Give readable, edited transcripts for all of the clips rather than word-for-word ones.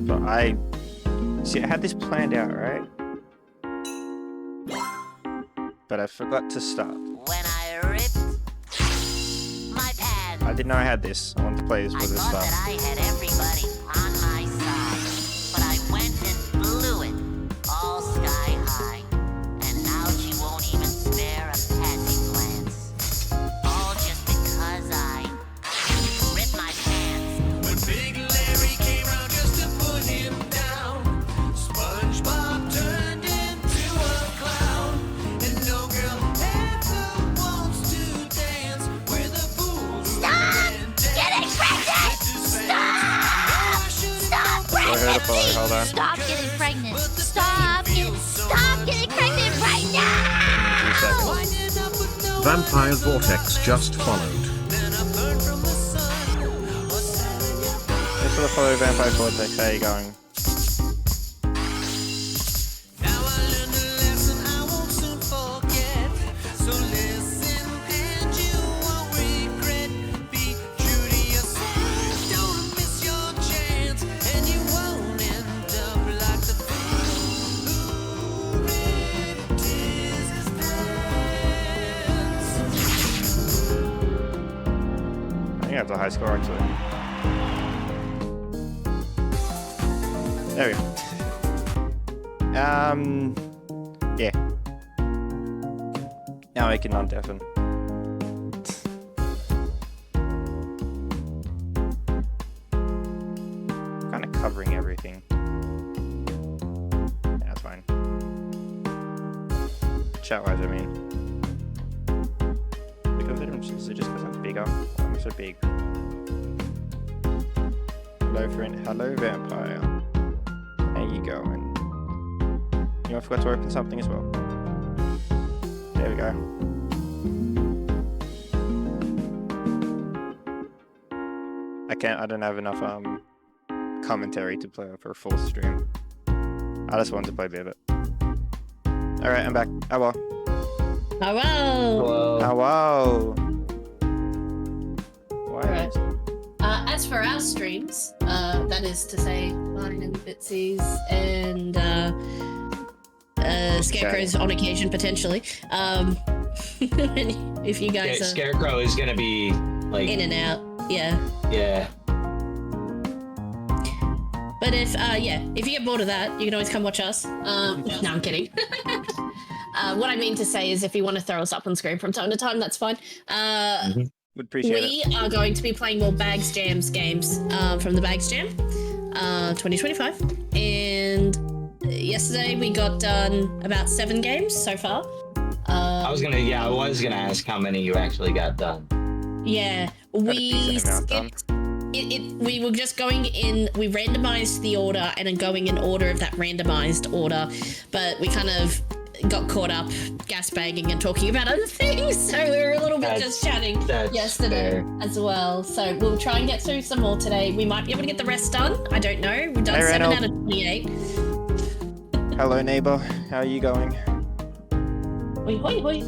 But I had this planned out, right? But I forgot to start. When I ripped my pants, I didn't know I had this. I wanted to play this with this I thought stuff. that I had everybody on my side, but I went and blew it all sky high, and now she won't even spare a passing glance, all just because I ripped my pants. When Big Larry came round just to put him down, SpongeBob turned into a clown, and no girl ever wants to dance with a fool. Stop getting pregnant! Stop pregnancy! Hold on. Stop getting pregnant! Stop getting pregnant right now! 2 seconds. Vampire Vortex just followed. Thanks for the follow, Vampire Vortex. How you going? Now I learned a lesson I won't soon forget. So listen and you won't regret. Be true to yourself, don't miss your chance, and you won't end up like the fool who ripped his pants. I think that's a high score actually. There we go. Yeah. Now I can undeafen. Kind of covering everything. Yeah, that's fine. Chat-wise, I mean. Is it just because I'm bigger? Why am I so big? Hello, friend. Hello, vampire. How you going? You know, I forgot to open something as well. There we go. I don't have enough commentary to play for a full stream. I just wanted to play a bit of it. Alright, I'm back. Oh well. Hello. Hello. Why? Alright. As for our streams, that is to say, mine and Bitsy's and Scarecrow's on occasion potentially. If you guys Yeah, are Scarecrow is gonna be like in and out, yeah. Yeah. But if you get bored of that, you can always come watch us. No, I'm kidding. What I mean to say is, if you want to throw us up on screen from time to time, that's fine. Would appreciate it. We are going to be playing more Bags Jams games from the Bags Jam 2025. And yesterday we got done about 7 games so far. I was gonna ask how many you actually got done. Yeah, we skipped. We were just going in. We randomized the order and then going in order of that randomized order, but we kind of got caught up gas bagging and talking about other things, so we were a little bit just chatting yesterday as well. So we'll try and get through some more today. We might be able to get the rest done. I don't know. We've done 7 out of 28. Hello, neighbor. How are you going? Hoi, hoi, hoi.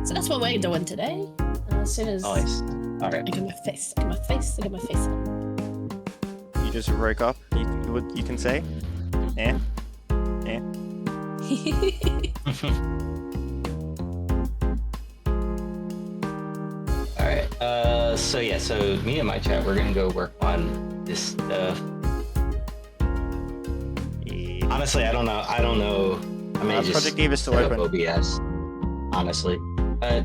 So that's what we're doing today. As soon as Nice. All right. I get my face on. You just woke up. You can say, yeah. All right. So me and my chat, we're gonna go work on this stuff. Yeah. Honestly, I don't know. I mean, just Project Eve is still set up open. OBS. Honestly,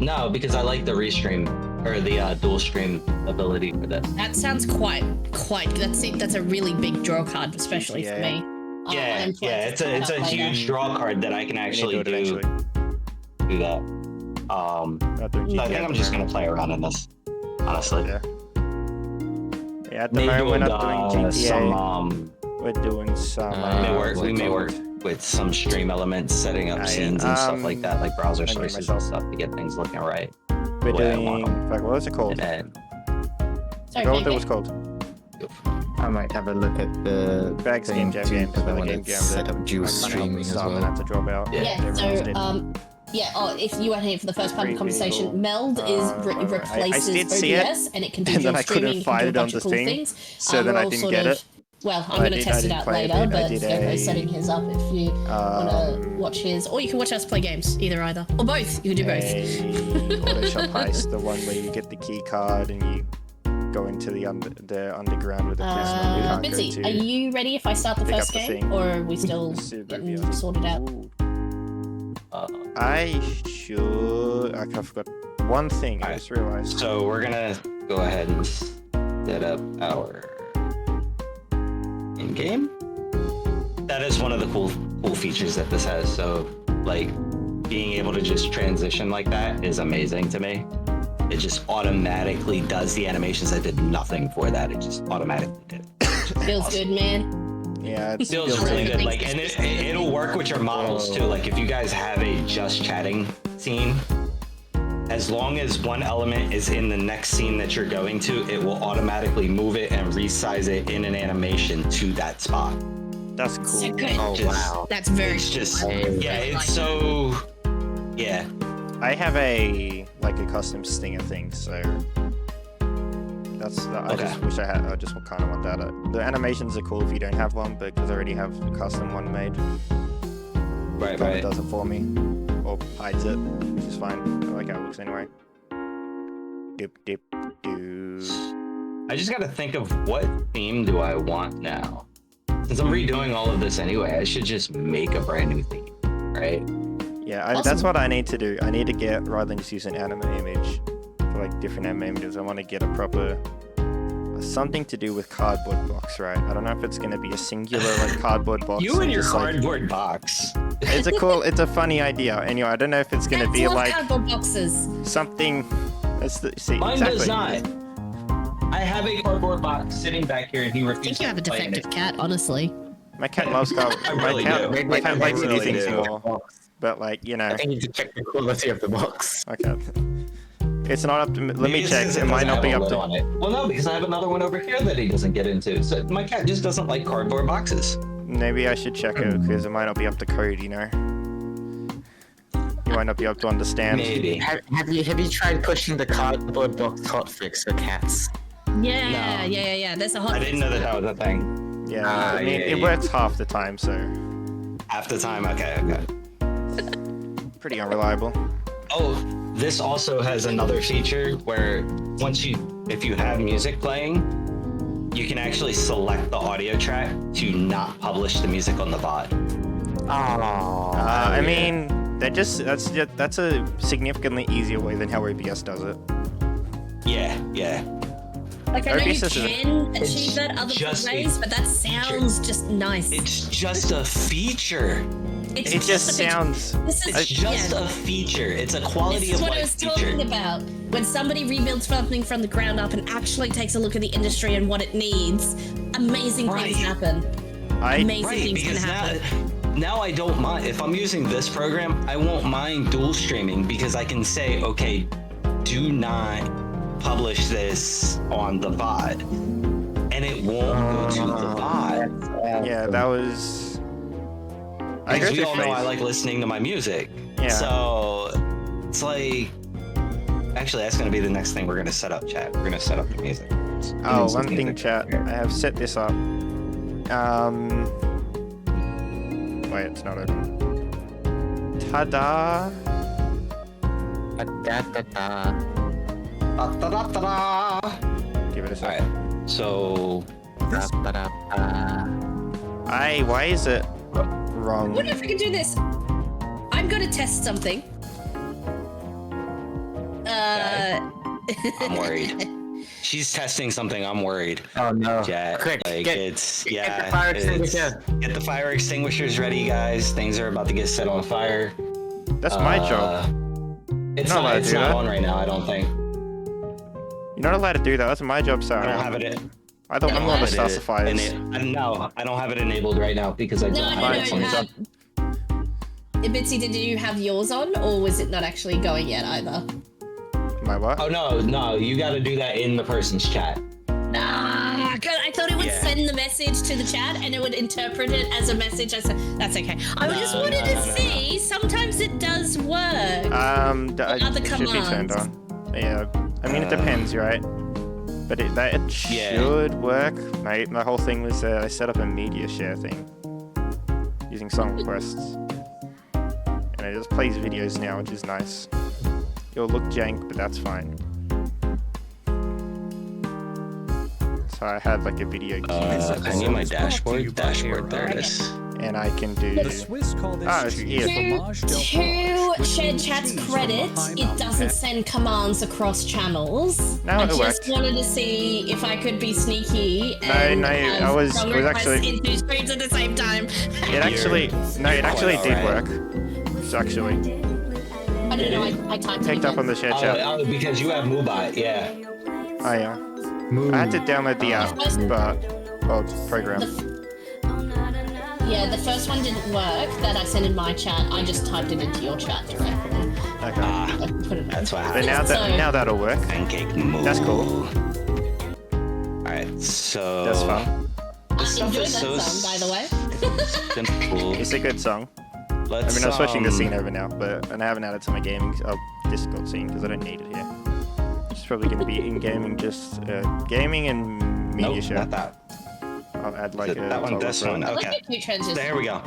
no, because I like the restream or the dual stream ability for this. That sounds quite. That's a really big draw card, especially for me. Yeah, it's a huge draw card that I can actually do that. So I think I'm just gonna play around in this, honestly. Yeah, at the moment we're not doing GTA. We're doing some. We may work with some stream elements, setting up scenes and stuff like that, like browser sources and stuff to get things looking right. We're doing. Fuck, what was it called? Sorry, What was it called? I might have a look at the Bags Game Jam too, games. because I The want game to jam set that up dual I kind of streaming as stopped and well. had to drop out. Yeah. Everyone's did. So Yeah, if you weren't here for the first part of the conversation, People. Meld replaces did see it, OBS, and it can do and then dual I couldn't streaming, it can find do a it on bunch the of cool thing, things. so then We're I all didn't sort get of- it. Well, I'm I going to did- test I it did out play a later, bit. I but did Scarecrow's a- setting his up if you want to watch his, or you can watch us play games, either. Or both, you can do both. A auto shop heist, the one where you get the key card and you go into the underground with the policeman we can't go Bitsy, to. are you ready if I start the Pick first up the game, thing. or are we still Super getting VR. sorted out? Ooh. I should. I forgot one thing. I just realized. So we're gonna go ahead and set up our in-game. That is one of the cool features that this has. So, like, being able to just transition like that is amazing to me. It just automatically does the animations. I did nothing for that. It just automatically did it. Feels Awesome. good, man. Yeah, it Feels really good. Like, and it'll work with your models too. Like, if you guys have a just chatting scene, as long as one element is in the next scene that you're going to, it will automatically move it and resize it in an animation to that spot. That's cool. So good. Oh wow. That's very It's just, cool. yeah, it's so, yeah. I have a custom stinger thing, so that's. I just wish I had. I just kind of want that. The animations are cool if you don't have one, but because I already have a custom one made, Right, it right. does it for me or hides it, which is fine. I like how it looks anyway. Dip dip doo. I just gotta think of what theme do I want now. Since I'm redoing all of this anyway, I should just make a brand new theme, right? Yeah, Awesome. that's what I need to do. I need to get, rather than just use an anime image for like different anime images, I want to get a proper something to do with cardboard box, right? I don't know if it's going to be a singular like cardboard box. You and your just, like, cardboard box. it's a funny idea. Anyway, I don't know if it's going to be Love like cardboard boxes. something. See, Mine exactly. does not. I have a cardboard box sitting back here, and he I refuses think you have a to play in defective it. cat, honestly. My cat loves cardboard. I really do. My cat likes really using do. more, but like you know. I think you should check the quality of the box. Okay. It's not up to me. Let me Because check. it It might doesn't not have be a up lid to. on it. Well, no, because I have another one over here that he doesn't get into. So my cat just doesn't like cardboard boxes. Maybe I should check it because it might not be up to code. You know. You might not be able to understand. Maybe. Have you tried pushing the cardboard box hotfix for cats? Yeah, No. yeah. There's a hot. I didn't know that was a thing. Yeah, Ah, I mean yeah, it yeah. works half the time, so Half the time, okay. pretty unreliable. Oh, this also has another feature where if you have music playing, you can actually select the audio track to not publish the music on the VOD. Oh. I mean that's a significantly easier way than how OBS does it. Yeah. Like, I know you OBS is can It's achieve that other just a ways, but that sounds just nice. It's just a feature. It just a feature. sounds. This is It's just yeah. a feature. It's a quality This is of what I life was talking feature. about. When somebody rebuilds something from the ground up and actually takes a look at the industry and what it needs, amazing things Right. happen. Amazing Right, things can because happen. now I don't mind. If I'm using this program, I won't mind dual streaming because I can say, okay, do not publish this on the VOD. And it won't go to the VOD. Yeah, that was. I Because go we through all know I phase. like listening to my music. Yeah. So it's like, actually, that's going to be the next thing we're going to set up, chat. We're going to set up the music. Oh, one thing, chat. I have set this up. Wait, it's not open. Ta-da! Give it a All sec. right. So Why is it wrong? What if we could do this? I'm going to test something. I'm worried. She's testing something. I'm worried. Oh no. Chat. Quick, like get the fire extinguisher. Get the fire extinguishers ready, guys. Things are about to get set on fire. That's my job. It's You're not allowed not. to It's do not that. on right now. I don't think. You're not allowed to do that. That's my job, sir. I don't have it. I'm the one that have it specifies. No, I don't have it enabled right now because I don't No, have it Fine, on. Bitsy, did you have yours on, or was it not actually going yet either? My what? Oh no, you got to do that in the person's chat. Nah, I thought it would Yeah. send the message to the chat and it would interpret it as a message. I said, that's okay. I just wanted to see. Sometimes it does work. Other it should be turned commands. on. Yeah, I mean it depends, right? But it should work, mate. My whole thing was I set up a media share thing using song requests, and it just plays videos now, which is nice. It'll look jank, but that's fine. So I had like a video queue, I need my dashboard. There it is. and I can do. The Swiss call this Ah, cheese yeah. fromage del To Fromage, which Shared means Chat's cheese with credit, a it pineapple. doesn't send commands across channels. No, I it just worked. wanted to see if I could be sneaky. No, and no, have I was- song it was requests actually- in two screens at the same time. It actually did work. It's actually I don't know. I typed picked it up on the share chat. Oh, because you have Mubot, yeah. Oh yeah. I had to download the app, program. Yeah, the first one didn't work that I sent in my chat. I just typed it into your chat directly. Okay. I put it That's what But happened. now that'll work. Pancake move. That's cool. Alright, so... That's fun. This stuff Enjoy is that so song, by the way. simple. It's a good song. Let's, I mean, I'm switching the scene over now, and I haven't added to my gaming Discord scene because I don't need it here. It's probably going to be in gaming, just gaming and media Nope, share. not that. I'll add like That one, this one. I like Okay. your cute transitions. There we go.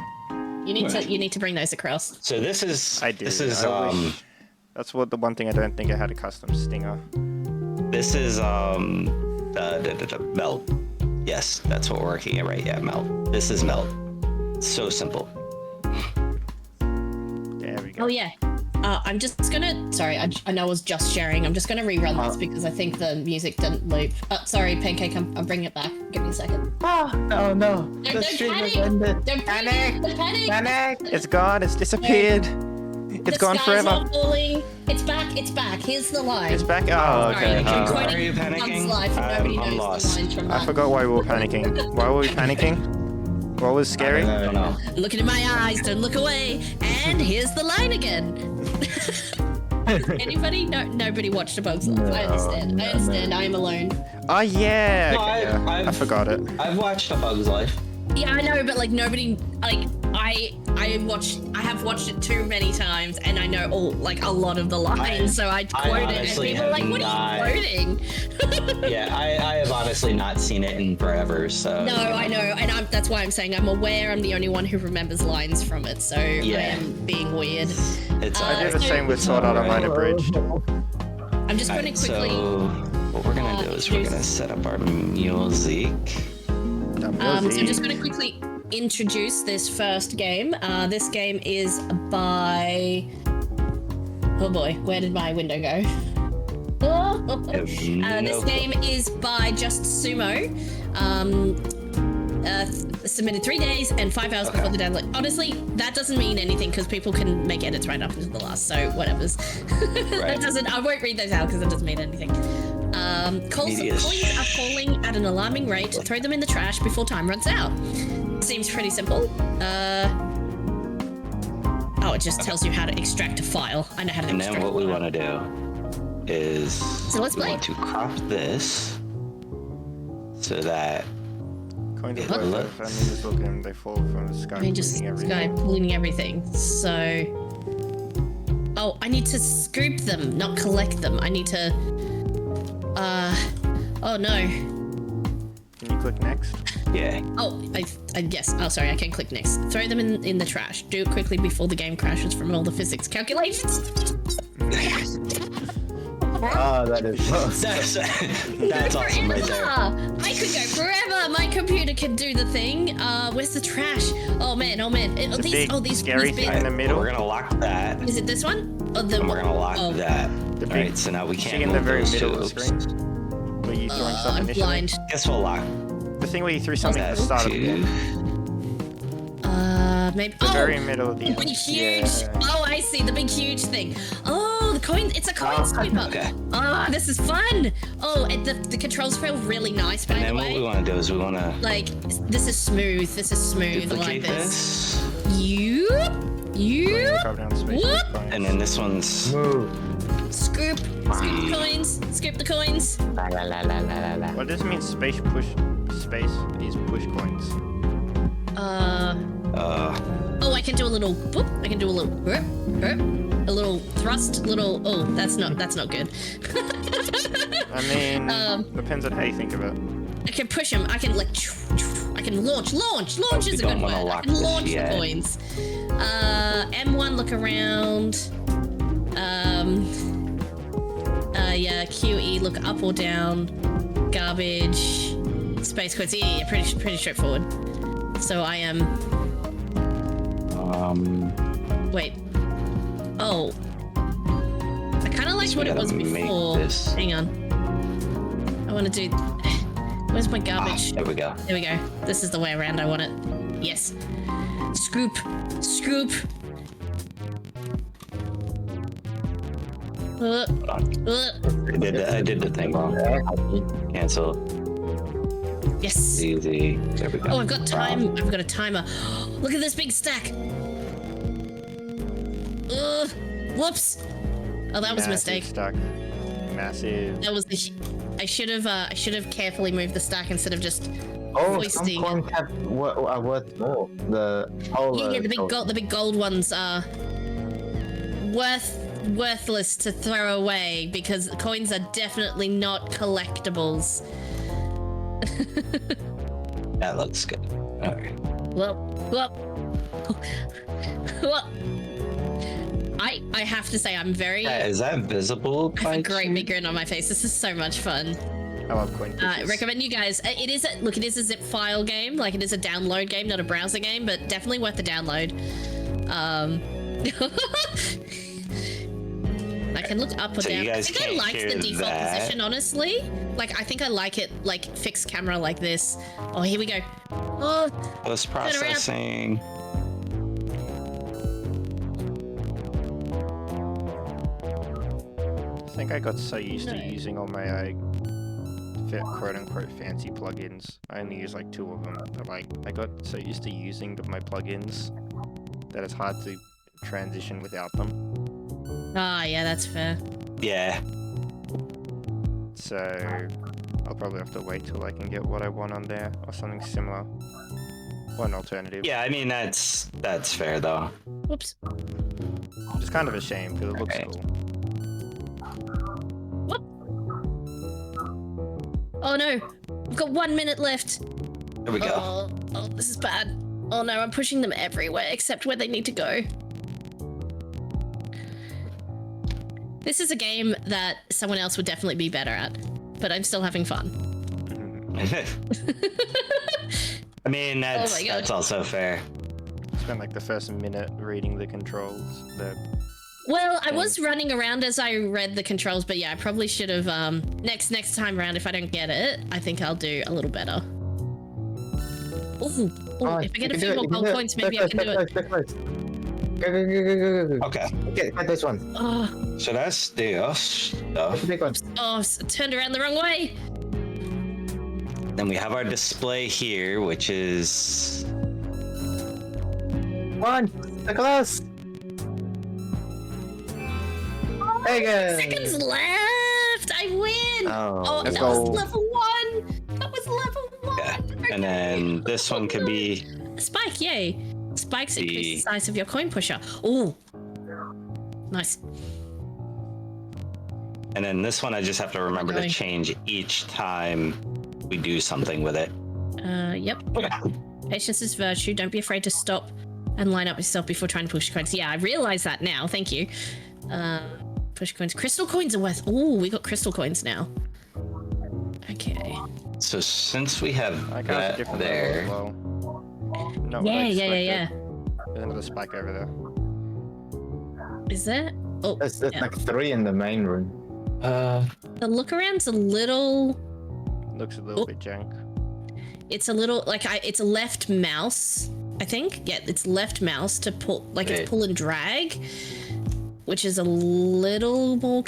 You need to bring those across. So this is... I do. This is, I wish. That's the one thing I don't think I had a custom stinger. This is, melt. Yes, that's what we're working at, right? Yeah, melt. This is melt. So simple. There we go. Oh yeah. I'm just gonna. Sorry, I know I was just sharing. I'm just gonna rerun this because I think the music didn't loop. Sorry, Pancake. I'm bringing it back. Give me a second. Oh, no. Don't The stream has panic. ended. Don't panic. Don't panic. Panic. It's gone. It's disappeared. It's The gone skies forever. are falling. It's back. It's back. Here's the line. It's back. Oh, Sorry, okay. I'm Why quoting are you Bug's panicking? Life. Nobody I'm knows lost. the line from I that. forgot why we were panicking. Why were we panicking? What was scary? I don't know. Looking in my eyes, don't look away. And here's the line again. Anybody? No, nobody watched A Bug's Life. I understand. I understand. I am alone. Oh yeah. No, okay, yeah. I forgot it. I've watched A Bug's Life. Yeah, I know, but like nobody, like I have watched it too many times, and I know a lot of the lines, so I quote it, and honestly people are like, have "What not- are you quoting?" Yeah, I have honestly not seen it in forever, so... No, I know, and that's why I'm saying I'm aware. I'm the only one who remembers lines from it, so I Yeah. am being weird. It's I did the so- same with Sword Art Online Abridged. I'm just going to quickly. So, what we're gonna do is we're gonna set up our music. So I'm just going to quickly introduce this first game. This game is by. Oh boy, where did my window go? This game is by Just Sumo. Submitted 3 days and 5 hours before the download. Honestly, that doesn't mean anything because people can make edits right up until the last, so whatever's. That doesn't. I won't read those out because it doesn't mean anything. Coins are falling at an alarming rate. Throw them in the trash before time runs out. Seems pretty simple. Oh, it just tells you how to extract a file. I know how to And extract then what a we file. want to do is So let's we play. want to crop this so that Coins It of look- life. I mean, just look at them. They fall from the sky. I mean, just bleeding sky everything. pulling everything. So. Oh, I need to scoop them, not collect them. I need to. Oh no. Can you click next? yeah. Oh, I guess. Oh, sorry, I can click next. Throw them in the trash. Do it quickly before the game crashes from all the physics calculations. Oh, that is That's awesome right there. I could go forever. My computer can do the thing. Where's the trash? Oh man. The big scary thing in the We're middle. gonna lock that. Is it this one? Oh, the And we're gonna lock oh. that. The All big- right, so now we See can't in move the very those middle two. of the screen. Where you throwing something I'm initially. blind. Guess we'll lock The thing where you threw something at the start of the two. game. Maybe. The very middle of the The big huge. Yeah. Oh, I see the big huge thing. Oh, the coin. It's a coin sweeper. Okay. Oh, this is fun. Oh, and the controls feel really nice. By And then the what we way, want to do is we want to like this is smooth. This is smooth. I like duplicate this. this. You. Drop down space. Whoop. Coins. And then this one's Scoop the coins. Scoop the coins. What does it mean? Space space is push coins. Oh, I can do a little boop. I can do a little a little thrust, little. Oh, that's not good. I mean, depends on how you think of it. I can push him. I can like. I can launch. Launch is a good word. I can launch the coins. M1, look around. Yeah, QE, look up or down. Garbage. Space coins. Yeah, pretty straightforward. So I am. Wait. Oh. I kind of liked what it was before. Hang on. I want to do. Where's my garbage? There we go. There we go. This is the way around I want it. Yes. Scoop. Scoop. I did the thing wrong. Cancel. Yes. Easy. There we go. Oh, I've got time. I've got a timer. Look at this big stack. Whoops. Oh, that was a mistake. Stack. Massive. That was the. I should have carefully moved the stack instead of just hoisting. Some coins have worth more. The whole. Yeah, the big gold ones are worthless to throw away because coins are definitely not collectibles. That looks good. Alright. Well. I have to say I'm very. Is that visible? I have a great big grin on my face. This is so much fun. I love coin pushes. I recommend you guys. It is a zip file game. Like it is a download game, not a browser game, but definitely worth the download. I can look up or So down. you I guys think I can't liked the hear default that. position, honestly. Like I think I like it like fixed camera like this. Oh, here we go. Oh, Post processing. I think I got so used to using all my quote-unquote fancy plugins. I only use like 2 of them. But, like I got so used to using my plugins that it's hard to transition without them. ah, yeah, that's fair. Yeah. So I'll probably have to wait till I can get what I want on there or something similar. Or an alternative. Yeah, I mean that's fair though. Whoops. It's kind of a shame because it looks Okay. cool. What? Oh no, I've got 1 minute left. There we go. Oh, this is bad. Oh no, I'm pushing them everywhere except where they need to go. This is a game that someone else would definitely be better at, but I'm still having fun. I mean Oh my God. that's also fair. Spent like the first minute reading the controls. Well, I was running around as I read the controls, but yeah, I probably should have. Next time around, if I don't get it, I think I'll do a little better. Ooh, if I get a few more gold coins, maybe I can do it. Go. Okay. Get this one. Oh, So that's the stuff. The big one. Turned around the wrong way. Then we have our display here, which is One. The glass. There you go. Seconds left. I win. Oh, that let's was go. level 1. That was level 1. yeah. And then this one could be Spike, yay. Spikes The- increase the size of your coin pusher. Ooh. Nice. and then this one I just have to remember to Okay. change each time we do something with it. Yep. Patience is virtue. Don't be afraid to stop and line up yourself before trying to push coins. Yeah, I realize that now. Thank you. Push coins. Crystal coins are worth. Ooh, we got crystal coins now. Okay. So since we have I got a that different there, level as well. Not what I Yeah. expected. There's another spike over there. Is there? Oh, There's yeah. like 3 in the main room. The look around's a little. Looks a little Oh. bit jank. It's a little like it's left mouse. I think. Yeah, it's left mouse to pull. Like Right. it's pull and drag, which is a little more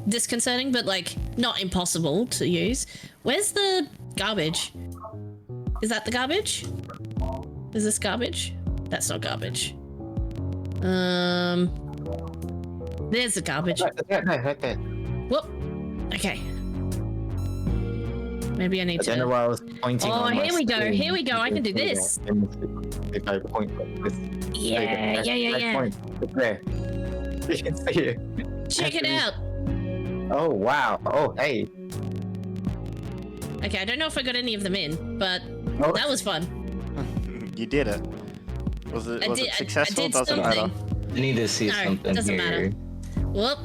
disconcerting, but like not impossible to use. Where's the garbage? Is that the garbage? Is this garbage? That's not garbage. There's the garbage. Right there. Whoop. Okay. Maybe I need I don't know to. why I was pointing Oh, on my here we go. screen. Here we go. I can do this. If I point like this. Yeah, yeah. Point. It's there. You can see it. Check it out. Oh, wow. Oh, hey. Okay, I don't know if I got any of them in, but Oh. that was fun. You did it. Was it successful? I did Doesn't something. matter. I need to see No, something doesn't here. matter. Whoop.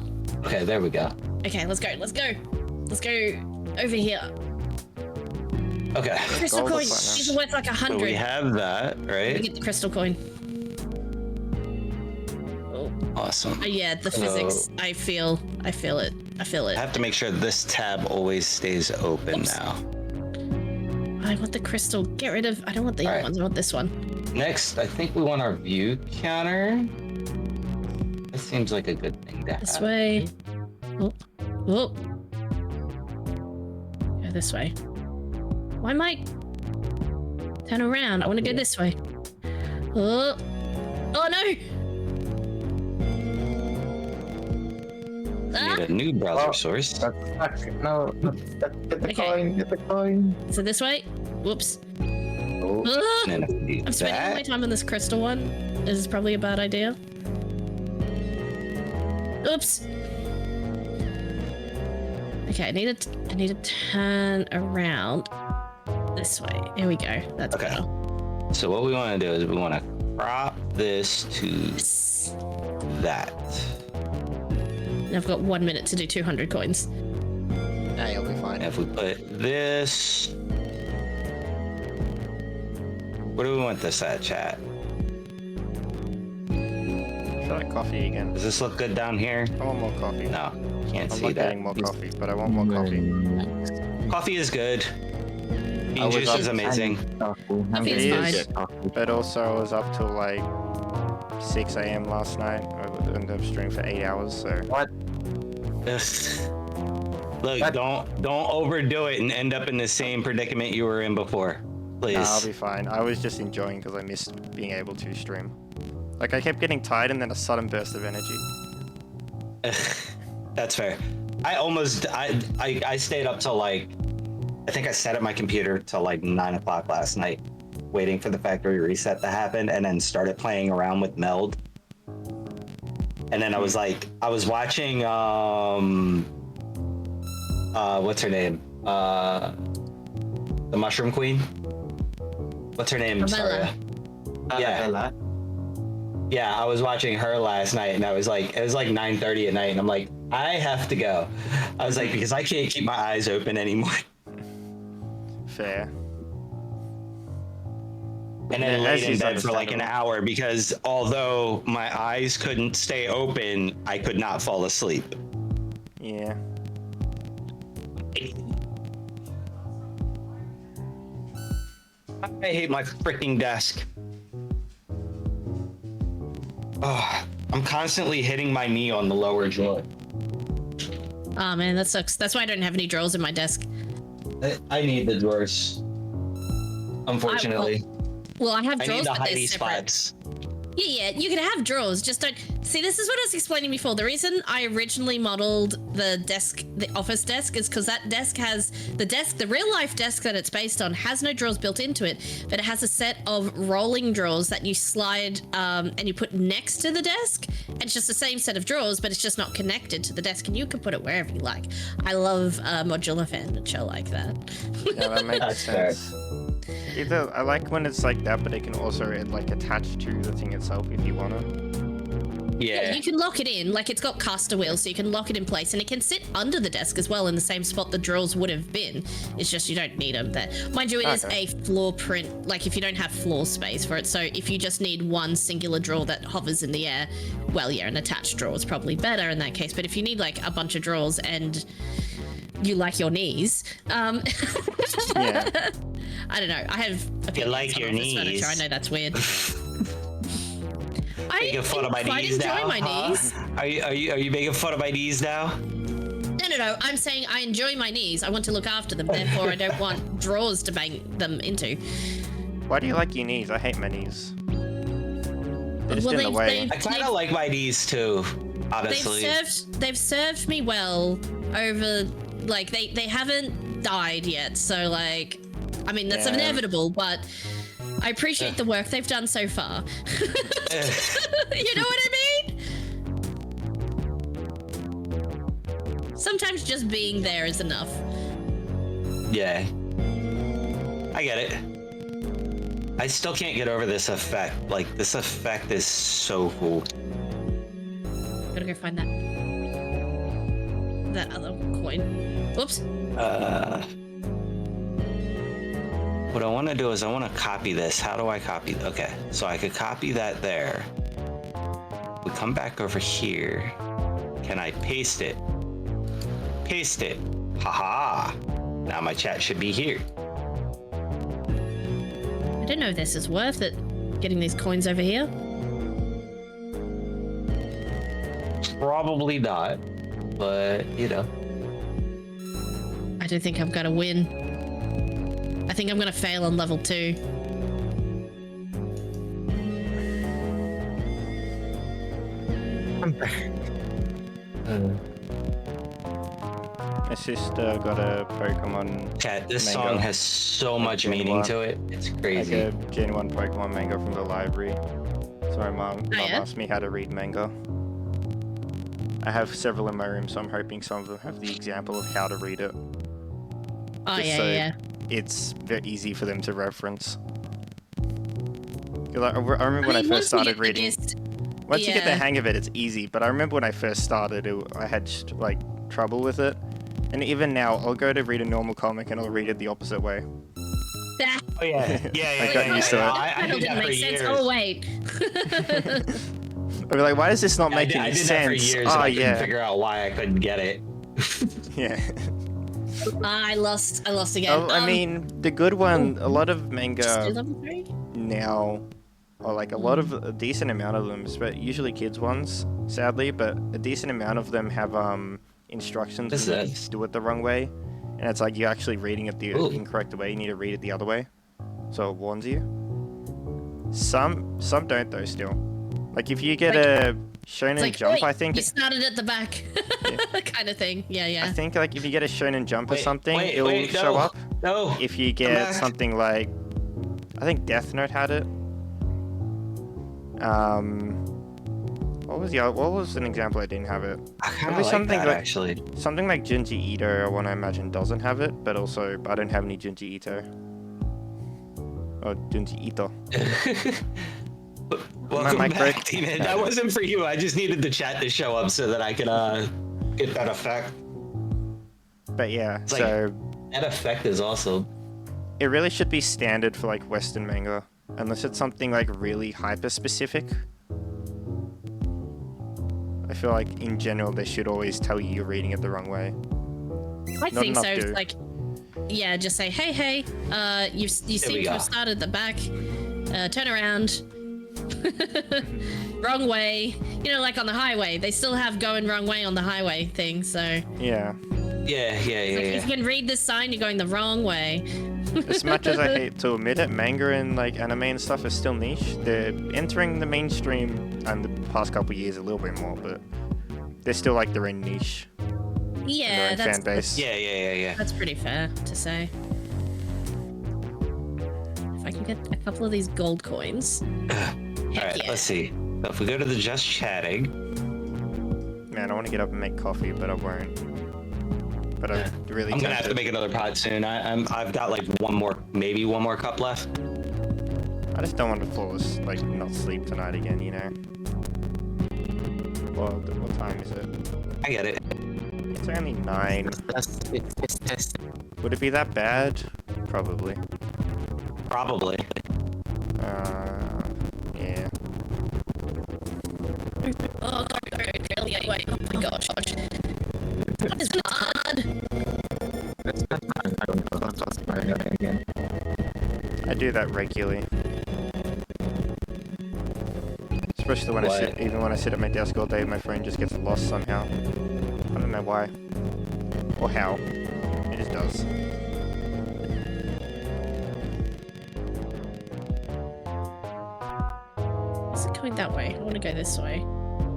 Okay, there we go. Okay, let's go. Let's go. Let's go over here. Okay. Crystal gold or coin. platinum? These are worth like So 100. we have that, Let me right? get the crystal coin. Oh, Awesome. yeah, the So- physics. I feel it. I feel I it. have to make sure this tab always stays open Oops. now. I want the crystal. Get rid of. I don't want the other Alright. ones. I want this one. Next, I think we want our view counter. This seems like a good thing to have. This way. Oh. Oh. Go this way. Why am I? Turn around. I want to go this way. Oh. Oh no! Ah! Need a new browser Oh. source. No, get the Okay. coin, get the coin. Is it this way? Whoops. Oh, Ah! And if we do I'm spending all my that, time on this crystal one. This is probably a bad idea. Oops. Okay, I need to turn around this way. Here we go. That's Okay. better. so what we want to do is we want to crop this to Yes. that. And I've got 1 minute to do 200 coins. Yeah, you'll be fine. And if we put this, where do we want this at, chat? I feel like coffee again. Does this look good down here? I want more coffee. No, can't I'm see not that. getting more coffee, but I want more coffee. Coffee is good. I Bean was juice up- is amazing. Coffee is It fine. is, but also I was up till like 6 a.m. last night. I ended up streaming for 8 hours, so What? Look, What? don't overdo it and end up in the same predicament you were in before, please. nah, I'll be fine. I was just enjoying because I missed being able to stream. Like I kept getting tired and then a sudden burst of energy. That's fair. I stayed up till like, I think I set up my computer till like 9 o'clock last night, waiting for the factory reset to happen, and then started playing around with Meld. And then I was like, I was watching, what's her name? The Mushroom Queen? What's her name? Carmella. Sorry. Yeah. Yeah, I was watching her last night, and it was like 9:30 at night, and I'm like, I have to go. I was like, because I can't keep my eyes open anymore. Fair. And then Yeah, laid as in is bed for like an understandable. hour because although my eyes couldn't stay open, I could not fall asleep. Yeah. I hate my freaking desk. Oh, I'm constantly hitting my knee on the lower jaw. Oh man, that sucks. That's why I don't have any drawers in my desk. I need the drawers. Unfortunately, Well, I have I drawers, need the but they're hidey separate. spots. Yeah, you can have drawers. Just don't. See, this is what I was explaining before. The reason I originally modeled the desk, the office desk, is because that desk has the real life desk that it's based on has no drawers built into it, but it has a set of rolling drawers that you slide and you put next to the desk. And it's just the same set of drawers, but it's just not connected to the desk, and you can put it wherever you like. I love modular furniture like that. Yeah, that makes That's fair. sense. Either I like when it's like that, but it can also like attach to the thing itself if you wanna. Yeah. You can lock it in, like it's got caster wheels, so you can lock it in place, and it can sit under the desk as well in the same spot the drawers would have been. It's just you don't need them there. Mind you, it is Okay. a floor print, like if you don't have floor space for it, so if you just need one singular drawer that hovers in the air, well, yeah, an attached drawer is probably better in that case. But if you need like a bunch of drawers and you like your knees, Yeah. I don't know. I have opinions like on your office furniture. knees. I know that's weird. I Making fun of my quite knees enjoy now? my huh? knees. Are you making fun of my knees now? No. I'm saying I enjoy my knees. I want to look after them. Therefore, I don't want drawers to bang them into. Why do you like your knees? I hate my knees. They're just Well, in the way. I kind of like my knees too, honestly. They've served me well over. Like they haven't died yet, so like, I mean that's Yeah. inevitable, but I appreciate the work they've done so far. You know what I mean? Sometimes just being there is enough. Yeah. I get it. I still can't get over this effect. Like, this effect is so cool. Gotta go find that other coin. Whoops. What I want to do is I want to copy this. How do I copy? Okay, so I could copy that there. We come back over here. Can I paste it? Paste it. Haha. Now my chat should be here. I don't know if this is worth it, getting these coins over here. Probably not, but you know. I don't think I'm gonna win. I think I'm gonna fail on level 2. I'm back. My sister got a Pokemon. Chat, this Mango. song has so much Gen meaning 1. to it. It's Like crazy. a Gen 1 Pokemon manga from the library. So my mom yeah? asked me how to read manga. I have several in my room, so I'm hoping some of them have the example of how to read it. Oh Just yeah, so yeah. It's very easy for them to reference. 'Cause I remember when I mean, first once you started get the reading. gist- Once you get the yeah. hang of it, it's easy. But I remember when I first started, I had like trouble with it. And even now, I'll go to read a normal comic and I'll read it the opposite way. Ah, Oh yeah, yeah, I got used to it. I that did didn't that for make sense. years. Oh wait. I'll be like, why does this not I make did, any I did sense? that for years, and Oh I couldn't yeah, figure out why I couldn't get it. yeah. I lost again. Oh, I mean, the good one. A lot of just do manga level 3? now, or like a decent amount of them, but usually kids ones, sadly. But a decent amount of them have instructions This that is- do it the wrong way, and it's like you're actually reading it the Ooh. incorrect way. You need to read it the other way, so it warns you. Some don't though. Still, like if you get a Shonen It's like, Jump, wait, I think you started at the back, kind of thing. Yeah, I yeah. think like if you get a Shonen Jump or Wait, something, wait, it'll wait, show no. up. No. If you Come get back. something like, I think Death Note had it. What was an example I didn't have it? I kind Maybe of like something that like- actually. Something like Junji Ito, one I imagine doesn't have it, but also I don't have any Junji Ito. Or Junji Ito. Welcome mic back, break? Tina. That wasn't for you. I just needed the chat to show up so that I could get that effect. But yeah, It's like- so That effect is awesome. it really should be standard for like Western manga, unless it's something like really hyper specific. I feel like in general they should always tell you you're reading it the wrong way. I not think so. enough It's do. like, yeah, just say, hey, you seem we to go. have started at the back. Turn around. Wrong way. You know, like on the highway. They still have going wrong way on the highway thing, so Yeah. Yeah. if you can read this sign, you're going the wrong way. As much as I hate to admit it, manga and like anime and stuff is still niche. They're entering the mainstream in the past couple of years a little bit more, but they're still like their own niche, Yeah, their own that's fan base. Yeah. That's pretty fair to say. If I can get a couple of these gold coins. All Heck right. yeah. Let's see. So if we go to the just chatting, Man, I want to get up and make coffee, but I won't. But I really I'm gonna have to tempted. make another pod soon. I've got like maybe one more cup left. I just don't want to like not sleep tonight again, you know. Well, what time is it? I get it. It's only 9. It's test. Would it be that bad? Probably. Probably. Yeah. Oh god, okay, wait, oh my gosh. What is hard? I don't know. I'll just try it again. I do that regularly. Especially when What? even when I sit at my desk all day, my phone just gets lost somehow. I don't know why. Or how. It just does. Is it going that way? I want to go this way.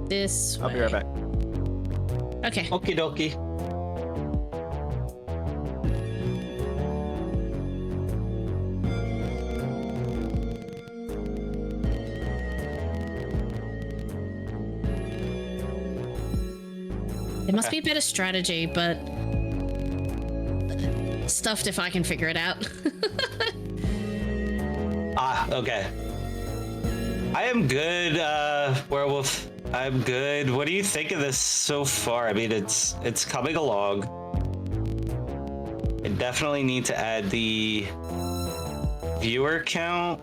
This way. I'll be right back. Okay. Okie dokie. There must be a better strategy, but stuffed if I can figure it out. Okay. I am good, Werewolf. I'm good. What do you think of this so far? I mean, it's coming along. I definitely need to add the viewer count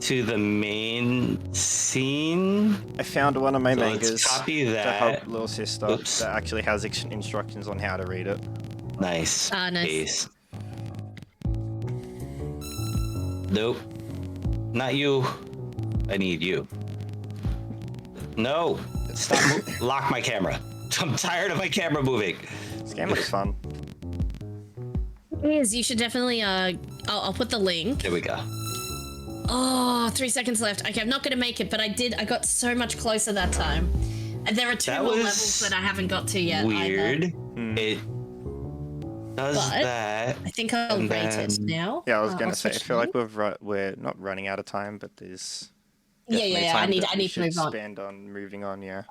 to the main scene. I found one of my So mangas let's copy to that. help little sister Oops. that actually has instructions on how to read it. Nice. Nice. Peace. Nope. Not you. I need you. No. Stop. Lock my camera. I'm tired of my camera moving. This game looks fun. Is you should definitely I'll put the link. There we go. Oh, 3 seconds left. Okay, I'm not gonna make it, but I got so much closer that time. And there are two That more was levels that I haven't got to yet. Weird. Either. It does But that. I think I'll And rate it then- now. Yeah, I was I'll gonna say. I switch feel like to we're not running out of time, but there's Yeah, definitely I time need that we to should move on. spend on moving on. Yeah.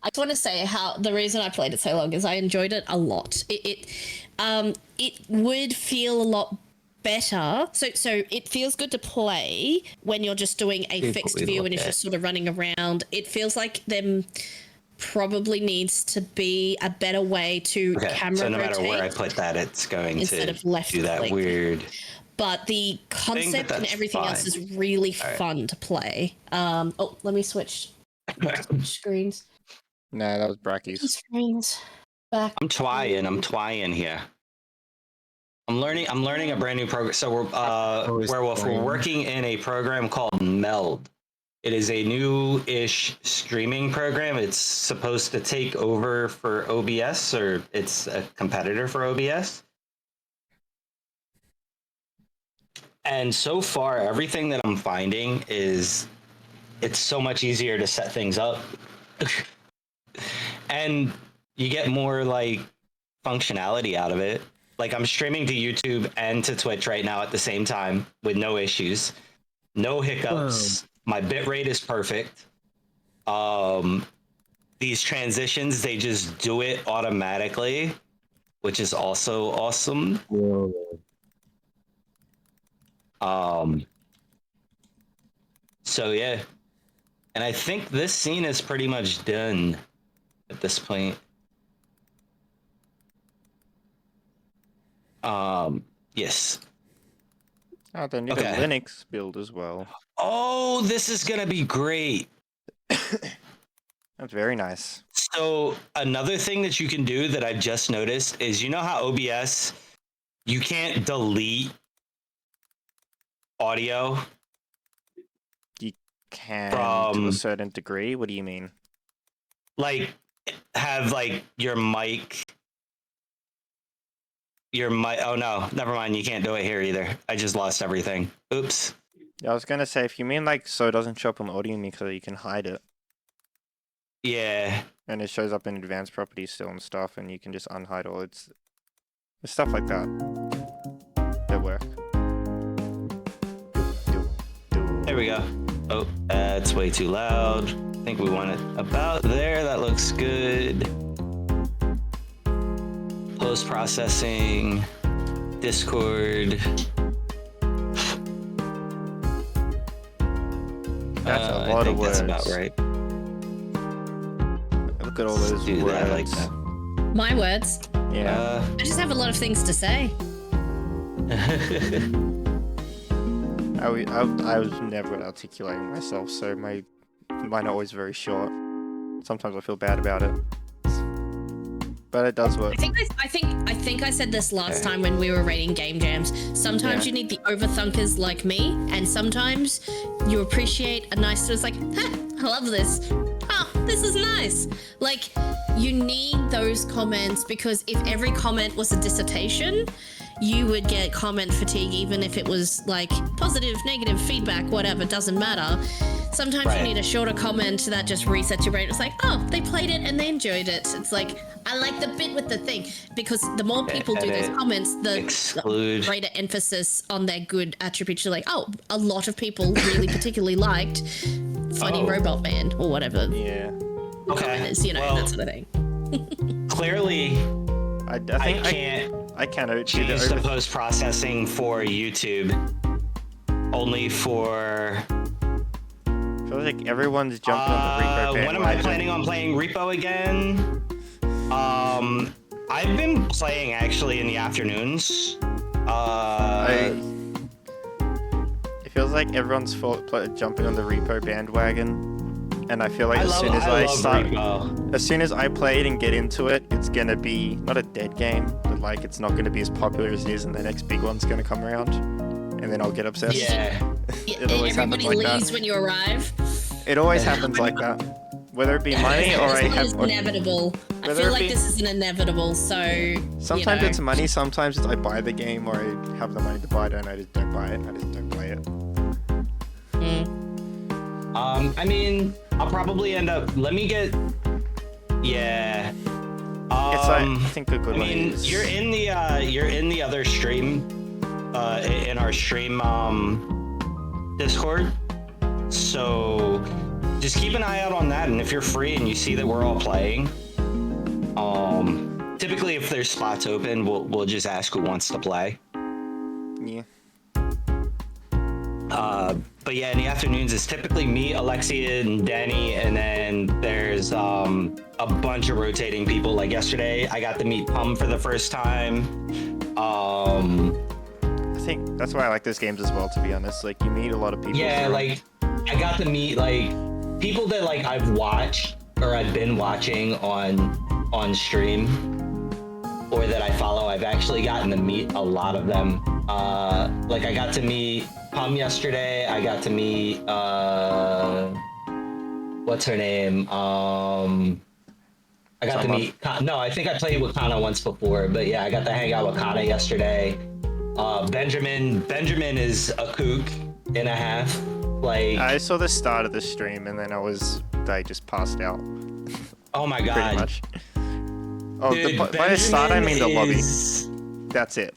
I just want to say how the reason I played it so long is I enjoyed it a lot. It would feel a lot better. So it feels good to play when you're just doing a Here's fixed what we view look and it's at. just sort of running around. It feels like there probably needs to be a better way to Okay, camera so no matter rotate. where I put that, it's going instead to of left do that click. weird. But the concept and that's everything else fine. is really All right. fun to play. Oh, let me switch screens. No, that was Bracky's. Screens back. I'm trying here. I'm learning a brand new program. So we're Werewolf, we're working in a program called Meld. It is a new-ish streaming program. It's supposed to take over for OBS, or it's a competitor for OBS. And so far, everything that I'm finding is it's so much easier to set things up. And you get more like functionality out of it. Like I'm streaming to YouTube and to Twitch right now at the same time with no issues, no hiccups. My bitrate is perfect. These transitions, they just do it automatically, which is also awesome. So yeah. And I think this scene is pretty much done at this point. Yes. Oh, they need Okay. a Linux build as well. Oh, this is gonna be great. That's very nice. So another thing that you can do that I just noticed is, you know how OBS, you can't delete audio? Can to a From- certain degree. What do you mean? Like have like your mic, oh no, never mind, you can't do it here either. I just lost everything. Oops. Yeah, I was gonna say, if you mean like so it doesn't show up on the audio mixer, you can hide it, Yeah. and it shows up in advanced properties still and stuff, and you can just unhide all it's stuff like that. That work. There we go. Oh, that's way too loud. I think we want it about there. That looks good. Post-processing, Discord. That's a I lot think of that's words. about right. Look at all those Do words. that like that. My words. Yeah. I just have a lot of things to say. I was never articulating myself, so mine are always very short. Sometimes I feel bad about it, but it does work. I think I said this last time when we were rating game jams. Sometimes Yeah. you need the overthunkers like me, and sometimes you appreciate a nice. It's like, I love this. Oh, this is nice. Like, you need those comments, because if every comment was a dissertation, you would get comment fatigue, even if it was like positive, negative feedback, whatever, doesn't matter. Sometimes Right. you need a shorter comment that just resets your brain. It's like, oh, they played it and they enjoyed it. It's like, I like the bit with the thing, because the more people do those Edit, comments, the exclude. greater emphasis on their good attributes. You're like, oh, a lot of people really particularly liked Funny Oh. Robot Man or whatever Yeah. the comment is, you know, well, that sort of thing. Clearly, I I think I can do change the the over. post processing for YouTube. Only for. I feel like everyone's jumping on the repo bandwagon. When am I planning on playing Repo again? I've been playing actually in the afternoons. It feels like everyone's jumping on the repo bandwagon, and I feel like as soon as I play it and get into it, it's gonna be not a dead game, but like it's not gonna be as popular as it is, and the next big one's gonna come around, and then I'll get obsessed. Yeah. It always happens Everybody like leaves that. when you arrive. It always happens like that. Whether it be money or I This one have. is inevitable. I whether feel it like be- this is an inevitable, so Sometimes you know. it's money, sometimes it's I buy the game or I have the money to buy it and I just don't buy it. I just don't play it. I mean, I'll probably end up. Let me get. Yeah. It's like, I think a good I one mean, is. you're in the other stream, in our stream Discord. So just keep an eye out on that, and if you're free and you see that we're all playing, typically if there's spots open, we'll just ask who wants to play. Yeah. But yeah, in the afternoons it's typically me, Alexia, and Danny, and then there's a bunch of rotating people. Like yesterday, I got to meet Pum for the first time. I think that's why I like those games as well, to be honest. Like, you meet a lot of people. Yeah, through- like I got to meet like people that like I've watched or I've been watching on stream or that I follow. I've actually gotten to meet a lot of them. Like I got to meet Pum yesterday. I got to meet what's her name? I got to meet. No, I think I played with Kana once before, but yeah, I got to hang out with Kana yesterday. Benjamin is a kook and a half. Like, I saw the start of the stream and then I just passed out. oh my Pretty god. much. Oh, Dude, by the start I mean the lobby. is- That's it.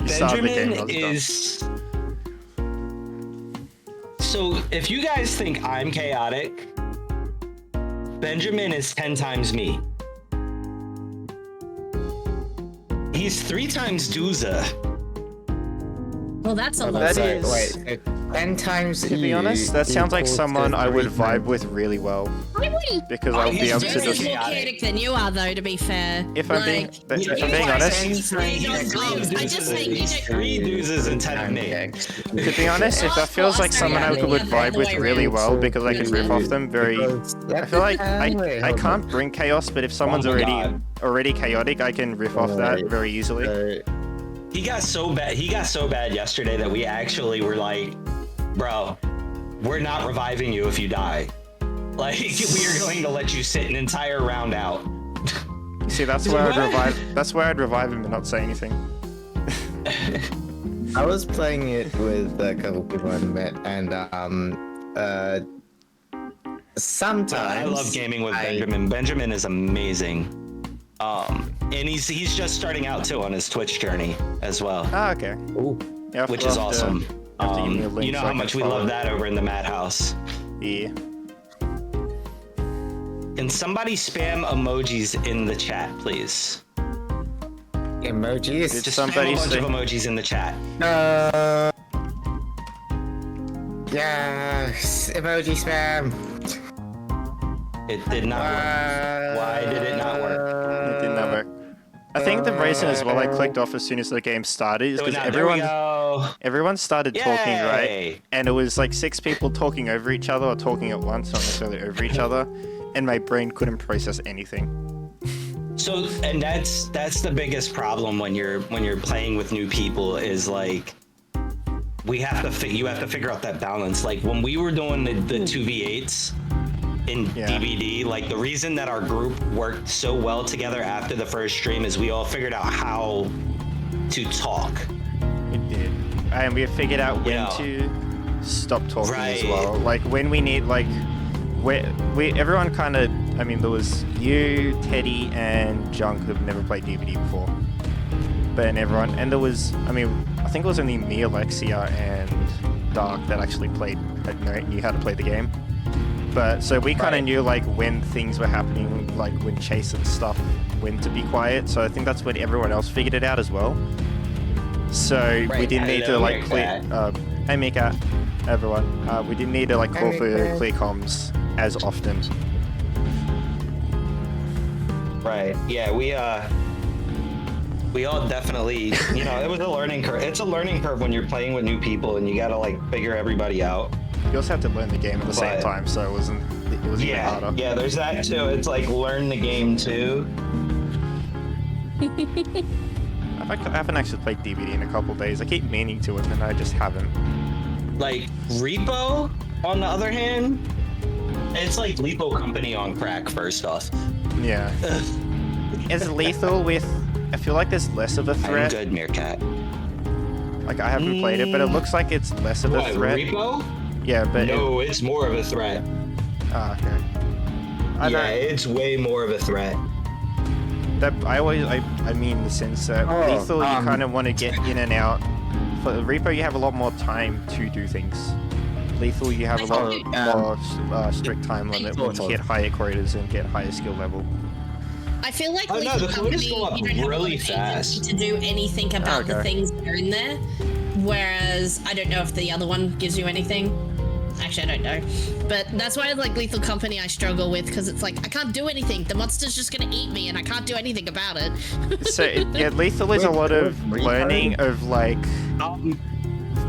You started the game, I Benjamin was done. is. So if you guys think I'm chaotic, Benjamin is 10 times me. He's 3 times Duza. Well, that's a lot. That So, is- wait, 10 times To be honest, that sounds like someone I would vibe with really well. Because I'll be he's able to very Dude is just... more chaotic than you are, though. To be fair, If I'm being honest, I just think you He's don't. 3 Duzas and 10 of me. to be honest, if that feels like someone I would vibe with really well because I can riff off them very... I feel like I can't bring chaos, but if someone's Oh my God. already chaotic, I can riff off that very easily. He got so bad yesterday that we actually were like, bro, we're not reviving you if you die. Like, we are going to let you sit an entire round out. See, that's where I'd revive. That's where I'd revive him and not say anything. I was playing it with a couple people I met, and sometimes I love gaming with Benjamin. Benjamin is amazing. And he's just starting out too on his Twitch journey as well, Ah, okay. Ooh. Yeah, which is awesome. have to give me a link You know so I how can much we follow. love that over in the Madhouse. Yeah. Can somebody spam emojis in the chat, please? Emojis. Did Just somebody spam a bunch say? of emojis in the chat. Yes, emoji spam. It did not work. Why did it not work? It did not work. I think the reason as well I clicked off as soon as the game started is Do it because now. There we everyone go. everyone started talking, Yay. right? And it was like 6 people talking over each other or talking at once, not necessarily over each other, and my brain couldn't process anything. So, and that's the biggest problem when you're playing with new people is like you have to figure out that balance. Like when we were doing the 2v8s in Yeah. DVD, like the reason that our group worked so well together after the first stream is we all figured out how to talk. It did. And we figured out when Yeah. to stop talking as Right. well. Like when we need like everyone kind of, I mean, there was you, Teddy, and Junk who've never played DVD before. But and there was, I mean, I think it was only me, Alexia, and Dark that actually knew how to play the game. But so we kind of Right. knew like when things were happening, like when Chase and stuff, when to be quiet. So I think that's when everyone else figured it out as well. So we Right, didn't need to hello, like clear. Meerkat. Hey Mika, everyone. We didn't need to like call for Meerkat. clear comms as often. Right. Yeah, we all definitely, you know, it was a learning curve. It's a learning curve when you're playing with new people and you gotta like figure everybody out. You also have to learn the game at the same But- time, so it was even Yeah, harder. yeah, there's that too. It's like learn the game too. I haven't actually played DVD in a couple days. I keep meaning to, and then I just haven't. Like Repo, on the other hand, it's like Lipo Company on crack. First off, Yeah. Is lethal with? I feel like there's less of a I'm threat. good, Meerkat. Like I haven't played it, but it looks like it's less of a What, threat. Repo? Yeah, but No, it's more of a threat. Okay. I Yeah, know it's way more of a threat. that I mean the sense that Oh, lethal you kind of want to get in and out. For Repo you have a lot more time to do things. Lethal you have a lot more strict time limit when you hit higher quotas and get higher skill level. I feel like Oh, no, Lethal the quotas Company, go up you don't have a lot really of agency fast. to do anything about the Okay. things that are in there. Whereas I don't know if the other one gives you anything. Actually, I don't know. But that's why like Lethal Company I struggle with because it's like I can't do anything. The monster's just gonna eat me and I can't do anything about it. So yeah, lethal is a lot of learning of like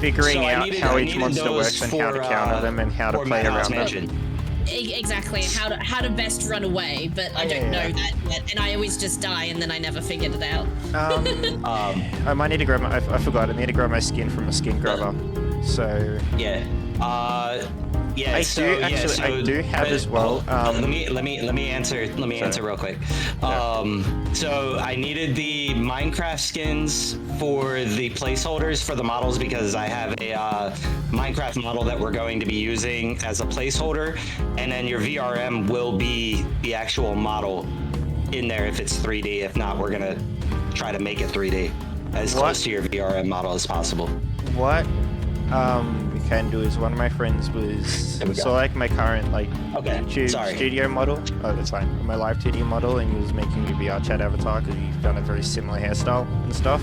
figuring So I out needed- how I each needed monster those works and how to counter them and how to for play Madhouse around them. Mansion. Exactly, and how to best run away, but I don't know that yet, and I always just die and then I never figured it out. I might need to grab my. I forgot. I need to grab my skin from a skin grabber. So Yeah. Yeah. I so, do yeah, actually. so, I do have but- as well. let me answer real quick. So I needed the Minecraft skins for the placeholders for the models because I have a Minecraft model that we're going to be using as a placeholder, and then your VRM will be the actual model in there if it's 3D. If not, we're gonna try to make it 3D as What? close to your VRM model as possible. What we can do is one of my friends was There we go. so like my current like Okay, YouTube sorry. studio model. Oh, that's fine. My live 2D model, and he was making me VR chat avatar because he's done a very similar hairstyle and stuff.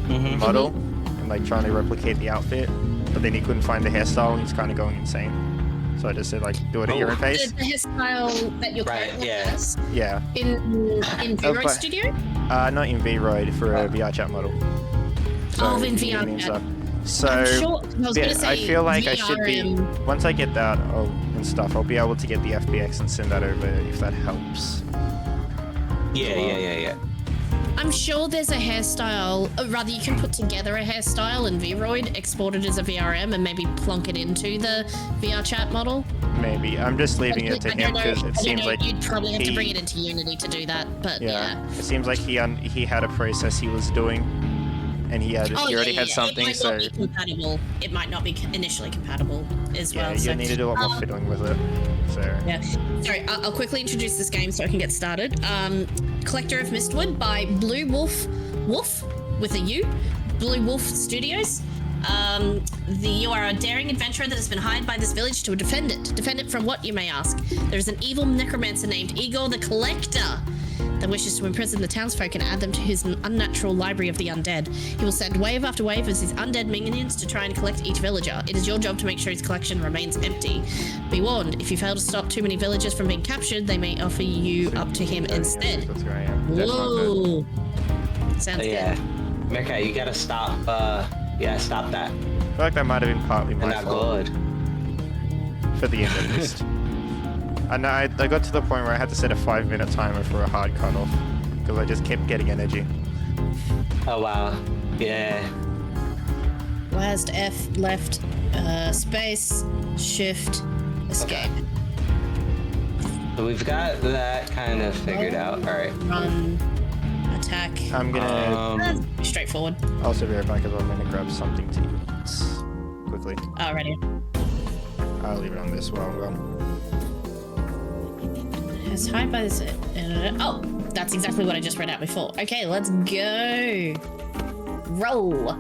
Mhm. Model and like trying to replicate the outfit, but then he couldn't find the hairstyle and he's kind of going insane. So I just said like do it at your own The, pace. the hairstyle that you're Right, currently yeah. has Yeah. in Vero but- Studio? Not in V-Roid for a VR chat model. Oh, in if you need VR any chat. stuff. So I'm sure, I was yeah, gonna say I feel like I should be. VRM. Once I get that and stuff, I'll be able to get the FBX and send that over if that helps. Yeah. I'm sure there's a hairstyle, or rather you can put together a hairstyle in Vroid, export it as a VRM, and maybe plonk it into the VR chat model. Maybe I'm just leaving it to I him don't know, because I it don't seems know, like you'd probably have to bring he- it into Unity to do that, but yeah. It seems like he had a process he was doing, and he already had something. It might So not be compatible. It might not be initially compatible as yeah, well. you so, need to do a lot more fiddling with it. So Yeah. Sorry, I'll quickly introduce this game so I can get started. Collector of Mistwood by Blue Wolf with a U, Blue Wolf Studios. You are a daring adventurer that has been hired by this village to defend it. Defend it from what, you may ask? There is an evil necromancer named Igor the Collector that wishes to imprison the townsfolk and add them to his unnatural library of the undead. He will send wave after wave of his undead minions to try and collect each villager. It is your job to make sure his collection remains empty. Be warned, if you fail to stop too many villagers from being captured, they may offer you up to him instead. That's where I am. That's not good. Whoa. Sounds Yeah. good. Mecha, you gotta stop. Stop that. I feel like that might have been partly my Not fault good. for the end at least. And I got to the point where I had to set a 5-minute timer for a hard cutoff because I just kept getting energy. Oh wow. Yeah. Last F left, space, shift, escape. So we've got that kind of figured out. All right. Run, attack. I'm gonna. That's pretty straightforward. Also be right back because I'm gonna grab something to eat quickly. Alrighty. I'll leave it on this while I'm gone. It's hide by this. Oh, that's exactly what I just read out before. Okay, let's go. Roll.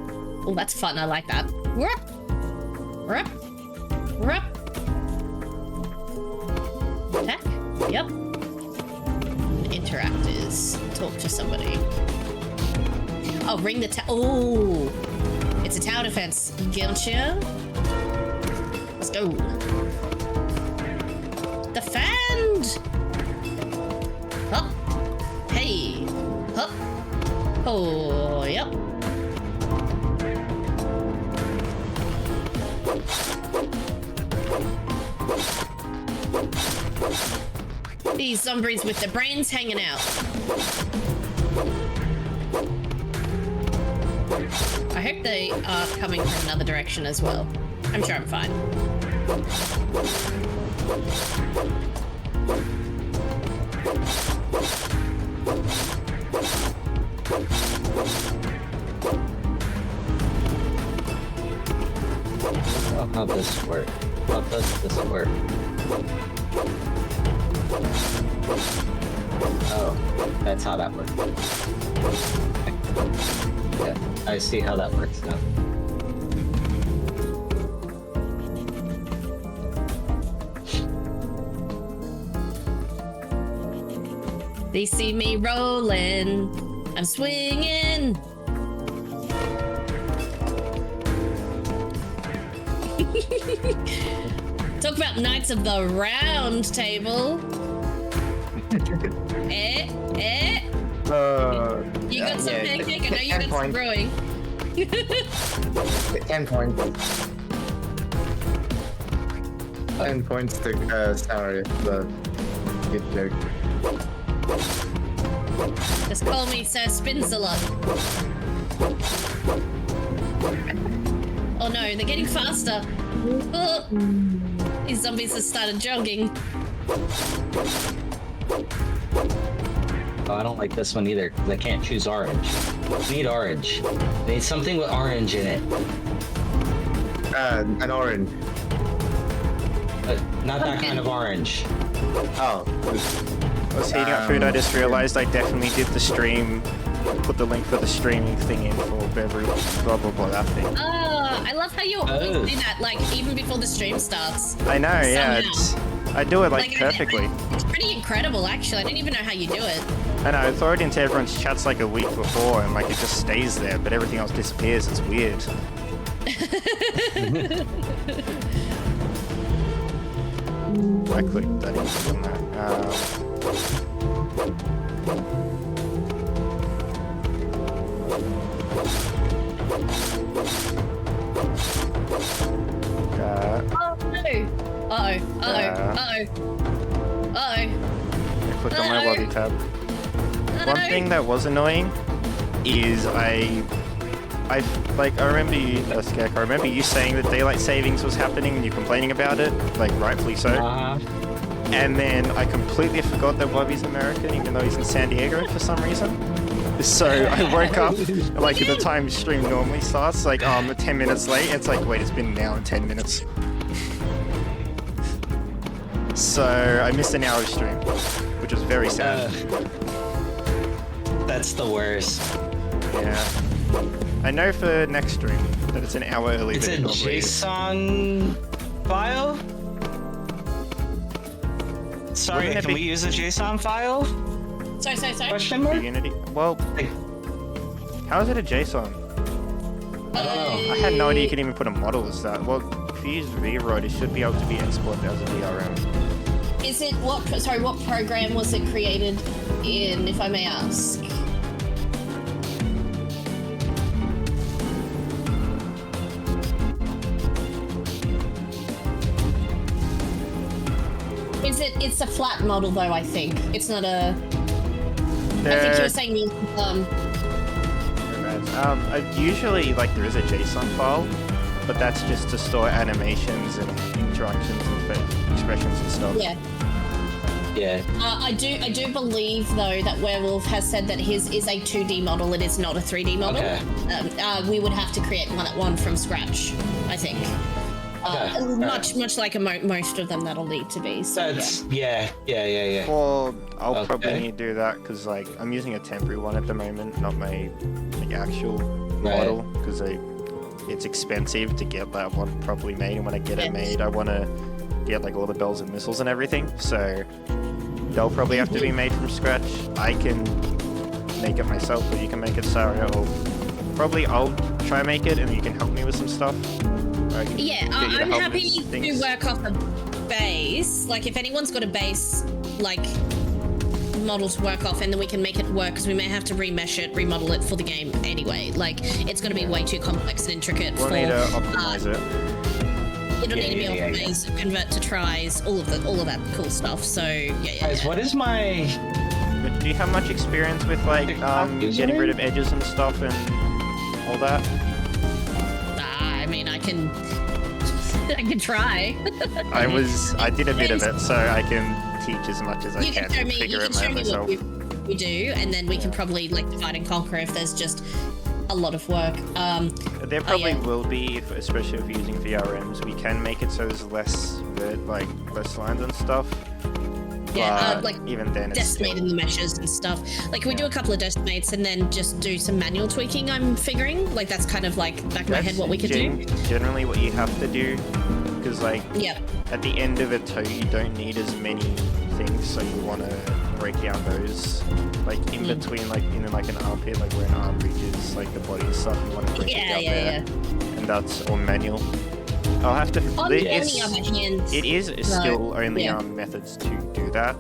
Oh, that's fun. I like that. Rup. Rup. Rup. Attack? Yep. Interactors. Talk to somebody. Oh, ring the tower. Oh! It's a tower defense. Gotcha. Let's go. Defend! Hup. Hey. Hup. Oh, yep. These zombies with their brains hanging out. I hope they are coming from another direction as well. I'm sure I'm fine. Oh, how does this work? How does this work? Oh, that's how that works. Yeah, I see how that works now. They see me rolling. I'm swinging. Talk about Knights of the Round Table. You got some pancake? I know you got some brewing. 10 points. 10 points to sorry, the good joke. Just call me Sir Spinsalot. Oh no, they're getting faster. Oh, these zombies have started jogging. Oh, I don't like this one either because I can't choose orange. I need orange. I need something with orange in it. An orange. But not that kind of orange. Oh. I was heating up food, I just realized I definitely did the stream, put the link for the streaming thing in for beverage, blah blah blah, that thing. I love how you always do that, like, even before the stream starts. I know, yeah, I do it, like perfectly. It's pretty incredible, actually. I didn't even know how you do it. I know, I throw it into everyone's chats like a week before, and like it just stays there, but everything else disappears, it's weird. I clicked, I didn't click on that. Oh no! Uh-oh, uh-oh, uh-oh. Uh-oh. I clicked on my lobby tab. One thing that was annoying is I remember you, Skek, I remember you saying that daylight savings was happening and you're complaining about it, like rightfully so. And then I completely forgot that Bobby's American, even though he's in San Diego for some reason. So I woke up, like at the time stream normally starts, like, oh, I'm 10 minutes late. It's like, wait, it's been an hour and 10 minutes. So I missed an hour of stream, which was very sad. That's the worst. Yeah. I know for next stream that it's an hour early. It's a than it probably is. JSON file? Sorry, Wouldn't it can be- we use a JSON file? Sorry. Question mark? Unity? Well, how is it a JSON? I don't know. I had no idea you could even put a model as that. Well, if you use VOD, it should be able to be exported as a VRM. Is it, what program was it created in, if I may ask? It's a flat model though, I think. It's not a... I think you were saying usually, like, there is a JSON file, but that's just to store animations and interactions and expressions and stuff. Yeah. Yeah. I do believe though that Werewolf has said that his is a 2D model. It is not a 3D model. Okay. We would have to create one from scratch, I think. Much like most of them that'll need to be. So, That's, yeah. yeah. Well, I'll probably Okay. need to do that because, like, I'm using a temporary one at the moment, not my actual Right. model, because it's expensive to get that one properly made, and when I get it made, I want to get like all the bells and whistles and everything. So they'll probably have to be made from scratch. I can make it myself, or you can make it, Sarah, or probably I'll try and make it and you can help me with some stuff. I can Yeah, get you to I'm help happy with to things. work off a base. Like, if anyone's got a base, like, model to work off, and then we can make it work, because we may have to remesh it, remodel it for the game anyway. Like, it's going to be way too complex and intricate We'll for... need to optimize it. It'll need to be optimized, convert to tries, all of that cool stuff. So, yeah. Guys, what is my... But do you have much experience with like getting rid of edges and stuff and all that? I mean, I can try. I did a bit of it, so I can teach as much as I You can can show and me, figure you it can show out me myself. what we do, and then we can probably like divide and conquer if there's just a lot of work. There probably yeah. will be, especially if we're using VRMs. We can make it so there's less lines and stuff. Yeah, But like even then, it's decimating the meshes and stuff. Like, we do a couple of decimates and then just do some manual tweaking, I'm figuring. Like, that's kind of like back in my head what we could do. Generally, what you have to do, because like Yep. at the end of a toe, you don't need as many things, so you want to break down those, like in between, like in like an armpit, like where an arm reaches, like the body and stuff. You want to break it down there, and that's all manual. I'll have to. On it the is- other hand, It is still only yeah. methods to do that.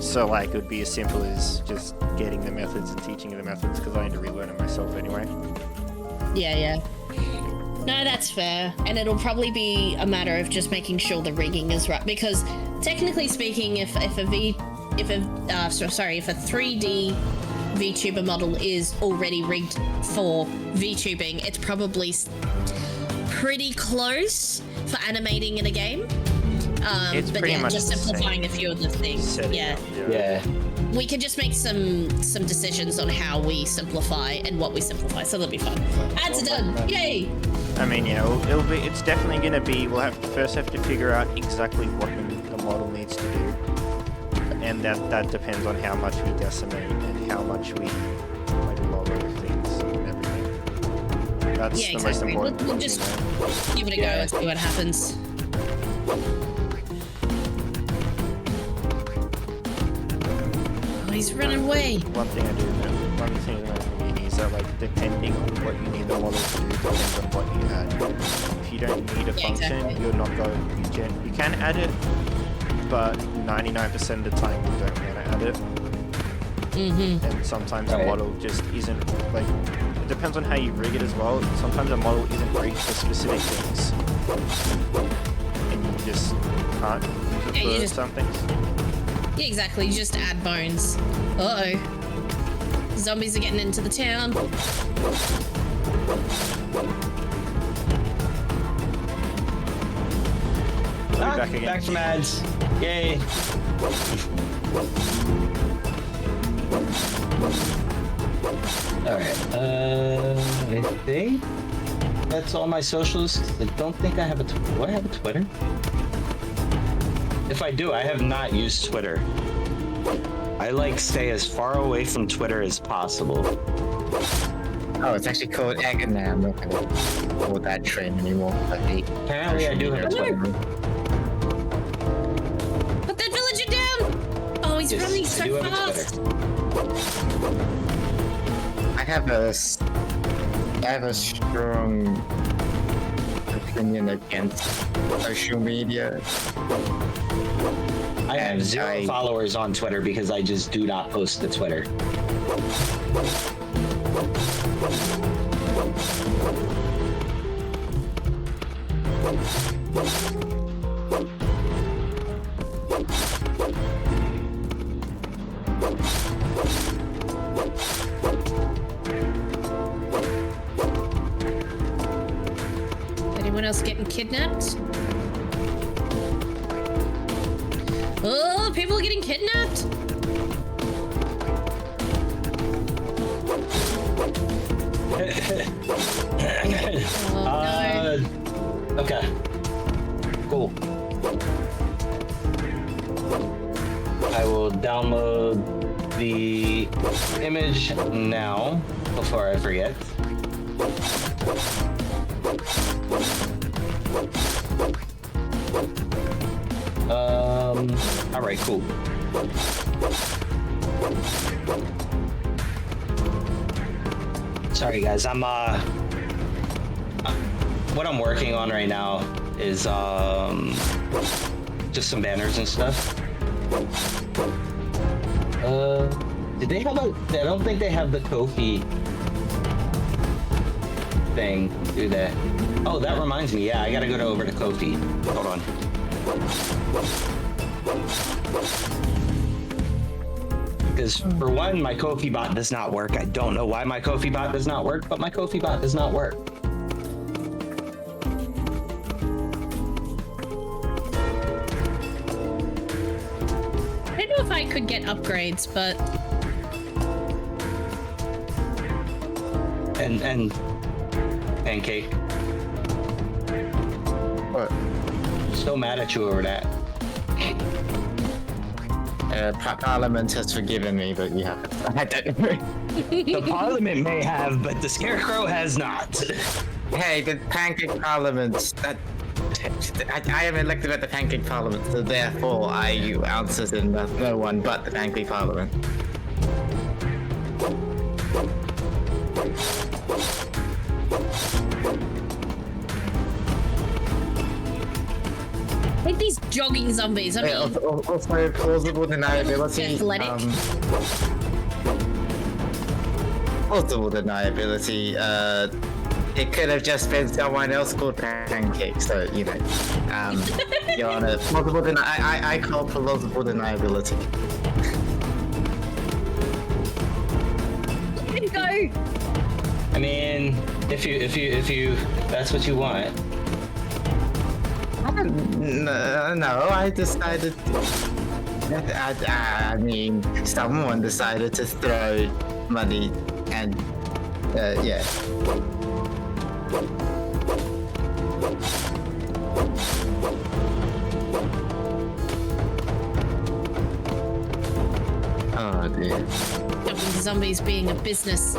So like it would be as simple as just getting the methods and teaching you the methods, because I need to relearn it myself anyway. yeah. No, that's fair. And it'll probably be a matter of just making sure the rigging is right, because technically speaking, if a 3D VTuber model is already rigged for VTubing, it's probably pretty close for animating in a game. It's but pretty yeah, much just the simplifying same a few of the things. setting Yeah. up, Yeah. We can just make some decisions on how we simplify and what we simplify, so that'll be fun. Ads are done! Yay! I mean, yeah, it'll be. It's definitely gonna be. We'll first have to figure out exactly what the model needs to do, and that depends on how much we decimate and how much we like lower things and everything. That's Yeah, the exactly. most important We'll thing, just you know? give it a go and see what happens. Oh, he's running away. One thing I do know, one thing I know is that like depending on what you need the model to do depends on what you add. If you don't need a Yeah, function, exactly. you're not going. You can add it, but 99% of the time you don't want to add it. Mm-hmm. And sometimes a Right. model just isn't like. It depends on how you rig it as well. Sometimes a model isn't rigged for specific things, and you just can't use it Yeah, you for just- some things. Yeah, exactly. You just add bones. Uh-oh. Zombies are getting into the town. I'll be back again. Back from ads. Yay. Alright, I think that's all my socials. I don't think I have a do I have a Twitter? If I do, I have not used Twitter. I like stay as far away from Twitter as possible. Oh, it's actually called Egg, and I'm not gonna call that train anymore. I hate Apparently I do have a Twitter. Put that villager down! Oh, he's Yes, running I so do have a fast. I have a strong opinion against social media. I have And 0 followers on Twitter because I just do not post to Twitter. Anyone else getting kidnapped? Oh, people are getting kidnapped! Oh no. Okay. Cool. I will download the image now before I forget. Alright, cool. Sorry guys, I'm what I'm working on right now is just some banners and stuff. Did they have a? I don't think they have the Kofi thing, do they? Oh, that reminds me. Yeah, I gotta go over to Kofi. Hold on. Because for one, my Kofi bot does not work. I don't know why my Kofi bot does not work, but my Kofi bot does not work. I don't know if I could get upgrades, but And Pancake. What? So mad at you over that. Parliament has forgiven me, but you haven't. I don't know. The Parliament may have, but the Scarecrow has not. Hey, the Pancake Parliament. I am elected at the Pancake Parliament, so therefore I answer in no one but the Pancake Parliament. like these jogging zombies. I mean, Also, plausible deniability. Athletic. Plausible deniability. It could have just been someone else called Pancake, so you know. Your Honor, plausible I call plausible deniability. Way to go! I mean, if you, that's what you want. No, I decided. I mean, someone decided to throw money, and yeah. Oh dear. Jumping zombies being a business.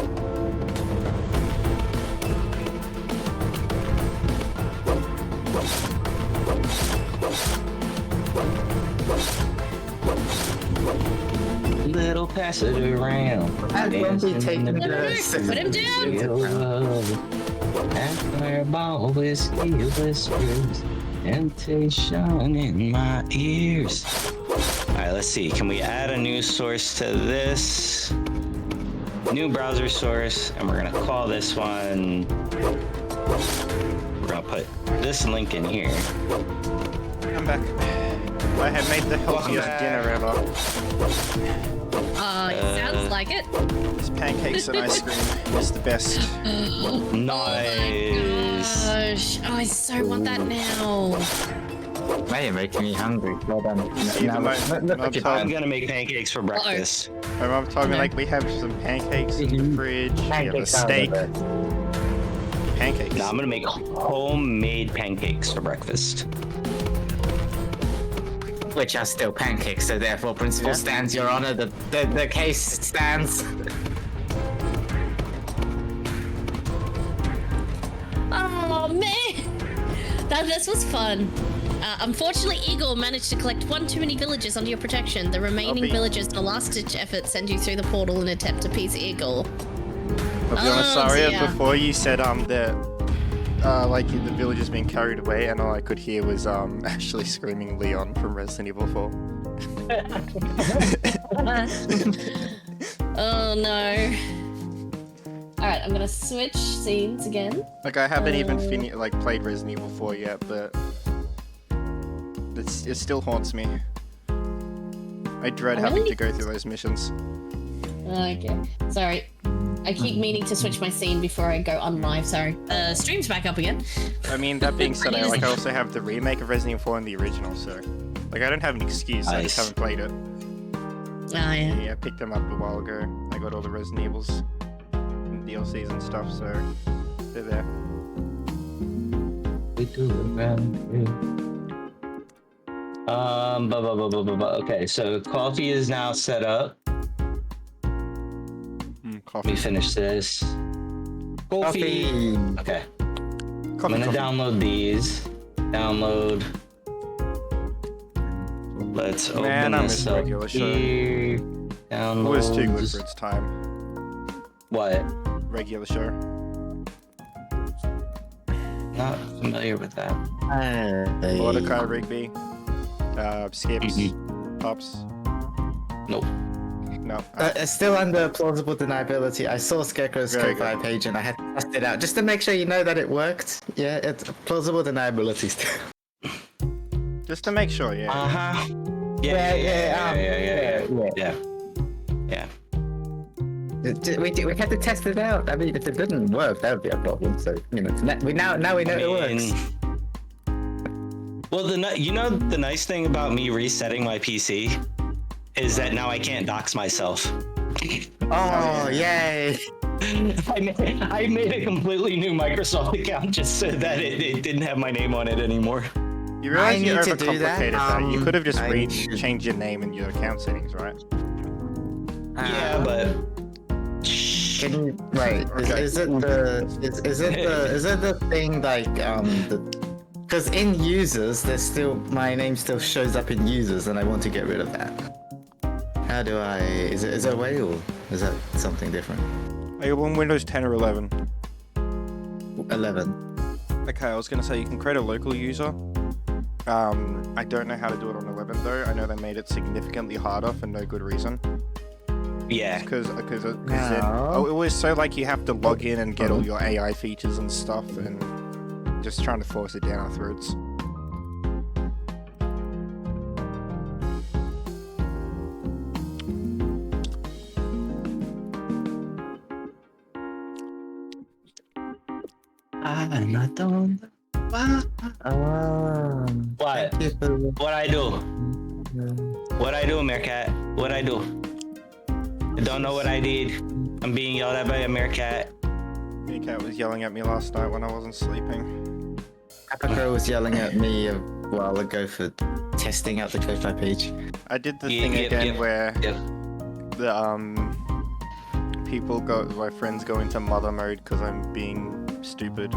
Little pass it around. I won't be taking Put him down! Fireball whiskey whispers, temptation in my ears. Alright, let's see. Can we add a new source to this? New browser source, and we're gonna call this one. We're gonna put this link in here. I'm back. I have made the healthiest dinner ever. Sounds like it. It's pancakes and ice cream. It's the best. Nice. Gosh, I so want that now. Now you're making me hungry. Well done. See, Now, my I'm gonna make pancakes for breakfast. mom told me like we have some pancakes in the fridge. We have a Pancakes sound steak. better. Pancakes. Now I'm gonna make homemade pancakes for breakfast. Which are still pancakes, so therefore principle stands, Your Honor. The case stands. Oh man, this was fun. Unfortunately, Eagle managed to collect one too many villagers under your protection. The remaining villagers, in a last-ditch effort, send you through the portal in an attempt to appease Eagle. I'll be honest, Saria, dear. before you said that like the villagers being carried away, and all I could hear was Ashley screaming Leon from Resident Evil 4. Oh no. Alright, I'm gonna switch scenes again. Like I haven't even played Resident Evil 4 yet, but it still haunts me. I dread having to go through those missions. Okay, sorry. I keep meaning to switch my scene before I go on live, sorry. Stream's back up again. I mean, that being said, I also have the remake of Resident Evil 4 and the original, so like I don't have an excuse. I just haven't played it. Oh yeah. Yeah, I picked them up a while ago. I got all the Resident Evils and DLCs and stuff, so they're there. Okay, so coffee is now set up. Let me finish this. Coffee. Okay. I'm gonna download these. Download. Let's open Man, I this miss up regular show. here. It was too good for its time. What? Regular show. Not familiar with that. Mordecai Rigby. Skips. Pops. Nope. No. It's still under plausible deniability. I saw Scarecrow's Very Ko-Fi good. page and I had to test it out just to make sure you know that it worked. Yeah, it's plausible deniability still. Just to make sure, yeah. Uh-huh. Yeah. We had to test it out. I mean, if it didn't work, that would be a problem. So you know, now we know it works. Well, the nice thing about me resetting my PC is that now I can't dox myself. Oh, yay! I made a completely new Microsoft account just so that it didn't have my name on it anymore. You realize you need to do that? overcomplicated that. You could have just I should- changed your name in your account settings, right? Yeah, but Can you wait? Is it the thing like because in users there's still my name still shows up in users and I want to get rid of that. How do I? Is there a way or is that something different? Are you on Windows 10 or 11? 11. Okay, I was gonna say you can create a local user. I don't know how to do it on 11 though. I know they made it significantly harder for no good reason. yeah. Because then No. it was so like you have to log in and get all your AI features and stuff, and just trying to force it down our throats. I'm not done. What? Thank you for the- What I do? What I do, Meerkat? What I do? I don't know what I did. I'm being yelled at by a Meerkat. Meerkat was yelling at me last night when I wasn't sleeping. Apocro was yelling at me a while ago for testing out the Ko-Fi page. I did the Yeah, thing yep, again yep, where Yep. the my friends go into mother mode because I'm being stupid.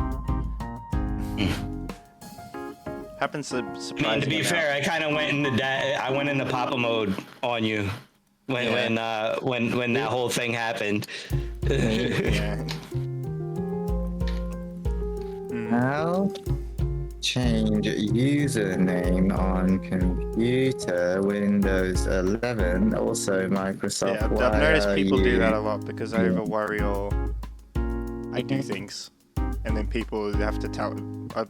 Happens to I mean, surprise to be me fair, I kind of went into I went into Papa mode on you when that whole thing happened. Yeah. Now, change username on computer Windows 11. Also Microsoft. Yeah, I've Why noticed are people do you- that a lot because I over worry or I do things, and then people have to tell.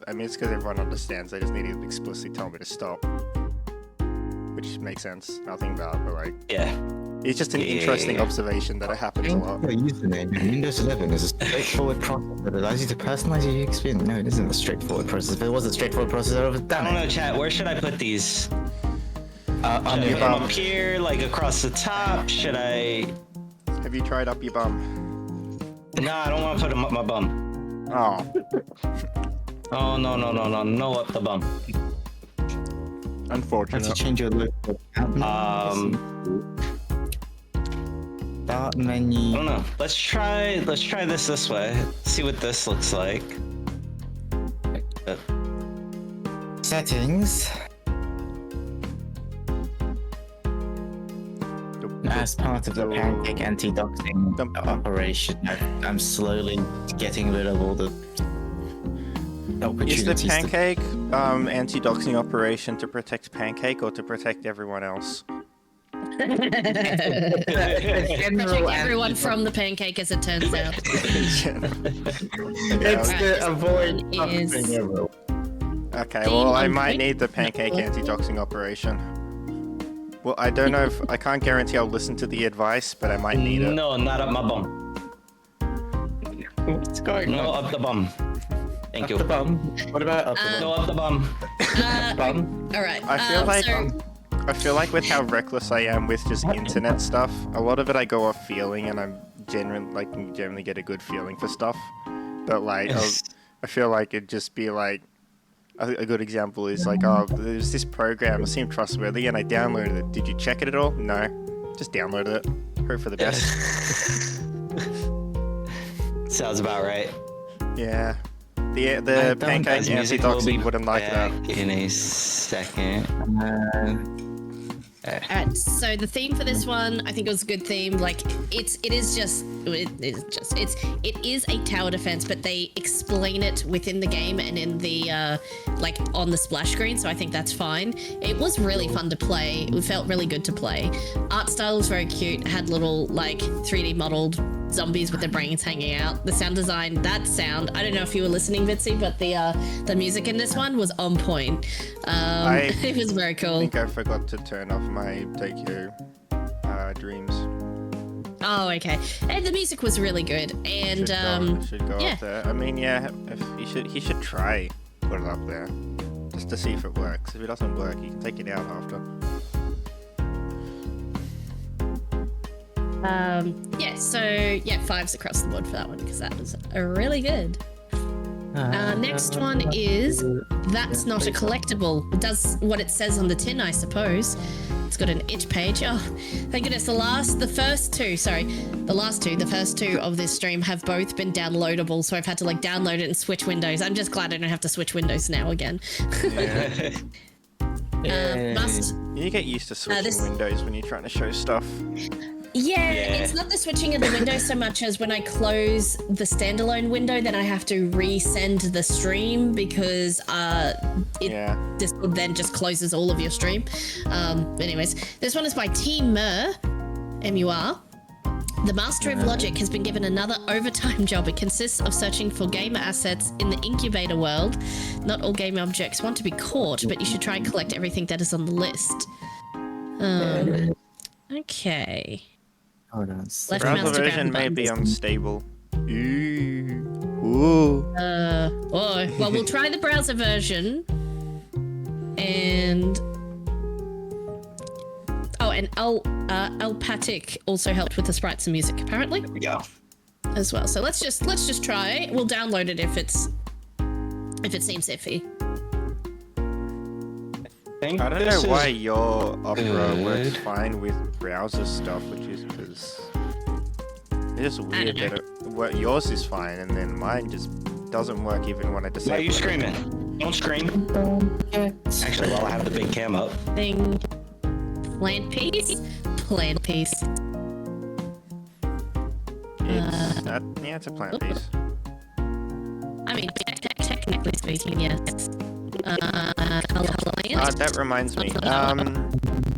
I mean, it's because everyone understands. They just need to explicitly tell me to stop, which makes sense. Nothing bad, but like, Yeah. it's just an Yeah. interesting observation that it happens a lot. Your username in Windows 11 is a straightforward process that allows you to personalize your experience. No, it isn't a straightforward process. If it was a straightforward process, I would have I done don't know, it. chat. Where should I put these? On Should I your put them bum. up here, like across the top? Should I? Have you tried up your bum? No, I don't want to put them up my bum. Oh, Oh no up the bum. Have to unfortunate. change your local account. Start I menu. don't know. Let's try this way. See what this looks like. Settings. As part of the pancake anti-doxing operation, I'm slowly getting rid of all the Is opportunities the to pancake anti-doxing operation to protect Pancake or to protect everyone else? Protect everyone from the pancake, as it turns out. It's to avoid One is- doxing everyone. Okay, Theme well, I on might point. need the pancake anti-doxing operation. Well, I don't know if I can't guarantee I'll listen to the advice, but I might need it. No, not up my bum. What's going No, on? up the bum. Thank you. Up the bum. What about up the No, up the bum. bum? All right. I feel like with how reckless I am with just internet stuff, a lot of it I go off feeling, and I'm generally get a good feeling for stuff. But like, I feel like it'd just be like a good example is like, oh, there's this program, it seemed trustworthy, and I downloaded it. Did you check it at all? No, just downloaded it. Hope for the best. Sounds about right. Yeah. The pancake Music will be anti-doxing wouldn't like that. back in a second. Alright, so the theme for this one, I think it was a good theme. Like, it is a tower defense, but they explain it within the game and in the like on the splash screen. So I think that's fine. It was really fun to play. It felt really good to play. Art style was very cute. It had little like 3D modeled zombies with their brains hanging out. The sound design, that sound. I don't know if you were listening, Bitsy, but the music in this one was on point. It was very cool. I think I forgot to turn off my Tokyo Dreams. Oh, okay. And the music was really good. And should go yeah. up there. I mean, yeah, he should try put it up there just to see if it works. If it doesn't work, you can take it out after. Yeah, so yeah, 5s across the board for that one because that was really good. Next one is That's Not a Collectible. It does what it says on the tin, I suppose. It's got an itch page. Oh, thank goodness. The first two of this stream have both been downloadable, so I've had to like download it and switch windows. I'm just glad I don't have to switch windows now again. Yeah. You get used to switching windows when you're trying to show stuff. Yeah, it's not the switching of the window so much as when I close the standalone window, then I have to resend the stream because Discord then just closes all of your stream. Anyways, this one is by Team Mur, M-U-R. The Master of Logic has been given another overtime job. It consists of searching for gamer assets in the incubator world. Not all game objects want to be caught, but you should try and collect everything that is on the list. Okay. Hold on. Left mouse Browser to grab version may be buttons. unstable. Ooh. Well, we'll try the browser version. And Alpatic also helped with the sprites and music, apparently. There we go. As well. So let's just try. We'll download it if it seems iffy. I don't know why your Opera works fine with browser stuff, which is because it's just weird that yours is fine and then mine just doesn't work even when I disable. Why are you screaming? Don't scream. Actually, while I have the big cam up. Thing. Plant piece. Plant piece. It's a plant piece. I mean, technically speaking, yes. That reminds me.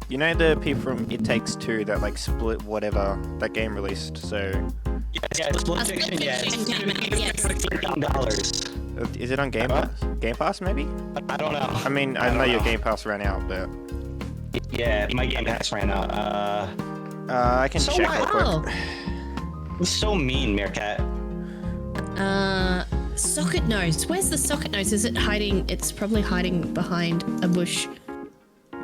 You know the people from It Takes Two that like split whatever that game released. So Yeah, Split Fiction. Yeah, it's $15. is it on Game Pass? Game Pass maybe? I don't know. I mean, I know your Game Pass ran out, but Yeah, my Game Pass ran out. I can So check what? real quick. Oh. It's so mean, Meerkat. Socket nose. Where's the socket nose? Is it hiding? It's probably hiding behind a bush.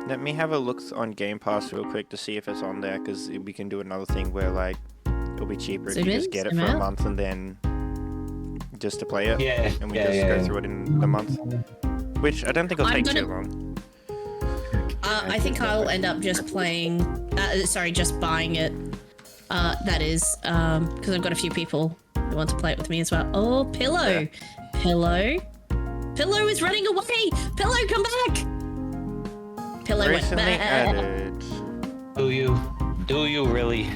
Let me have a look on Game Pass real quick to see if it's on there, because we can do another thing where like it'll be cheaper if Zoom you in, just get it zoom for a out. month and then just to play it. Yeah, And we yeah, just yeah, go yeah. through it in the month, which I don't think will I'm take too gonna- long. I think I'll end up just playing. Just buying it. That is because I've got a few people who want to play it with me as well. Oh, Pillow, Pillow is running away. Pillow, come back. Pillow went Recently back. added. Do you really?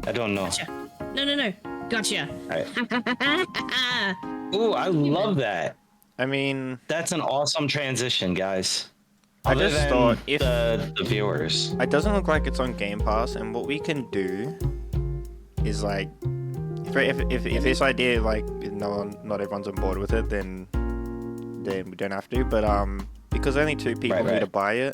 I don't know. Gotcha. No. Gotcha. Ooh, I love that. I mean, That's an awesome transition, guys. I Other just than thought if the viewers. it doesn't look like it's on Game Pass, and what we can do is like, if this idea like not everyone's on board with it, then we don't have to. But because only 2 people need to buy it,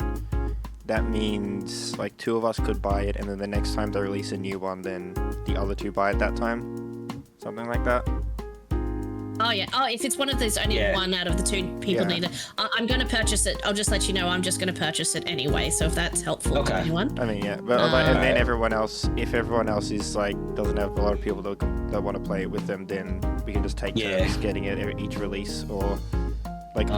that means like 2 of us could buy it, and then the next time they release a new one, then the other 2 buy it that time, something like that. Oh yeah. Oh, if it's one of those, only one out of the 2 people Yeah. need it. I'm going to purchase it. I'll just let you know. I'm just going to purchase it anyway. So if that's helpful to anyone. I mean, yeah, but like, and then everyone else, if everyone else is like doesn't have a lot of people that want to play it with them, then we can just take turns getting it each release, or like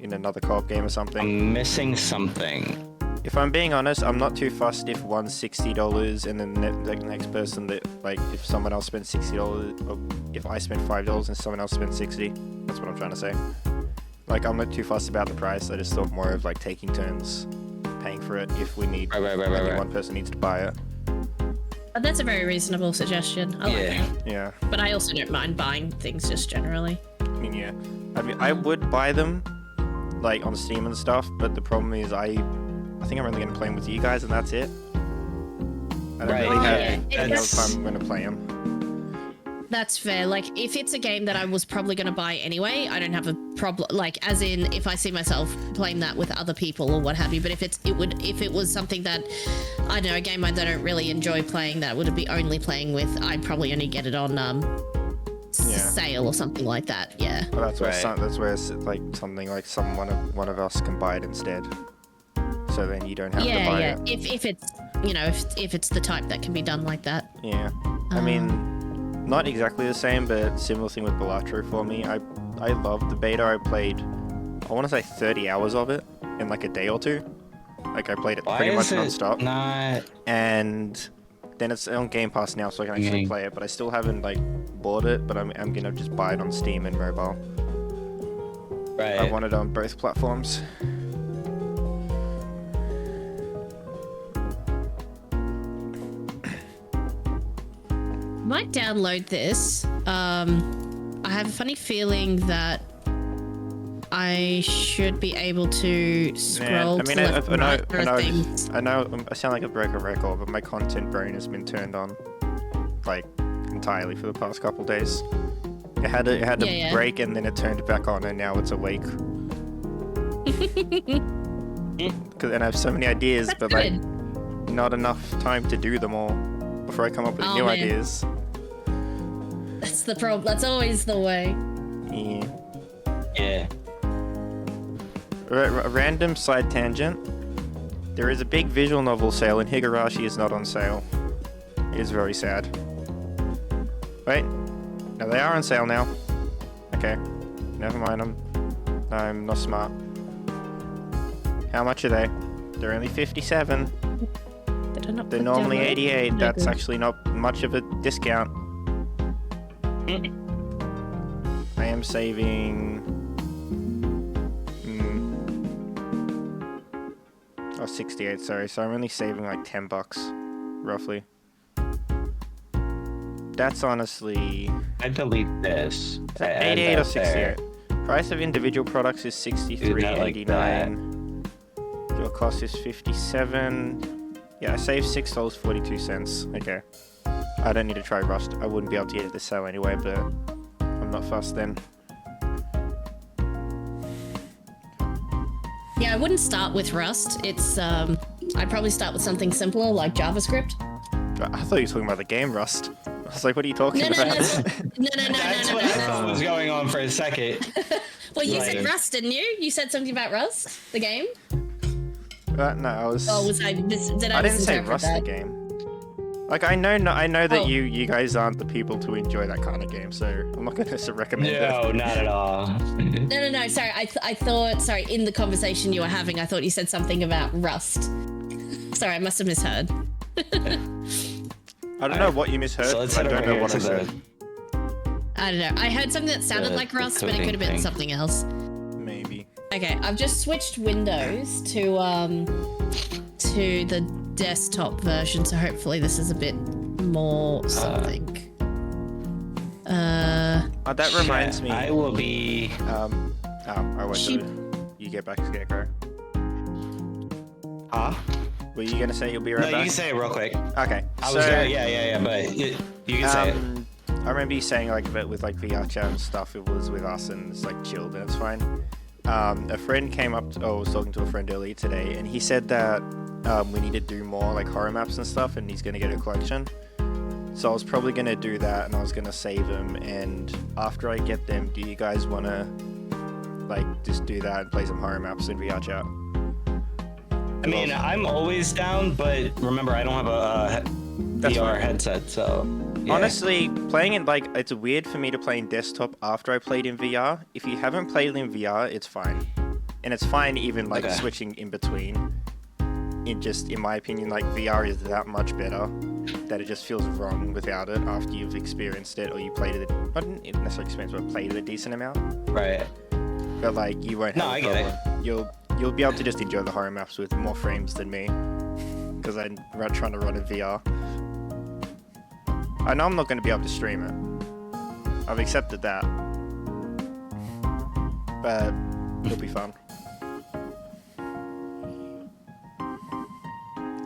in another co-op game or something. I'm missing something. If I'm being honest, I'm not too fussed if one's $60 and then the next person that like if someone else spends $60, or if I spend $5 and someone else spends $60. That's what I'm trying to say. Like I'm not too fussed about the price. I just thought more of like taking turns paying for it if we need. Right. Only one person needs to buy it. That's a very reasonable suggestion. I like it. Yeah. But I also don't mind buying things just generally. I mean, yeah. I mean, I would buy them, like on Steam and stuff, but the problem is I think I'm only gonna play them with you guys, and that's it. I don't Right. really have Yeah. any other It's- time I'm gonna play them. That's fair. Like, if it's a game that I was probably going to buy anyway, I don't have a problem. Like, as in, if I see myself playing that with other people or what have you. But if it was something that, I don't know, a game I don't really enjoy playing that I would be only playing with, I'd probably only get it on sale or something like that. Yeah. Well, that's where Right. that's where like something like one of us can buy it instead. So then you don't have to Yeah, buy yeah. it. If it's if it's the type that can be done like that. Yeah. I mean, not exactly the same, but similar thing with Balatro for me. I loved the beta. I played, I want to say 30 hours of it in like a day or two. Like I played it Why pretty much is it non-stop. not? And then it's on Game Pass now, so I can actually play it. But I still haven't like bought it. But I'm gonna just buy it on Steam and mobile. Right. I want it on both platforms. Might download this. I have a funny feeling that I should be able to scroll I mean, to left and right for things. I know I sound like a broken record, but my content brain has been turned on like entirely for the past couple days. It had a Yeah. break and then it turned back on, and now it's awake. And I have so many ideas, That's but good. like not enough time to do them all before I come up with Oh, new man. ideas. That's the problem. That's always the way. Yeah. Yeah. Random side tangent. There is a big visual novel sale and Higurashi is not on sale. It is very sad. Wait. No, they are on sale now. Okay. Never mind. I'm not smart. How much are they? They're only 57. Did I not They're put normally download? 88. No That's good. actually not much of a discount. I am saving. Oh, 68. Sorry. So I'm only saving like $10, roughly. That's honestly. I delete this. Is that I add 88 or that there. 68? Price of individual products is $63.89. Your cost is $57. Yeah, I saved $6.42. Okay. I don't need to try Rust. I wouldn't be able to get it to sell anyway, but I'm not fussed then. Yeah, I wouldn't start with Rust. It's I'd probably start with something simpler like JavaScript. I thought you were talking about the game Rust. I was like, what are you talking No, about? that's no. That's what I thought was going on for a second. Well, you said Right. Rust, didn't you? You said something about Rust, the game. No, I was. Oh, did I I didn't say misinterpret Rust that? the game. Like I know that Oh. you guys aren't the people to enjoy that kind of game, so I'm not going to recommend it. No, not at all. No. Sorry, I thought. Sorry, in the conversation you were having, I thought you said something about Rust. Sorry, I must have misheard. I don't know what you misheard. So let's I head don't over know here what to I said. I don't know. I heard something that sounded The- like the Rust, but it coding could have been thing. something else. Maybe. Okay, I've just switched Windows to the desktop version, so hopefully this is a bit more something. Oh, that reminds me. I will be. I won't Sheep. do it. You get back, Scarecrow. Huh? Were you gonna say you'll be right No, back? you can say it real quick. Okay. I was there. Yeah. But you can say it. I remember you saying like a bit with like VR chat and stuff. It was with us and it's like chilled and it's fine. A friend came up. I was talking to a friend earlier today, and he said that we need to do more like horror maps and stuff, and he's gonna get a collection. So I was probably gonna do that, and I was gonna save them. And after I get them, do you guys wanna like just do that and play some horror maps in VR chat? I mean, I'm always down, but remember, I don't have a That's VR fine. headset, so. Yeah. Honestly, playing it like it's weird for me to play in desktop after I played in VR. If you haven't played in VR, it's fine, and it's fine even like Okay. switching in between. In my opinion, like VR is that much better that it just feels wrong without it after you've experienced it or you played it. Not necessarily experienced, but played it a decent amount. Right. But like you won't No, have a I get it. problem. You'll be able to just enjoy the horror maps with more frames than me, because I'm trying to run a VR. I know I'm not going to be able to stream it. I've accepted that, but it'll be fun.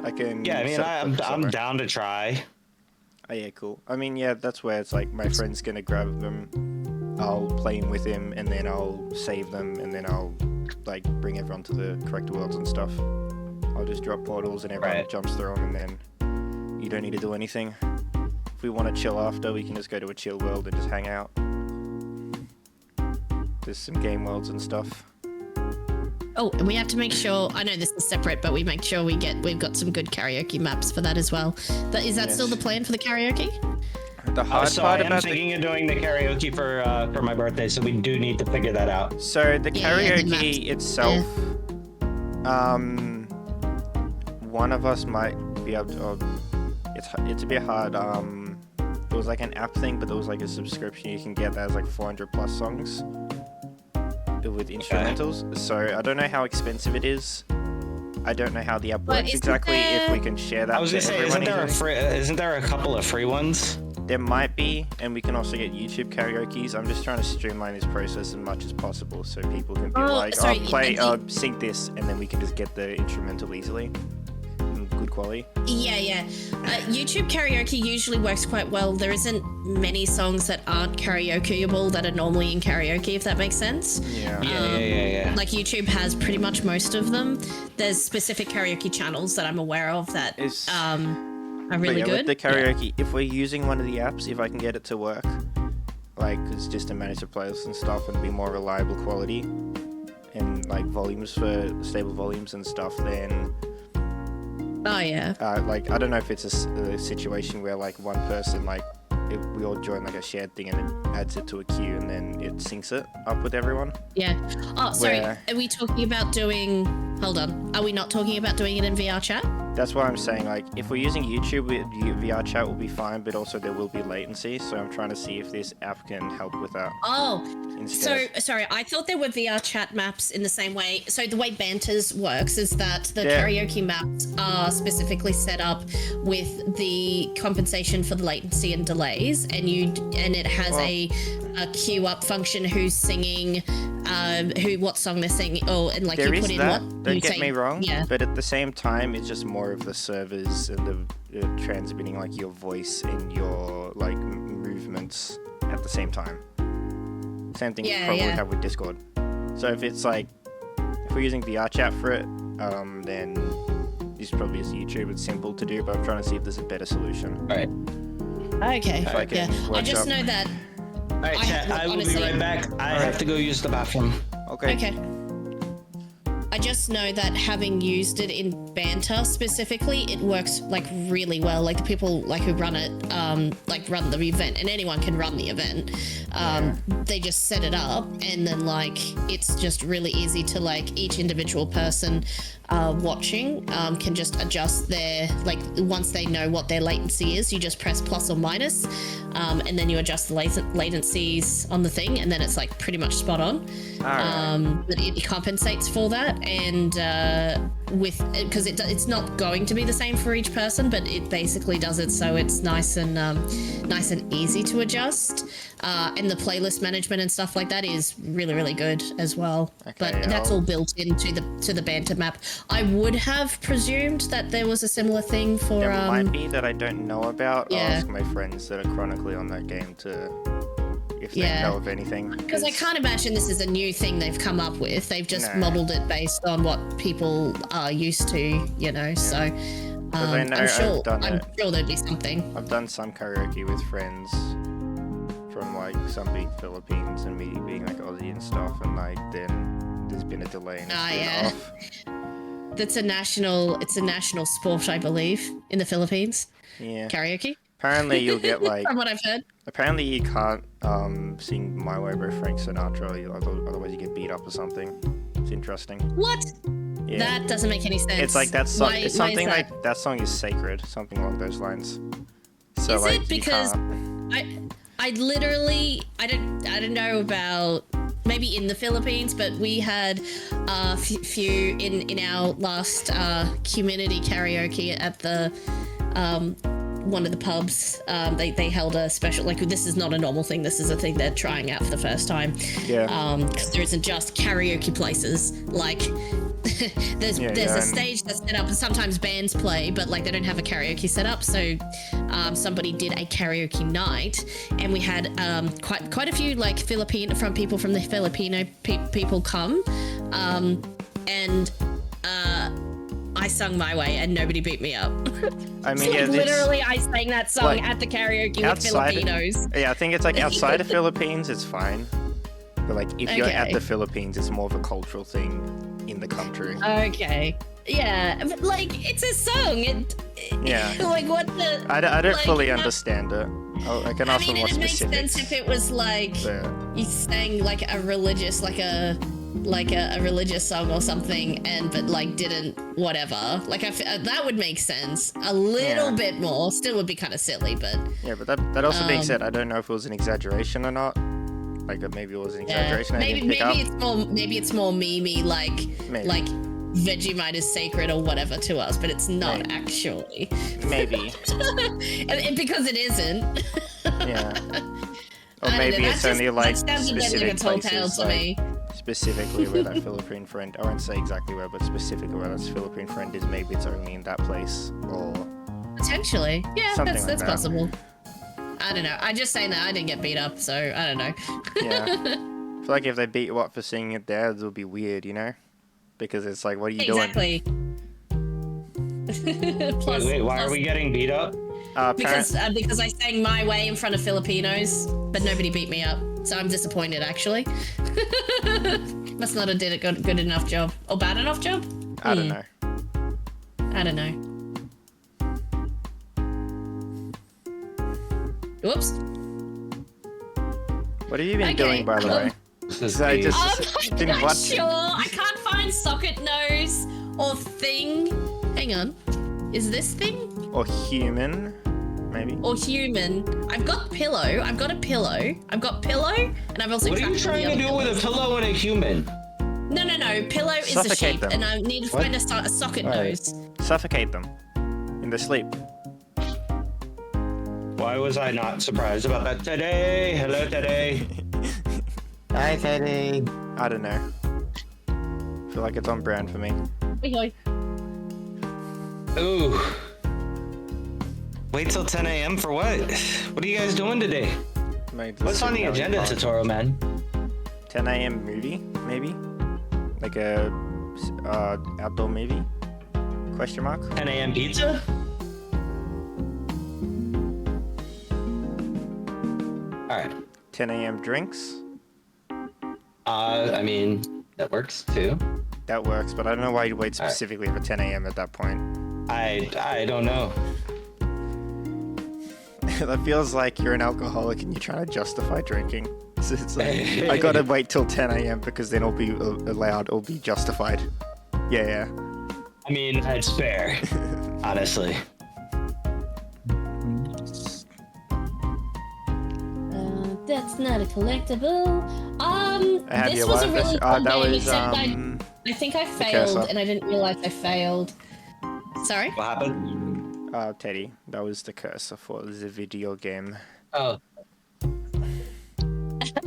I can. Yeah, I mean, set up I'm somewhere. down to try. Oh yeah, cool. I mean, yeah, that's where it's like my friend's gonna grab them, I'll play him with him, and then I'll save them, and then I'll like bring everyone to the correct worlds and stuff. I'll just drop portals and everyone Right. jumps through them, and then you don't need to do anything. If we want to chill after, we can just go to a chill world and just hang out. There's some game worlds and stuff. Oh, and we have to make sure. I know this is separate, but we make sure we've got some good karaoke maps for that as well. But is that still the plan for the karaoke? The hard So part I am about thinking of doing the karaoke for my birthday, so we do need to figure that out. So the Yeah, the karaoke itself, one of us might be able to. It's a bit hard. There was like an app thing, but there was like a subscription you can get that has like 400 plus songs with instrumentals. So I don't know how expensive it is. I don't know how the app But works isn't exactly. If we there- can share that I was to gonna say, everyone isn't there a couple of free ones? There might be, and we can also get YouTube karaoke's. I'm just trying to streamline this process as much as possible so people can be like, sorry, sync this, and then we can just get the instrumental easily in good quality. Yeah. YouTube karaoke usually works quite well. There isn't many songs that aren't karaokeable that are normally in karaoke, if that makes sense. Yeah. Yeah. Like YouTube has pretty much most of them. There's specific karaoke channels that I'm aware of that It's- are But really yeah, good. with the karaoke, if we're using one of the apps, if I can get it to work, like, it's just to manage the playlist and stuff and be more reliable quality and like volumes for stable volumes and stuff, then Oh yeah. like I don't know if it's a situation where like one person like if we all join like a shared thing and it adds it to a queue and then it syncs it up with everyone. Yeah. Oh, sorry. Where- Are we talking about doing? Hold on. Are we not talking about doing it in VR chat? That's why I'm saying, like, if we're using YouTube, VR chat will be fine, but also there will be latency. So I'm trying to see if this app can help with that Oh, instead. so sorry. I thought there were VR chat maps in the same way. So the way Banters works is that the Yeah. karaoke maps are specifically set up with the compensation for the latency and delays, and it has Well- a queue up function who's singing, what song they're singing, and like There you is put in that, what. don't you get say- me wrong, Yeah. but at the same time, it's just more of the servers and the transmitting like your voice and your like movements at the same time. Same thing you Yeah, probably yeah. have with Discord. So if it's like, if we're using VR chat for it, then this probably is YouTube. It's simple to do, but I'm trying to see if there's a better solution. All right. Okay. If I can Yeah. I work just up- know that. All right, chat. I will be honestly- right back. I have to go use the bathroom. Okay. Okay. I just know that having used it in Banter specifically, it works like really well. Like the people like who run it, like run the event, and anyone can run the event. They just set it up, and then like it's just really easy to like each individual person watching can just adjust their like once they know what their latency is, you just press plus or minus, and then you adjust the latencies on the thing, and then it's like pretty much spot on. But it compensates for that, and because it's not going to be the same for each person, but it basically does it so it's nice and easy to adjust. And the playlist management and stuff like that is really good as well. But Okay, that's I'll- all built into the Banter map. I would have presumed that there was a similar thing for There might be that I don't know about. I'll yeah. ask my friends that are chronically on that game to if they Yeah. know of anything. because I can't imagine this is a new thing they've come up with. They've just No. modeled it based on what people are used to, you know. So I know I'm sure I've done I'm it. sure there'd be something. I've done some karaoke with friends from like some being Philippines and me being like Aussie and stuff, and like then there's been a delay and it's Ah, been yeah. off. It's a national sport, I believe, in the Philippines. Yeah. Karaoke, Apparently you'll get like. from what I've heard. Apparently you can't sing My Way by Frank Sinatra, otherwise you get beat up or something. It's interesting. What? Yeah. That doesn't make any sense. It's like that song. Why- It's why is something that? like that song is sacred, something along those lines. So Is like it you because can't. I literally I don't know about maybe in the Philippines, but we had a few in our last community karaoke at the one of the pubs. They held a special, like, this is not a normal thing. This is a thing they're trying out for the first time. Yeah. Because there isn't just karaoke places. Like, there's a stage that's set up, and sometimes bands play, but like they don't have a karaoke set up. So somebody did a karaoke night, and we had quite a few like people from the Filipino people come, and I sung My Way and nobody beat me up. I mean, yeah, literally, I sang that song like, at the karaoke with Filipinos. Yeah, I think it's like outside of Philippines, it's fine. But like if you're at the Philippines, it's more of a cultural thing in the country. Okay. Yeah, but like it's a song. Yeah. Like what the? I don't like, fully understand it. I can ask for more it makes specifics. sense if it was like you sang like a religious, like a religious song or something, but like didn't whatever. Like that would make sense a little bit more. Still would be kind of silly, but yeah. But that also being said, I don't know if it was an exaggeration or not. Like maybe it was an exaggeration. Maybe it's more memey, like Vegemite is sacred or whatever to us, but it's not actually. Maybe. and because it isn't. Yeah. Or maybe it's only like specific places, like, specifically where that Philippine friend, I won't say exactly where, but specifically where that Philippine friend is, maybe it's only in that place, or potentially. Yeah, something that's like that. possible. I don't know. I'm just saying that I didn't get beat up, so I don't know. Yeah. I feel like if they beat you up for singing it there, it would be weird, you know? Because it's like, what are you doing? Exactly. Wait, why are we getting beat up? Because I sang My Way in front of Filipinos, but nobody beat me up. So I'm disappointed, actually. Must not have did a good enough job. Or bad enough job? I don't know. I don't know. Whoops. What have you been doing, by the way? I'm not sure. I can't find socket nose or thing. Hang on. Is this thing? Or human, maybe? Or human. I've got pillow. I've got a pillow. I've got pillow, and I've also. What are you trying to do with a pillow and a human? No. Pillow is a Suffocate sheep, them. and I need to find a socket nose. Suffocate them in their sleep. Why was I not surprised about that today? Hello, today. Hi, Teddy. I don't know. I feel like it's on brand for me. Ooh. Wait till 10 a.m. for what? What are you guys doing today? What's on the agenda, Totoro, man? 10 a.m. movie, maybe? Like a outdoor movie? Question mark? 10 a.m. pizza? Alright. 10 a.m. drinks? I mean, that works too. That works, but I don't know why you'd wait specifically for 10 a.m. at that point. I don't know. That feels like you're an alcoholic and you're trying to justify drinking. So it's like, I gotta wait till 10 a.m. because then it'll be allowed, it'll be justified. Yeah. I mean, it's fair, honestly. That's not a collectible. This your was a life really vest. fun That game, was, except I think I failed, cursor. and I didn't realize I failed. Sorry? What happened? Teddy, that was the cursor for the video game. Oh.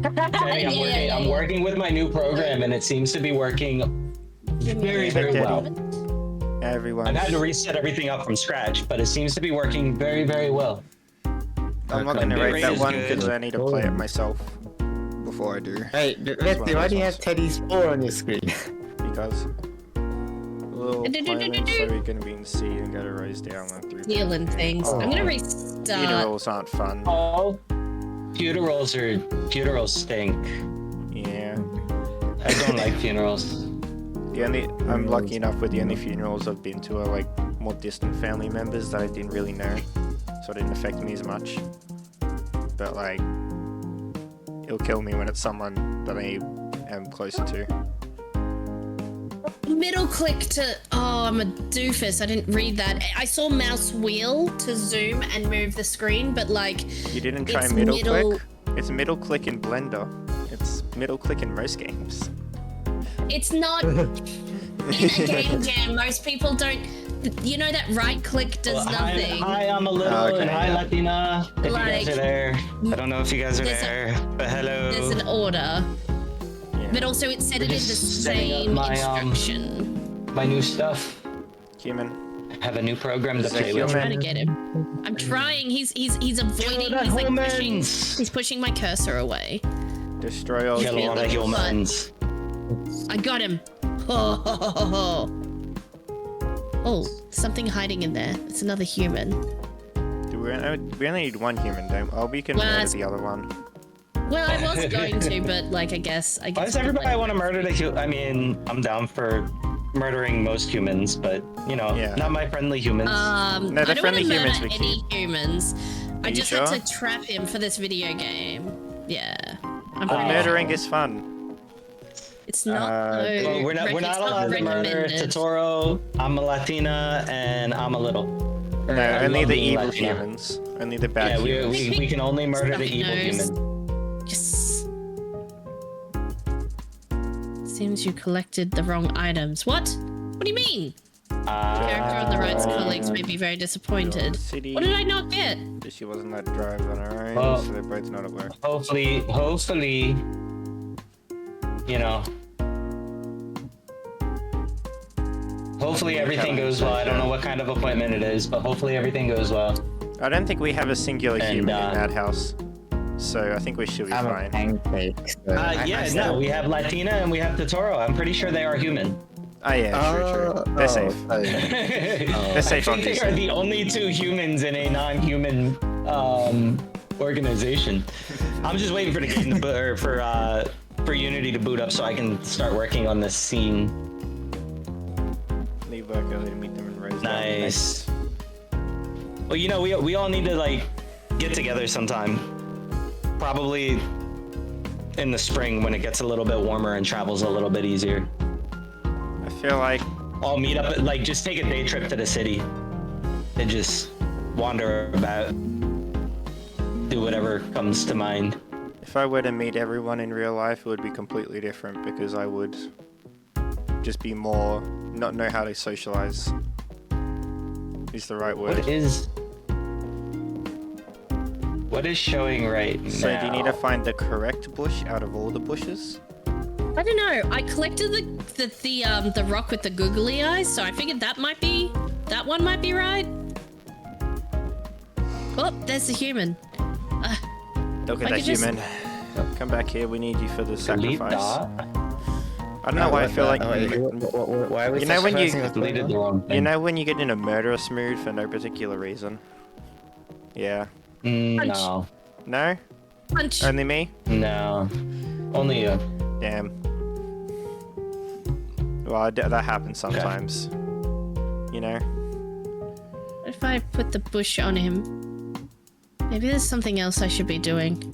Teddy, I'm working with my new program, and it seems to be working very, very well. Everyone. I've had to reset everything up from scratch, but it seems to be working very, very well. I'm not gonna rate that one good. because I need to play it myself before I do. Hey, Leslie, why do you have Teddy's 4 on your screen? Because little deployment, so we're gonna be in C and go to Rose down on 3. Stealing things. I'm gonna restart. Funerals aren't fun. Oh, funerals stink. Yeah. I don't like funerals. I'm lucky enough with the only funerals I've been to are like more distant family members that I didn't really know, so it didn't affect me as much. But like, it'll kill me when it's someone that I am closer to. Middle click to. Oh, I'm a doofus. I didn't read that. I saw mouse wheel to zoom and move the screen, but like. You didn't try it's middle click? It's middle click in Blender. It's middle click in most games. It's not in a game jam. Most people don't. You know that right click does nothing. Hi, I'm a little, Okay, and hi, yeah. Latina. If you guys Like, are there, I don't know if you guys are there's a- there, but hello. There's an order, Yeah. but also it said it in the just setting up same my, instruction. My new stuff. Human. I have a new program to Is it play I'm with. human? trying to get him. I'm trying. He's avoiding. the He's like pushing. humans. He's pushing my cursor away. Destroy all Kill all the humans. humans. I got him. Oh, something hiding in there. It's another human. Do we only need one human, don't we? Oh, we can Well, murder that's- the other one. Well, I was going to, but like I guess. Why does everybody want to murder the human? I mean, I'm down for murdering most humans, but you know, Yeah. not my friendly humans. No, I the don't want to friendly murder humans we any keep. humans. I you just sure? had to trap him for this video game. Yeah. I'm But pretty murdering sure. is fun. It's not. Well, we're not it's allowed to murder recommended. Totoro. I'm a Latina, and I'm a little. No, I only love the being evil Latina. humans. Only the bad Yeah, humans. we can only murder the Stuffy evil nose. human. Yes. Seems you collected the wrong items. What? What do you mean? Character on the right's colleagues may be very disappointed. City. What did I not get? She wasn't allowed to drive on her own, Well- so they're both not at work. Hopefully, you know. Hopefully everything goes well. I don't know what kind of appointment it is, but hopefully everything goes well. I don't think we have a singular And, human uh, in that house, so I think we should be I'm a fine. pancake. So We have Latina and we have Totoro. I'm pretty sure they are human. Oh yeah, true. They're safe. They're safe I on think they are DC. the only two humans in a non-human organization. I'm just waiting for the game to for Unity to boot up so I can start working on this scene. Leave work early to meet them in Rosedale. Nice. Well, you know, we all need to like get together sometime. Probably in the spring when it gets a little bit warmer and travel's a little bit easier. I feel like All meet up, like just take a day trip to the city and just wander about, do whatever comes to mind. if I were to meet everyone in real life, it would be completely different because I would just be more not know how to socialize. Is the right word. What is showing right now? So do you need to find the correct bush out of all the bushes? I don't know. I collected the rock with the googly eyes, so I figured that one might be right. Oh, there's the human. Look at I that could just- human. Come back here. We need you for the Delete sacrifice. that? I don't know why I feel like Why are we You know when you- sacrificing a Deleted the Totoro? wrong thing. you know when you get in a murderous mood for no particular reason. Yeah. No. No? Punch. Only me? No. Only you. Damn. Well, that happens sometimes. You know? What if I put the bush on him? Maybe there's something else I should be doing.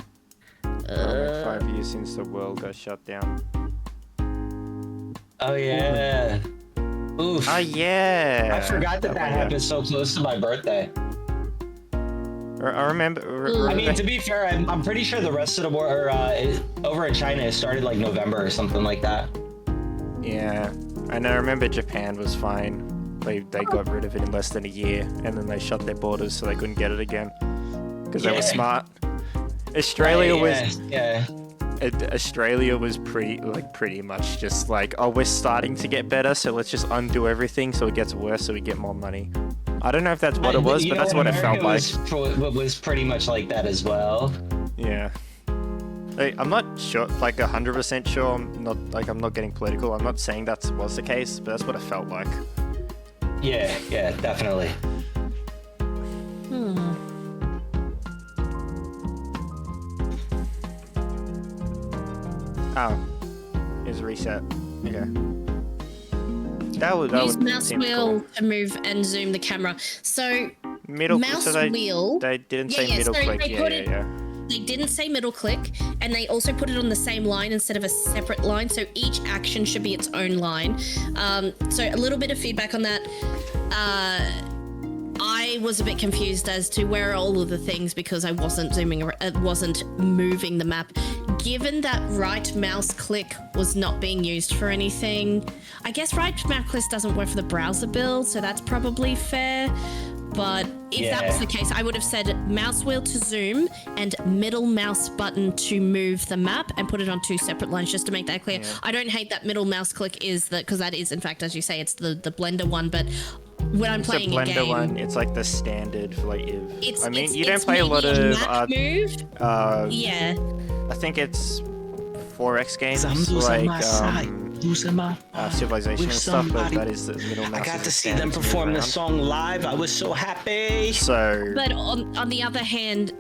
5 years since the world got shut down. Oh yeah. Oof. Oh yeah. I forgot that one, yeah. happened so close to my birthday. I remember. I mean, to be fair, I'm pretty sure the rest of the world over in China it started like November or something like that. Yeah, and I remember Japan was fine. They got rid of it in less than a year, and then they shut their borders so they couldn't get it again because they were Yeah. smart. Australia was Yeah. Australia was pretty much just like, oh, we're starting to get better, so let's just undo everything so it gets worse so we get more money. I don't know if that's what it was, but that's what it felt like. Was pretty much like that as well. Yeah. I'm not sure, like 100% sure. I'm not getting political. I'm not saying that was the case, but that's what it felt like. Yeah, definitely. Oh, it's reset. Okay. That Use mouse seemed wheel cool. to move and zoom the camera. So Middle. mouse so they, wheel. They didn't Yeah, say yeah, middle so click. they Yeah, put yeah, it- yeah. They didn't say middle click, and they also put it on the same line instead of a separate line. So each action should be its own line. So a little bit of feedback on that. I was a bit confused as to where are all of the things because I wasn't zooming, wasn't moving the map. given that right mouse click was not being used for anything, I guess right mouse click doesn't work for the browser build, so that's probably fair. But if that was the case, I would have said mouse wheel to zoom and middle mouse button to move the map and put it on 2 separate lines just to make that clear. I don't hate that middle mouse click is because that is, in fact, as you say, it's the blender one, but when I'm playing the a blender game, one, it's like the standard for like if. I mean, you don't it's play a lot maybe of. map move. Yeah. I think it's 4X games I'm losing like my sight, losing my Civilization with and stuff, but somebody. that is the middle mouse. I got is to the see standard them to move perform around. this song live. I was so happy. So But on the other hand,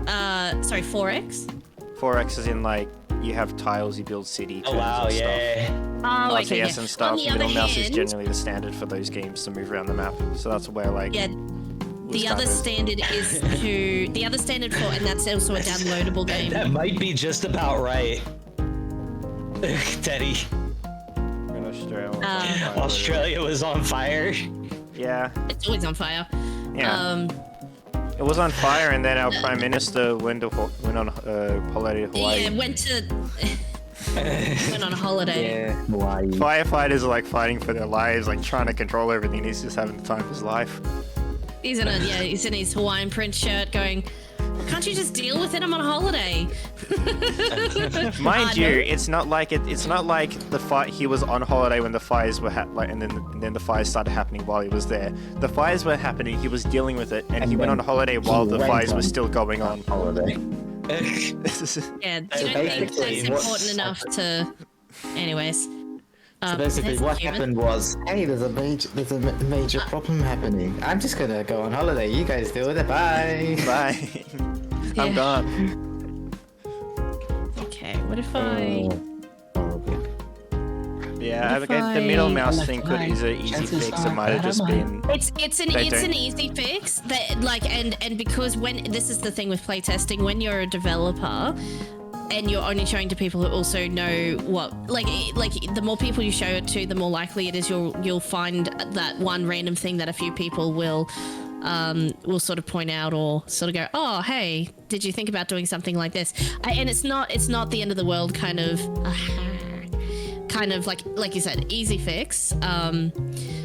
sorry, 4X? 4X is in like you have tiles, you build city. Oh wow, turns and yeah. Oh, okay. RTS Yeah. and stuff. On the other Middle mouse is hand, generally the standard for those games to move around the map. So that's where like yeah, the other standard is the other standard for, and that's also a downloadable game. That might be just about right. Teddy, in Australia. Australia was on fire. Yeah, It's always on fire. yeah. It was on fire, and then our prime minister went on holiday to Hawaii. Yeah, went on a holiday. Yeah, Hawaii. Firefighters are like fighting for their lives, like trying to control everything. He's just having the time of his life. He's in his Hawaiian print shirt going, can't you just deal with it? I'm on holiday. Mind you, it's not like the fight. He was on holiday when the fires were and then the fires started happening while he was there. The fires were happening. He was dealing with it, and he went on holiday while the fires were still going on. Holiday. Yeah, you don't think that's important enough to. Anyways. So basically, there's what human. happened was, hey, there's a major problem happening. I'm just gonna go on holiday. You guys deal with it. Bye. Bye. Yeah. I'm gone. Okay, what if I? Yeah, What if the middle I- mouse thing could is an easy Chances fix. It are might have that just I been. It's an don't- easy fix that and because when this is the thing with playtesting, when you're a developer and you're only showing to people who also know what like the more people you show it to, the more likely it is you'll find that one random thing that a few people will sort of point out or sort of go, oh hey, did you think about doing something like this? And it's not the end of the world kind of like you said, easy fix.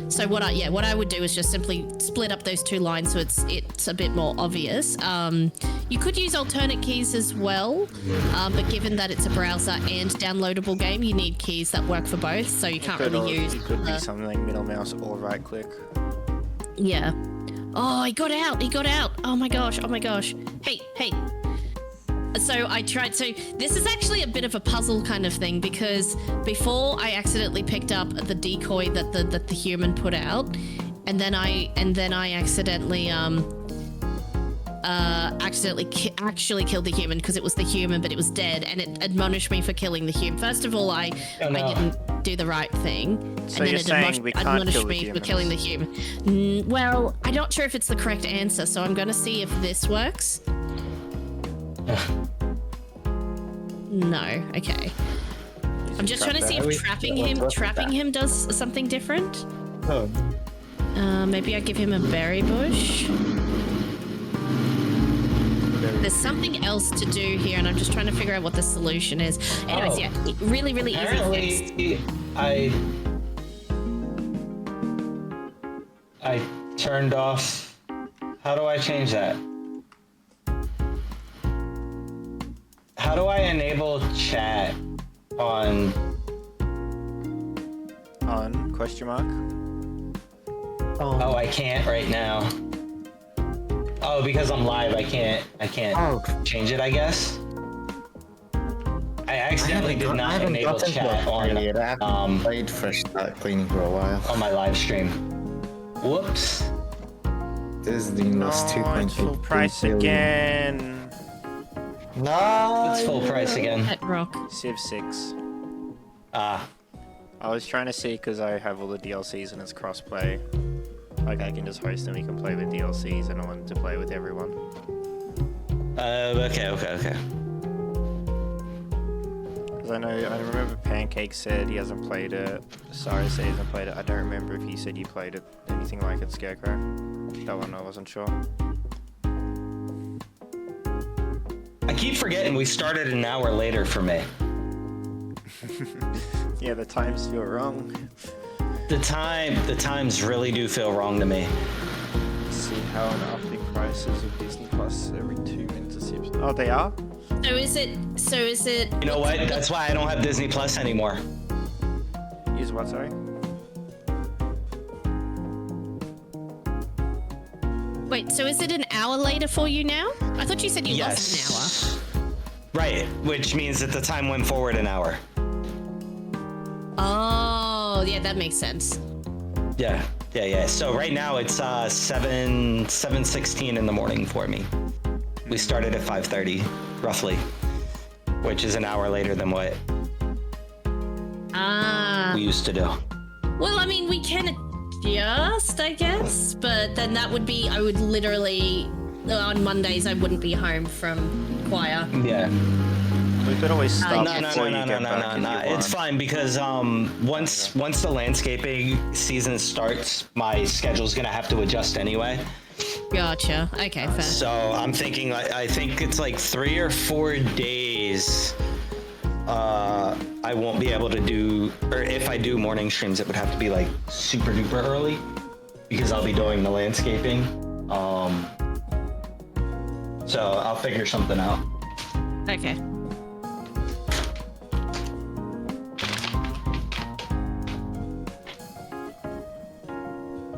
So what I would do is just simply split up those 2 lines so it's a bit more obvious. You could use alternate keys as well, but given that it's a browser and downloadable game, you need keys that work for both, so you can't really use. It could be something like middle mouse or right click. Yeah. Oh, he got out. Oh my gosh. Hey. So I tried. So this is actually a bit of a puzzle kind of thing because before I accidentally picked up the decoy that the human put out, and then I accidentally actually killed the human because it was the human, but it was dead, and it admonished me for killing the human. First of all, I didn't do the right thing, So and you're then saying it we can't admonished kill the me for killing the human. Well, I'm not sure if it's the correct answer, so I'm going to see if this works. No. Okay. I'm just trying to see if trapping him does something different. Oh. Maybe I give him a berry bush. There's something else to do here, and I'm just trying to figure out what the solution is. Anyways, yeah, really easy fix. Apparently, I turned off. How do I change that? How do I enable chat on? On question mark. Oh, I can't right now. Oh, because I'm live, I can't change it, I guess. I accidentally did not enable chat on I haven't played Fresh Start Cleaning for a while. on my live stream. Whoops. Disney lost No, it's full 2.8 price billion. again. No. It's full price again. Pet rock. Civ 6. Ah, I was trying to see because I have all the DLCs and it's crossplay. Like I can just host and we can play with DLCs, and I wanted to play with everyone. okay. Because I remember Pancake said he hasn't played it. Sorry, said he hasn't played it. I don't remember if he said you played it, anything like it, Scarecrow. That one I wasn't sure. I keep forgetting we started an hour later for me. Yeah, the times feel wrong. The times really do feel wrong to me. Let's see how an upping prices of Disney Plus every 2 minutes. Oh, they are? So is it? You know what? That's why I don't have Disney Plus anymore. Use what, sorry? Wait, so is it an hour later for you now? I thought you said you lost Yes. Right, which means that the time went forward an hour. an hour. Oh, yeah, that makes sense. Yeah. So right now it's 7:16 in the morning for me. We started at 5:30, roughly, which is an hour later than what we used to do. Well, I mean, we can adjust, I guess, but then that would be, I would literally, on Mondays, I wouldn't be home from choir. Yeah. We could always stop No. before you get back if you want. It's fine because once the landscaping season starts, my schedule's gonna have to adjust anyway. Gotcha. Okay, fair. So I'm thinking, I think it's like 3 or 4 days. I won't be able to do, or if I do morning streams, it would have to be like super duper early because I'll be doing the landscaping. So I'll figure something out. Okay.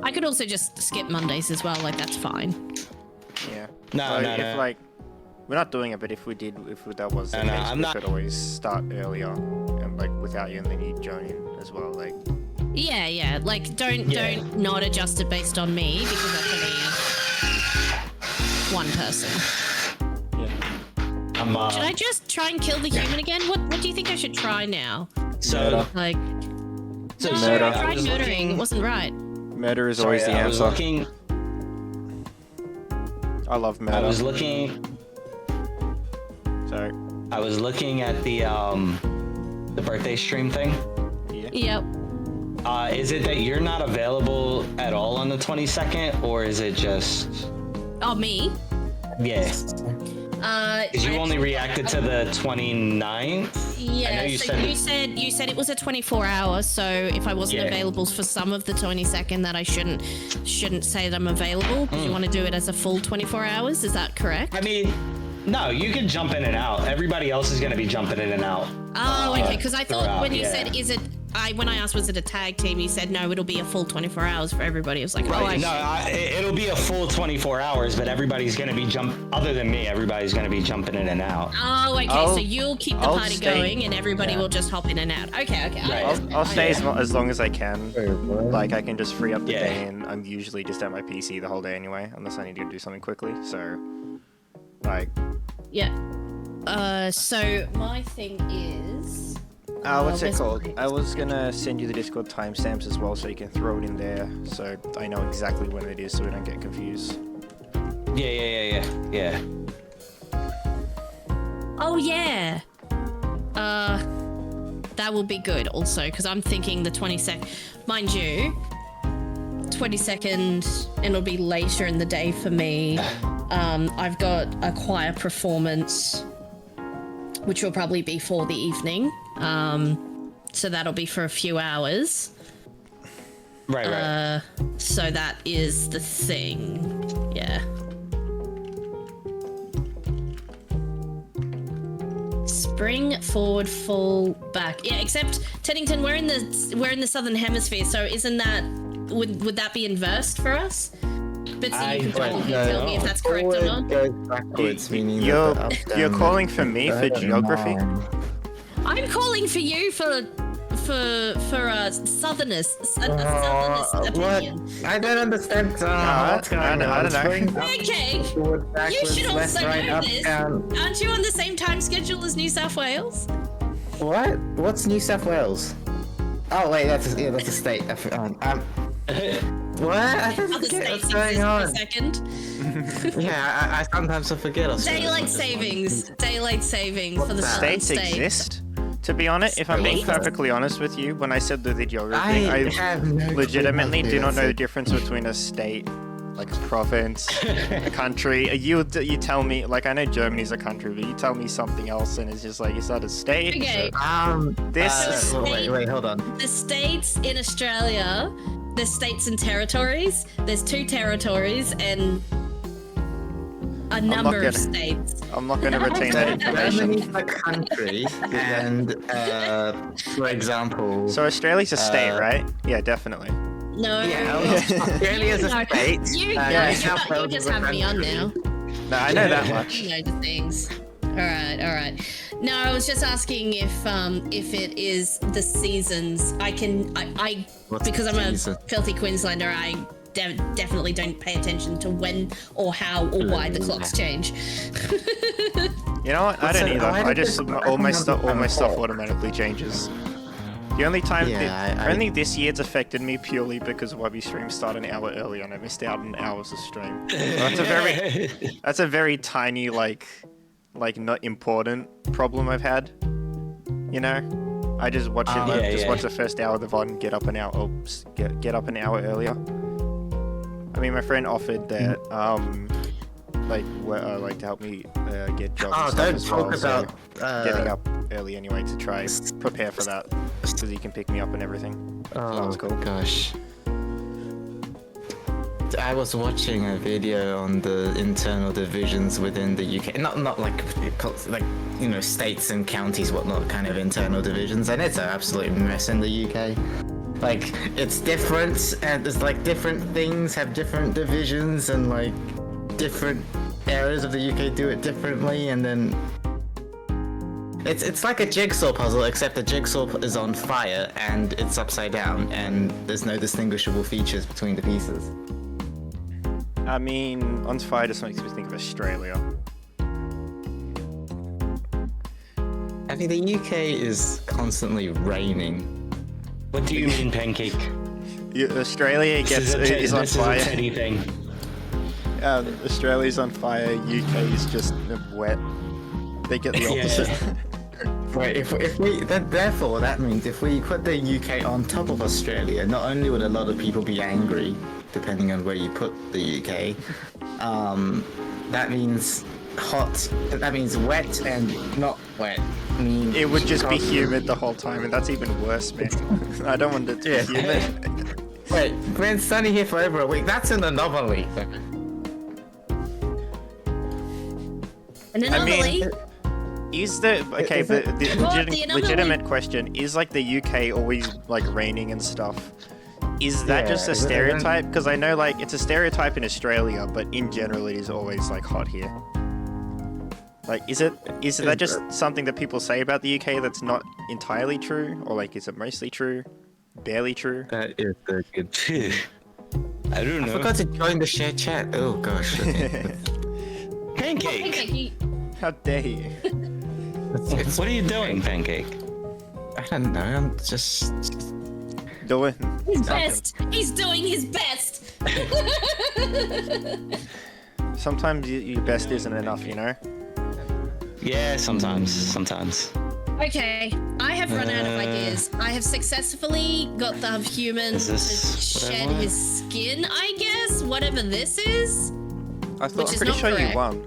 I could also just skip Mondays as well, like that's fine. Yeah. No, no, if, no. like, we're not doing it, but if that was the No, case, I'm we not- could always start earlier and like without you, and then you join in as well. Like, Yeah, like don't not adjust it based on me because that's only one person. Should I just try and kill the human again? What do you think I should try now? So, Like, so no, sorry, I I tried was murdering. looking- It wasn't right. murder is sorry, always the I was answer. looking. I love murder. I was looking. Sorry. I was looking at the birthday stream thing. Yep. Is it that you're not available at all on the 22nd, or is it just? Oh, me? Yeah. Because you I- only reacted to the 29th. Yeah, I know you so said you said it was a 24-hour, so if I wasn't Yeah. available for some of the 22nd, that I shouldn't say that I'm available. Do you want to do it as a full 24 hours? Is that correct? I mean, no, you can jump in and out. Everybody else is going to be jumping in and out. Oh, okay. Because I thought throughout, when you yeah. said, when I asked, was it a tag team? You said no, it'll be a full 24 hours for everybody. I was like, Right. oh, It'll be a full 24 hours, but everybody's going to be other than me, everybody's going to be jumping in and out. Oh, okay. So you'll keep the I'll party stay- going, and everybody will just hop in and out. Okay. Right. I'll stay as long as I can. Like, I can just free up the Yeah. day, and I'm usually just at my PC the whole day anyway, unless I need to do something quickly. So, like, Yeah. So my thing is. what's it where's called? my- I was gonna send you the Discord timestamps as well, so you can throw it in there, so I know exactly when it is, so we don't get confused. Yeah. Oh yeah. That will be good also, because I'm thinking the 22nd. Mind you, 22nd, and it'll be later in the day for me. I've got a choir performance, which will probably be for the evening. So that'll be for a few hours. Right. So that is the thing. Yeah. Spring forward, fall back. Yeah, except Teddington, we're in the southern hemisphere, so isn't that would that be inversed for us? But so you can tell me if that's correct or not. Goes backwards, meaning You're that the up, you're down, calling for me for I don't geography? know. I'm calling for you for southerners, a southerners What? opinion. I don't understand. What's going I on? don't know. Spring, up, Okay, forward, you backwards, should left, also right, know up, this. down. Aren't you on the same time schedule as New South Wales? What? What's New South Wales? Oh wait, that's a state. What? I don't Other get states what's going exist for a on. second. Yeah, I sometimes forget. Daylight savings for the southern States exist? To be honest, if I'm being States? perfectly honest with you, when I said the geography, I I have no clue legitimately what do not this know the is. difference between a state, like a province, a country. You tell me, like, I know Germany's a country, but you tell me something else, and it's just like, is that a state? Okay. This. Wait, hold on. The states in Australia, there's states and territories. There's 2 territories and a number of states. I'm not going to retain that information. Germany's a country, and for example. So Australia's a state, right? Yeah, definitely. No. Australia's a state. You just have me on now. No, I know that much. You know the things. All right. No, I was just asking if it is the seasons. Because I'm a filthy Queenslander, I definitely don't pay attention to when or how or why the clocks change. You know what? I don't either. I just all my stuff automatically changes. The only time, only this year it's affected me purely because Webby stream started an hour earlier and I missed out on hours of stream. So that's a very tiny, like not important problem I've had. You know, I just watch it, watch the first hour of the VOD and get up an hour, get up an hour earlier. I mean, my friend offered that, like to help me get jobs. Don't talk about getting up early anyway to try prepare for that, because he can pick me up and everything. So that was cool. Gosh. I was watching a video on the internal divisions within the UK. Not like you know, states and counties, whatnot, kind of internal divisions, and it's an absolute mess in the UK. Like, it's different, and there's like different things have different divisions, and like different areas of the UK do it differently, and then it's like a jigsaw puzzle, except the jigsaw is on fire and it's upside down, and there's no distinguishable features between the pieces. I mean, on fire just makes me think of Australia. I mean, the UK is constantly raining. What do you mean, Pancake? Australia is on fire. This is a Teddy thing. Australia's on fire. UK is just wet. They get the opposite. Right. If we therefore that means if we put the UK on top of Australia, not only would a lot of people be angry, depending on where you put the UK, that means hot. That means wet and not wet. I mean, it would just be humid the whole time, and that's even worse, man. I don't want it to be humid. Wait, when sunny here for over a week, that's an anomaly. An anomaly? Is the legitimate question is, like, the UK always like raining and stuff? Is that just a stereotype? Because I know, like, it's a stereotype in Australia, but in general it is always like hot here. Like, is that just something that people say about the UK that's not entirely true, or like is it mostly true, barely true? That is the good. I don't know. I forgot to join the share chat. Oh gosh. Okay. Pancake. How dare you? What are you doing, Pancake? I don't know. I'm just doing his best. He's doing his best. Sometimes your best isn't enough, you know? Yeah, sometimes. Okay, I have run out of ideas. I have successfully got the human to shed his skin, I guess, whatever this is. I'm pretty sure you won.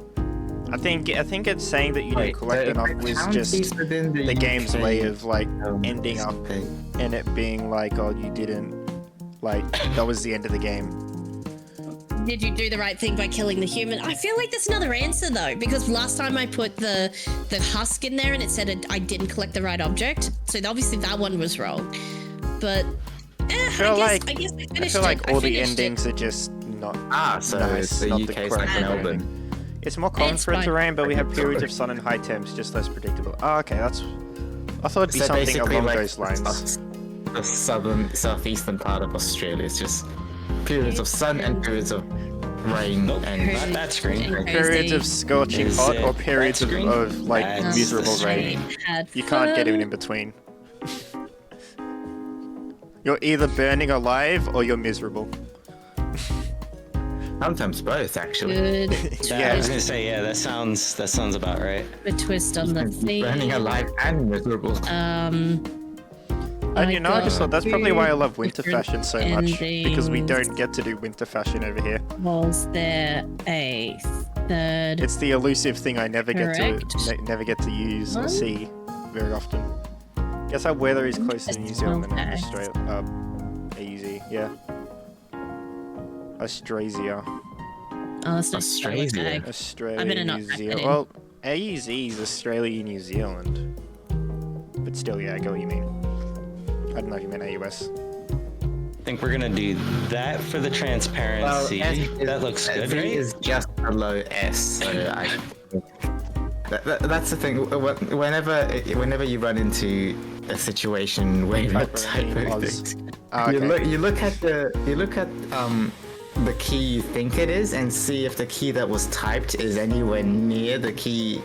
I think it's saying that you didn't collect enough was just the game's way of like ending up and it being like, oh, you didn't, like, that was the end of the game. Did you do the right thing by killing the human? I feel like that's another answer though, because last time I put the husk in there and it said I didn't collect the right object, so obviously that one was wrong. But I feel like all the endings are just not so nice. the not UK's like Melbourne. It's more common for it to rain, but we have periods of sun and high temps, just less predictable. Oh, okay, I thought it'd be something along like those lines. The southeastern part of Australia is just periods of sun and periods of rain. And not that screen. Periods of scorching hot or periods of like miserable rain. You can't get in between. You're either burning alive or you're miserable. Sometimes both, actually. Good. Yeah, I was gonna say, yeah, that sounds about right. The twist on the theme. Burning alive and miserable. And you know, I just thought that's probably why I love winter fashion so much, because we don't get to do winter fashion over here. Was there a third? It's the elusive thing I never get Correct. to never get to use or see very often. Guess our weather is closer to New Zealand than Okay. Australia. Easy, yeah. Australia. Oh, that's not Australia. Australia, I better not New type that Zealand. in. Well, AZ is Australia, New Zealand. But still, yeah, I get what you mean. I don't know if you meant AUS. I think we're gonna do that for the transparency. That looks good, V right? is just below S, so that's the thing. Whenever you run into a situation where you're not typing things, you look at the key you think it is and see if the key that was typed is anywhere near the key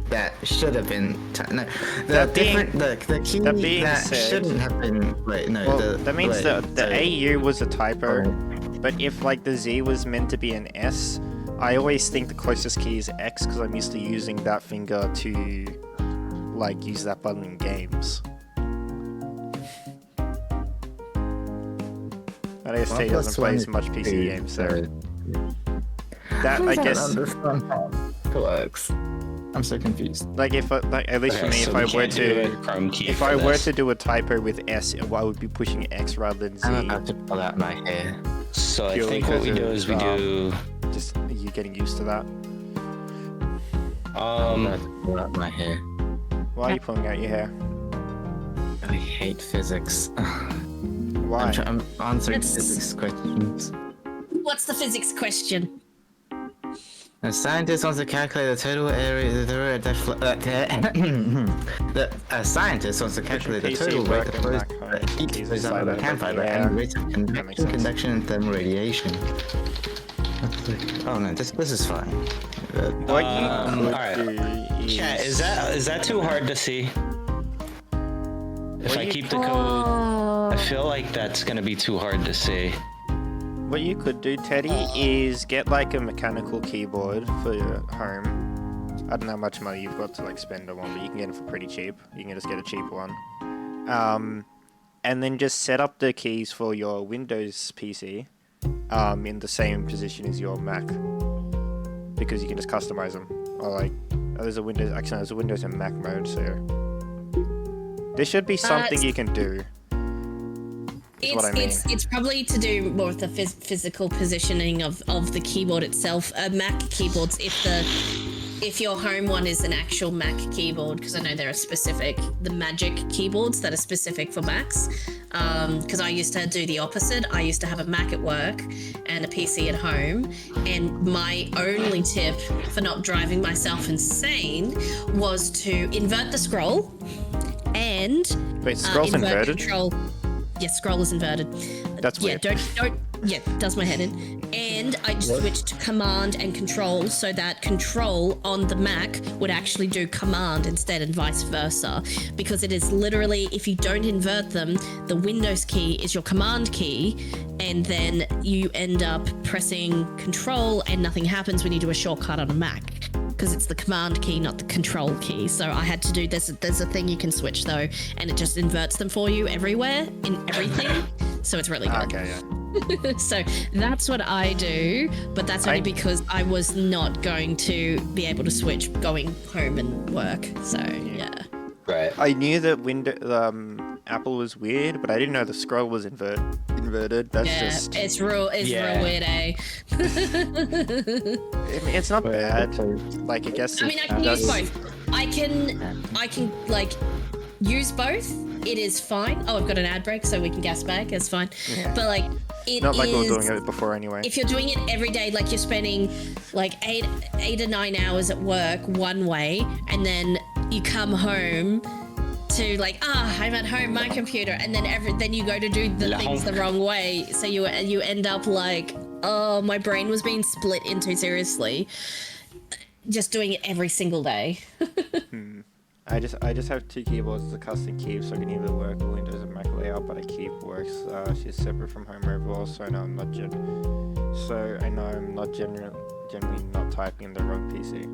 that should have been no, the key that being that said- shouldn't have been. Wait, no. Well, that means the so- AU was a typo, Oh. but if like the Z was meant to be an S, I always think the closest key is X because I'm used to using that finger to like use that button in games. But AST doesn't play as much PC games, so that I don't guess understand how it works. I'm so confused. like if like at least for Okay, me, so if we I were can't do to a Chrome key if for I were this. to do a typo with S, I would be pushing X rather than Z. I'm about to pull out my hair. So I purely think what we because do of, is we do. Just you getting used to that. I'm about to pull out my hair. Why are you pulling out your hair? I hate physics. Why? I'm answering That's- physics questions. What's the physics question? A scientist wants to calculate the total area. A scientist wants to calculate the PC total rate of working flows back home. heat Keys flows out of inside the of campfire it, and yeah. rates of makes convection, sense. conduction, and thermal radiation. Oh no, this is fine. What you alright. could do is... Chat, is that too hard to see? If What I you- keep the code, I feel like that's gonna be too hard to see. What you could do, Teddy, is get like a mechanical keyboard for your home. I don't know how much money you've got to like spend on one, but you can get it for pretty cheap. You can just get a cheap one. And then just set up the keys for your Windows PC in the same position as your Mac. Because you can just customize them. Or like, there's a Windows and Mac mode, so... There should be something you can do. Is what I mean. It's probably to do more with the physical positioning of the keyboard itself. Mac keyboards, if your home one is an actual Mac keyboard, because I know there are the Magic keyboards that are specific for Macs. Because I used to do the opposite. I used to have a Mac at work and a PC at home. And my only tip for not driving myself insane was to invert the scroll and Wait, scroll's invert inverted? Control. Yes, scroll is inverted. That's yeah, weird. don't. Yeah, does my head in. And I switched to Command and Control so that Control on the Mac would actually do Command instead and vice versa. Because it is literally, if you don't invert them, the Windows key is your Command key, and then you end up pressing Control and nothing happens when you do a shortcut on a Mac. Because it's the Command key, not the Control key. So I had to do this. There's a thing you can switch though, and it just inverts them for you everywhere in everything. So it's really good. Okay, yeah. So that's what I do, but that's only because I was not going to be able to switch going home and work. So yeah. Right. I knew that Apple was weird, but I didn't know the scroll was inverted. That's Yeah, just... it's real weird, eh? I mean, it's not bad. Like, I guess... I mean, I can use both. I can like use both. It is fine. Oh, I've got an ad break, so we can gas back. It's fine. Yeah. But like, it Not like we were is- doing it before anyway. If you're doing it every day, like you're spending like eight or 9 hours at work one way, and then you come home to like, I'm at home, my computer, and then you go to do the things the wrong way, so you end up like, oh, my brain was being split into, seriously, just doing it every single day. I just have two keyboards as a custom key, so I can either work with Windows and Mac layout, but I keep works. She's separate from home overall, so I know I'm not generally not typing in the wrong PC.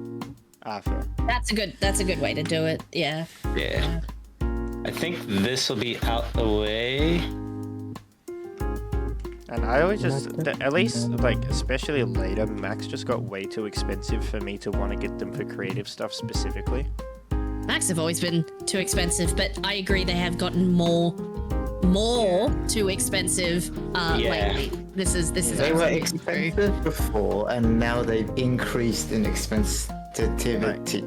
Fair. That's a good way to do it. Yeah. Yeah. I think this will be out the way. And I always just, at least, like, especially later, Macs just got way too expensive for me to want to get them for creative stuff specifically. Macs have always been too expensive, but I agree they have gotten more too expensive lately. This is They were expensive before, and now they've increased in expensivity. The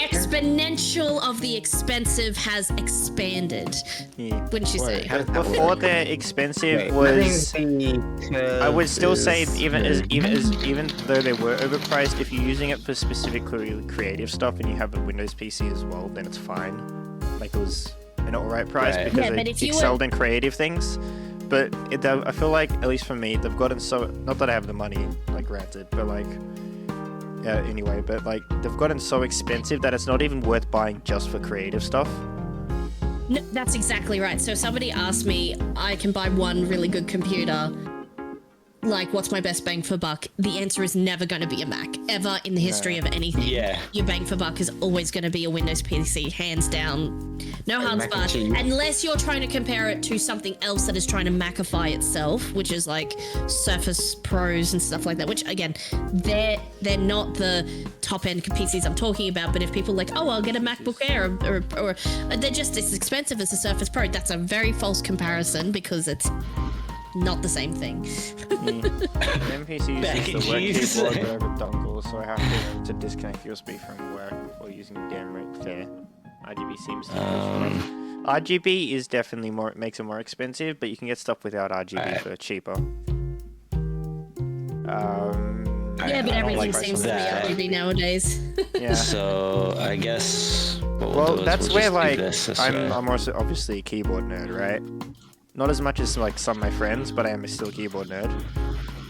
exponential of the expensive has expanded. Yeah. Wouldn't you say? Before they're expensive was, I would still say even though they were overpriced, if you're using it for specifically creative stuff and you have a Windows PC as well, then it's fine. Like, it was an alright price because they excelled in creative things. But I feel like, at least for me, they've gotten so, not that I have the money, like, granted, but like, anyway, but like, they've gotten so expensive that it's not even worth buying just for creative stuff. No, that's exactly right. So somebody asked me, I can buy one really good computer. Like, what's my best bang for buck? The answer is never going to be a Mac, ever in the history of anything. Yeah. Your bang for buck is always going to be a Windows PC, hands down. No hards barred. Unless you're trying to compare it to something else that is trying to Macify itself, which is like Surface Pros and stuff like that, which, again, they're not the top-end PCs I'm talking about, but if people are like, oh, I'll get a MacBook Air, or they're just as expensive as a Surface Pro, that's a very false comparison because it's not the same thing. MPC uses the work keyboard over dongle, so I have to disconnect USB from work before using damn right fair. RGB seems to be RGB is definitely makes it more expensive, but you can get stuff without RGB for cheaper. Yeah, but everything seems to be RGB nowadays. Yeah. So I guess. That's where like I'm also obviously a keyboard nerd, right? Not as much as like some of my friends, but I am still a keyboard nerd.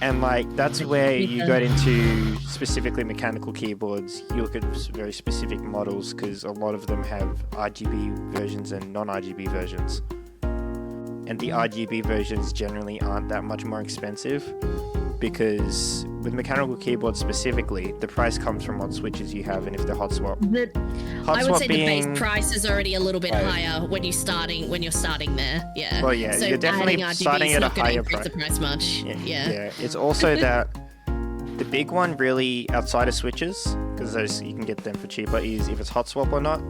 And like that's where you got into specifically mechanical keyboards. You look at very specific models because a lot of them have RGB versions and non-RGB versions. And the RGB versions generally aren't that much more expensive because with mechanical keyboards specifically, the price comes from what switches you have and if they're hot swap. I would say the base price is already a little bit higher when you're starting there. Yeah. Well, yeah, so you're definitely starting at a higher price. The price much. Yeah. It's also that the big one really outside of switches, because those you can get them for cheaper, is if it's hot swap or not.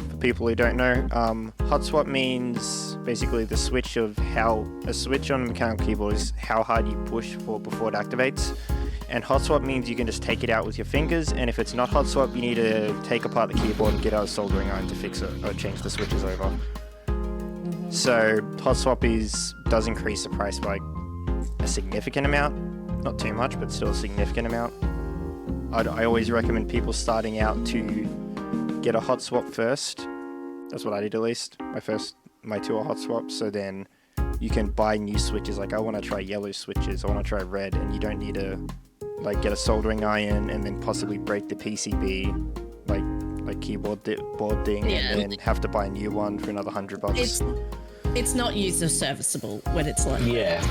For people who don't know, hot swap means basically the switch of how a switch on a mechanical keyboard is how hard you push before it activates. And hot swap means you can just take it out with your fingers, and if it's not hot swap, you need to take apart the keyboard and get out a soldering iron to fix it or change the switches over. So hot swap does increase the price by a significant amount, not too much, but still a significant amount. I always recommend people starting out to get a hot swap first. That's what I did at least. My two are hot swaps, so then you can buy new switches. Like I want to try yellow switches, I want to try red, and you don't need to like get a soldering iron and then possibly break the PCB like keyboard board thing and then have to buy a new one for another $100. It's not user serviceable when it's like yeah.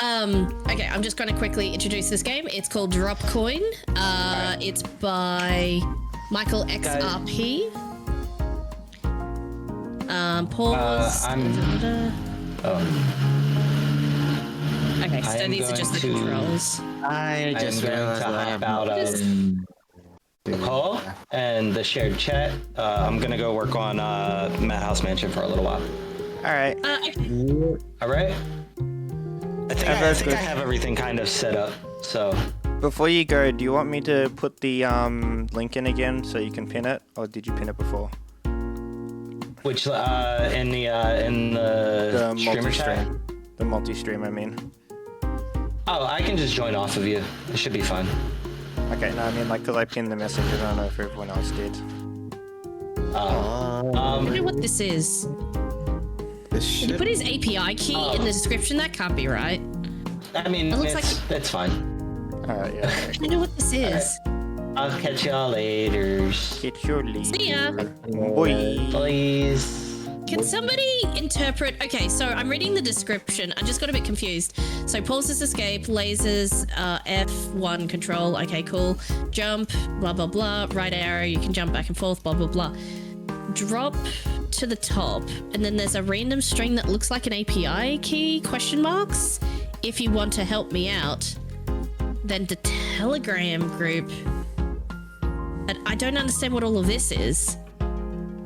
Okay, I'm just going to quickly introduce this game. It's called Drop Coin. It's by Michael XRP. Pause. Okay, so these are just the controls. I just realized I have about the call and the shared chat. I'm gonna go work on Madhouse Mansion for a little while. All right. All right. I think I have everything kind of set up. So before you go, do you want me to put the link in again so you can pin it, or did you pin it before? Which in the streamer chat? The multi-stream, I mean. Oh, I can just join off of you. It should be fine. Okay, no, I mean, like, because I pinned the message, I don't know if everyone else did. I wonder what this is. Did you put his API key in the description? That can't be right. I mean, it's fine. Alright, yeah. I don't know what this is. I'll catch y'all later. Get your lead. See ya. Boy. Please. Can somebody interpret? Okay, so I'm reading the description. I just got a bit confused. So pauses, escape, lasers, F1 control. Okay, cool. Jump, blah, blah, blah. Right arrow, you can jump back and forth, blah, blah, blah. drop to the top, and then there's a random string that looks like an API key, question marks. If you want to help me out, then the Telegram group. And I don't understand what all of this is.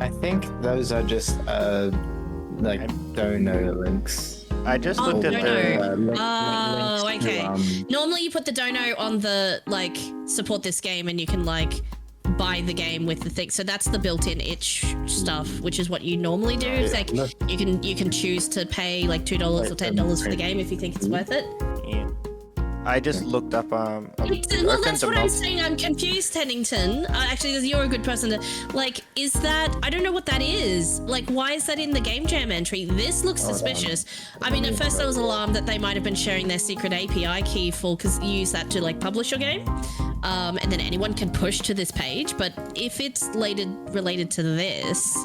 I think those are just like donor links. I just looked at the. Oh, links to, okay. Normally you put the dono on the, like, support this game, and you can, like, buy the game with the thing. So that's the built-in itch stuff, which is what you normally do. It's like you can choose to pay like $2 or $10 for the game if you think it's worth it. Yeah. I just looked up. Well, that's what I'm saying. I'm confused, Teddington. Actually, you're a good person to, like, is that, I don't know what that is. Like, why is that in the game jam entry? This looks suspicious. I mean, at first I was alarmed that they might have been sharing their secret API key for, because you use that to, like, publish your game. And then anyone can push to this page. But if it's related to this,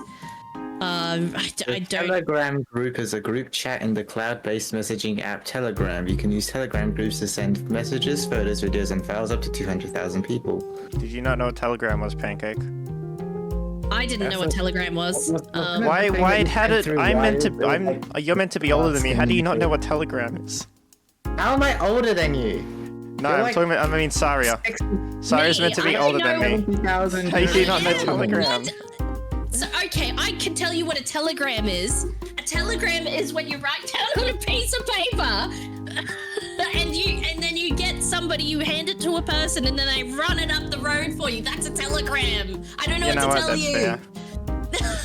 I don't. Telegram group is a group chat in the cloud-based messaging app Telegram. You can use Telegram groups to send messages, photos, videos, and files up to 200,000 people. Did you not know what Telegram was, Pancake? I didn't know what Telegram was. Why had it? You're meant to be older than me. How do you not know what Telegram is? How am I older than you? No, I'm talking about. I mean, Saria. Saria's meant to be older than me. How do you not know Telegram? So, okay, I can tell you what a telegram is. A telegram is when you write down on a piece of paper, and then you get somebody, you hand it to a person, and then they run it up the road for you. That's a telegram. I don't know what to tell you. Fair.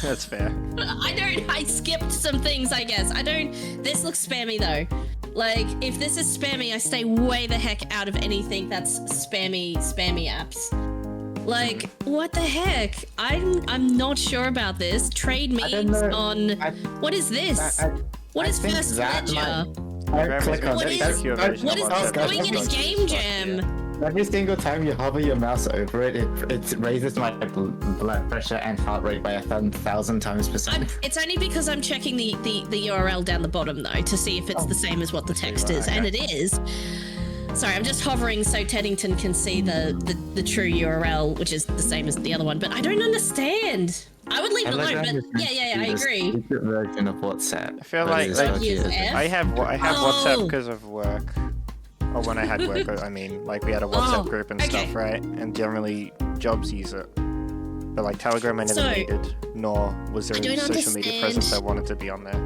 That's fair. I skipped some things, I guess. This looks spammy though. Like, if this is spammy, I stay way the heck out of anything that's spammy apps. Like, what the heck? I'm not sure about this. Trade memes on... What is this? What is First Ledger? What is going in a game jam? Every single time you hover your mouse over it, it raises my blood pressure and heart rate by 1,000 times per second. It's only because I'm checking the URL down the bottom, though, to see if it's the same as what the text is, and it is. Sorry, I'm just hovering so Teddington can see the true URL, which is the same as the other one, but I don't understand. I would leave it alone, but yeah, I agree. Secret version of WhatsApp. I feel like I have WhatsApp because of work. Or when I had work, I mean, like we had a WhatsApp group and stuff, right? And generally jobs use it. But like Telegram I never needed, nor was there a social media presence I wanted to be on there.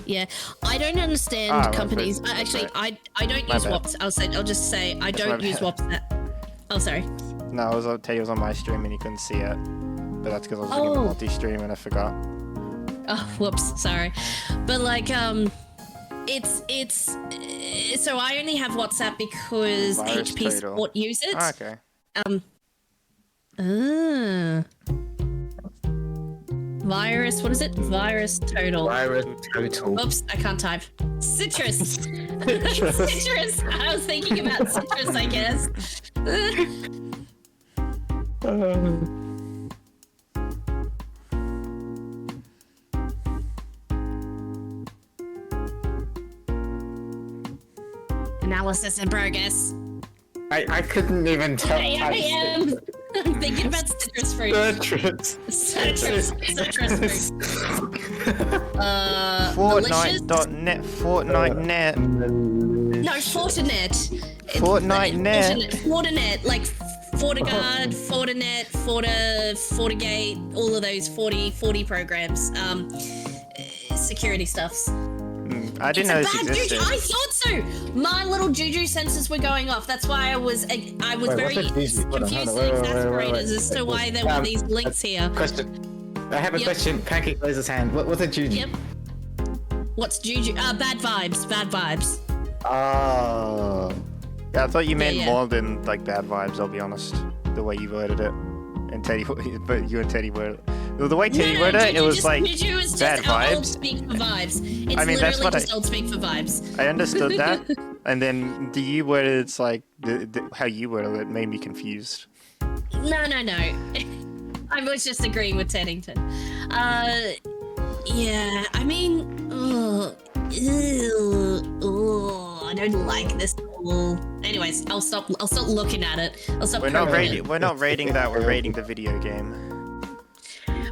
Yeah, I don't understand companies. Actually, I don't use WhatsApp. I'll just say I don't use WhatsApp. Oh, sorry. No, I was on my stream and you couldn't see it, but that's because I was looking at multi-stream and I forgot. Oh, whoops, sorry. But like, it's so I only have WhatsApp because Virus HP total. Support use it. Okay. Virus, what is it? Virus total. Virus total. Oops, I can't type. Citrus. Citrus. I was thinking about citrus, I guess. Analysis in progress. I couldn't even tell. I am. I'm thinking about citrus fruit. Citrus fruit. Fortnite.net. Fortnite.net. No, Fortinet. Fortinet, like FortiGuard, Fortinet, FortiGate, all of those 40 programs. Security stuffs. I didn't know this existed. I thought so. My little juju sensors were going off. That's why I was very confused and exasperated as to why there were these links here. Question. I have a question. Pancake raises hand. What's a juju? Yep. What's juju? Bad vibes. Bad vibes. Oh. Yeah, I thought you meant more than like bad vibes. I'll be honest. The way you worded it, and Teddy, but you and Teddy worded it. The way Teddy worded it, it was like bad vibes. Old speak for vibes. It's I mean, that's what old speak for vibes. I understood that, and then the you worded it's like how you worded it made me confused. No. I was just agreeing with Teddington. Yeah. I mean, I don't like this at all. Anyways, I'll stop looking at it. I'll stop. We're not rating that. We're rating the video game.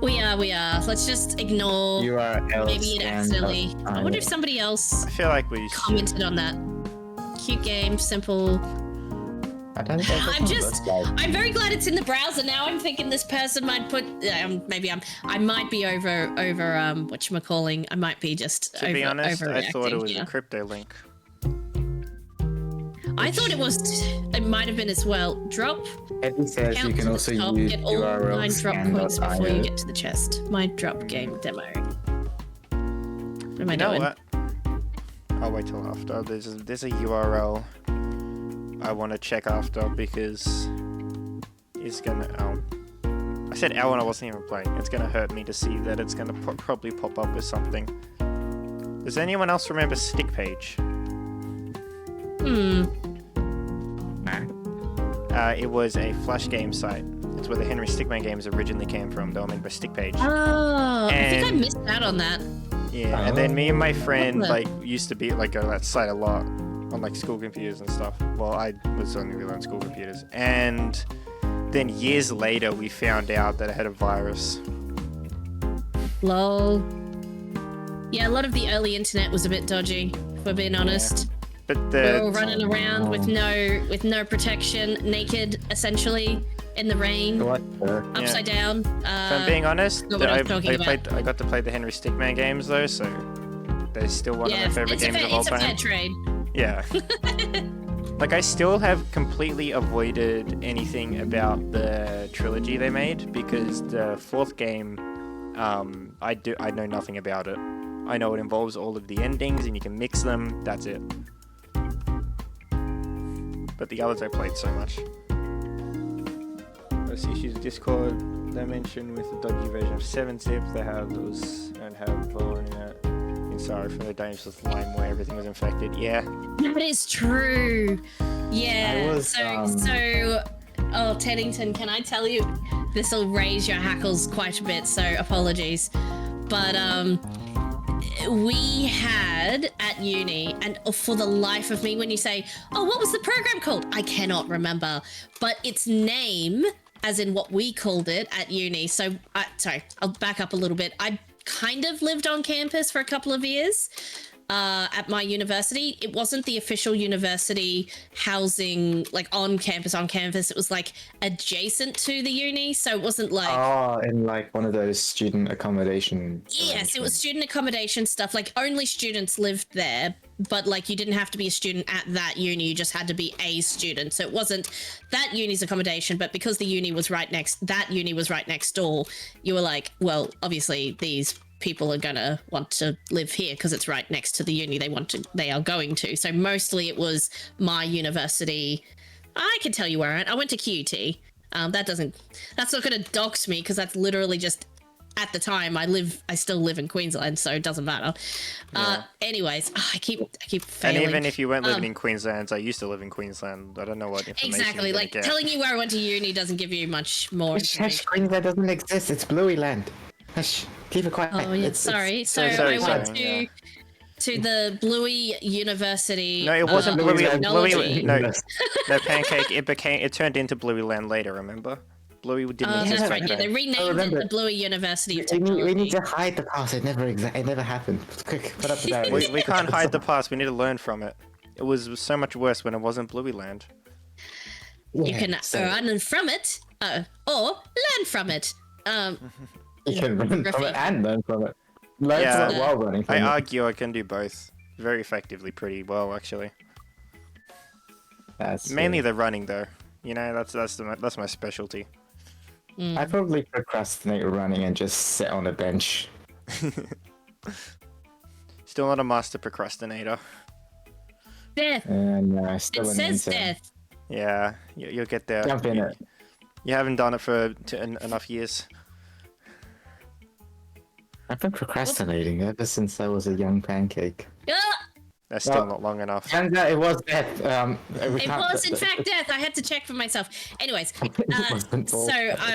We are. Let's just ignore. URLs Maybe it and, accidentally. I wonder if somebody else I feel like we should. commented on that. Cute game, simple. I don't think I'm very glad it's in the browser now. I'm thinking this person might put. I might be over whatchamacalling. I might be just To be honest, I thought it was yeah. a crypto link. I thought it was. It might have been as well. Drop. Eddie says Count you can to the also top, use get all 9 URLs drop and coins before you .io. get to the chest. My drop game demo. What am I You know doing? what? I'll wait till after. There's a URL I want to check after because it's gonna. I said L and I wasn't even playing. It's gonna hurt me to see that it's gonna probably pop up with something. Does anyone else remember Stick Page? It was a Flash game site. It's where the Henry Stickmin games originally came from. They were made by Stick Page. Oh, I think I And- missed out on that. Yeah, and then me and my friend Lovely. used to be go to that site a lot on school computers and stuff. Well, I was only really on school computers, and then years later we found out that it had a virus. Lol. Yeah, a lot of the early internet was a bit dodgy, if we're being honest. But We were all the running around with no protection, naked, essentially, in the rain, What? upside down. if I'm being honest, not what I was talking about. I got to play the Henry Stickmin games though, so they're still one of Yeah, my favorite it's a games fair, of all it's a fair time. trade. Yeah. I still have completely avoided anything about the trilogy they made because the 4th game, I know nothing about it. I know it involves all of the endings and you can mix them. That's it. But the others I played so much. There's issues with Discord. They mentioned with the dodgy version of 7-zip, they have those and have internet. Sorry for the dangers of Lyme where everything was infected. Yeah. That is true. Yeah. I was, Oh, Teddington, can I tell you? This will raise your hackles quite a bit, so apologies. But we had at uni, and for the life of me, when you say, "Oh, what was the program called?" I cannot remember, but its name, as in what we called it at uni. So, sorry, I'll back up a little bit. I kind of lived on campus for a couple of years at my university. It wasn't the official university housing, on campus. It was adjacent to the uni, so it wasn't in one of those student accommodation. Yes, it was student accommodation stuff. Only students lived there, but you didn't have to be a student at that uni. You just had to be a student. So it wasn't that uni's accommodation, but because the uni was right next door, you were like, well, obviously these people are gonna want to live here because it's right next to the uni they are going to. So mostly it was my university. I can tell you where I went to QUT. That's not gonna dox me because that's literally just at the time I still live in Queensland, so it doesn't matter. Anyways, I keep failing. And even if you weren't living in Queensland, I used to live in Queensland. I don't know what information Exactly, you're gonna get. telling you where I went to uni doesn't give you much more information. Queensland doesn't exist. It's Bluey Land. Hush. Keep it quiet. Oh yeah, sorry. So sorry, I went sorry, to the Bluey University. No, it wasn't Bluey. Technology. No, Pancake. It turned into Bluey Land later. Remember? Bluey didn't exist That's back right. Yeah, then. they renamed it the Bluey University of We Technology. need to hide the past. It never happened. Quick, put up the barriers. We can't hide the past. We need to learn from it. It was so much worse when it wasn't Bluey Land. You can run from it, or learn from it. You can run from it and learn from it. Learn from it while running from I it. argue I can do both very effectively, pretty well actually. That's Mainly the running though. You know, that's my specialty. I probably procrastinate running and just sit on a bench. Still not a master procrastinator. Death. And still It an says intern. death. Yeah, you'll get there. Jump in it. You haven't done it for enough years. I've been procrastinating ever since I was a young pancake. Ah! That's still not long enough. Turns out it was death. It was, in fact, death. I had to check for myself. Anyways, wasn't all-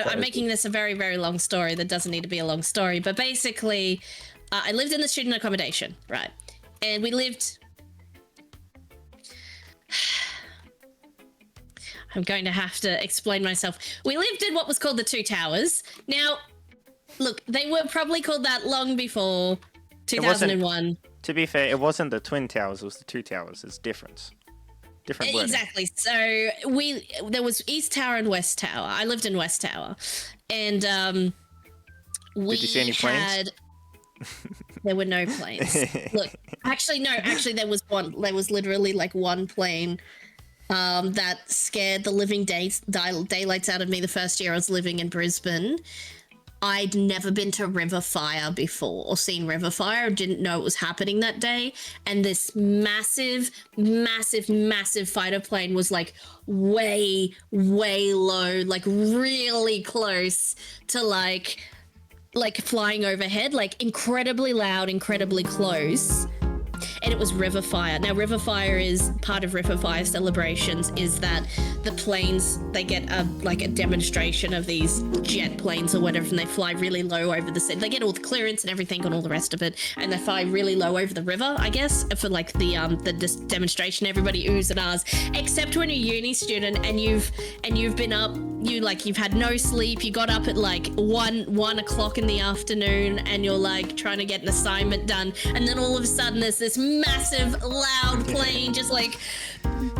I'm making this a very, very long story that doesn't need to be a long story. But basically, I lived in the student accommodation, right? And we lived... I'm going to have to explain myself. We lived in what was called the Two Towers. Now, look, they were probably called that long before 2001. To be fair, it wasn't the Twin Towers, it was the Two Towers. It's different wording. Exactly. So there was East Tower and West Tower. I lived in West Tower, and we Did you see any planes? There were no planes. Look, actually, no. Actually, there was one. There was literally like one plane that scared the living daylights out of me the first year I was living in Brisbane. I'd never been to river fire before or seen river fire. I didn't know it was happening that day. And this massive fighter plane was like way low, like really close to like flying overhead, like incredibly loud, incredibly close. And it was river fire. Now, river fire is part of river fire celebrations is that the planes, they get a demonstration of these jet planes or whatever, and they fly really low over the city. They get all the clearance and everything and all the rest of it, and they fly really low over the river, I guess, for like the demonstration. Everybody oohs and ahs, except when you're a uni student and you've been up, you've had no sleep. You got up at like 1 o'clock in the afternoon, and you're like trying to get an assignment done, and then all of a sudden there's this massive loud plane just like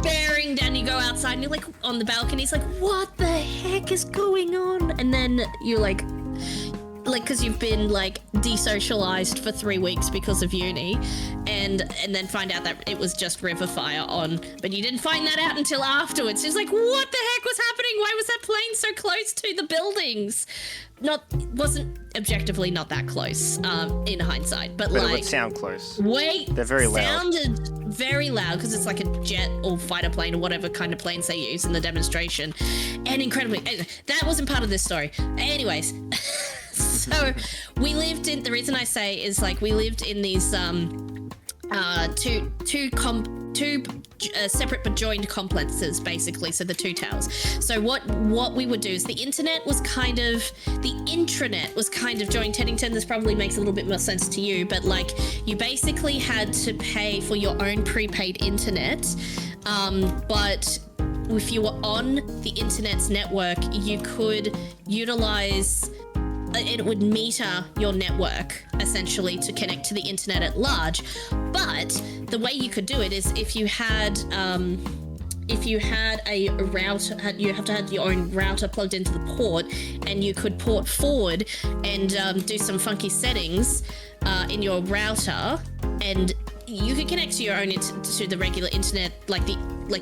bearing down. You go outside and you're like on the balcony, it's like, what the heck is going on? And then you're like because you've been like desocialized for 3 weeks because of uni, and then find out that it was just river fire on, but you didn't find that out until afterwards. It's like, what the heck was happening? Why was that plane so close to the buildings? Wasn't objectively not that close in hindsight, but But like it would sound close. They're very loud. Sounded very loud because it's like a jet or fighter plane or whatever kind of planes they use in the demonstration, and incredibly. That wasn't part of this story. Anyways, so we lived in. The reason I say is like we lived in these two separate but joined complexes, basically. So the two towers. So what we would do is the intranet was kind of joined. Teddington, this probably makes a little bit more sense to you, but like you basically had to pay for your own prepaid internet, but if you were on the internet's network, you could utilize. It would meter your network essentially to connect to the internet at large. But the way you could do it is if you had a router, you have to have your own router plugged into the port, and you could port forward and do some funky settings in your router, and you could connect to your own to the regular internet, like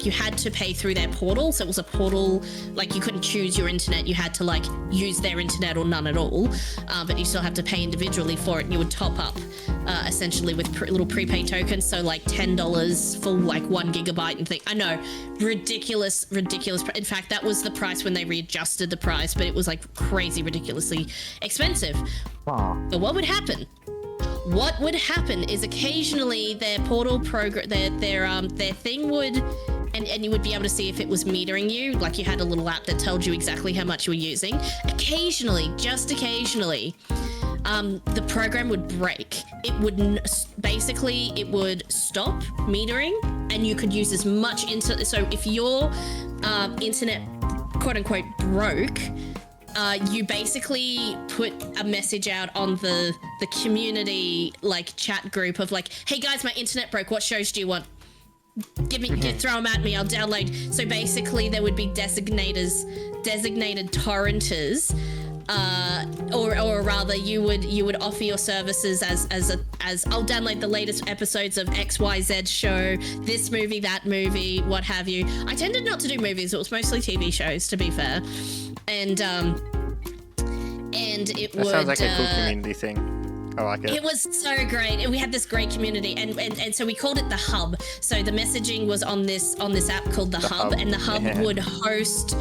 you had to pay through their portal. So it was a portal, like you couldn't choose your internet, you had to like use their internet or none at all, but you still have to pay individually for it, and you would top up essentially with little prepaid tokens, so like $10 for like 1 gigabyte and thing. I know, ridiculous. In fact, that was the price when they readjusted the price, but it was like crazy ridiculously expensive. But what would happen? What would happen is occasionally their portal program, their thing would, and you would be able to see if it was metering you, like you had a little app that told you exactly how much you were using. Occasionally, just occasionally, the program would break. It would basically stop metering, and you could use as much internet. So if your internet, quote unquote, broke, you basically put a message out on the community like chat group of like, hey guys, my internet broke, what shows do you want? Throw them at me, I'll download. So basically there would be designated torrenters, or rather you would offer your services as I'll download the latest episodes of XYZ show, this movie, that movie, what have you. I tended not to do movies, it was mostly TV shows, to be fair. And it would. Sounds like a cool community thing. I like it. It was so great, and we had this great community, and so we called it the Hub. So the messaging was on this app called the Hub, and the Hub would host.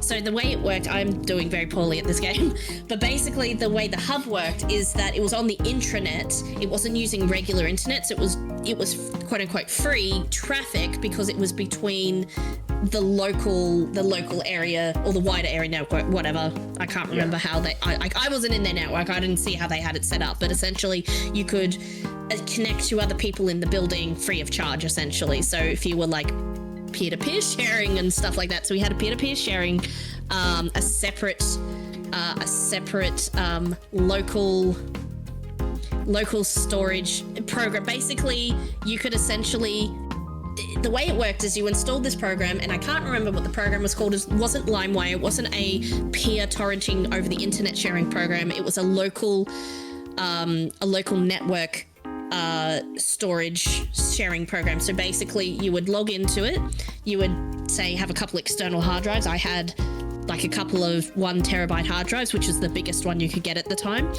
So the way it worked, I'm doing very poorly at this game, but basically the way the Hub worked is that it was on the intranet. It wasn't using regular internet, so it was quote unquote free traffic because it was between the local area or the wider area network, whatever. I can't remember how they. I wasn't in their network. I didn't see how they had it set up, but essentially you could connect to other people in the building free of charge. Essentially, so if you were like peer-to-peer sharing and stuff like that, so we had a peer-to-peer sharing, a separate a separate local storage program. Basically, you could essentially, the way it worked is you installed this program, and I can't remember what the program was called. It wasn't LimeWire. It wasn't a peer torrenting over the internet sharing program. It was a local network storage sharing program. So basically, you would log into it. You would say have a couple external hard drives. I had like a couple of 1 terabyte hard drives, which is the biggest one you could get at the time.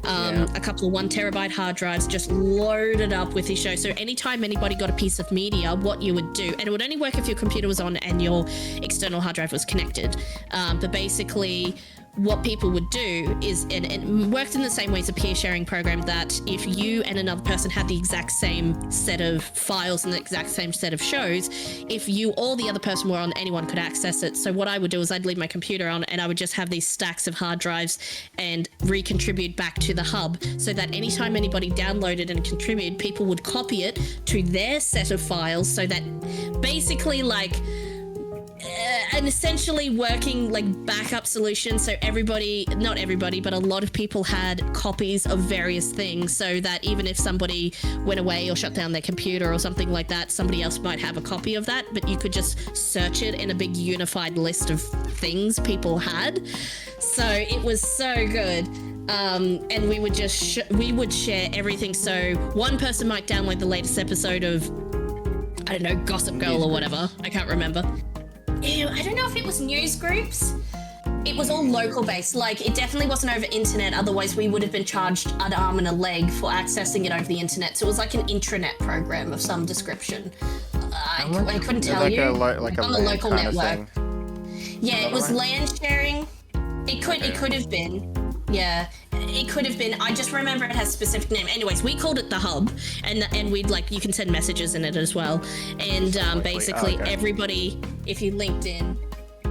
A couple of 1 terabyte hard drives just loaded up with these shows. So anytime anybody got a piece of media, what you would do, and it would only work if your computer was on and your external hard drive was connected. But basically, what people would do is, and it worked in the same way as a peer sharing program, that if you and another person had the exact same set of files and the exact same set of shows, if you or the other person were on, anyone could access it. So what I would do is I'd leave my computer on and I would just have these stacks of hard drives and recontribute back to the hub, so that anytime anybody downloaded and contributed, people would copy it to their set of files, so that basically like an essentially working like backup solution. So everybody, not everybody, but a lot of people had copies of various things, so that even if somebody went away or shut down their computer or something like that, somebody else might have a copy of that, but you could just search it in a big unified list of things people had. So it was so good. And we would just we would share everything. So one person might download the latest episode of, I don't know, Gossip Girl or whatever. I can't remember. I don't know if it was news groups. It was all local based. Like, it definitely wasn't over internet. Otherwise, we would have been charged an arm and a leg for accessing it over the internet. So it was like an intranet program of some description. I couldn't tell like you. Like a on the local kind of network. thing. Yeah, it was LAN sharing. It could have been. Yeah, it could have been. I just remember it has a specific name. Anyways, we called it the hub, and we'd like, you can send messages in it as well. And basically everybody, if you linked in,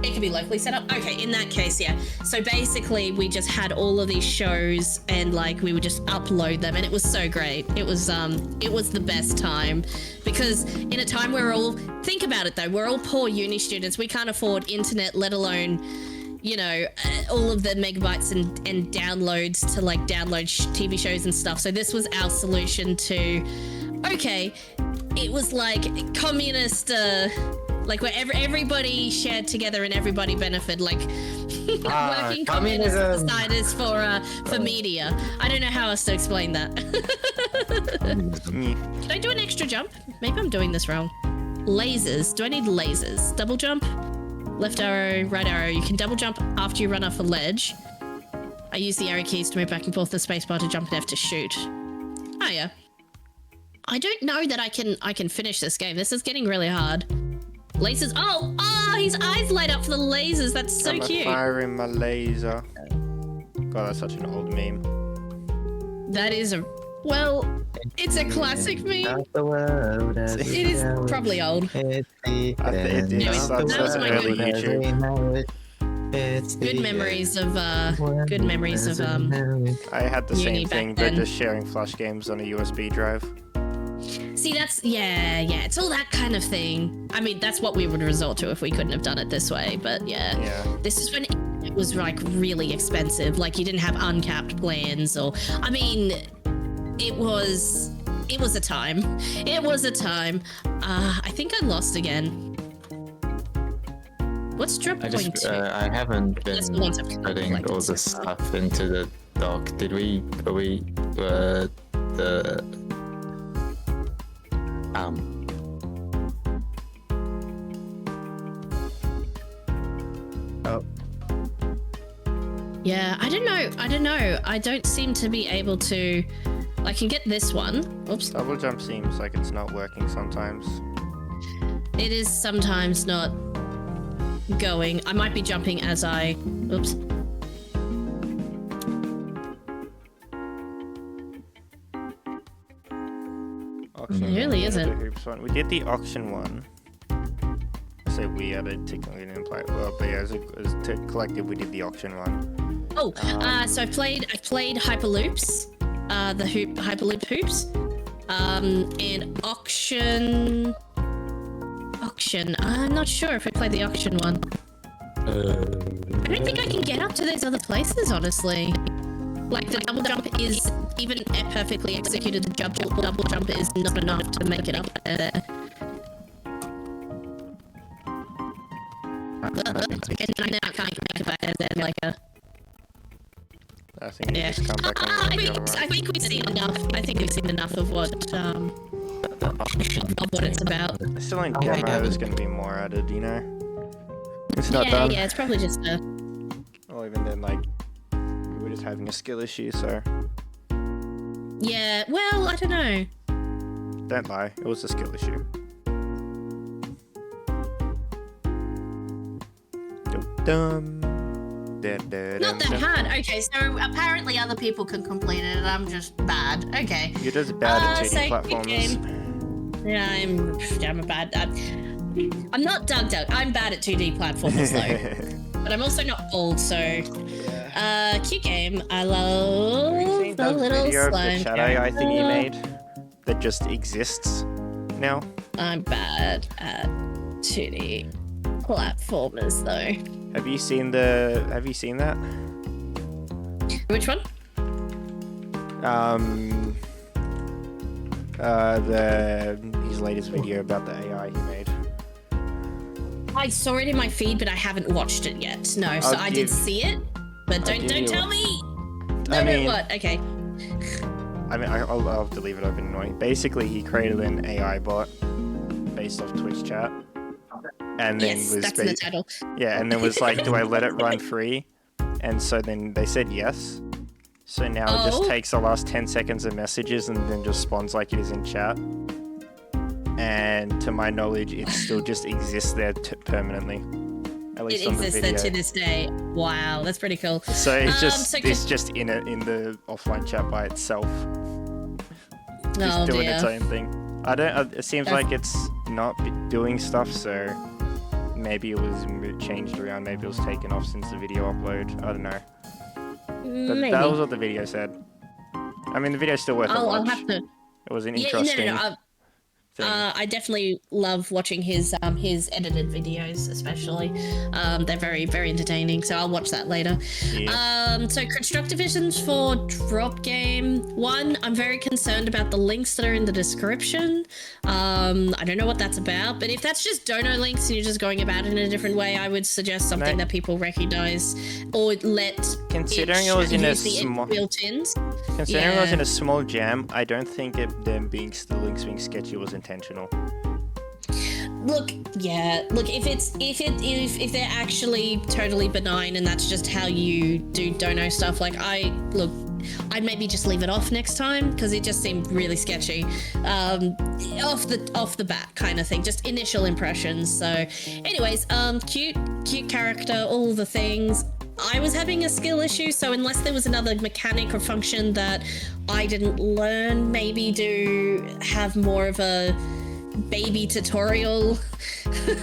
it could be locally set up. Okay, in that case, yeah. So basically, we just had all of these shows, and like we would just upload them, and it was so great. It was the best time, because in a time where we're all, think about it though, we're all poor uni students. We can't afford internet, let alone, you know, all of the megabytes and downloads to like download TV shows and stuff. So this was our solution to, okay, it was like communist, like where everybody shared together and everybody benefited, like working communist societies for media. I don't know how else to explain that. Did I do an extra jump? Maybe I'm doing this wrong. Lasers. Do I need lasers? Double jump? Left arrow, right arrow. You can double jump after you run off a ledge. I use the arrow keys to move back and forth, the spacebar to jump and F to shoot. Oh yeah. I don't know that I can finish this game. This is getting really hard. Lasers. Oh, his eyes light up for the lasers. That's so cute. Firing my laser. God, that's such an old meme. That is a, well, it's a classic meme. It is probably old. That was my early YouTube. Good memories of I had the uni same thing, back but then. just sharing flash games on a USB drive. See, that's, yeah, it's all that kind of thing. I mean, that's what we would resort to if we couldn't have done it this way, but yeah. This is when it was like really expensive. Like, you didn't have uncapped plans, or, I mean, it was a time. It was a time. I think I lost again. What's drop point two? I haven't been That's the ones I've putting collected all so the far. stuff into the dock. Did we? Are we? The Oh. Yeah, I don't know. I don't seem to be able to. I can get this one. Oops. Double jump seems like it's not working sometimes. It is sometimes not going. I might be jumping as I. Oops. Auction It really one, isn't. the hoops one. We did the auction one. I say we, I technically didn't play it well, but yeah, as a collective, we did the auction one. Oh, so I've played Hyperloops, the Hyperloop hoops, and auction. I'm not sure if I played the auction one. don't think I can get up to those other places, honestly. Like, the double jump is, even a perfectly executed double jump is not enough to make it up there. And now I can't make it back there, like a... I think you Yeah. just come back on the other I way. think we've seen enough. I think we've seen enough of what it's about. It's still in demo, there's going to be more added, you know? It's not done. Yeah, it's probably just a... Or even then, like, we were just having a skill issue, so... Yeah, well, I don't know. Don't lie, it was a skill issue. Dum. Not that hard. Okay, so apparently other people can complete it and I'm just bad. Okay. You're just bad at 2D so platformers. good game. Yeah, I'm a bad... I'm not Doug. I'm bad at 2D platformers though. But I'm also not old, so... cute game. I love Have you seen the that little video of the slime chat AI thing you character. made? That just exists now? I'm bad at 2D platformers though. Have you seen that? Which one? His latest video about the AI he made. I saw it in my feed, but I haven't watched it yet. No, so I did see it, but don't give you tell a- me. I No, mean- what? Okay. I mean, I'll have to leave it open anyway. Basically, he created an AI bot based off Twitch chat, and then Yes, was that's in the title. yeah, and then was like, "Do I let it run free?" And so then they said yes. So now it just Oh. takes the last 10 seconds of messages and then just spawns like it is in chat. And to my knowledge, it still just exists there permanently. At least It on the exists video. there to this day. Wow, that's pretty cool. So it's just so it's just in the offline chat by itself, just Oh doing dear. its own thing. I don't. It seems That's- like it's not doing stuff. So maybe it was changed around. Maybe it was taken off since the video upload. I don't know. But Maybe. that was what the video said. I mean, the video's still worth a I'll watch. have to. It was an Yeah, interesting no. thing. I definitely love watching his edited videos, especially. They're very, very entertaining. So I'll watch that later. Yeah. So constructivisms for drop game. One, I'm very concerned about the links that are in the description. I don't know what that's about, but if that's just dono links and you're just going about it in a different way, I would suggest something No. that people recognize or let. Considering it was in a use the small- built-ins. Considering it was yeah. in a small jam, I don't think the links being sketchy was intentional. Look, yeah. Look, if they're actually totally benign and that's just how you do dono stuff, like I'd maybe just leave it off next time because it just seemed really sketchy, off the bat kind of thing. Just initial impressions. So, anyways, cute character, all the things. I was having a skill issue, so unless there was another mechanic or function that I didn't learn, maybe do have more of a baby tutorial,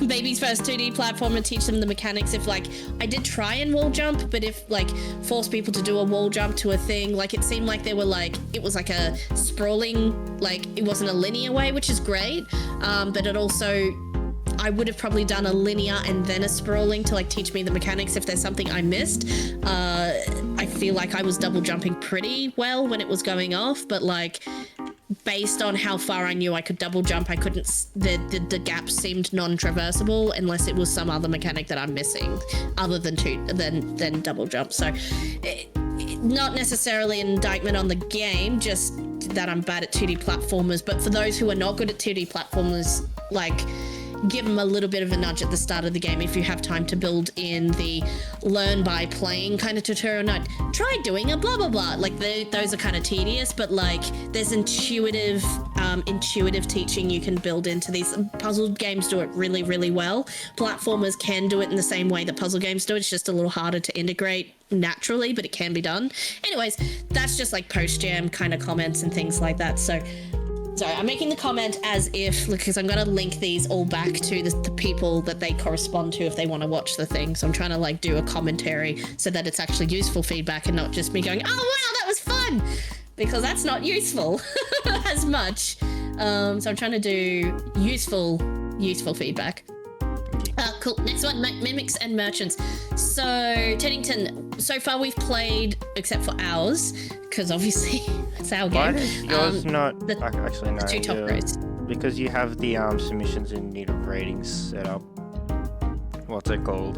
baby's first 2D platform, and teach them the mechanics. If like I did try and wall jump, but if like force people to do a wall jump to a thing, like it seemed like there were like it was like a sprawling, like it wasn't a linear way, which is great, but it also I would have probably done a linear and then a sprawling to like teach me the mechanics if there's something I missed. I feel like I was double jumping pretty well when it was going off, but like based on how far I knew I could double jump, I couldn't. The gap seemed non-traversable unless it was some other mechanic that I'm missing, other than than double jump. So, not necessarily an indictment on the game, just that I'm bad at 2D platformers. But for those who are not good at 2D platformers, like, give them a little bit of a nudge at the start of the game if you have time to build in the learn by playing kind of tutorial. No, try doing a blah blah blah. Like those are kind of tedious, but like there's intuitive teaching you can build into these. Puzzle games do it really, really well. Platformers can do it in the same way that puzzle games do it. It's just a little harder to integrate naturally, but it can be done. Anyways, that's just like post-jam kind of comments and things like that. So sorry, I'm making the comment as if, because I'm going to link these all back to the people that they correspond to if they want to watch the thing. So I'm trying to like do a commentary so that it's actually useful feedback and not just me going, oh wow, that was fun, because that's not useful as much. So I'm trying to do useful feedback. cool. Next one, mimics and merchants. So, Teddington, so far we've played, except for ours, because obviously it's our Why game. does yours not... Actually, no. The two top rows. Because you have the submissions in need of ratings set up. What's it called?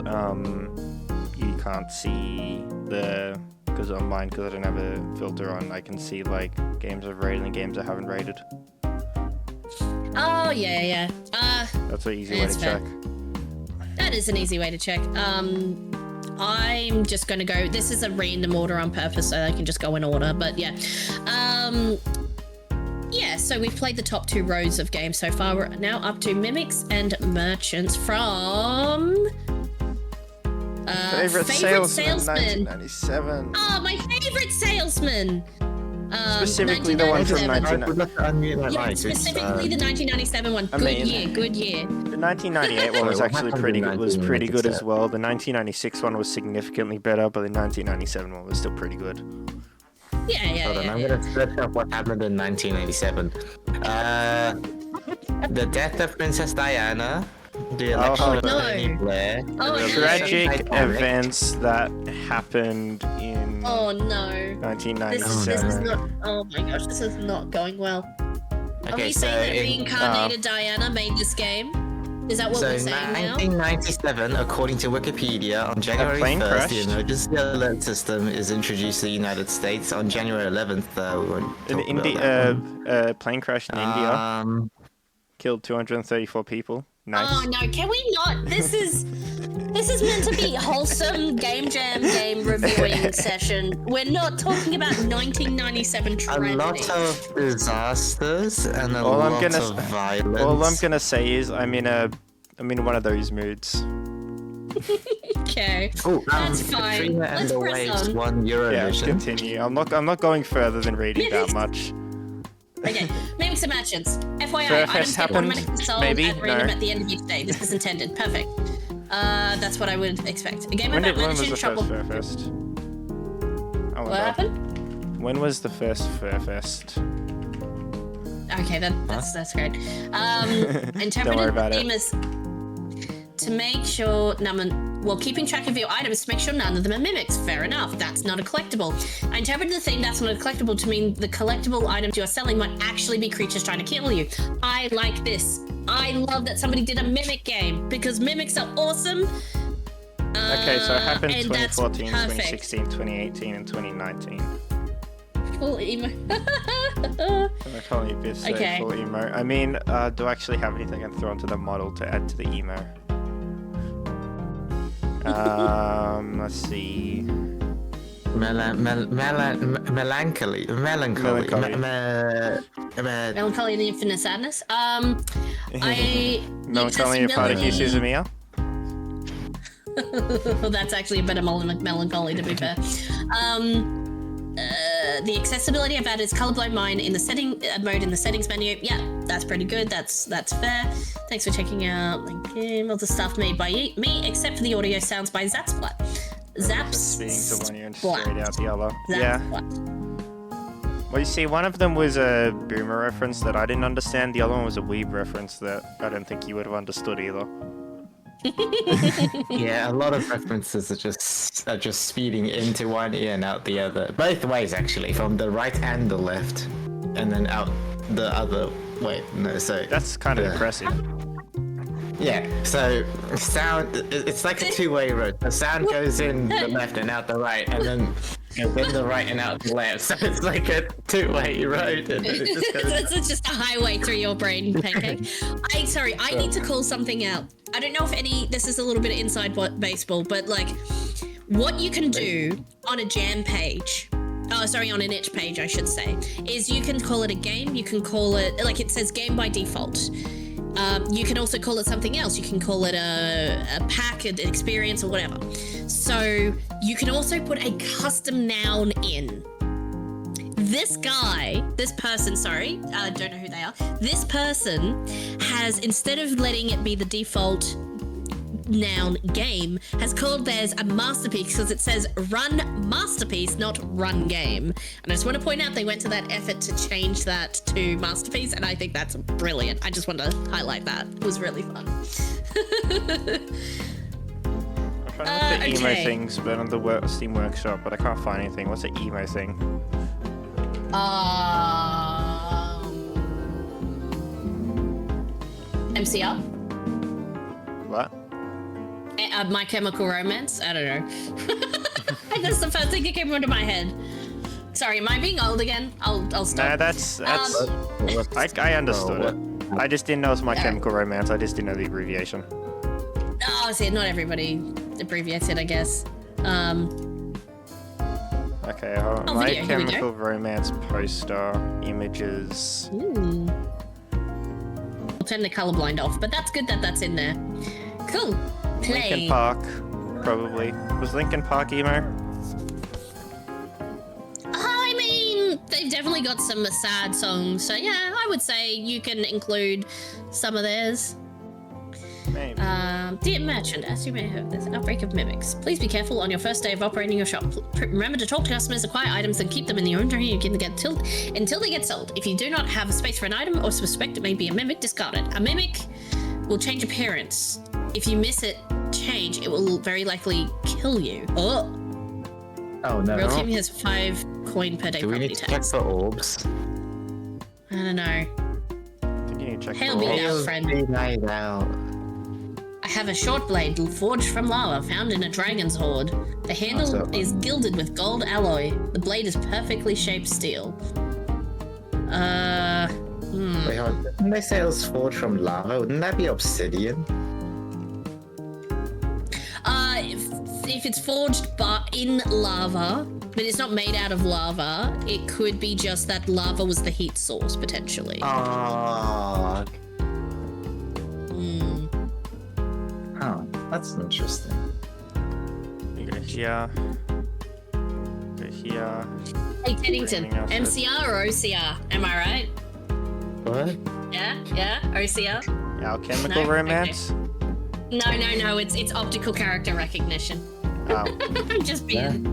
You can't see the... Because on mine, because I don't have a filter on, I can see like games I've rated and games I haven't rated. Oh, yeah. That's an easy way to check. That is an easy way to check. I'm just going to go... This is a random order on purpose, so I can just go in order, but yeah. Yeah, so we've played the top 2 rows of games so far. We're now up to Mimics and Merchants from... Favorite salesman, 1997. Oh, my favorite salesman! Specifically the one from 1997. Yeah, specifically the 1997 one. Good year. The 1998 one was actually pretty good as well. The 1996 one was significantly better, but the 1997 one was still pretty good. Hold on, I'm gonna search up what happened in 1987. The death of Princess Diana, the election of Tony Blair, the tragic events that happened in 1997. This is not. Oh my gosh, this is not going well. Are we saying that reincarnated Diana made this game? Is that what we're saying now? 1997, according to Wikipedia, on January 1st, the emergency alert system is introduced to the United States. On January 11th, plane crashed in India. Killed 234 people. Nice. Oh no, can we not? This is meant to be wholesome game jam game reviewing session. We're not talking about 1997 tragedy. A lot of disasters and a lot of violence. All I'm gonna say is I'm in one of those moods. Okay. Oh, that's fine. Katrina and the Waves won Eurovision. Yeah, continue. I'm not going further than reading that much. Okay, Mimics and Merchants. FYI, items get automatically sold at random at the end of each day. This is intended. Perfect. That's what I would expect. A game about managing trouble. When was the first Furfest? What happened? When was the first Furfest? Okay, that's great. Interpreted theme is to make sure keeping track of your items to make sure none of them are mimics. Fair enough. That's not a collectible. I interpreted the theme that's not a collectible to mean the collectible items you are selling might actually be creatures trying to kill you. I like this. I love that somebody did a mimic game because mimics are awesome. Okay, so it happened 2014, 2016, 2018, and 2019. Full emo. I'm calling it this full emo. I mean, do I actually have anything I can throw into the model to add to the emo? Let's see. Melancholy. Melancholy and the Infinite Sadness. Melancholy and Particle Suzumiya. That's actually a better melancholy, to be fair. The accessibility I've added is colorblind mine in the setting mode in the settings menu. Yeah, that's pretty good. That's fair. Thanks for checking out the game. All the stuff made by me, except for the audio sounds by Zapsplat. Straight out the other. Yeah. Well, you see, one of them was a Boomer reference that I didn't understand. The other one was a Weeb reference that I don't think you would have understood either. Yeah, a lot of references are just speeding into one ear and out the other. Both ways, actually, from the right and the left, and then out the other way. No, so that's kind of impressive. Yeah, so sound, it's like a two-way road. The sound goes in the left and out the right, and then in the right and out the left. So it's like a two-way road. And it just goes... It's just a highway through your brain, Pancake. I need to call something out. I don't know if this is a little bit of inside baseball, but like what you can do on a jam page, on an itch page, I should say, is you can call it a game. You can call it, like it says game by default. You can also call it something else. You can call it a pack, an experience, or whatever. So you can also put a custom noun in. This person, don't know who they are. This person has, instead of letting it be the default noun game has called theirs a masterpiece because it says run masterpiece, not run game. And I just want to point out they went to that effort to change that to masterpiece, and I think that's brilliant. I just want to highlight that. It was really fun. I'm trying to look at emo okay. things, but on the Steam Workshop, but I can't find anything. What's an emo thing? MCR? What? My Chemical Romance? I don't know. That's the first thing that came into my head. Sorry, am I being old again? I'll stop. Nah, that's I understood it. I just didn't know it's My Chemical Romance. I just didn't know the abbreviation. Oh, see, not everybody abbreviates it, I guess. Okay, hold on. Oh, My video, here we go. Chemical Romance poster images. Ooh. I'll turn the colorblind off, but that's good that that's in there. Cool. Play. Linkin Park, probably. Was Linkin Park emo? I mean, they've definitely got some sad songs, so yeah, I would say you can include some of theirs. Maybe. Dear merchant, as you may have, there's an outbreak of mimics. Please be careful on your first day of operating your shop. Remember to talk to customers, acquire items, and keep them in the inventory you can get until they get sold. If you do not have a space for an item or suspect it may be a mimic, discard it. A mimic will change appearance. If you miss it change, it will very likely kill you. Oh no. Real Team has 5 coin per day Do we property need to check tax. for orbs? I don't know. I think you need to check Hail for me all. now, friend. Be night out. I have a short blade forged from lava found in a dragon's hoard. The handle is gilded with gold alloy. The blade is perfectly shaped steel. Wait, hold on. Didn't they say it was forged from lava? Wouldn't that be obsidian? If it's forged in lava, but it's not made out of lava, it could be just that lava was the heat source, potentially. Oh, that's interesting. You go here. Go here. Hey, Teddington, Anything else? MCR or OCR? Am I right? What? Yeah, OCR? Alchemical No? Romance? No, it's optical character recognition. Oh, I'm just being...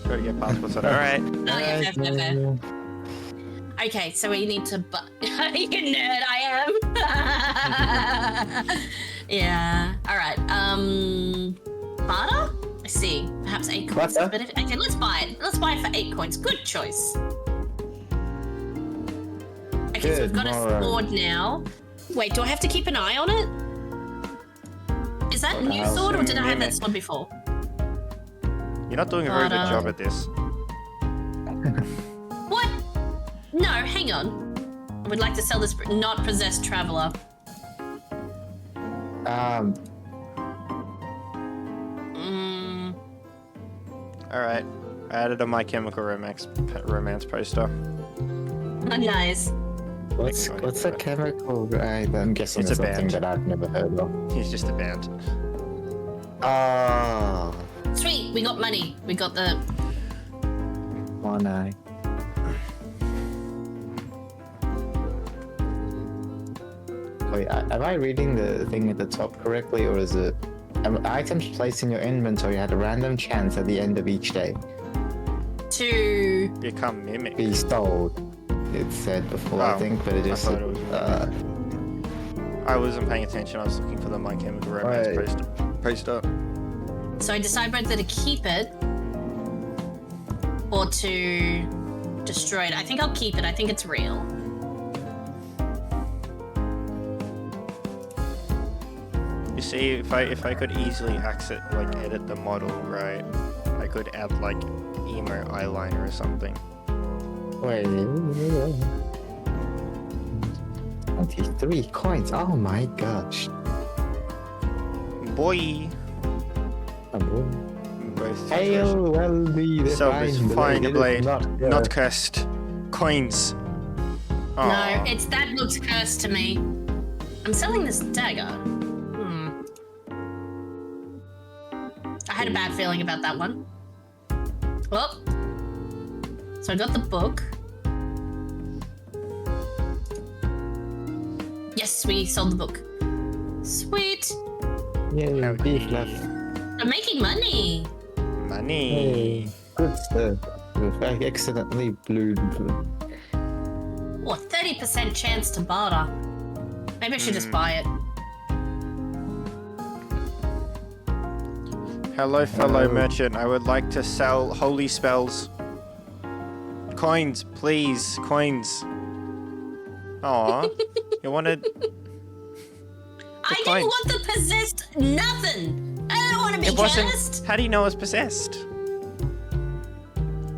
gotta get passports on. Alright. Oh, yeah, fair. Okay, so we need to... you nerd, I am. Yeah. Alright, barter? I see. Perhaps 8 coins. Barter? But okay, let's buy it. Let's buy it for 8 coins. Good choice. Okay, so we've got a sword now. Wait, do I have to keep an eye on it? Is that a new sword, or did I have that sword before? You're not doing a very good job at this. What? No, hang on. I would like to sell this not possessed traveler. Alright. I added a My Chemical Romance poster. Nice. What's a chemical? I'm guessing It's it's a something band. that I've never heard of. He's just a band. Oh, Sweet, we got money. We got the... one eye. Wait, am I reading the thing at the top correctly, or is it items placed in your inventory at a random chance at the end of each day To... Become mimic. be sold? It said before, I Oh, think, but it just I said, thought it I wasn't paying attention. I was looking for the My Chemical Romance Right. poster. So I decide whether to keep it or to destroy it. I think I'll keep it. I think it's real. You see, if I could easily edit the model, right? I could add like emo eyeliner or something. wait. 23 coins. Oh my gosh. Boy. Oh, boy. Both Hail, well be the so this fine blade, not cursed. Coins. No, Aw. that looks cursed to me. I'm selling this dagger. I had a bad feeling about that one. Well, so I got the book. Yes, we sold the book. Sweet. Yeah, Howdy. beef left. I'm making money. Money. Good stuff. I accidentally blew. Or 30% chance to barter. Maybe I should just buy it. Hello, fellow merchant. I would like to sell holy spells. Coins, please. Coins. Aw. You wanted... I coin. didn't want the possessed nothing. I don't want to be It wasn't... cursed. How do you know it's possessed?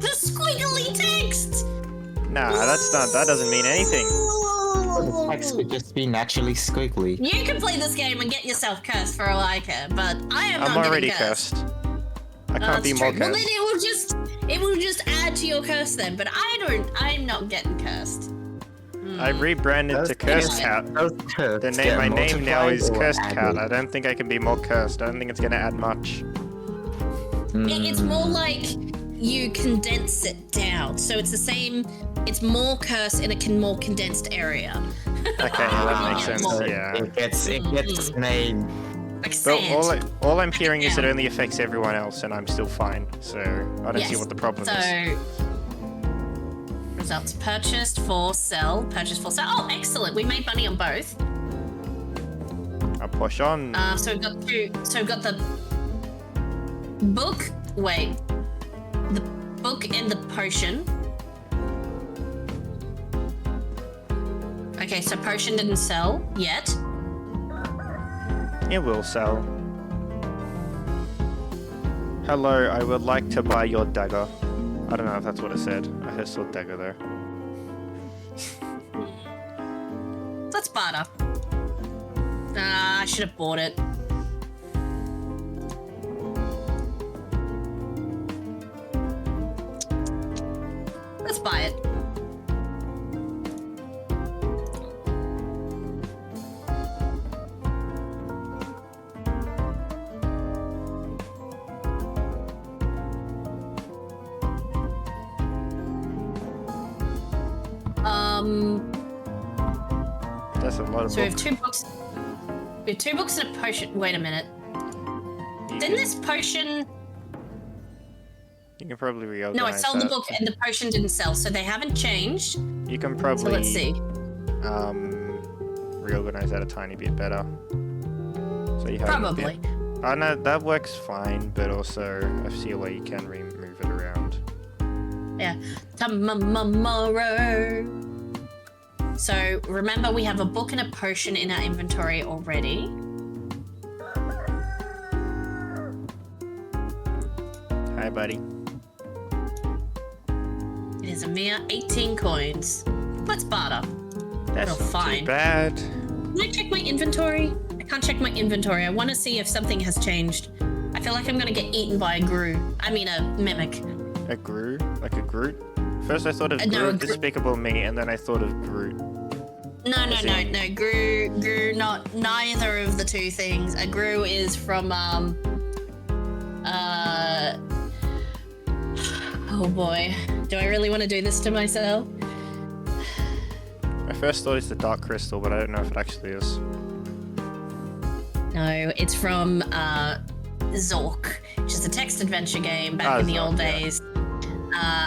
The squiggly text. Nah, that's not... That doesn't mean anything. The text could just be naturally squiggly. You can play this game and get yourself cursed for all I care, but I am I'm not already getting cursed. cursed. I can't That's be more true. Well, cursed. then it will just add to your curse then. But I'm not getting cursed. I rebranded to Cursed Cat. My name now is Cursed Cat. I don't think I can be more cursed. I don't think it's gonna add much. It's more like you condense it down, so it's the same. It's more curse in a more condensed area. Okay, yeah, that makes sense. More. Yeah. It gets made. Like But sand. all I'm hearing is it only affects everyone else, and I'm still fine. So I don't see what the problem is. So results purchased for sell. Purchased for sell. Oh, excellent! We made money on both. I'll push on. So we've got two. So we've got the book. Wait, the book and the potion. Okay, so potion didn't sell yet. It will sell. Hello, I would like to buy your dagger. I don't know if that's what it said. I just saw dagger there. Let's barter. I should have bought it. Let's buy it. That's a lot of So we have books. 2 books. We have 2 books and a potion. Wait a minute. Didn't this potion? You can probably reorganize No, I sold the that. book and the potion didn't sell, so they haven't changed. You can probably So let's see. reorganize that a tiny bit better. So you have a Probably. bit. Oh no, that works fine, but also I see a way you can move it around. Yeah. Tomorrow. So remember, we have a book and a potion in our inventory already. Hi, buddy. It is a mere 18 coins. Let's barter. That's Oh, not fine. too bad. Can I check my inventory? I can't check my inventory. I want to see if something has changed. I feel like I'm gonna get eaten by a Gru. I mean, a mimic. A Groot? Like a Groot? First I thought of No, a Groot, Groot. Despicable Me, and then I thought of Groot. No. Gru, not neither of the two things. A Gru is from oh boy. Do I really want to do this to myself? My first thought is the Dark Crystal, but I don't know if it actually is. No, it's from Zork, which is a text adventure game back in the Zork, old yeah. days.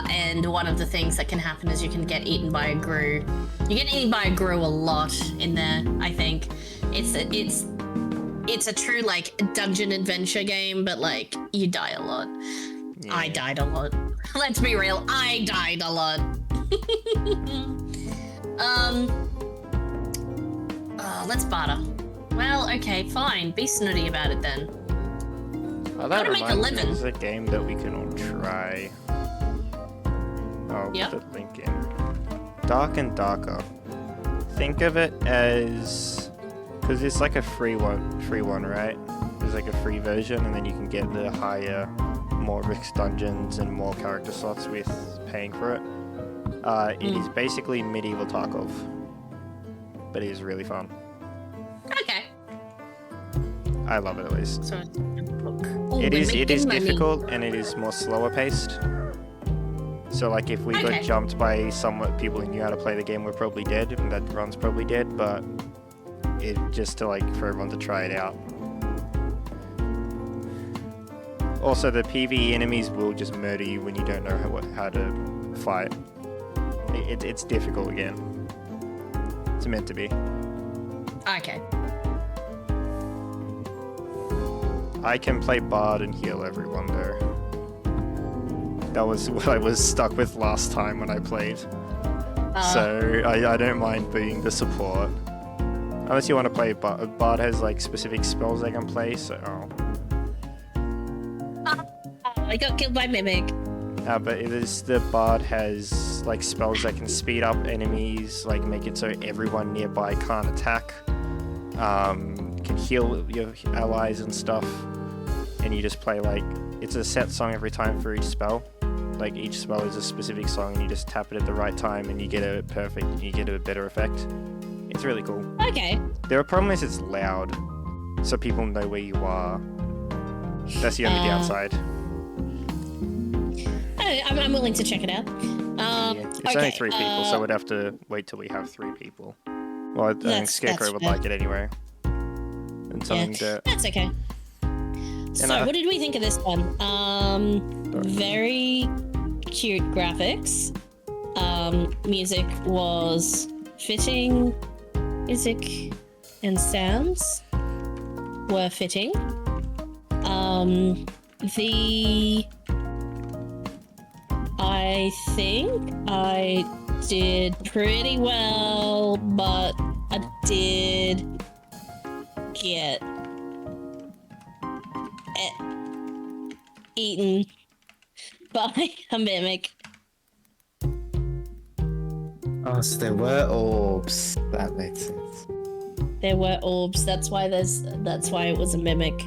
And one of the things that can happen is you can get eaten by a Gru. You get eaten by a Gru a lot in there, I think. It's a true like dungeon adventure game, but like you die a lot. I died a lot. Let's be real, I died a lot. Let's barter. Well, okay, fine. Be snooty about it then. Oh, that Gotta make a reminds me, living. there's a game that we can all try. Oh, Yep. put the link in. Dark and Darker. Think of it as... Because it's like a free one, right? There's like a free version, and then you can get the higher, more risk dungeons and more character slots with paying for it. It is basically medieval Tarkov. But it is really fun. Okay. I love it at least. So look. Ooh, It we're is making money. difficult, and it is more slower paced. So like if we got Okay. jumped by people who knew how to play the game, we're probably dead, and that run's probably dead, but it just to like for everyone to try it out. Also, the PvE enemies will just murder you when you don't know how to fight. It's difficult again. It's meant to be. Okay. I can play Bard and heal everyone though. That was what I was stuck with last time when I played. So I don't mind being the support. Unless you want to play Bard. Bard has like specific spells they can play, so... I got killed by Mimic. But it is the Bard has like spells that can speed up enemies, like make it so everyone nearby can't attack. Can heal your allies and stuff. And you just play like, it's a set song every time for each spell. Like each spell is a specific song and you just tap it at the right time and you get a perfect, you get a better effect. It's really cool. Okay. The problem is it's loud, so people know where you are. That's the only downside. I'm willing to check it out. Yeah, it's only 3 people, so we'd have to wait till we have 3 people. Well, I think Scarecrow would like it anyway. And something that... That's okay. So, what did we think of this one? Very cute graphics. Music was fitting. Music and sounds were fitting. I think I did pretty well, but I did get eaten by a mimic. Oh, so there were orbs. That makes sense. There were orbs. That's why it was a mimic.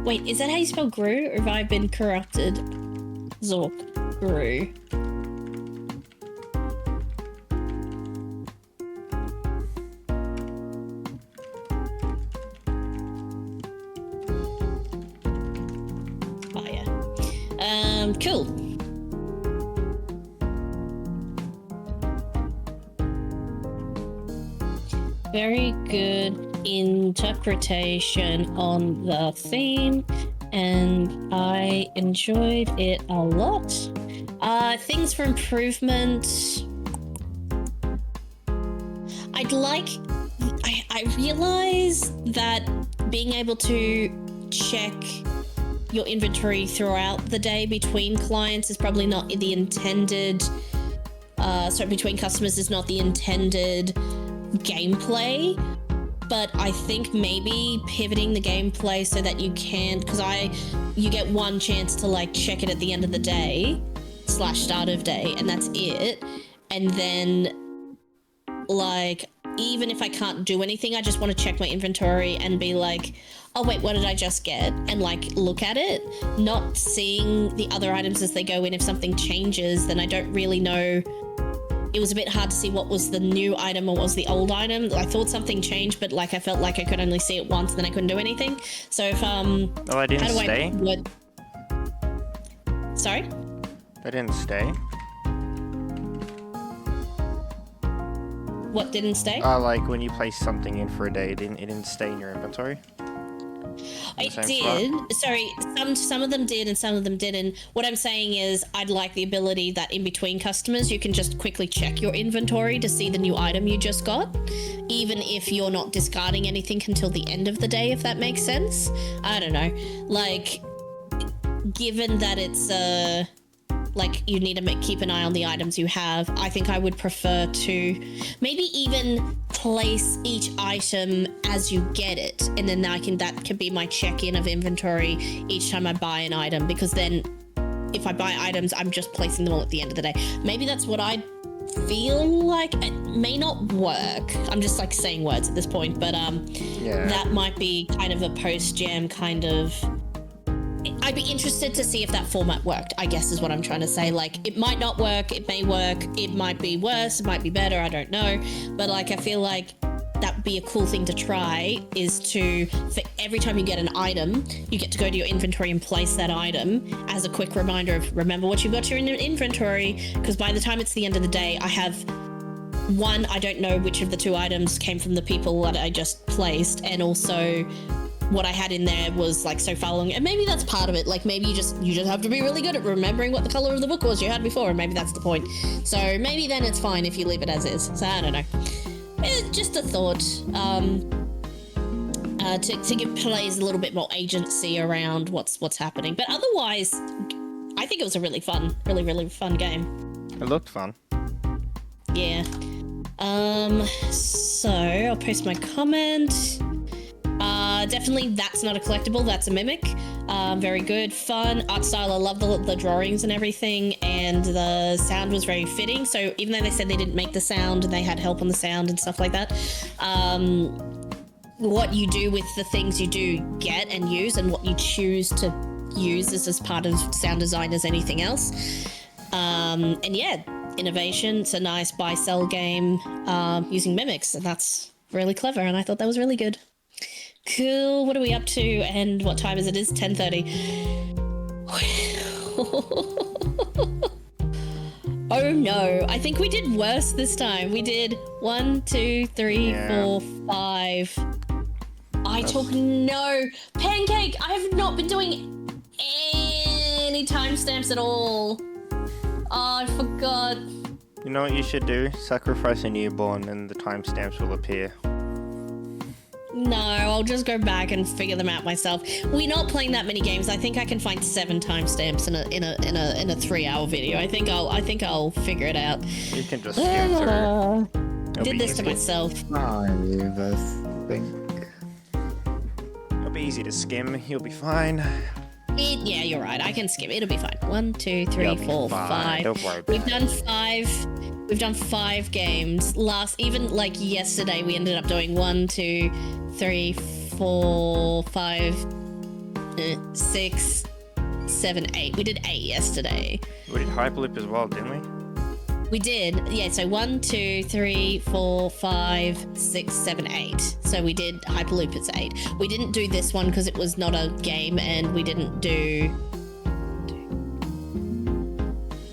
Wait, is that how you spell Gru, or have I been corrupted? Zork. Gru. Oh yeah. Cool. Very good interpretation on the theme, and I enjoyed it a lot. Things for improvement. I realize that being able to check your inventory throughout the day between clients is probably not the intended, between customers is not the intended gameplay, but I think maybe pivoting the gameplay so that you can, because you get one chance to like check it at the end of the day / start of day, and that's it. And then like, even if I can't do anything, I just want to check my inventory and be like, oh wait, what did I just get? And like look at it, not seeing the other items as they go in. If something changes, then I don't really know. It was a bit hard to see what was the new item or what was the old item. I thought something changed, but like I felt like I could only see it once and then I couldn't do anything. So if Oh, I didn't stay? Sorry? I didn't stay? What didn't stay? Like when you place something in for a day, it didn't stay in your inventory? It did. Sorry, some of them did and some of them didn't. What I'm saying is I'd like the ability that in between customers you can just quickly check your inventory to see the new item you just got, even if you're not discarding anything until the end of the day, if that makes sense. I don't know. Like, given that it's like you need to keep an eye on the items you have, I think I would prefer to maybe even place each item as you get it, and then that can be my check-in of inventory each time I buy an item, because then if I buy items, I'm just placing them all at the end of the day. Maybe that's what I feel like. It may not work. I'm just like saying words at this point, but yeah. That might be kind of a post-jam kind of... I'd be interested to see if that format worked, I guess is what I'm trying to say. Like, it might not work, it may work, it might be worse, it might be better, I don't know. But like, I feel like that would be a cool thing to try, is to, for every time you get an item, you get to go to your inventory and place that item as a quick reminder of, remember what you've got in your inventory, because by the time it's the end of the day, I have one, I don't know which of the 2 items came from the people that I just placed, and also what I had in there was like so far along, and maybe that's part of it. Like maybe you just have to be really good at remembering what the color of the book was you had before, and maybe that's the point. So maybe then it's fine if you leave it as is. So I don't know. It's just a thought. To give players a little bit more agency around what's happening. But otherwise, I think it was a really fun game. It looked fun. Yeah. So I'll post my comment. Definitely that's not a collectible, that's a mimic. Very good, fun, art style. I love the drawings and everything, and the sound was very fitting. So even though they said they didn't make the sound and they had help on the sound and stuff like that, what you do with the things you do get and use, and what you choose to use is as part of sound design as anything else. And yeah, innovation. It's a nice buy-sell game using mimics, and that's really clever, and I thought that was really good. Cool. What are we up to, and what time is it? It's 10:30. Oh no, I think we did worse this time. We did 1, 2, 3, 4, 5. I took no Pancake. I have not been doing any timestamps at all. Oh, I forgot. You know what you should do? Sacrifice a newborn and the timestamps will appear. No, I'll just go back and figure them out myself. We're not playing that many games. I think I can find 7 timestamps in a 3-hour video. I think I'll figure it out. You can just skim through. Did this to myself. I think. It'll be easy to skim. You'll be fine. Yeah, you're right. I can skip. It'll be fine. 1, 2, 3, You'll be 4, fine. 5. Don't worry about We've it. done 5. We've done 5 games. Even like yesterday, we ended up doing 1, 2, 3, 4, 5, 6, 7, 8. We did 8 yesterday. We did Hyperloop as well, didn't we? We did, yeah. So 1, 2, 3, 4, 5, 6, 7, 8. So we did Hyperloop. It's 8. We didn't do this one because it was not a game, and we didn't do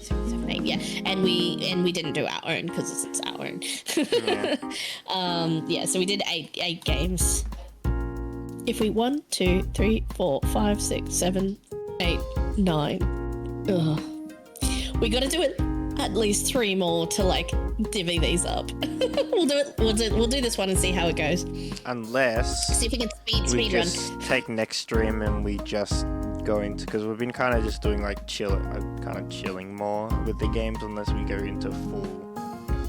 6, 7, 8. Yeah, and we didn't do our own because it's our own. Yeah. So we did 8 games. If we 1, 2, 3, 4, 5, 6, 7, 8, 9. Ugh. We got to do it. At least 3 more to like divvy these up. We'll do this one and see how it goes. Unless See if we can we speed run. just take next stream and we just go into, because we've been kind of just doing like chilling more with the games, unless we go into full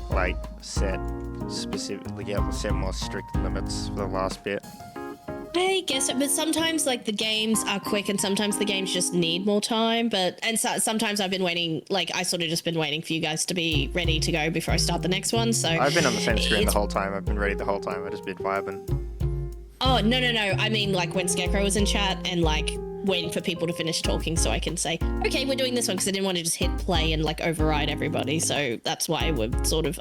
like set more strict limits for the last bit. I guess so, but sometimes like the games are quick and sometimes the games just need more time. Sometimes I've been waiting, like I sort of just been waiting for you guys to be ready to go before I start the next one. So I've been on the same screen the whole time. I've been ready the whole time. I've just been vibing. Oh, no. I mean like when Scarecrow was in chat and like waiting for people to finish talking so I can say, okay, we're doing this one, because I didn't want to just hit play and like override everybody. So that's why I was sort of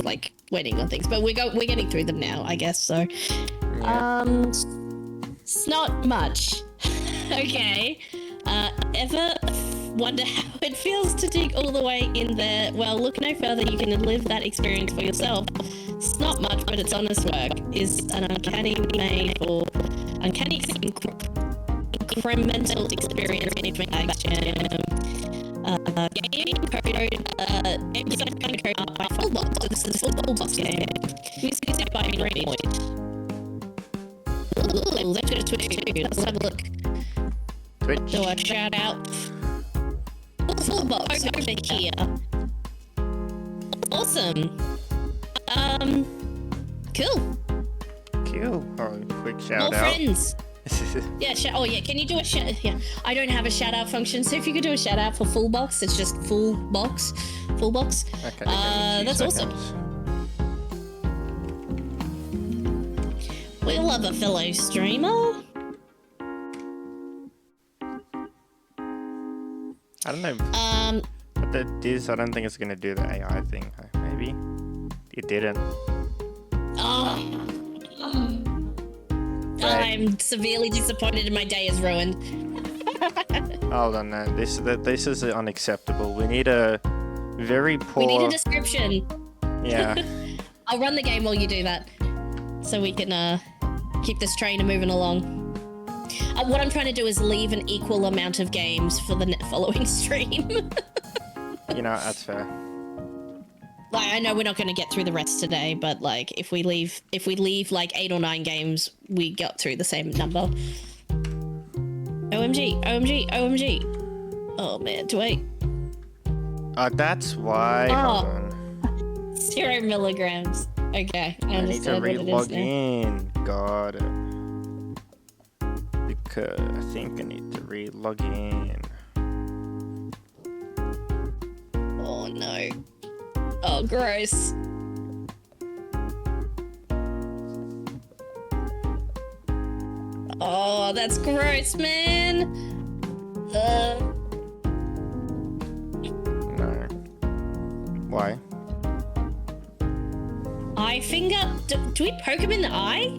like waiting on things. But we're getting through them now, I guess. So it's not much. Okay. Ever wonder how it feels to dig all the way in there? Well, look no further. You can live that experience for yourself. It's not much, but it's honest work. Is an uncanny made for uncanny incremental experience in VOD. Game code, episode code by Fullbox. So this is the Fullbox game. Music is by Point. Ooh, let's go to Twitch too. Let's have a look. Twitch. Do a shout out. Fullbox over here. Awesome. Cool. Oh, quick shout More out. friends. Yeah, can you do a shout? Yeah, I don't have a shout out function, so if you could do a shout out for Fullbox, it's just Fullbox. Okay. That's awesome. We love a fellow streamer. I don't know. But that is, I don't think it's gonna do the AI thing. Maybe it didn't. I'm severely disappointed and my day is ruined. Hold on, no. This is unacceptable. We need a very poor. We need a description. Yeah. I'll run the game while you do that, so we can keep this train moving along. What I'm trying to do is leave an equal amount of games for the following stream. You know, that's fair. Like, I know we're not going to get through the rest today, but like, if we leave like 8 or 9 games, we got through the same number. OMG, OMG, OMG. Oh man, wait. That's why. Oh. Hold on. 0 milligrams. Okay, I I need to understand what it is re-log now. in. Got it. Because I think I need to re-log in. Oh no. Oh, gross. Oh, that's gross, man. No. Why? Eye finger? Do we poke him in the eye?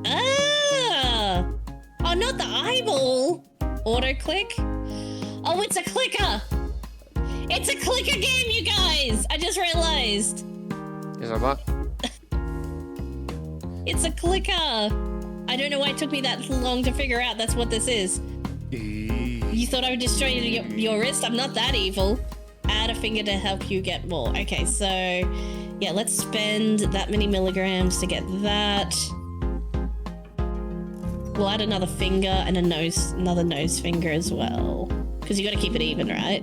Ah! Oh, not the eyeball. Auto click? Oh, it's a clicker. It's a clicker game, you guys. I just realized. Is that what? It's a clicker. I don't know why it took me that long to figure out that's what this is. You thought I would destroy your wrist? I'm not that evil. Add a finger to help you get more. Okay, so yeah, let's spend that many milligrams to get that. We'll add another finger and another nose finger as well. Because you got to keep it even, right?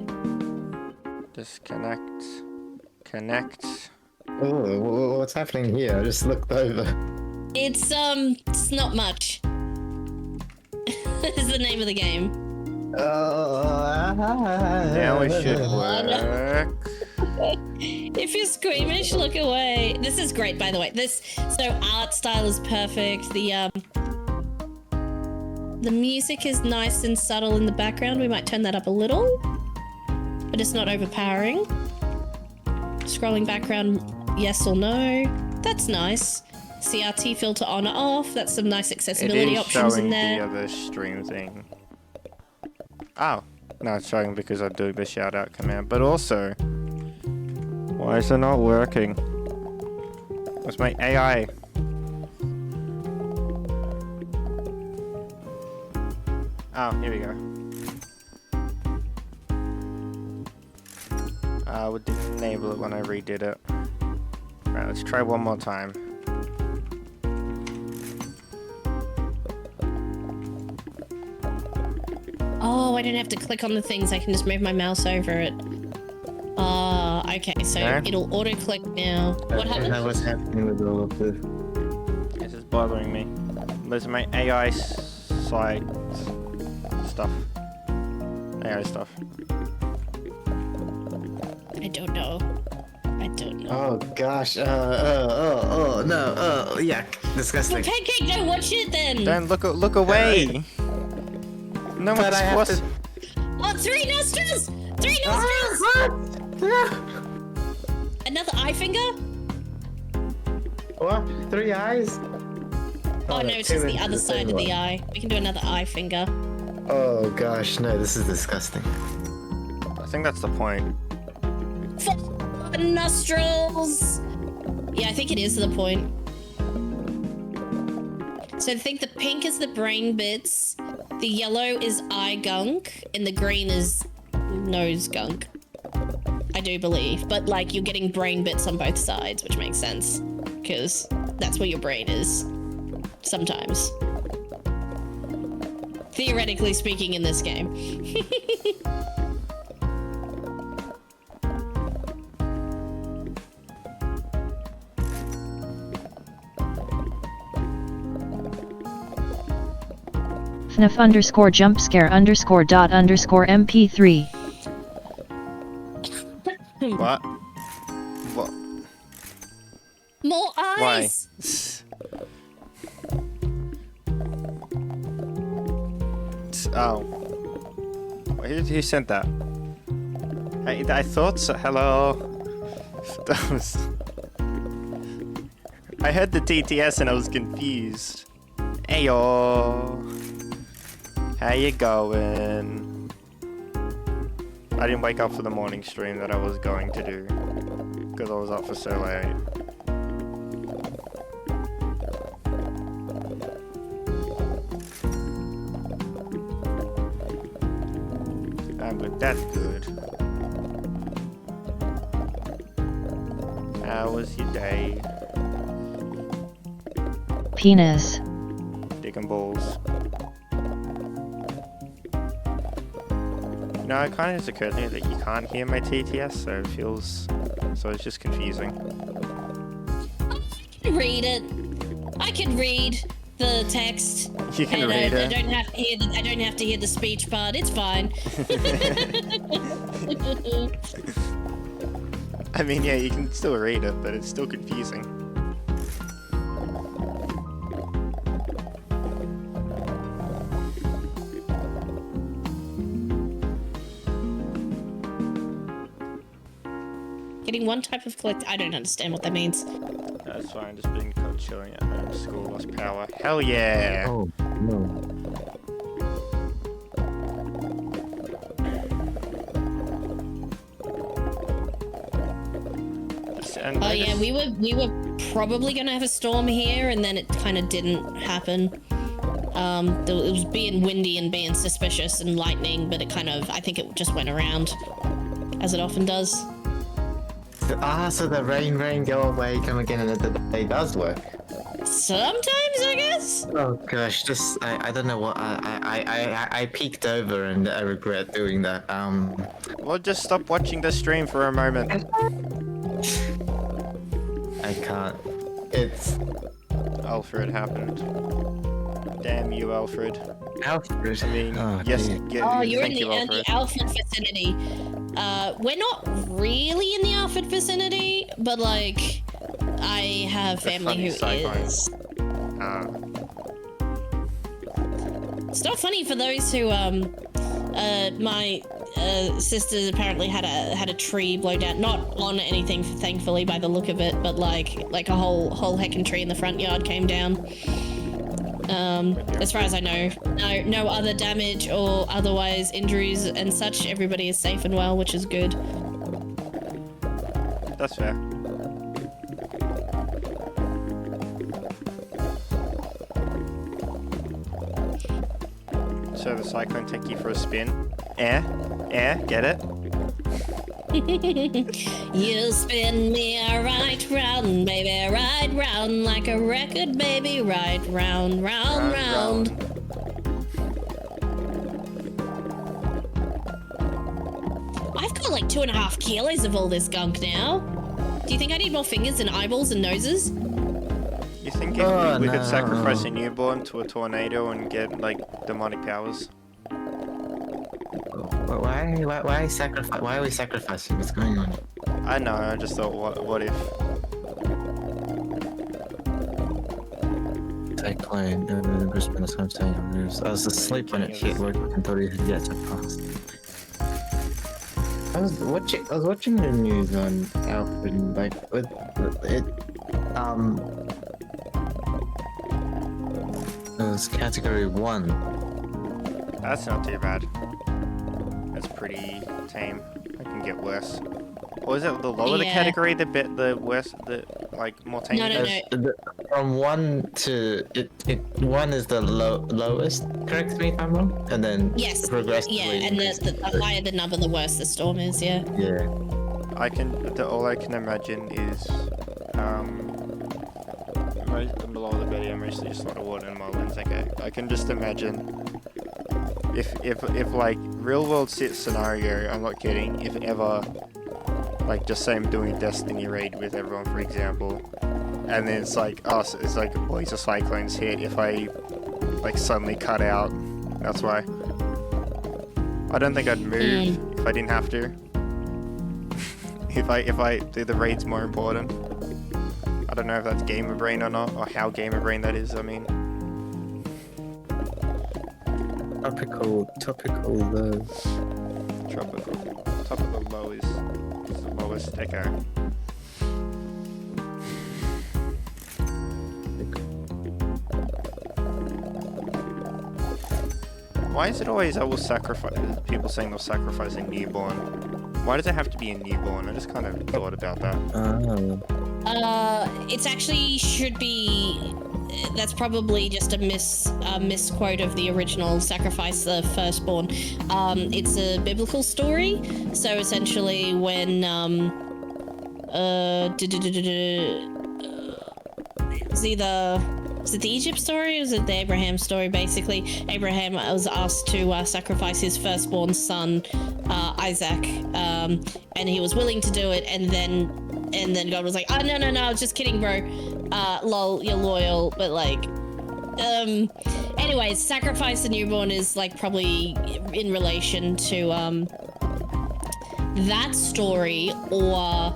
Disconnect. Connect. Oh, what's happening here? I just looked over. It's not much. Is the name of the game. Now it should work. If you're squeamish, look away. This is great, by the way. So art style is perfect. The music is nice and subtle in the background. We might turn that up a little, but it's not overpowering. Scrolling background, yes or no. That's nice. CRT filter on or off. That's some nice accessibility options in there. The other stream thing. Oh, no, it's showing because I'm doing the shout out command. But also, why is it not working? What's my AI? Oh, here we go. I would enable it when I redid it. Right, let's try one more time. Oh, I don't have to click on the things. I can just move my mouse over it. Okay, so it'll auto-click now. What happened? What's happening with all of this? This is bothering me. There's my AI site stuff. AI stuff. I don't know. Oh gosh. No. Yuck. Disgusting. Pancake, don't watch it then. Then look away. No But one's I have supposed. Oh, 3 nostrils! 3 nostrils! Another eye finger? What? 3 eyes? Oh no, it's just the other side of the eye. We can do another eye finger. Oh gosh, no, this is disgusting. I think that's the point. 4 nostrils! Yeah, I think it is the point. So I think the pink is the brain bits, the yellow is eye gunk, and the green is nose gunk. I do believe, but like you're getting brain bits on both sides, which makes sense, because that's where your brain is, sometimes. Theoretically speaking in this game. FNF_jumpscare_dot_mp3. What? What? More Why? eyes! Oh. Who sent that? I thought so. Hello. That was. I heard the TTS and I was confused. Heyo. How you going? I didn't wake up for the morning stream that I was going to do. because I was up for so late. But that's good. How was your day? Penis. Dick and balls. No, it kind of just occurred to me that you can't hear my TTS, so it feels... So it's just confusing. I can read it. I can read the text. You can and read I it. don't have to hear I don't have to hear the speech part. It's fine. I mean, yeah, you can still read it, but it's still confusing. Getting one type of collect. I don't understand what that means. That's fine, just been caught chilling at home, school lost power. Hell yeah! Oh, no. And Oh I yeah, just- we were probably gonna have a storm here, and then it kind of didn't happen. It was being windy and being suspicious and lightning, but it kind of, I think it just went around, as it often does. So the rain, go away, come again another day does work. Sometimes, I guess. Oh gosh, I don't know what I peeked over and I regret doing that. Well, just stop watching the stream for a moment. I can't. It's Alfred happened. Damn you, Alfred. Alfred. I mean, oh, yes, dear. Oh, you're in thank you, the Alfred. Alfred vicinity. We're not really in the Alfred vicinity, but like, I have The family who funny is. It's not funny for those who my sisters apparently had a tree blow down, not on anything thankfully by the look of it, but like a whole heckin' tree in the front yard came down. As far as I know, no other damage or otherwise injuries and such. Everybody is safe and well, which is good. That's fair. So the cyclone take you for a spin. Get it? You spin me right round, baby, right round like a record, baby, right round, round. I've got like 2.5 kilos of all this gunk now. Do you think I need more fingers and eyeballs and noses? You think if Oh, we could no. sacrifice a newborn to a tornado and get like demonic powers? Why sacrifice? Why are we sacrificing? What's going on? I know. I just thought, what if? Cyclone. Brisbane is home staying on news. I was asleep when it hit work and thought it had yet to pass. I was watching the news on Alfred and like it was category 1. That's not too bad. That's pretty tame. It can get worse. Or is it the lower the Yeah. category, the worse, the like more tame? No, it no, is? no. From 1 to 1 is the lowest. Correct me if I'm wrong. And then Yes. progressively. Yeah, and the higher the number, the worse the storm is. Yeah. Yeah. All I can imagine is below the better, mostly just a lot of water and mullins. Okay, I can just imagine if like real world scenario, I'm not kidding, if ever, like just say I'm doing a Destiny raid with everyone, for example, and then it's like us, it's like boys of cyclones hit, if I like suddenly cut out, that's why. I don't think I'd move if I didn't have to. if I do the raids more important. I don't know if that's gamer brain or not, or how gamer brain that is, I mean. Topical low. Topical low is the lowest, okay. Why is it always I will sacrifice? People saying they'll sacrifice a newborn. Why does it have to be a newborn? I just kind of thought about that. It's actually should be. That's probably just a misquote of the original sacrifice the firstborn. It's a biblical story. So essentially, when was it the Egypt story or was it the Abraham story? Basically, Abraham was asked to sacrifice his firstborn son, Isaac, and he was willing to do it, and then God was like, oh, no, just kidding, bro. Lol, you're loyal, but like, anyways, sacrifice the newborn is like probably in relation to that story, or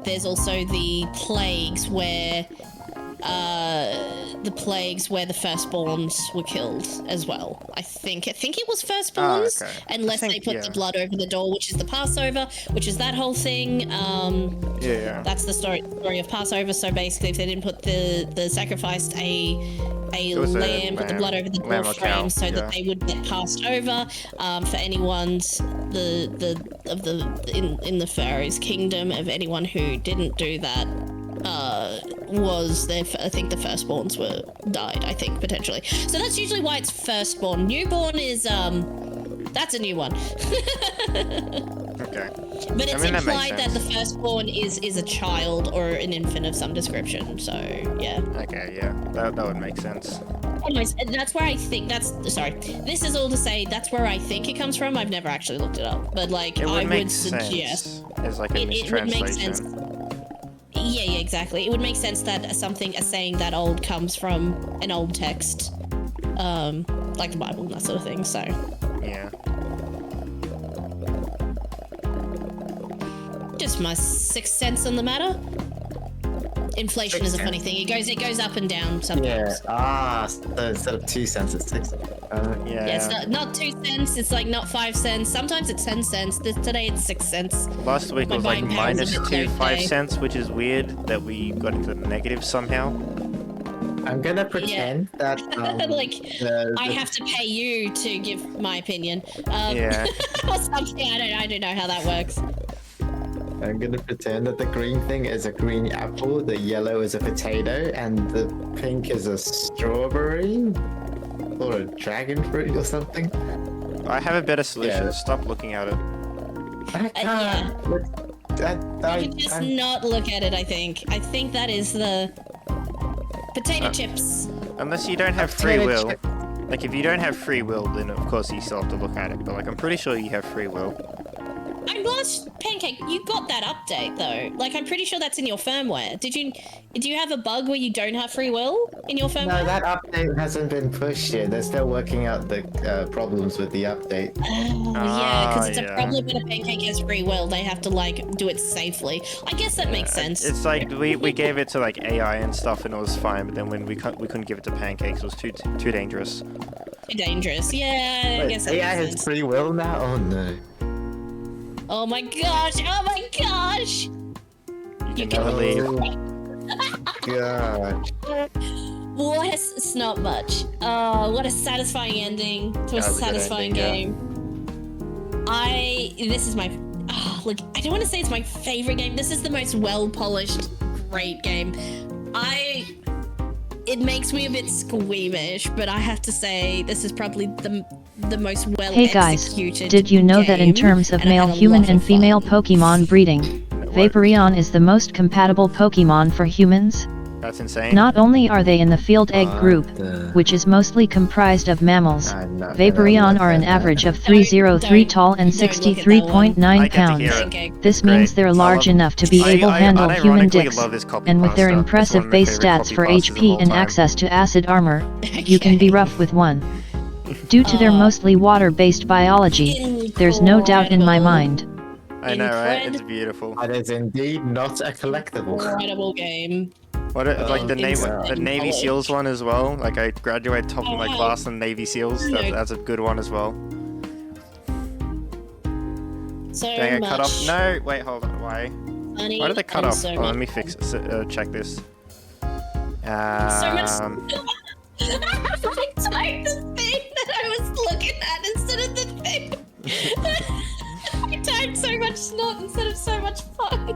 there's also the plagues where the firstborns were killed as well. I think it was firstborns, unless they put the blood over the door, which is the Passover, which is that whole thing. That's the story of Passover. So basically, if they didn't put the sacrificed a lamb, put the blood over the door frame, so that they would get passed over. For anyone's in the Pharaoh's kingdom, of anyone who didn't do that. I think the firstborns died, I think, potentially. So that's usually why it's firstborn. Newborn is, that's a new one. Okay. But it's implied that the firstborn is a child or an infant of some description, so, yeah. Okay, yeah, that would make sense. Anyways, that's where I think this is all to say, that's where I think it comes from. I've never actually looked it up, but, like, I would suggest... It's like a mistranslation. It would make sense. Yeah, exactly. It would make sense that a saying that old comes from an old text, like the Bible and that sort of thing, so. Yeah. Just my sixth sense on the matter. Inflation is a funny thing. It goes up and down sometimes. Yeah. So instead of 2 cents, it's 6 cents. Yeah, it's not 2 cents. It's like not 5 cents. Sometimes it's 10 cents. Today it's 6 cents. Last week was like minus 5 cents, which is weird that we got into the negative somehow. I'm gonna pretend that like I have to pay you to give my opinion. Or something. I don't know how that works. I'm gonna pretend that the green thing is a green apple, the yellow is a potato, and the pink is a strawberry or a dragon fruit or something. I have a better solution. Stop looking at it. I can't. You can just not look at it. I think that is the potato chips. Unless you don't have free will. Like if you don't have free will, then of course you still have to look at it. But like I'm pretty sure you have free will. I'm glad, Pancake, you got that update though. Like, I'm pretty sure that's in your firmware. Do you have a bug where you don't have free will in your firmware? No, that update hasn't been pushed yet. They're still working out the problems with the update. Yeah, because it's a problem when a Pancake has free will. They have to, like, do it safely. I guess that makes sense. It's like, we gave it to, like, AI and stuff and it was fine, but then when we couldn't give it to Pancakes, it was too dangerous. Too dangerous, yeah, I guess that AI makes has free will now? Oh, no. Oh my gosh! Oh my gosh! You can never leave. God. What it's not much. Oh, what a satisfying ending to a satisfying game. This is my look, I don't want to say it's my favorite game. This is the most well-polished, great game. It makes me a bit squeamish, but I have to say this is probably the most well Hey guys, executed did you know that in game, terms of and I male had a human lot and of female fun. Pokemon breeding, Vaporeon is the most compatible Pokemon for humans? That's insane. Not only are they in the field egg group, which is mostly comprised of mammals, Vaporeon are an average of 303 tall and 63.9 pounds. This means they're large enough to be able to handle human dicks, and with their impressive base stats for HP and access to acid armor, you can be rough with one. Due to their mostly water-based biology, there's no doubt in my mind. I know, right? It's beautiful. That is indeed not a collectible. Incredible game. Like the Navy SEALs one as well. Like I graduated top of my class on Navy SEALs. That's a good one as well. So Dang, much. cut off. No, wait, hold on. Why? Funny Why did they cut and off? so Oh, let much. me check this. So much. I typed the thing that not instead of so much fun.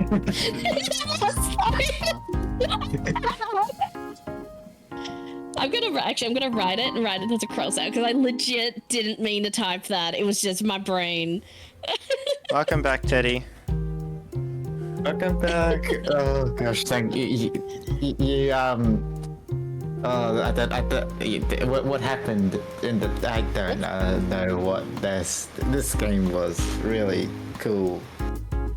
I'm gonna write it and write it as a cross out because I legit didn't mean to type that. It was just my brain. Welcome back, Teddy. Welcome back. Oh gosh, thank you. What happened in the? I don't know what this game was really cool,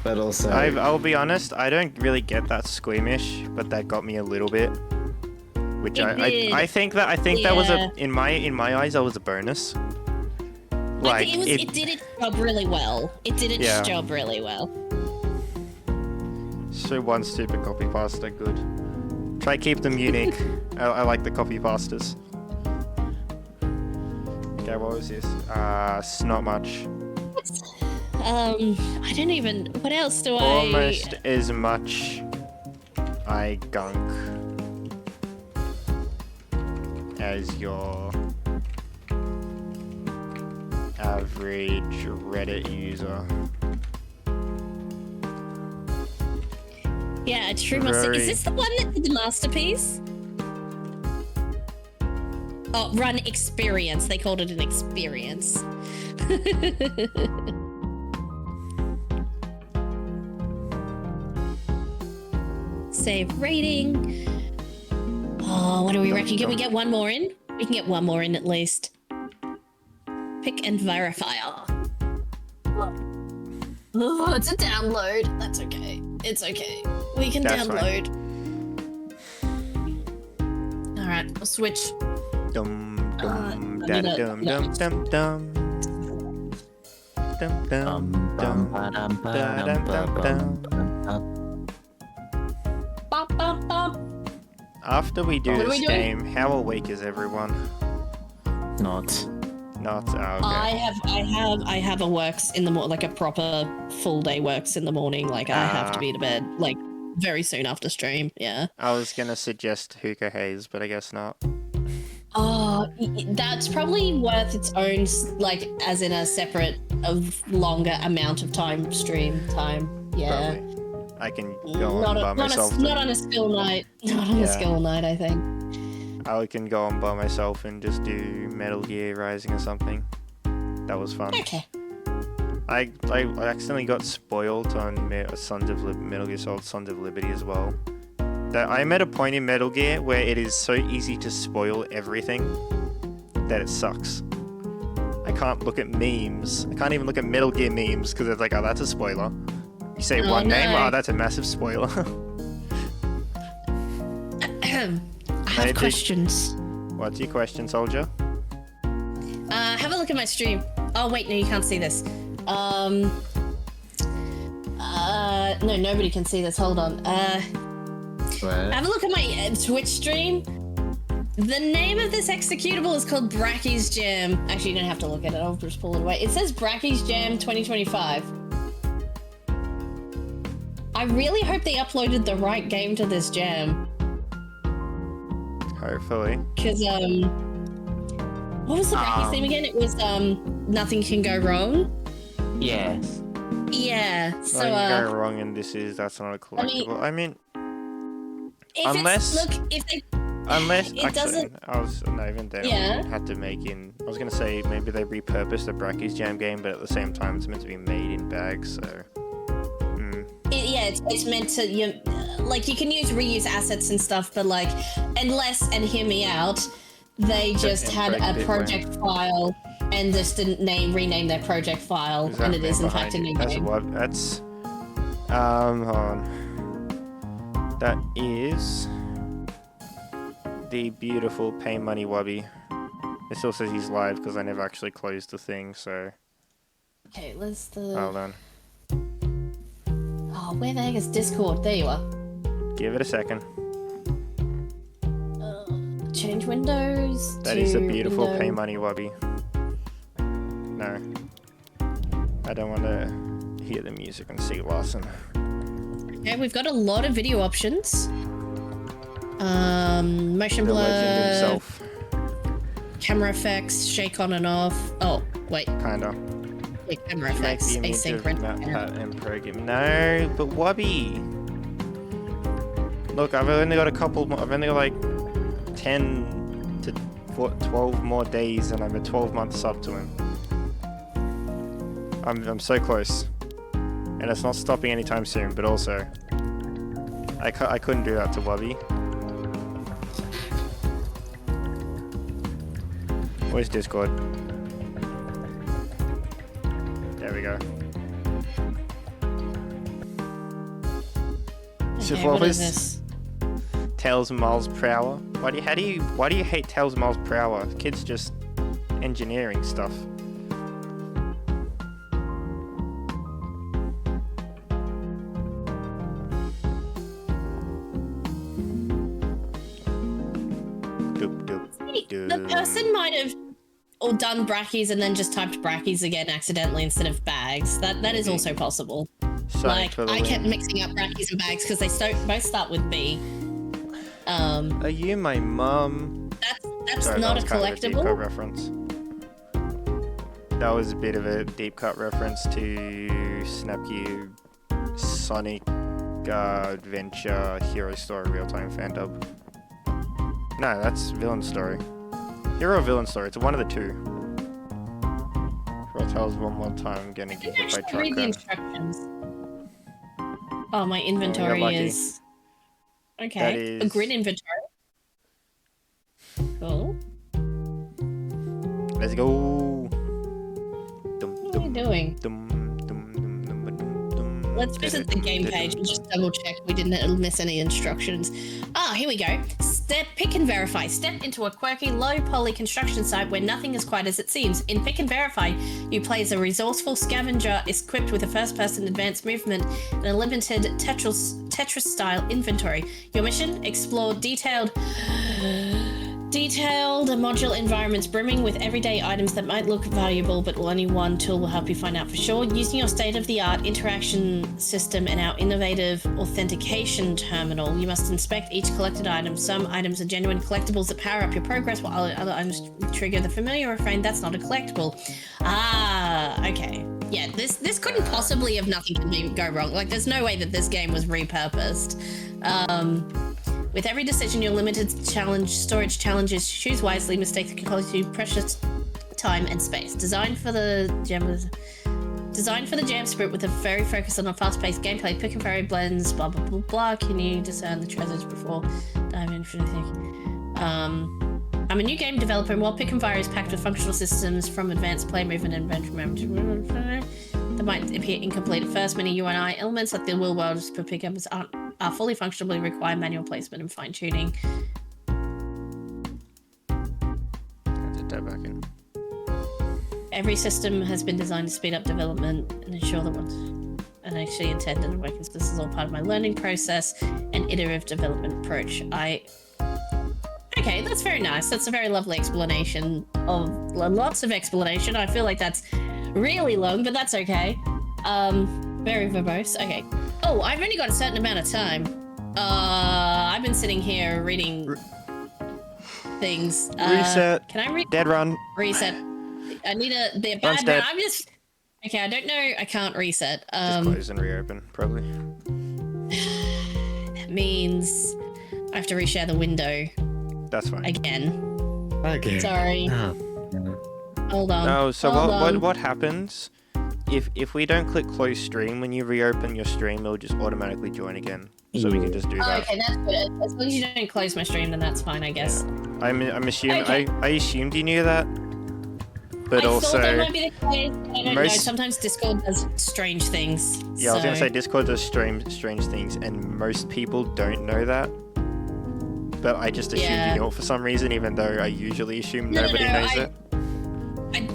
but also I'll be honest, I don't really get that squeamish, but that got me a little bit. Which I think that was in my eyes that was a bonus. Like it did its job really well. It did its job really well. So one stupid copy pasta, good. Try keep them unique. I like the copy pastas. Okay, what was this? Not much. I don't even. What else do Almost as much I gunk as your average Reddit user. Yeah, a true master. Is this the one that did the masterpiece? Oh, run experience. They called it an experience. Save rating. Oh, what do we reckon? Can we get one more in? We can get one more in at least. Pick and verify. Oh, it's a download. That's okay. It's okay. We can download. All right, we'll switch. Dum dum da dum dum dum dum. Dum dum dum dum dum. Bop, bop, bop. After we do this game, how awake is everyone? not. Okay. I have a works in the morning, like a proper full day works in the morning. Like I have to be to bed like very soon after stream. Yeah. I was gonna suggest Hookah Haze, but I guess not. Oh, that's probably worth its own, like as in a separate, longer amount of time stream time. Yeah. Probably. I can go on by myself. Not on a skill night. Not on a skill night, I think. I can go on by myself and just do Metal Gear Rising or something. That was fun. Okay. I accidentally got spoiled on Metal Gear Solid Sons of Liberty as well. I'm at a point in Metal Gear where it is so easy to spoil everything that it sucks. I can't look at memes. I can't even look at Metal Gear memes because it's like, oh, that's a spoiler. You say one name, oh, that's a massive spoiler. I have questions. What's your question, soldier? Have a look at my stream. Oh wait, no, you can't see this. No, nobody can see this. Hold on. Have a look at my Twitch stream. The name of this executable is called B3agz Jam. Actually, you don't have to look at it. I'll just pull it away. It says B3agz Jam 2025. I really hope they uploaded the right game to this jam. Hopefully. Because, what was the B3agz theme again? It was, Nothing Can Go Wrong? Yes. Yeah, so, Nothing can go wrong, and that's not a collectible. I mean unless it doesn't. I was not even there. Yeah. Had to make in. I was gonna say maybe they repurposed the B3agz Jam game, but at the same time it's meant to be made in bags, so. It's meant to, you can reuse assets and stuff, but like, and hear me out, they just had a project file and just didn't rename their project file, and it is in fact a new game. That's hold on. That is the beautiful Pay Money Wubby. It still says he's live because I never actually closed the thing, so. Okay, let's the. Hold on. Oh, where the heck is Discord? There you are. Give it a second. Change windows. That is a beautiful Pay Money Wubby. No. I don't want to hear the music and see Larson. Okay, we've got a lot of video options. Motion blur. The legend himself. Camera effects, shake on and off. Oh, wait. Kinda. Yeah, camera Make effects, the image of asynchronous. map Yeah. pat and program. No, but Wubby. Look, I've only got a couple more. I've only got like 10 to 12 more days, and I'm a 12-month sub to him. I'm so close, and it's not stopping anytime soon. But also, I couldn't do that to Wubby. Where's Discord? There we go. Okay, what is this? Tails miles per hour. Why do you hate Tails miles per hour? Kids just engineering stuff. The person might have or done brackies and then just typed brackies again accidentally instead of bags. That is also possible. Like, I kept mixing up brackies and bags because they both start with B. Are you my mum? That's Sorry, not that was a kind of a deep cut collectible. reference. That was a bit of a deep cut reference to Snapcube, Sonic Adventure, Hero Story, Real Time Fan Dub. No, that's Villain Story. Hero or Villain Story, it's one of the two. If I'll tell us one more time, I'm gonna get hit by truck. Read the instructions. Oh, my inventory lucky. is... Okay, That a is- grid inventory. Cool. Let's go. What are you doing? Let's visit the game page and just double check we didn't miss any instructions. Ah, here we go. Pick and verify. Step into a quirky, low-poly construction site where nothing is quite as it seems. In Pick and Verify, you play as a resourceful scavenger equipped with a first-person advanced movement and a limited Tetris-style inventory. Your mission? Explore detailed modular environments brimming with everyday items that might look valuable, but only one tool will help you find out for sure. Using your state-of-the-art interaction system and our innovative authentication terminal, you must inspect each collected item. Some items are genuine collectibles that power up your progress, while other items trigger the familiar refrain, that's not a collectible. Ah, okay. Yeah, this couldn't possibly have nothing to go wrong. Like, there's no way that this game was repurposed. With every decision, your limited storage challenges. Choose wisely. Mistakes can cost you precious time and space. Designed for the jam sprint with a very focus on a fast-paced gameplay. Pick and vary blends. Blah blah blah blah. Can you discern the treasures before diving into anything? I'm a new game developer, and while Pick and Vary is packed with functional systems from advanced play movement and adventure that might appear incomplete at first, many UI elements like the wheel worlds for pickups are fully functional but require manual placement and fine-tuning. Have to tap back in. Every system has been designed to speed up development and ensure that once and actually intended to work. This is all part of my learning process and iterative development approach. Okay, that's very nice. That's a very lovely explanation of lots of explanation. I feel like that's really long, but that's okay. Very verbose. Okay. Oh, I've only got a certain amount of time. I've been sitting here reading things. Reset. Can I read? Dead run. Reset. I need a Run's bad. dead. I'm just. Okay, I don't know. I can't reset. Just close and reopen, probably. That means I have to reshare the window That's fine. again. Okay. Sorry. Oh. Hold on. No, so Hold on. what happens if we don't click close stream, when you reopen your stream, it'll just automatically join again. So we can just do Oh, that. okay, that's good. As long as you don't close my stream, then that's fine, I guess. I'm assuming Okay. I assumed you knew that. But I also thought that might be the case. I don't know. most- Sometimes Discord does strange things. yeah, I was gonna so- say Discord does strange things, and most people don't know that. But I just assumed Yeah. you knew it for some reason, even though I usually assume No, nobody knows it.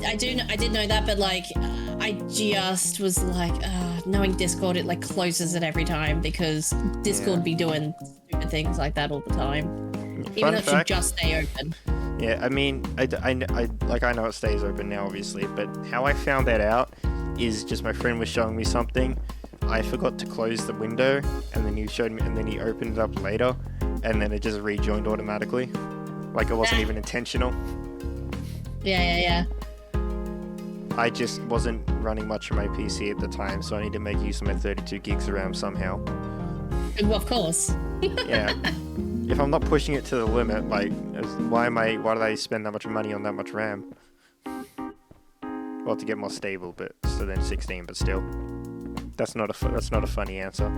I did know that, but like, I just was like, knowing Discord, it like closes it every time because Discord be doing stupid things like that all the time. Even though it should fact. just stay open. Yeah, I mean, I know it stays open now, obviously, but how I found that out is just my friend was showing me something. I forgot to close the window, and then he showed me, and then he opened it up later, and then it just rejoined automatically, like it wasn't even intentional. Yeah. I just wasn't running much on my PC at the time, so I need to make use of my 32 gigs of RAM somehow. Well, of course. Yeah. If I'm not pushing it to the limit, like, why did I spend that much money on that much RAM? Well, to get more stable, but so then 16, but still, that's not a funny answer.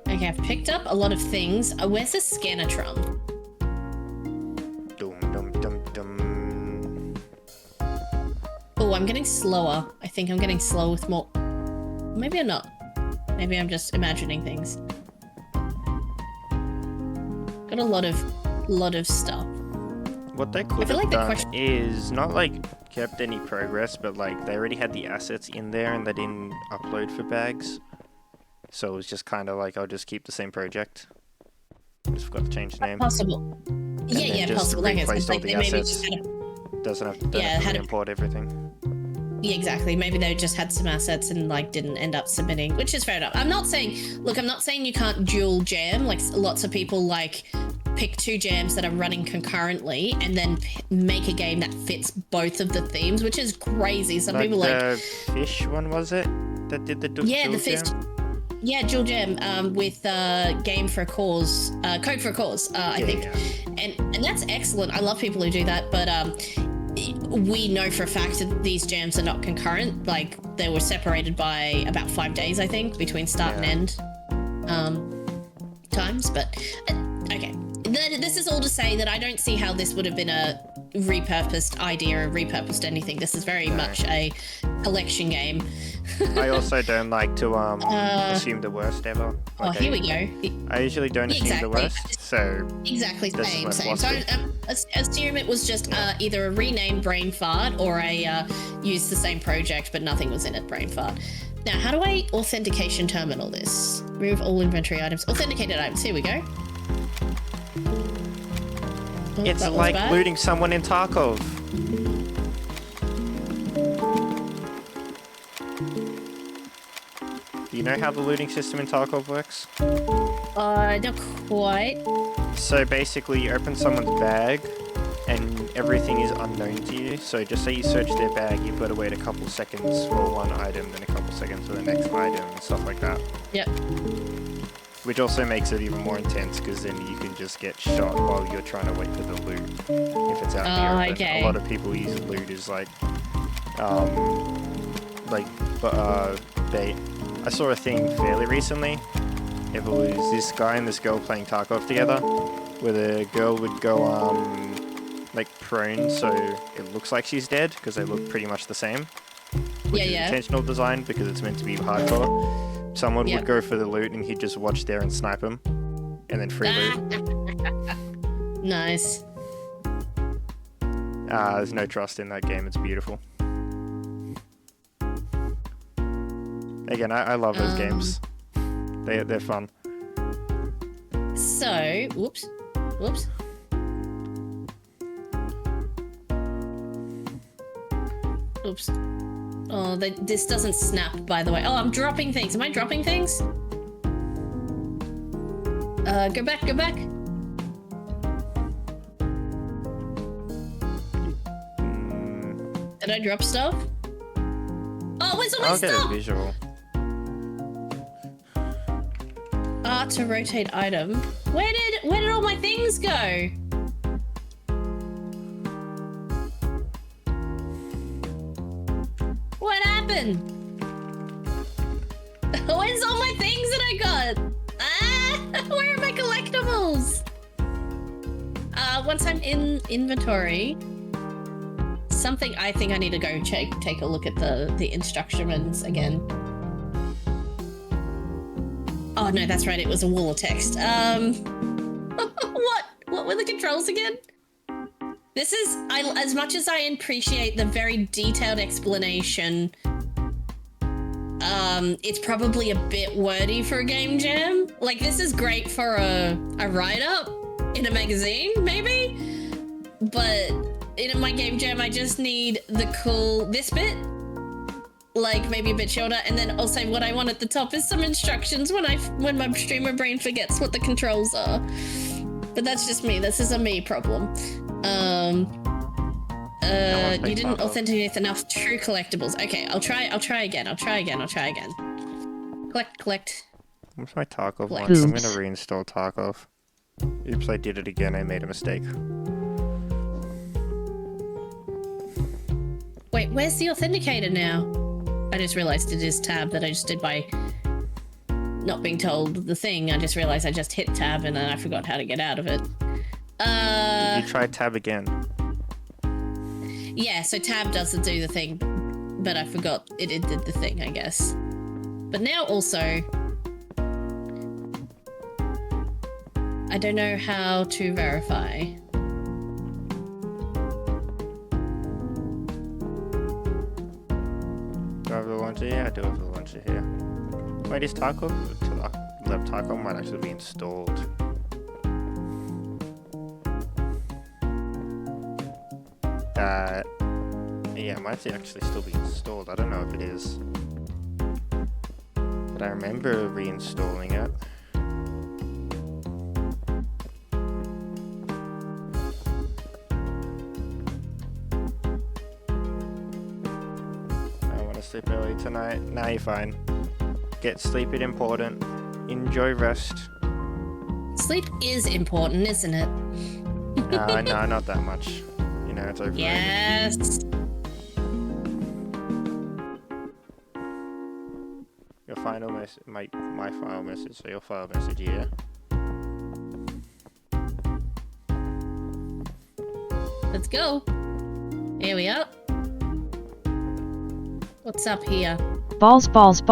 Okay, I've picked up a lot of things. Where's the Scanatron? Dum dum dum dum. Oh, I'm getting slower. I think I'm getting slow with more. Maybe I'm not. Maybe I'm just imagining things. Got a lot of stuff. What they could have done is not like kept any progress, but like they already had the assets in there and they didn't upload for bags. So it was just kind of like, I'll just keep the same project. Just forgot to change the name. Possible. Yeah, possible. Like replace all the maybe assets. just Doesn't have to import everything. Yeah, exactly. Maybe they just had some assets and like didn't end up submitting, which is fair enough. I'm not saying you can't dual jam. Like lots of people like pick two jams that are running concurrently and then make a game that fits both of the themes, which is crazy. Some people like the fish one, was it? That did the dual the fish. jam? Yeah, dual jam with Game for a Cause, Code for a Cause, I think. Yeah. And that's excellent. I love people who do that, but we know for a fact that these jams are not concurrent. Like, they were separated by about 5 days, I think, between start and end times. But, okay. This is all to say that I don't see how this would have been a repurposed idea or repurposed anything. This is very much a collection game. I also don't like to assume the worst ever. Like here we go. I usually don't assume the worst, so... Exactly, same. So assume it was just either a renamed brain fart or a use the same project but nothing was in it brain fart. Now, how do I authentication terminal this? Remove all inventory items. Authenticated items, here we go. Oh, it's like looting someone in Tarkov. Do you know how the looting system in Tarkov works? Not quite. So basically you open someone's bag and everything is unknown to you. So just say you search their bag, you've got to wait a couple seconds for one item, then a couple seconds for the next item and stuff like that. Yep. Which also makes it even more intense because then you can just get shot while you're trying to wait for the loot. If it's out there. Okay. A lot of people use loot as like bait. I saw a thing fairly recently. It was this guy and this girl playing Tarkov together, where the girl would go like prone, so it looks like she's dead because they look pretty much the same. Which is intentional design because it's meant to be hardcore. Someone would go for the loot and he'd just watch there and snipe him, and then free loot. Nice. There's no trust in that game. It's beautiful. Again, I love those games. They're fun. So, whoops. Oops. Oh, this doesn't snap, by the way. Oh, I'm dropping things. Am I dropping things? Go back. Did I drop stuff? Oh, where's all my stuff? I'll get a visual. To rotate item. Where did all my things go? What happened? Where's all my things that I got? Where are my collectibles? Once I'm in inventory, something I think I need to go take a look at the instructions again. Oh no, that's right, it was a wall of text. What were the controls again? This is, as much as I appreciate the very detailed explanation, it's probably a bit wordy for a game jam. Like, this is great for a write-up in a magazine, maybe? But in my game jam, I just need this bit, like maybe a bit shorter, and then also what I want at the top is some instructions when my streamer brain forgets what the controls are. But that's just me. This is a me problem. You didn't authenticate enough true collectibles. Okay, I'll try again. Collect. Where's my Tarkov Like- once? I'm Oops. gonna reinstall Tarkov. Oops, I did it again. I made a mistake. Wait, where's the authenticator now? I just realized it is tab that I just did by not being told the thing. I just realized I just hit tab and then I forgot how to get out of it. Did you try tab again? Yeah, so tab doesn't do the thing, but I forgot it did the thing, I guess. But now also, I don't know how to verify. Do I have the launcher here? I do have the launcher here. Wait, is Tarkov? Tarkov might actually be installed. Yeah, it might actually still be installed. I don't know if it is. But I remember reinstalling it. I want to sleep early tonight. Nah, you're fine. Get sleep is important. Enjoy rest. Sleep is important, isn't it? No, not that much. You know, it's overrated. Yes. Your final message, my final message, so your final message here. Let's go. Here we are. What's up here? Balls. Maybe the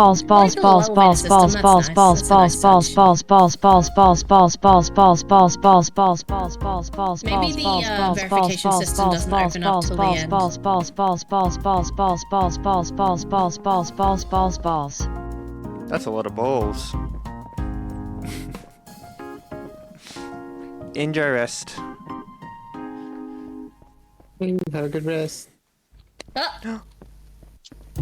verification system doesn't open up till the end. That's a lot of balls. Enjoy rest. Have a good rest. Oh,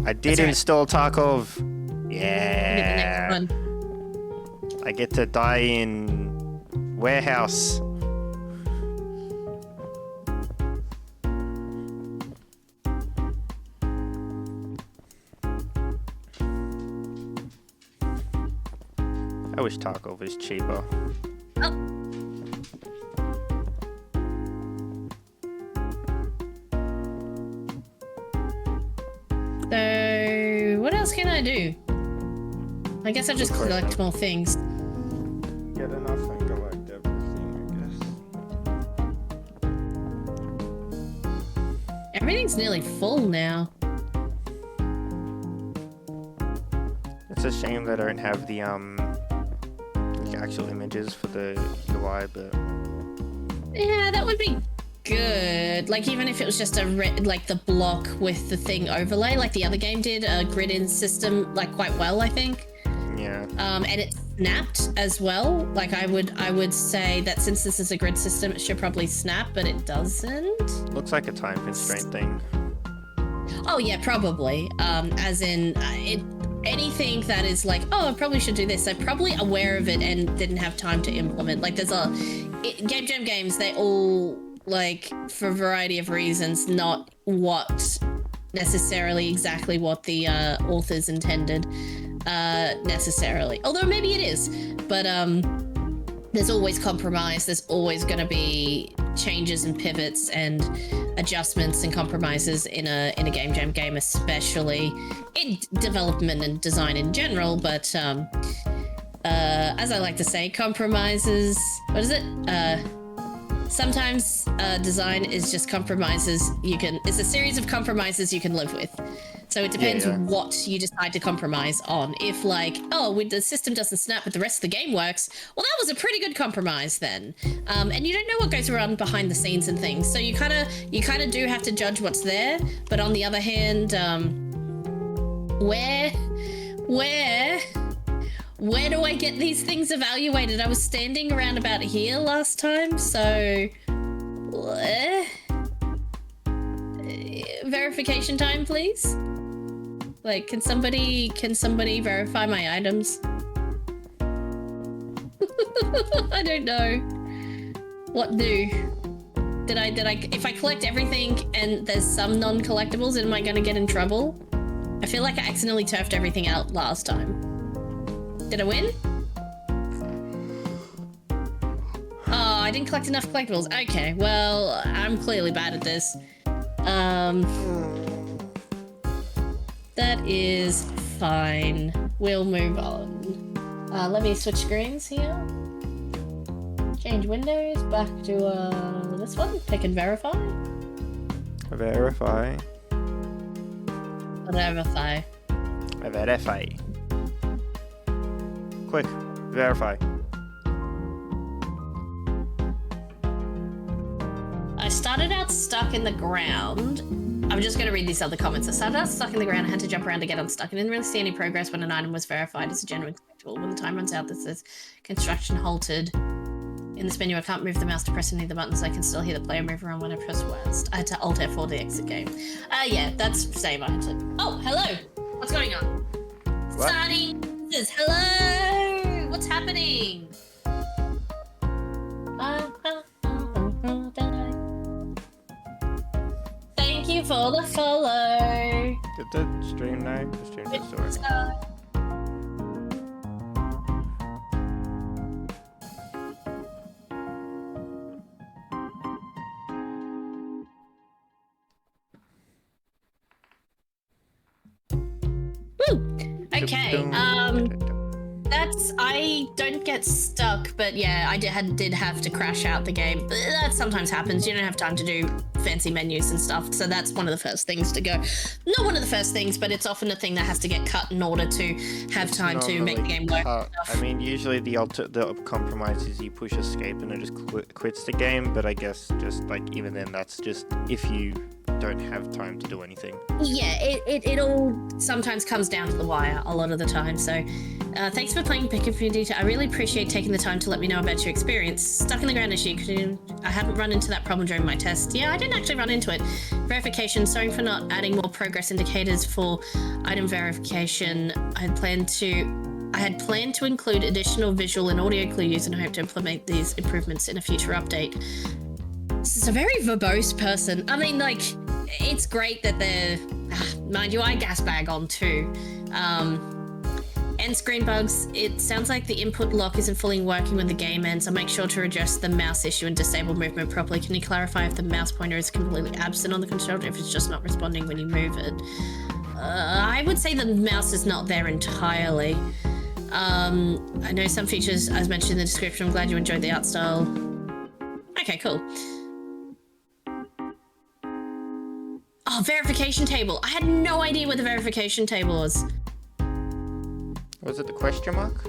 I did right. install Tarkov. get the Yeah. next one. I get to die in warehouse. I wish Tarkov was cheaper. So, what else can I do? I guess I just Good question. collect more things. Get enough and collect everything, I guess. Everything's nearly full now. It's a shame they don't have the like actual images for the UI, but Yeah, that would be good. Like, even if it was just like the block with the thing overlay, like the other game did, a grid-in system, like, quite well, I think. yeah. And it snapped as well. Like, I would say that since this is a grid system, it should probably snap, but it doesn't. Looks like a time constraint thing. Oh yeah, probably. As in, anything that is like, oh, I probably should do this. They're probably aware of it and didn't have time to implement. Like, there's Game Jam games, they all, like, for a variety of reasons, not what necessarily exactly what the authors intended necessarily. Although maybe it is, but there's always compromise. There's always going to be changes and pivots and adjustments and compromises in a Game Jam game, especially in development and design in general. But as I like to say, compromises. What is it? Sometimes design is just compromises it's a series of compromises you can live with. So it depends what you decide to compromise on. If, like, oh, the system doesn't snap but the rest of the game works, well, that was a pretty good compromise then. And you don't know what goes around behind the scenes and things. So you kind of do have to judge what's there. But on the other hand, where do I get these things evaluated? I was standing around about here last time, so verification time, please. Like, can somebody verify my items? I don't know. What do? Did I, if I collect everything and there's some non-collectibles, am I gonna get in trouble? I feel like I accidentally turfed everything out last time. Did I win? Oh, I didn't collect enough collectibles. Okay, well, I'm clearly bad at this. That is fine. We'll move on. Let me switch screens here. Change windows, back to this one. Pick and verify. Verify. Verify. Verify. Quick, verify. I started out stuck in the ground. I'm just going to read these other comments. I started out stuck in the ground and had to jump around to get unstuck. I didn't really see any progress when an item was verified as a genuine collectible. When the time runs out, this says construction halted. In this menu, I can't move the mouse to press any of the buttons. I can still hear the player move around when I press West. I had to Alt F4 to exit game. Yeah, that's same. I had to. Oh, hello. What's going on? What? Starting. Hello. What's happening? Thank you for the follow. Did the stream know? The stream just working. Woo! Okay, that's, I don't get stuck, but yeah, I did have to crash out the game. That sometimes happens. You don't have time to do fancy menus and stuff, so that's one of the first things to go. Not one of the first things, but it's often a thing that has to get cut in order to have time to make the game work. I mean, usually the compromise is you push escape and it just quits the game, but I guess just like even then, that's just if you don't have time to do anything. Yeah, it all sometimes comes down to the wire a lot of the time. So thanks for playing Pick and Detail. I really appreciate taking the time to let me know about your experience. Stuck in the ground issue. I haven't run into that problem during my test. Yeah, I didn't actually run into it. Verification. Sorry for not adding more progress indicators for item verification. I had planned to include additional visual and audio clues and hope to implement these improvements in a future update. This is a very verbose person. I mean, like, it's great that they're... mind you, I gas bag on too. End screen bugs. It sounds like the input lock isn't fully working when the game ends. I'll make sure to address the mouse issue and disable movement properly. Can you clarify if the mouse pointer is completely absent on the controller, if it's just not responding when you move it? I would say the mouse is not there entirely. I know some features, as mentioned in the description. I'm glad you enjoyed the art style. Okay, cool. Oh, verification table. I had no idea what the verification table was. Was it the question mark?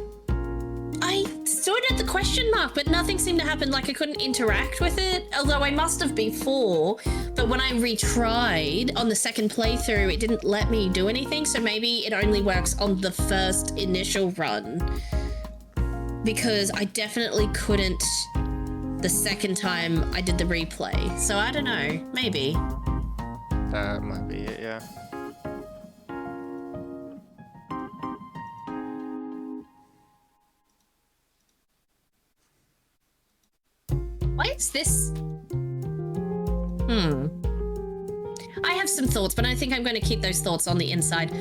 I stood at the question mark, but nothing seemed to happen. Like I couldn't interact with it, although I must have before. But when I retried on the second playthrough, it didn't let me do anything. So maybe it only works on the first initial run. Because I definitely couldn't the second time I did the replay. So I don't know, maybe. That might be it, yeah. Why is this? I have some thoughts, but I think I'm going to keep those thoughts on the inside.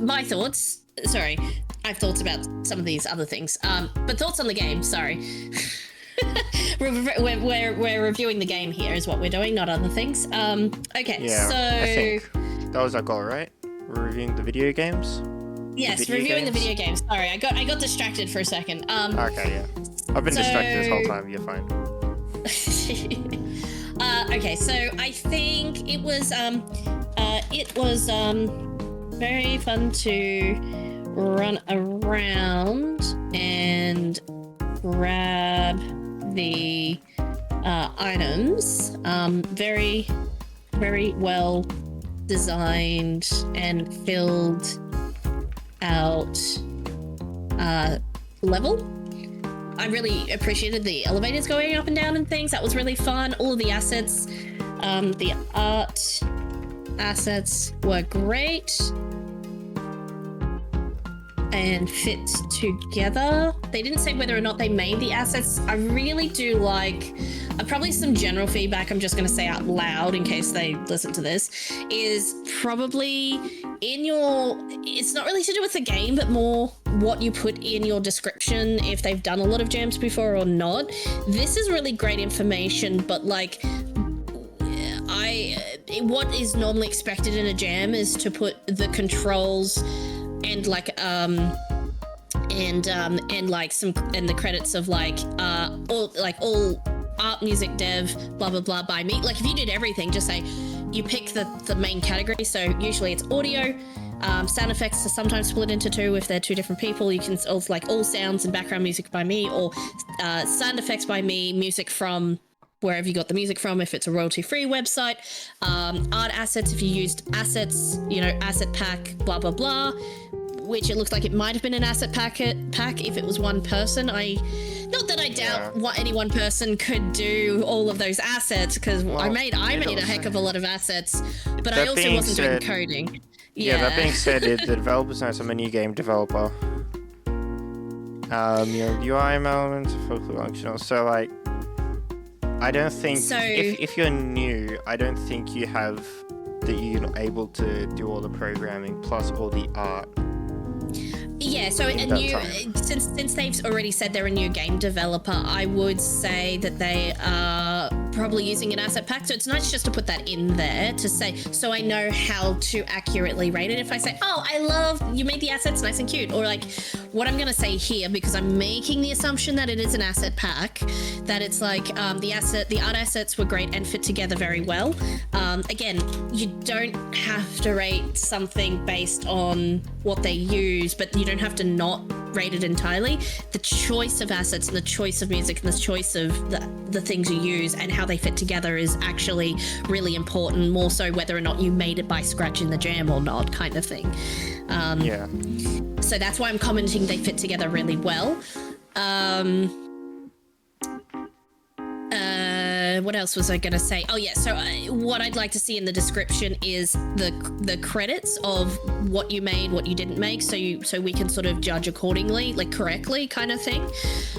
My thoughts. Sorry, I have thoughts about some of these other things. But thoughts on the game. Sorry. We're reviewing the game here, is what we're doing, not other things. Okay. Yeah, so I think that was our goal, right? We're reviewing the video games. Yes, reviewing the video games. Sorry, I got distracted for a second. Okay, yeah. I've been distracted this whole time. You're fine. Okay, so I think it was very fun to run around and grab the items. Very, very well designed and filled out level. I really appreciated the elevators going up and down and things. That was really fun. All of the assets, the art assets were great. and fit together. They didn't say whether or not they made the assets. I really do like, probably some general feedback I'm just going to say out loud in case they listen to this, is probably in your, it's not really to do with the game, but more what you put in your description, if they've done a lot of jams before or not. This is really great information, but like, what is normally expected in a jam is to put the controls and like and the credits of like all art, music, dev, blah blah blah by me. Like if you did everything, just say you pick the main category. So usually it's audio. Sound effects are sometimes split into two if they're two different people. You can also like all sounds and background music by me, or sound effects by me, music from wherever you got the music from, if it's a royalty-free website, art assets, if you used assets, you know, asset pack, blah, blah, blah, which it looks like it might have been an asset pack if it was one person. Not that I doubt what any one person could do all of those assets, because I made a heck of a lot of assets, but I also wasn't doing coding. Yeah, that being said, the developers know I'm a new game developer. Your UI elements are fully functional, so like, I don't think, if you're new, I don't think you have that you're able to do all the programming plus all the art. Yeah, so since they've already said they're a new game developer, I would say that they are probably using an asset pack. So it's nice just to put that in there to say, so I know how to accurately rate it. If I say, oh, I love, you made the assets nice and cute, or like what I'm going to say here, because I'm making the assumption that it is an asset pack, that it's like the art assets were great and fit together very well. Again, you don't have to rate something based on what they use, but you don't have to not rate it entirely. The choice of assets and the choice of music and the choice of the things you use and how they fit together is actually really important, more so whether or not you made it by scratch in the jam or not, kind of thing. Yeah. So that's why I'm commenting they fit together really well. What else was I going to say? Oh yeah, so what I'd like to see in the description is the credits of what you made, what you didn't make, so we can sort of judge accordingly, like correctly, kind of thing.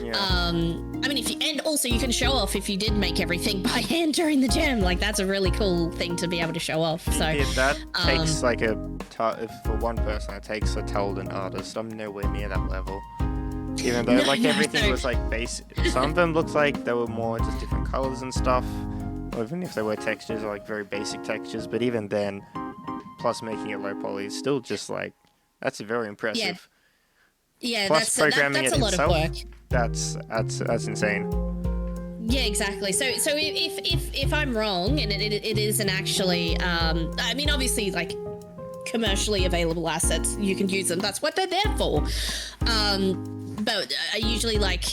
Yeah. I mean, and also you can show off if you did make everything by hand during the jam. Like that's a really cool thing to be able to show off. So yeah, that takes like for one person, it takes a talented artist. I'm nowhere near that level. Even though everything was like basic, some of them looked like they were more just different colors and stuff, or even if they were textures or like very basic textures, but even then, plus making it low poly is still just like, that's very impressive. Yeah, plus that's programming a lot of work. That's insane. Yeah, exactly. So if I'm wrong and it isn't actually, I mean, obviously like commercially available assets, you can use them. That's what they're there for. But I usually like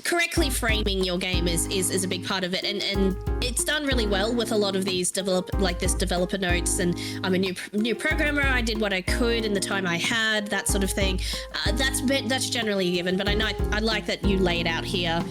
correctly framing your game is a big part of it, and it's done really well with a lot of these developer notes. And I'm a new programmer. I did what I could in the time I had, that sort of thing. That's generally given, but I know I like that you lay it out here.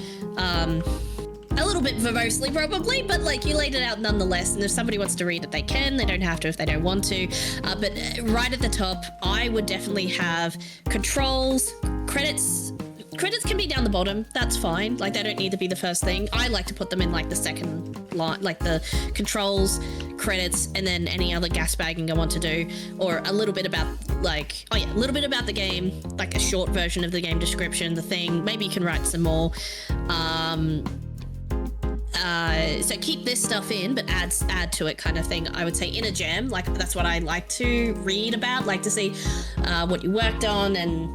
A little bit verbosely probably, but like you laid it out nonetheless, and if somebody wants to read it, they can. They don't have to if they don't want to. But right at the top, I would definitely have controls, credits. Credits can be down the bottom, that's fine. Like they don't need to be the first thing. I like to put them in like the second line, like the controls, credits, and then any other gas bagging I want to do, or a little bit about like, a little bit about the game, like a short version of the game description, the thing. Maybe you can write some more. So keep this stuff in, but add to it, kind of thing. I would say in a jam, like that's what I like to read about, like to see what you worked on, and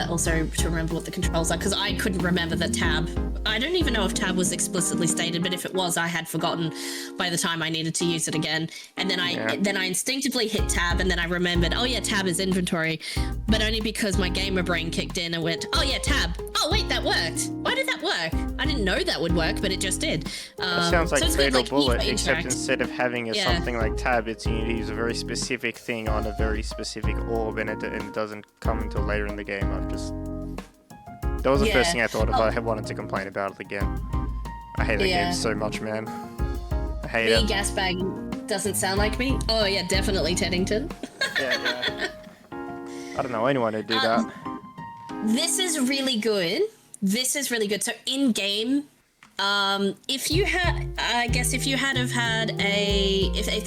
also to remember what the controls are, because I couldn't remember the tab. I don't even know if tab was explicitly stated, but if it was, I had forgotten by the time I needed to use it again. And then I instinctively hit tab, and then I remembered, oh yeah, tab is inventory, but only because my gamer brain kicked in and went, oh yeah, tab. Oh wait, that worked. Why did that work? I didn't know that would work, but it just did. That sounds like Fatal Bullet, except instead of having something like tab, it's you need to use a very specific thing on a very specific orb, and it doesn't come until later in the game. That was the first thing I thought of. I wanted to complain about it again. I hate that game so much, man. I hate it. Gas bag Doesn't sound like me. Oh yeah, definitely Teddington. Yeah. I don't know anyone who'd do that. This is really good. This is really good. So in game, if you had, I guess if you had have had if they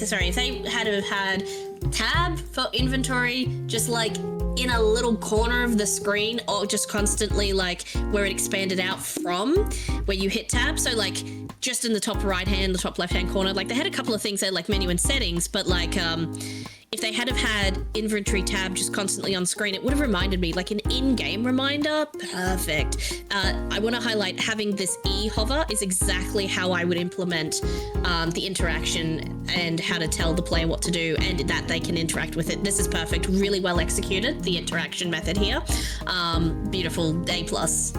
had have had tab for inventory, just like in a little corner of the screen, or just constantly like where it expanded out from, where you hit tab. So like just in the top right hand, the top left hand corner, like they had a couple of things there like menu and settings, but like if they had have had inventory tab just constantly on screen, it would have reminded me, like an in-game reminder. Perfect. I want to highlight having this e-hover is exactly how I would implement the interaction and how to tell the player what to do and that they can interact with it. This is perfect. Really well executed, the interaction method here. Beautiful, A+.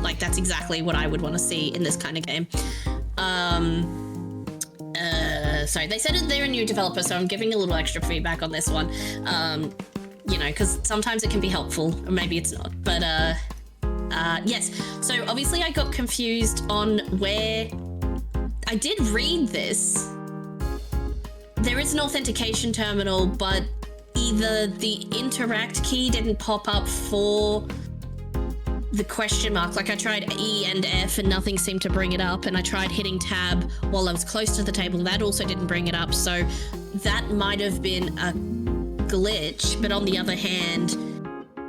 Like, that's exactly what I would want to see in this kind of game. Sorry, they said they're a new developer, so I'm giving a little extra feedback on this one. You know, because sometimes it can be helpful, or maybe it's not. But yes, so obviously I got confused on where I did read this. There is an authentication terminal, but either the interact key didn't pop up for the question mark. Like I tried E and F and nothing seemed to bring it up, and I tried hitting tab while I was close to the table, that also didn't bring it up. So that might have been a glitch, but on the other hand,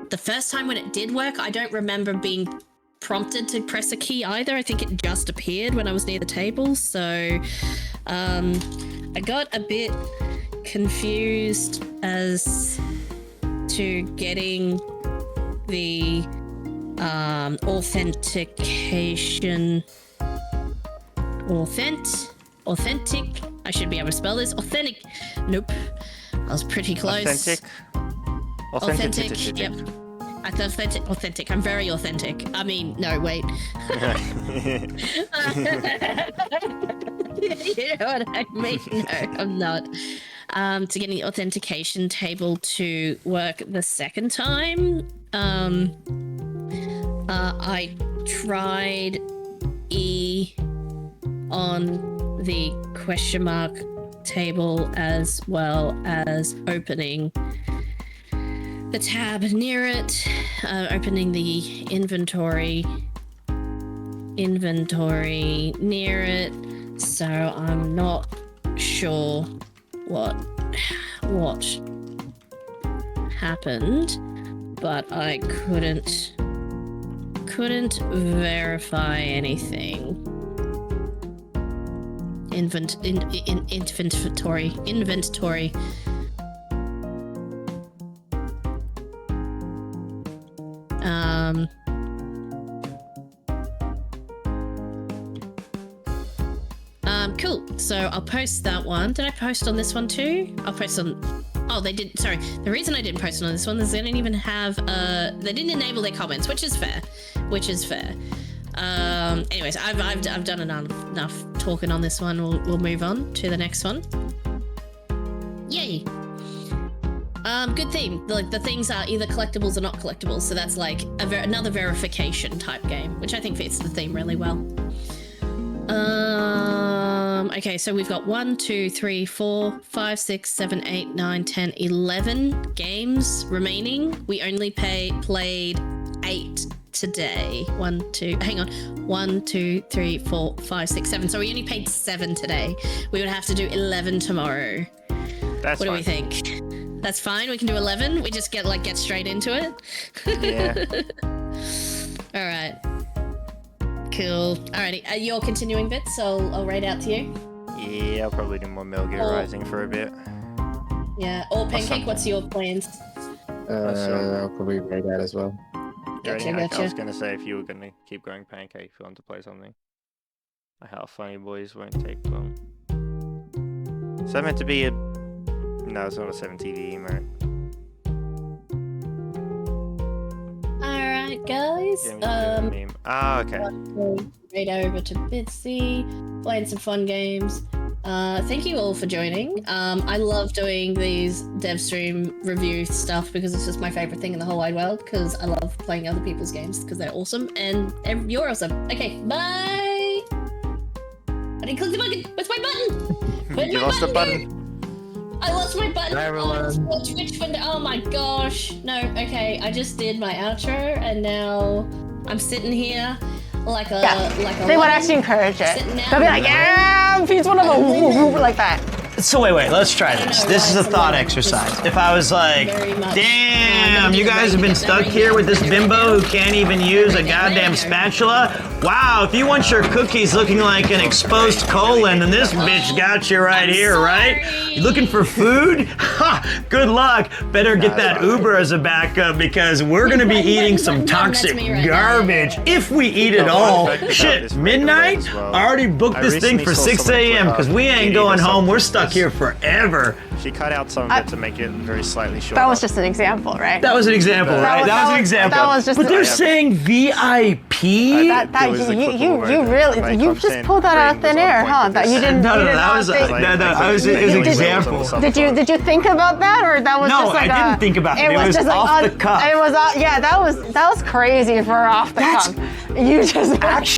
the first time when it did work, I don't remember being prompted to press a key either. I think it just appeared when I was near the table. So I got a bit confused as to getting the authentication authentic. I should be able to spell this. Authentic. Nope. I was pretty close. Authentic. Yep. Authentic. I'm very authentic. I mean, no, wait. You know what I mean? No, I'm not. To get the authentication table to work the second time, I tried E on the question mark table as well as opening the tab near it, opening the inventory near it. So I'm not sure what happened, but I couldn't verify anything. Inventory. Cool. So I'll post that one. Did I post on this one too? I'll post on. Oh, they did. Sorry. The reason I didn't post on this one is they didn't even have. They didn't enable their comments, which is fair. Anyways, I've done enough talking on this one. We'll move on to the next one. Yay. Good theme. Like the things are either collectibles or not collectibles, so that's like another verification type game, which I think fits the theme really well. Okay, so we've got 1, 2, 3, 4, 5, 6, 7, 8, 9, 10, 11 games remaining. We only played 8 today. 1, 2, 3, 4, 5, 6, 7. So we only played 7 today. We would have to do 11 tomorrow. That's what do fine. we think? That's fine. We can do 11. We just get straight into it. Yeah. All right. Cool. Alrighty. You're continuing bits, so I'll read out to you. Yeah, I'll probably do more Metal Gear Rising for a bit. Yeah. Or Pancake, what's your plans? I'll probably read that as well. Gotcha. I was gonna say if you were gonna keep going Pancake, if you want to play something. How Funny Boys won't take long. Is that meant to be a? No, it's not a 7TV emote. Alright, guys. Okay. Right over to Bitsy, playing some fun games. Thank you all for joining. I love doing these dev stream review stuff because it's just my favorite thing in the whole wide world, because I love playing other people's games because they're awesome and you're awesome. Okay, bye! I didn't click the button! Where's my button? Where's You my lost the button. I lost my button. Bye, everyone. Oh, Twitch window. Oh my gosh. No, okay. I just did my outro and now I'm sitting here like a They would actually encourage it. They'll be like, yeah, he's one of them, like that. So wait, let's try this. This is a thought exercise. If I was like, damn, you guys have been stuck here with this bimbo who can't even use a goddamn spatula? Wow, if you want your cookies looking like an exposed colon, then this bitch got you right here, right? You looking for food? Ha! Good luck. Better get that Uber as a backup because we're gonna be eating some toxic garbage if we eat it all. Shit, midnight? I already booked this thing for 6 a.m. because we ain't going home. We're stuck here forever. She cut out some of it to make it very slightly shorter. That was just an example, right? That was an example, right? That was an example. That was just. But they're saying VIP. You just pulled that out of thin air, huh? That you didn't. No, that was an example. Did you think about that, or that was just like I didn't think about it. It was just off the cuff. It was yeah. That was crazy for off the cuff. You just actually.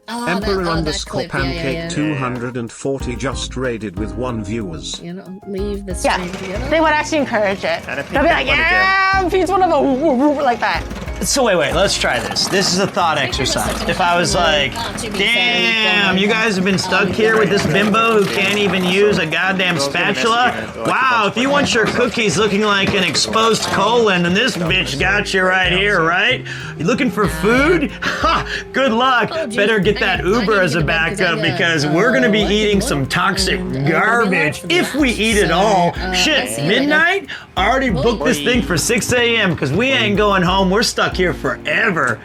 Emperor_pancake 240 just raided with 1 viewers. You know, leave the Yeah, stream together. they would actually encourage it. And They'll be like, yeah, he's one of them, like that. So wait, let's try this. This is a thought exercise. If I was like, damn, you guys have been stuck here with this bimbo who can't even use a goddamn spatula? Wow, if you want your cookies looking like an exposed colon, then this bitch got you right here, right? You looking for food? Ha! Good luck. Better get that Uber as a backup because we're gonna be eating some toxic garbage if we eat it all. Shit, midnight? I already booked this thing for 6 a.m. because we ain't going home. We're stuck here forever.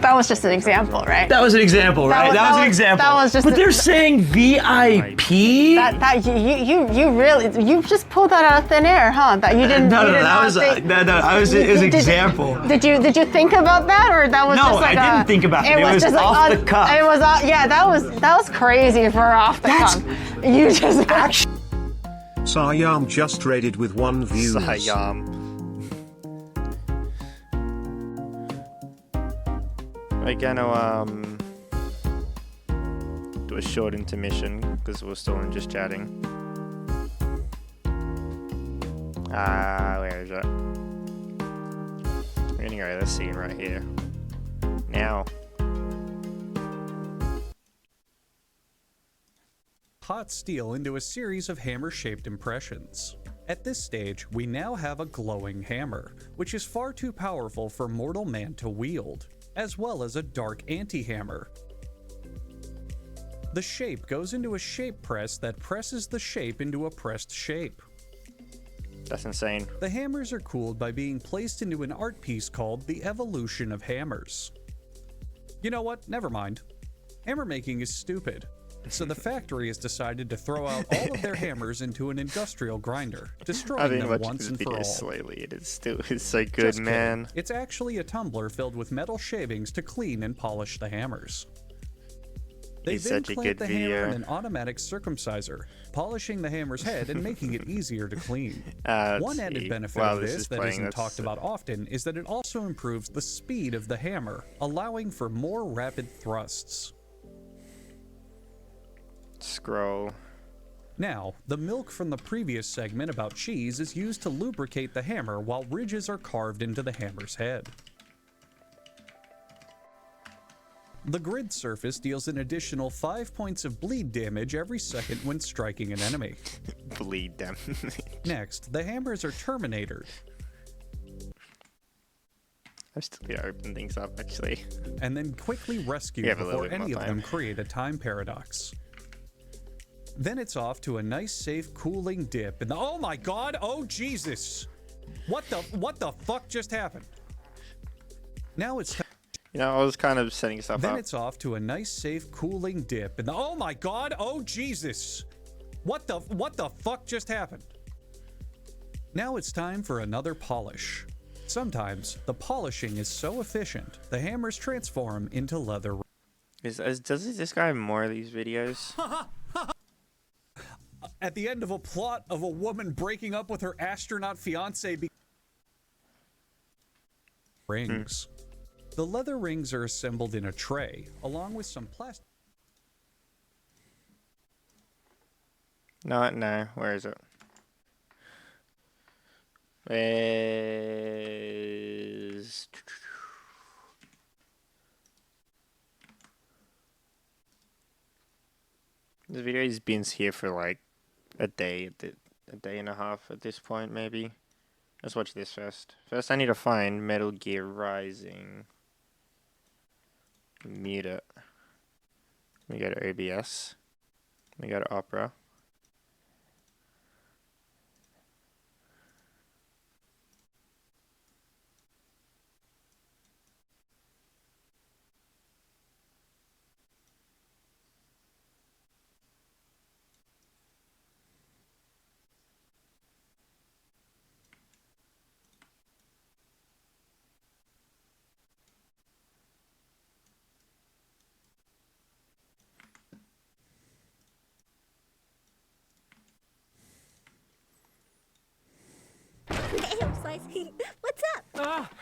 That was just an example, right? That was an example, right? That was an example. That was just. But they're saying VIP. You just pulled that out of thin air, huh? That you didn't. That was an example. Did you think about that, or that was just like I didn't think about it. It was just off the cuff. It was yeah. That was crazy for off the cuff. You just actually. Sayam just raided with 1 view. Sayam. We're gonna do a short intermission because we're still in just chatting. Where is it? We're gonna go to this scene right here. Now. Hot steel into a series of hammer-shaped impressions. At this stage, we now have a glowing hammer, which is far too powerful for mortal man to wield, as well as a dark anti-hammer. The shape goes into a shape press that presses the shape into a pressed shape. That's insane. The hammers are cooled by being placed into an art piece called The Evolution of Hammers. You know what? Never mind. Hammer making is stupid. So the factory has decided to throw out all of their hammers into an industrial grinder, destroying them once and for all. Slightly. It's so good, man. It's actually a tumbler filled with metal shavings to clean and polish the hammers. They then clamp the hammer in an automatic circumciser, polishing the hammer's head and making it easier to clean. One added benefit of this that isn't talked about often is that it also improves the speed of the hammer, allowing for more rapid thrusts. Scroll. Now, the milk from the previous segment about cheese is used to lubricate the hammer while ridges are carved into the hammer's head. The grid surface deals an additional 5 points of bleed damage every second when striking an enemy. Bleed damage. Next, the hammers are terminatored. I'm still gonna open things up, actually. And then quickly rescued before any of them create a time paradox. Then it's off to a nice, safe, cooling dip, and oh my god, oh Jesus! What the fuck just happened? Now it's You know, I was kind of setting stuff up. Then it's off to a nice, safe, cooling dip, and oh my god, oh Jesus! What the fuck just happened? Now it's time for another polish. Sometimes the polishing is so efficient, the hammers transform into leather. Does this guy have more of these videos? At the end of a plot of a woman breaking up with her astronaut fiance rings. The leather rings are assembled in a tray, along with some plastic. No. Where is it? Where's... This video has been here for like a day and a half at this point, maybe. Let's watch this first. First, I need to find Metal Gear Rising. Mute it. We go to OBS. We go to Opera. What's up?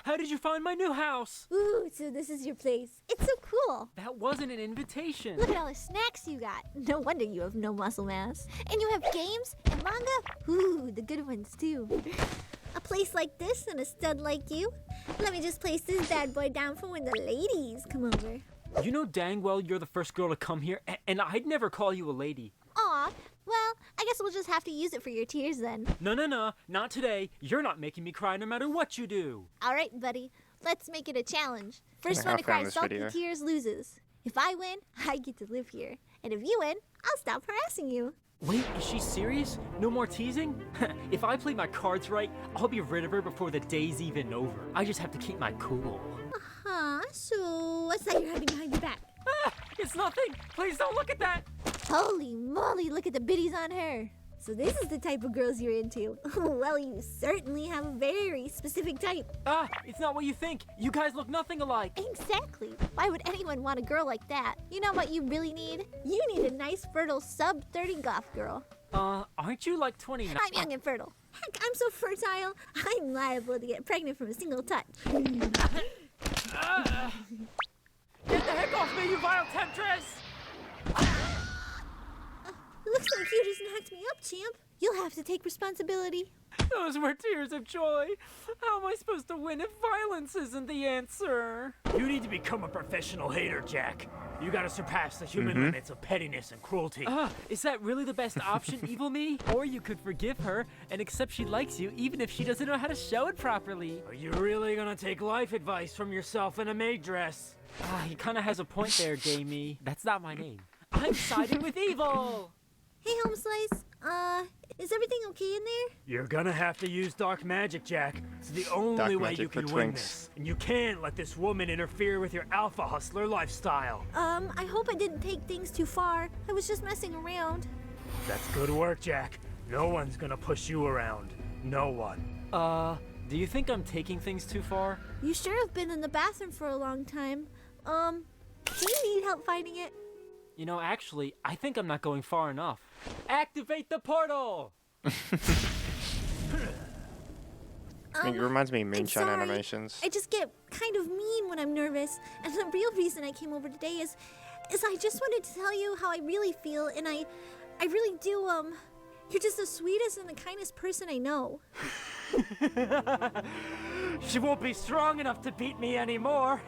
How did you find my new house? Ooh, so this is your place. It's so cool. That wasn't an invitation. Look at all the snacks you got. No wonder you have no muscle mass. And you have games and manga. Ooh, the good ones too. A place like this and a stud like you. Let me just place this bad boy down for when the ladies come over. You know dang well you're the first girl to come here, and I'd never call you a lady. Aw, well, I guess we'll just have to use it for your tears then. No, not today. You're not making me cry no matter what you do. All right, buddy. Let's make it a challenge. First one to cry salty tears loses. If I win, I get to live here. And if you win, I'll stop harassing you. Wait, is she serious? No more teasing? If I play my cards right, I'll be rid of her before the day's even over. I just have to keep my cool. Uh-huh, so what's that you're having behind your back? It's nothing! Please don't look at that! Holy moly, look at the biddies on her. So this is the type of girls you're into. Well, you certainly have a very specific type. It's not what you think. You guys look nothing alike. Exactly. Why would anyone want a girl like that? You know what you really need? You need a nice, fertile, sub-30 goth girl. Aren't you like 29? I'm young and fertile. Heck, I'm so fertile, I'm liable to get pregnant from a single touch. Get the heck off me, you vile temptress! Looks like you just knocked me up, champ. You'll have to take responsibility. Those were tears of joy. How am I supposed to win if violence isn't the answer? You need to become a professional hater, Jack. You gotta surpass the human limits of pettiness and cruelty. Is that really the best option, Evil Me? Or you could forgive her and accept she likes you even if she doesn't know how to show it properly. Are you really gonna take life advice from yourself in a maid dress? He kinda has a point there, Gamey. That's not my name. I'm siding with evil! Hey, Home Slice. Is everything okay in there? You're gonna have to use dark magic, Jack. It's the only way you can win this. And you can't let this woman interfere with your alpha hustler lifestyle. I hope I didn't take things too far. I was just messing around. That's good work, Jack. No one's gonna push you around. No one. Do you think I'm taking things too far? You sure have been in the bathroom for a long time. Do you need help finding it? You know, actually, I think I'm not going far enough. Activate the portal! It reminds me of Moonshine Animations. I just get kind of mean when I'm nervous. And the real reason I came over today is I just wanted to tell you how I really feel. And I really do, you're just the sweetest and the kindest person I know. She won't be strong enough to beat me anymore.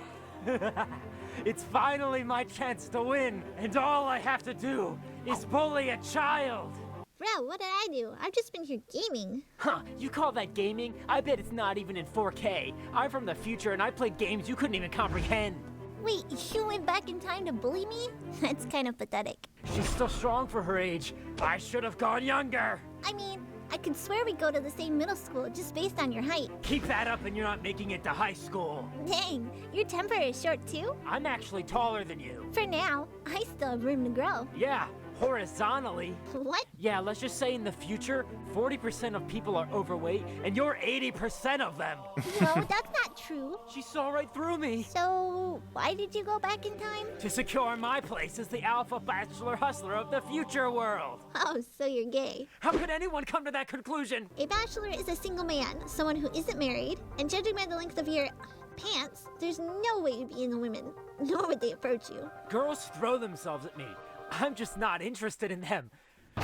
It's finally my chance to win, and all I have to do is bully a child. Bro, what did I do? I've just been here gaming. Huh, you call that gaming? I bet it's not even in 4K. I'm from the future and I played games you couldn't even comprehend. Wait, you went back in time to bully me? That's kind of pathetic. She's still strong for her age. I should have gone younger. I mean, I could swear we go to the same middle school just based on your height. Keep that up and you're not making it to high school. Dang, your temper is short too? I'm actually taller than you. For now, I still have room to grow. Yeah, horizontally. What? Yeah, let's just say in the future, 40% of people are overweight and you're 80% of them. No, that's not true. She saw right through me. So, why did you go back in time? To secure my place as the alpha bachelor hustler of the future world. Oh, so you're gay. How could anyone come to that conclusion? A bachelor is a single man, someone who isn't married, and judging by the length of your pants, there's no way you'd be in the women, nor would they approach you. Girls throw themselves at me. I'm just not interested in them.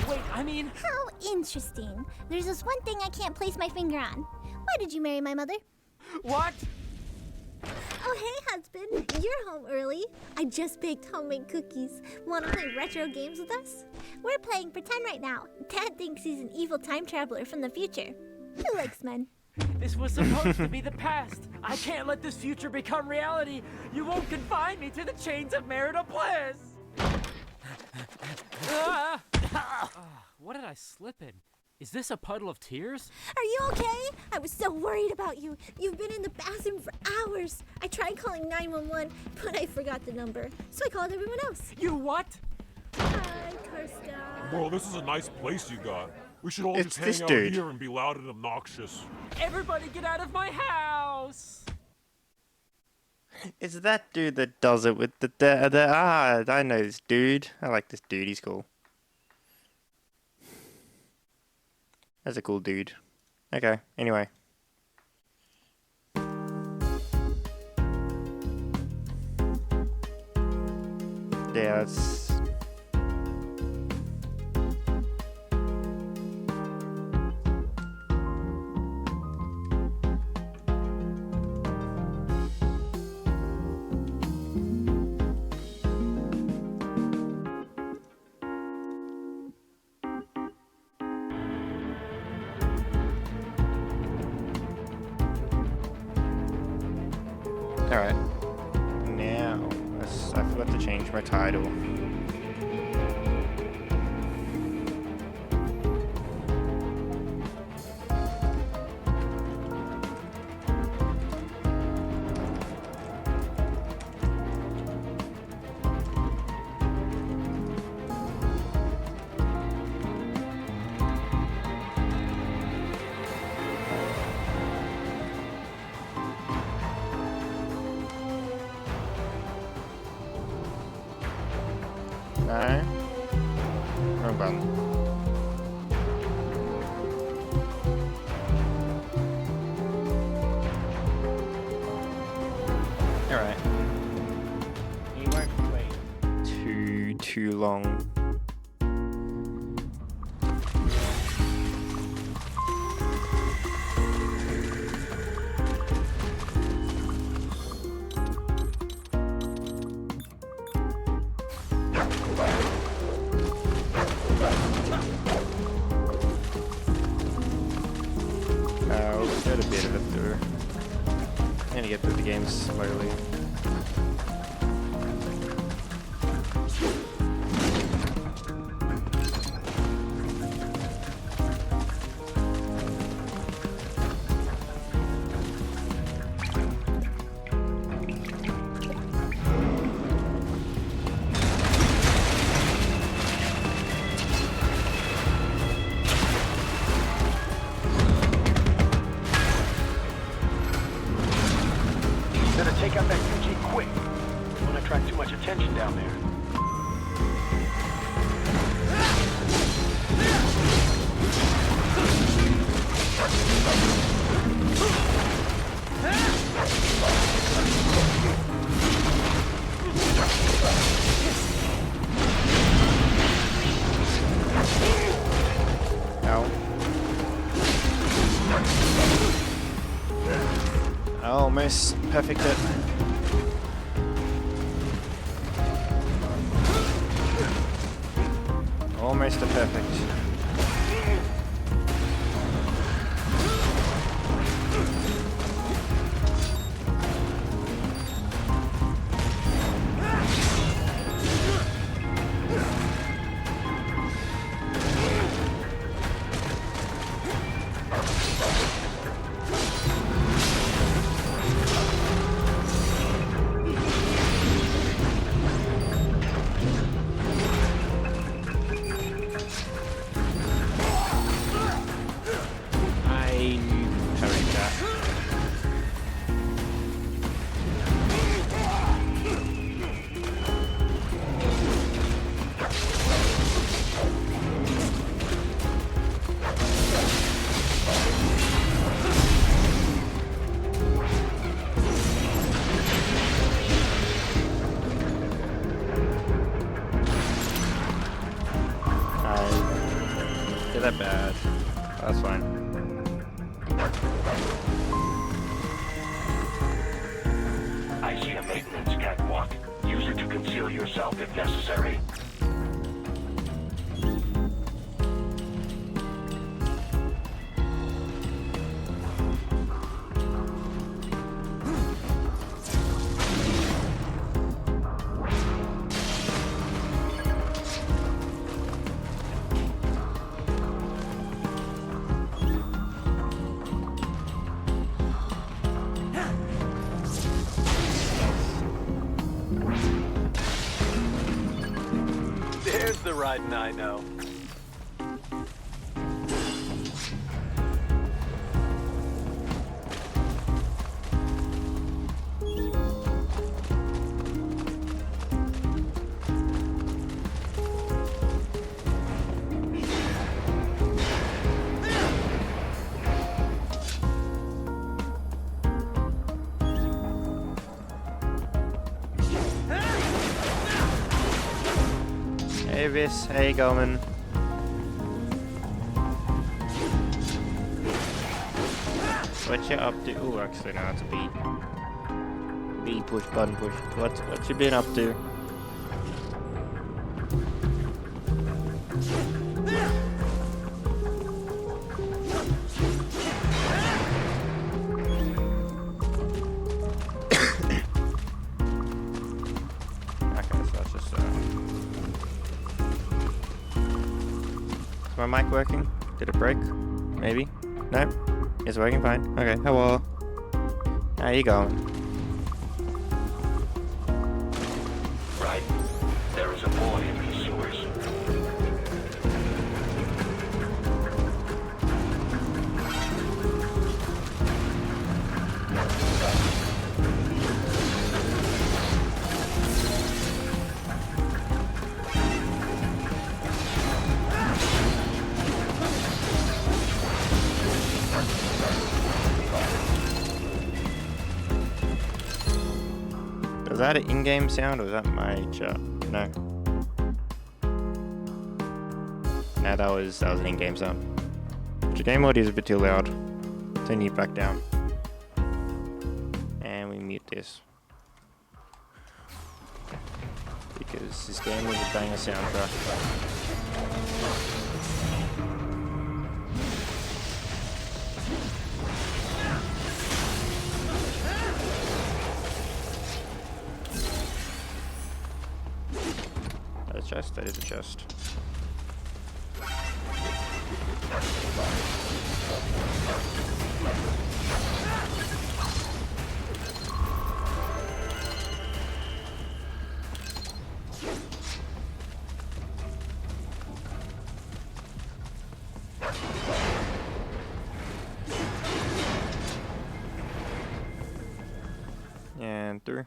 Wait, I mean... How interesting. There's this one thing I can't place my finger on. Why did you marry my mother? What? Oh, hey, husband. You're home early. I just baked homemade cookies. Want to play retro games with us? We're playing pretend right now. Dad thinks he's an evil time traveler from the future. Who likes men? This was supposed to be the past. I can't let this future become reality. You won't confine me to the chains of marital bliss. What did I slip in? Is this a puddle of tears? Are you okay? I was so worried about you. You've been in the bathroom for hours. I tried calling 911, but I forgot the number. So I called everyone else. You what? Hi, Karska. Bro, this is a nice place you got. We should all just hang out here and be loud and obnoxious. Everybody get out of my house! It's that dude that does it with I know this dude. I like this dude, he's cool. That's a cool dude. Okay, anyway. Yeah, it's... Alright. Now, I forgot to change my title. No. Wrong button. Alright. You weren't wait. Too long. Got a bit of it through. I'm gonna get through the game slowly. Take out that UG quick. Don't want to attract too much attention down there. Almost perfect it. Almost a perfect. that bad. That's fine. I see a maintenance catwalk. Use it to conceal yourself if necessary. There's the riding I know. Hey Vis, how you going? What you up to? Oh, actually no, it's a B. B push, button push. What you been up to? Is my mic working? Did it break? Maybe? No? It's working fine. Okay, hello. How you going? Right. There is a boy in these sewers. Was that an in-game sound or was that my chat? No. No, that was an in-game sound. The game audio is a bit too loud. Turn you back down. And we mute this. Because this game is a banger soundtrack. Chest, that is a chest. And through.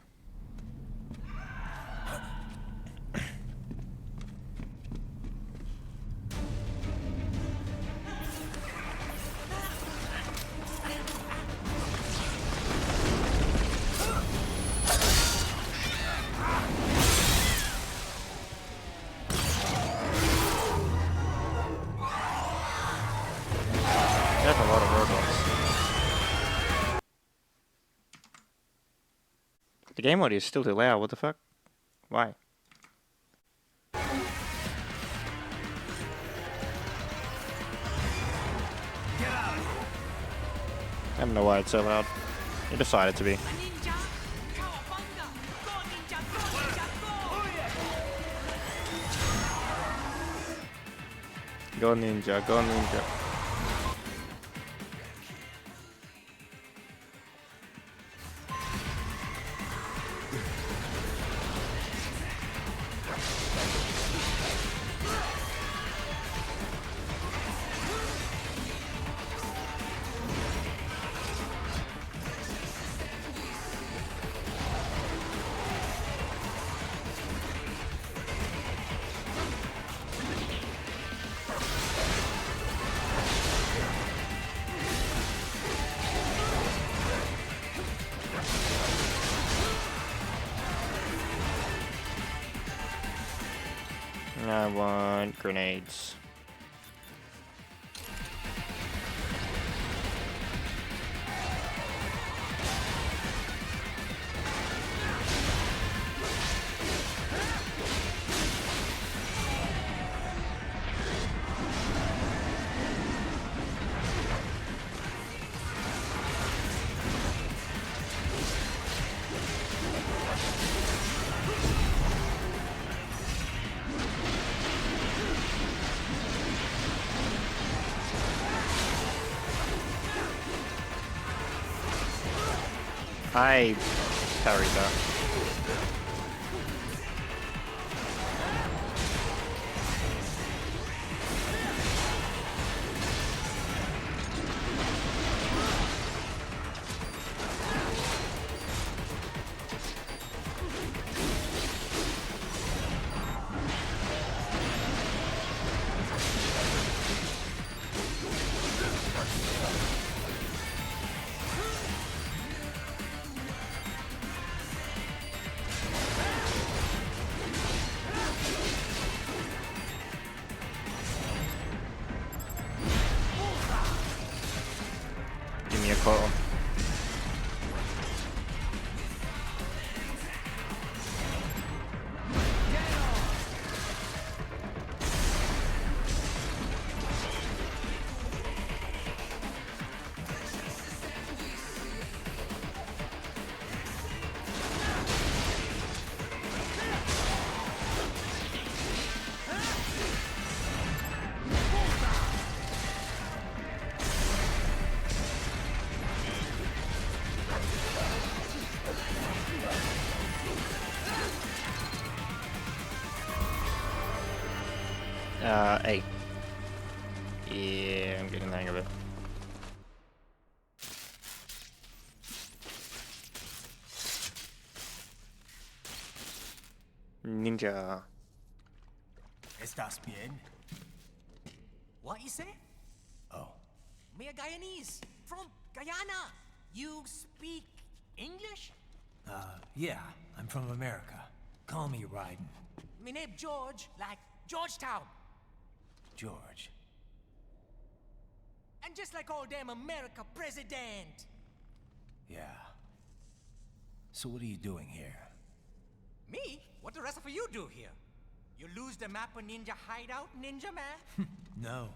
That's a lot of robots. The game audio is still too loud, what the fuck? Why? I don't know why it's so loud. It decided to be. Go ninja, go ninja. I want grenades. I parried that. Give me a call. A. Yeah, I'm getting the hang of it. Ninja. ¿Estás bien? What you say? Oh. Me a Guyanese from Guyana. You speak English? Yeah, I'm from America. Call me Ryden. Me name George, like Georgetown. George. And just like all damn America president. Yeah. So what are you doing here? Me? What the rest of you do here? You lose the map of Ninja hideout, Ninja man? No,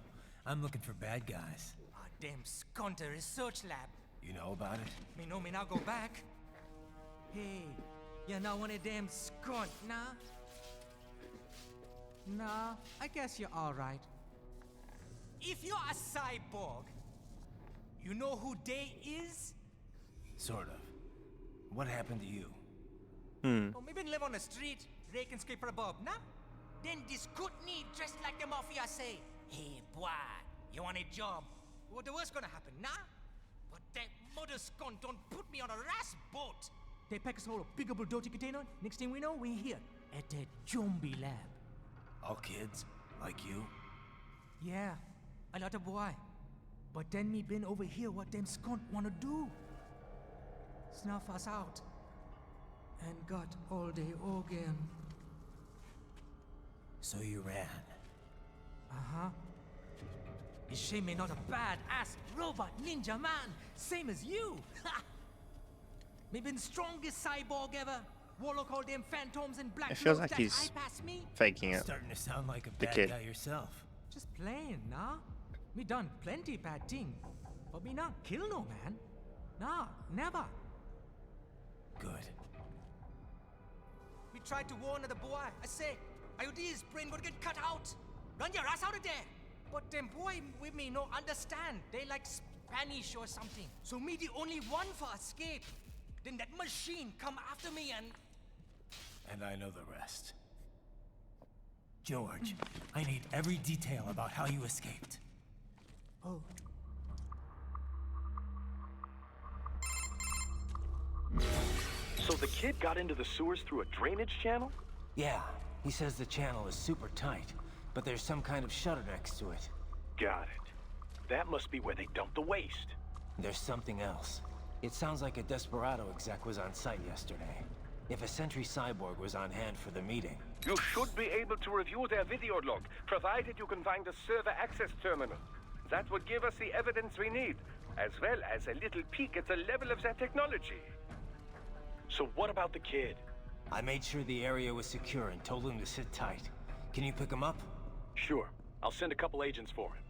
I'm looking for bad guys. Ah, damn Skunter research lab. You know about it? Me know me now go back. Hey, you not one of them skunt, nah? Nah, I guess you're alright. If you're a cyborg, you know who they is? Sort of. What happened to you? Oh, me been live on the street, raking scraper above, nah? Then this good need dressed like the mafia say, hey boy, you want a job? What the worst gonna happen, nah? But that mother scunt don't put me on a ras boat. They pack us all a big old dirty container. Next thing we know, we here at the zombie lab. All kids? Like you? Yeah, a lot of boy. But then me been over here what them skunt wanna do. Snuff us out. And got all the organ. So you ran? Uh-huh. It's shame me not a bad-ass robot ninja man, same as you. Me been strongest cyborg ever. Warlock all them phantoms and black. It feels clothes like that he's eye pass me. faking it. Starting to sound like a The bad kid. guy yourself. Just playing, nah? Me done plenty bad thing. But me not kill no man. Nah, never. Good. We tried to warn the boy. I say, IOD's brain would get cut out. Run your ass out of there. But them boy with me no understand. They like Spanish or something. So me the only one for escape. Then that machine come after me and... And I know the rest. George, I need every detail about how you escaped. Oh. So the kid got into the sewers through a drainage channel? Yeah, he says the channel is super tight, but there's some kind of shutter next to it. Got it. That must be where they dumped the waste. There's something else. It sounds like a Desperado exec was on site yesterday. If a Sentry Cyborg was on hand for the meeting. You should be able to review their video log, provided you can find a server access terminal. That would give us the evidence we need, as well as a little peek at the level of their technology. So what about the kid? I made sure the area was secure and told him to sit tight. Can you pick him up? Sure. I'll send a couple agents for him.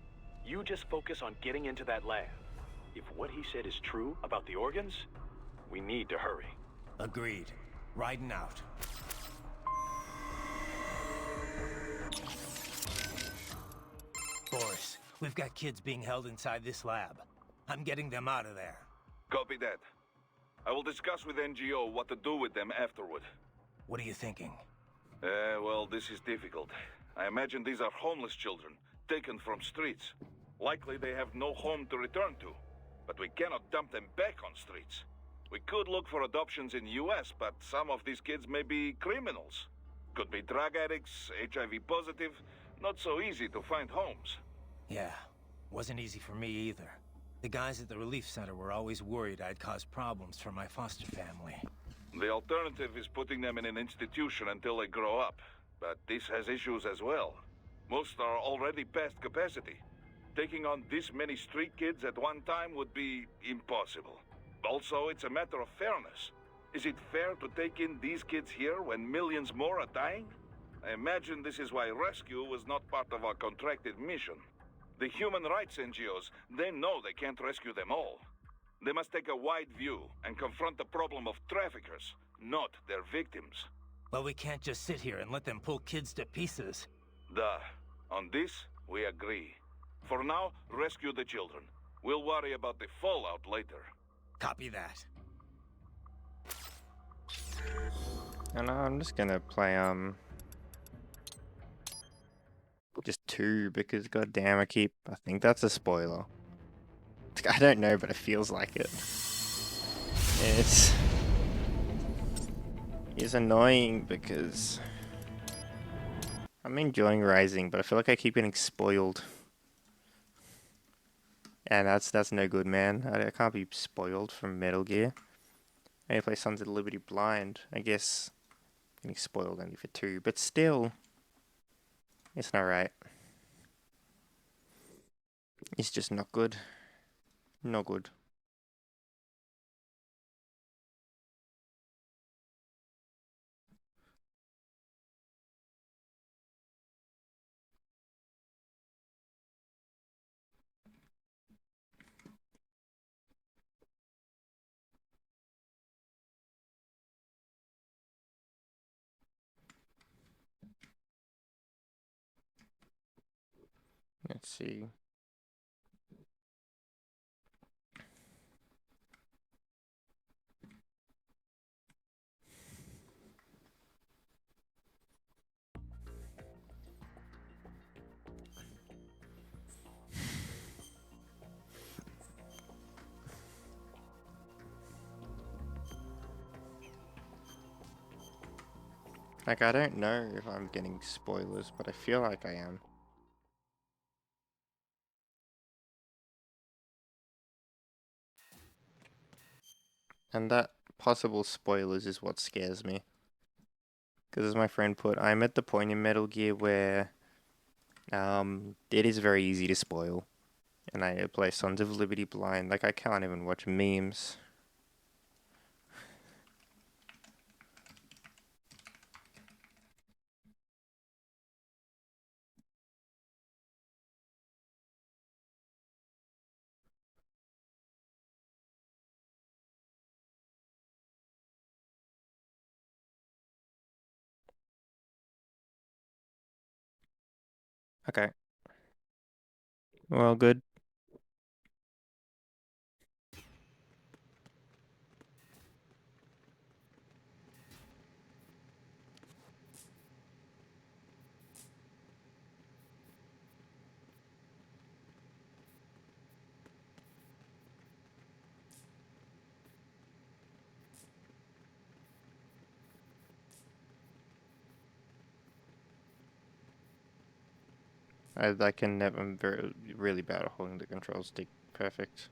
You just focus on getting into that lab. If what he said is true about the organs, we need to hurry. Agreed. Riding out. Boris, we've got kids being held inside this lab. I'm getting them out of there. Copy that. I will discuss with NGO what to do with them afterward. What are you thinking? Well, this is difficult. I imagine these are homeless children, taken from streets. Likely they have no home to return to. But we cannot dump them back on streets. We could look for adoptions in US, but some of these kids may be criminals. Could be drug addicts, HIV positive. Not so easy to find homes. Yeah, wasn't easy for me either. The guys at the relief center were always worried I'd cause problems for my foster family. The alternative is putting them in an institution until they grow up. But this has issues as well. Most are already past capacity. Taking on this many street kids at one time would be impossible. Also, it's a matter of fairness. Is it fair to take in these kids here when millions more are dying? I imagine this is why rescue was not part of our contracted mission. The human rights NGOs, they know they can't rescue them all. They must take a wide view and confront the problem of traffickers, not their victims. But we can't just sit here and let them pull kids to pieces. Duh. On this, we agree. For now, rescue the children. We'll worry about the fallout later. Copy that. And I'm just gonna play just 2 because goddamn I think that's a spoiler. I don't know, but it feels like it. It's annoying because I'm enjoying Rising, but I feel like I keep getting spoiled. And that's no good, man. I can't be spoiled from Metal Gear. I play Sons of Liberty blind. I guess getting spoiled only for 2, but still, it's not right. It's just not good. Not good. Let's see. Like, I don't know if I'm getting spoilers, but I feel like I am. And that possible spoilers is what scares me. Because as my friend put, I'm at the point in Metal Gear where it is very easy to spoil. And I play Sons of Liberty blind. Like, I can't even watch memes. Okay. Well, good. I can never, I'm really bad at holding the control stick perfect.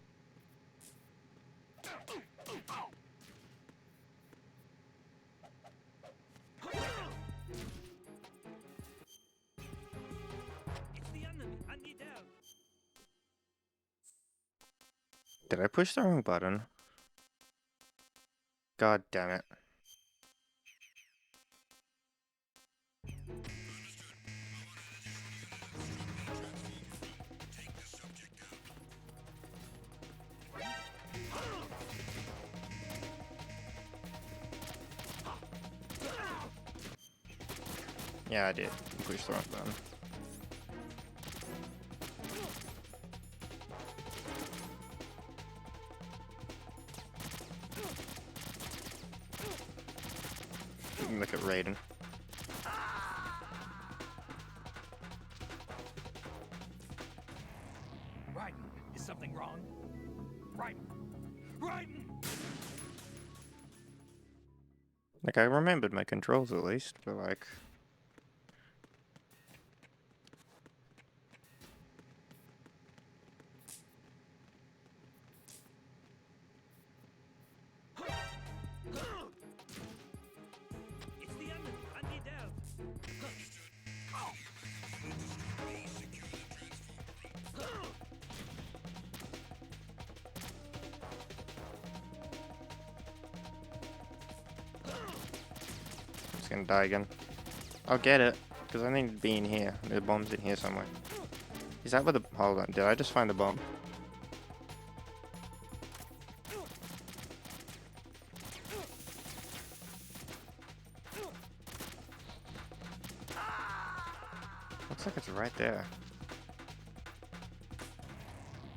Did I push the wrong button? God damn it. Yeah, I did. Push the wrong button. look at Raiden. Raiden, is something wrong? Raiden! Raiden! Like, I remembered my controls at least, but like... It's the enemy. I need help. It's gonna die again. I'll get it, because I need to be in here. The bomb's in here somewhere. Is that where the... Hold on, did I just find the bomb? Looks like it's right there.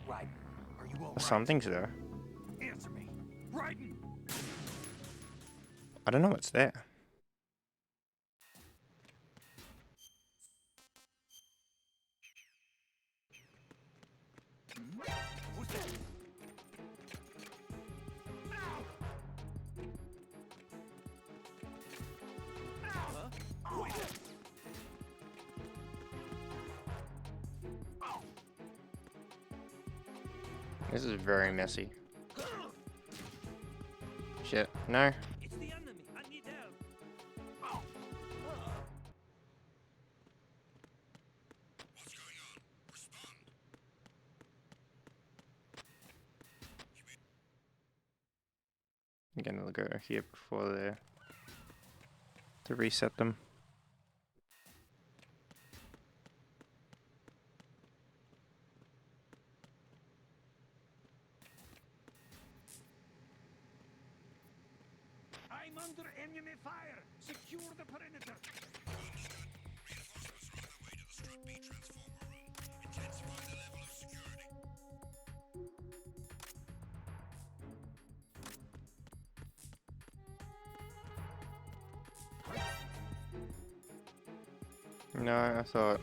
Raiden, are you all right? Something's there. Answer me. Raiden! I don't know what's there. Who's that? Huh? Who is it? This is very messy. Shit, no. It's the enemy. I need help. I'm gonna go here before there to reset them. I'm under enemy fire. Secure the perimeter. No, I thought.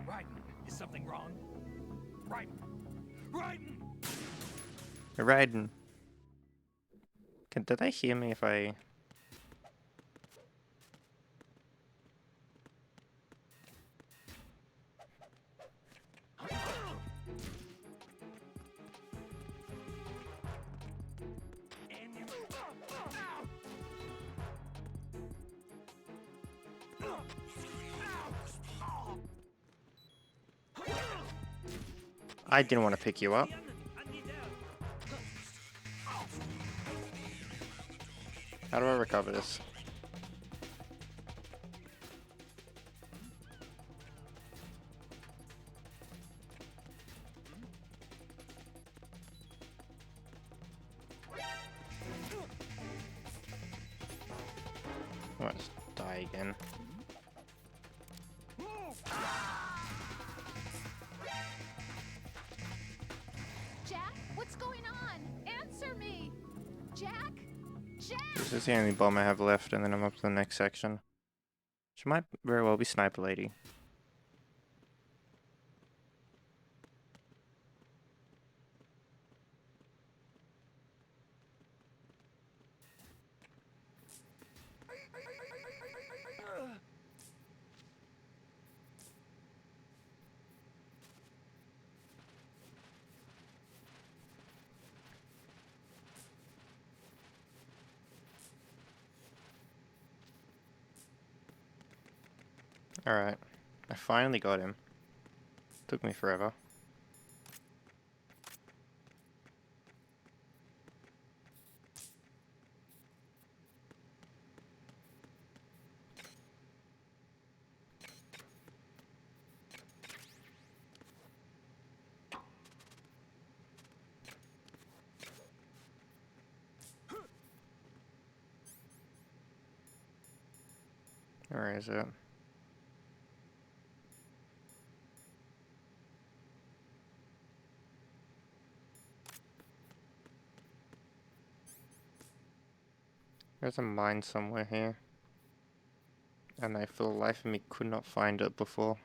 Raiden, is something wrong? Raiden! Raiden! Raiden. Did they hear me if I... I didn't want to pick you up. How do I recover this? I might just die again. Jack, what's going on? Answer me! Jack? Jack! This is the only bomb I have left, and then I'm up to the next section. Which might very well be Sniper Lady. Alright, I finally got him. Took me forever. Where is it? There's a mine somewhere here. And I, for the life of me, could not find it before.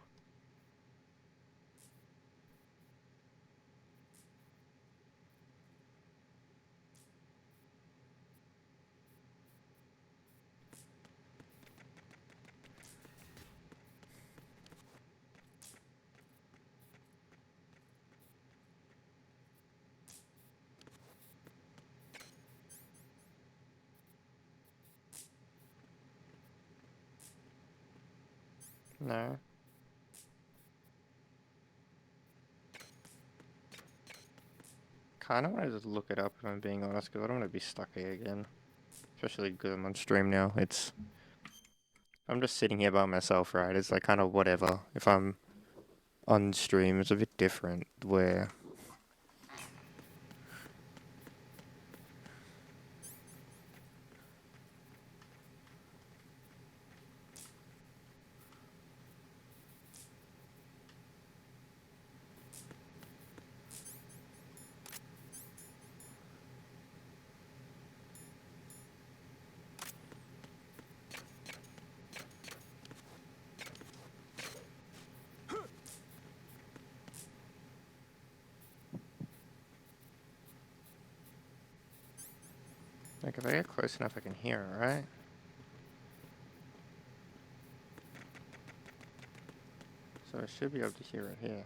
No. Kinda want to just look it up if I'm being honest, because I don't want to be stuck here again. Especially because I'm on stream now. I'm just sitting here by myself, right? It's like kind of whatever. If I'm on stream, it's a bit different where... Like, if I get close enough, I can hear it, right? So I should be able to hear it here.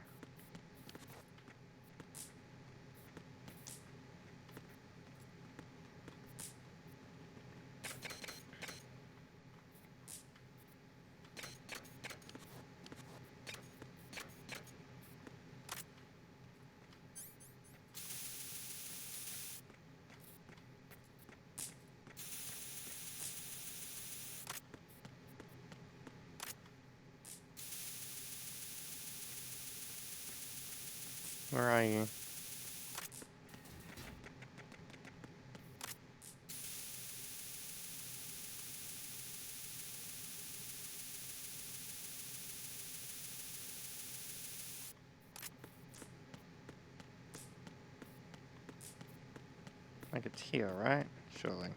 Where are you? Like it's here, right? Surely.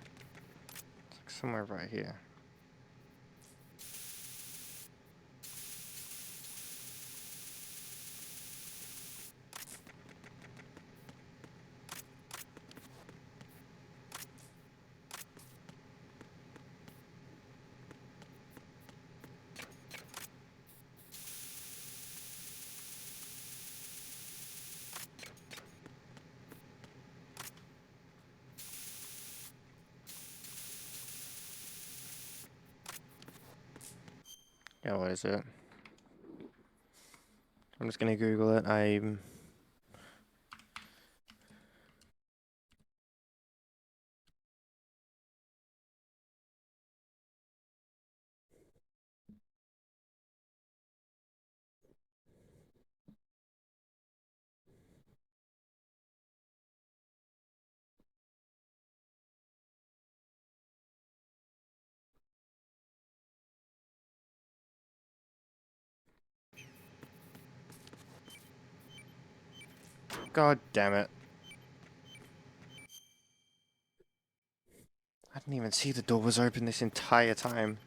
It's like somewhere right here. Yeah, what is it? I'm just gonna Google it. God damn it. I didn't even see the door was open this entire time.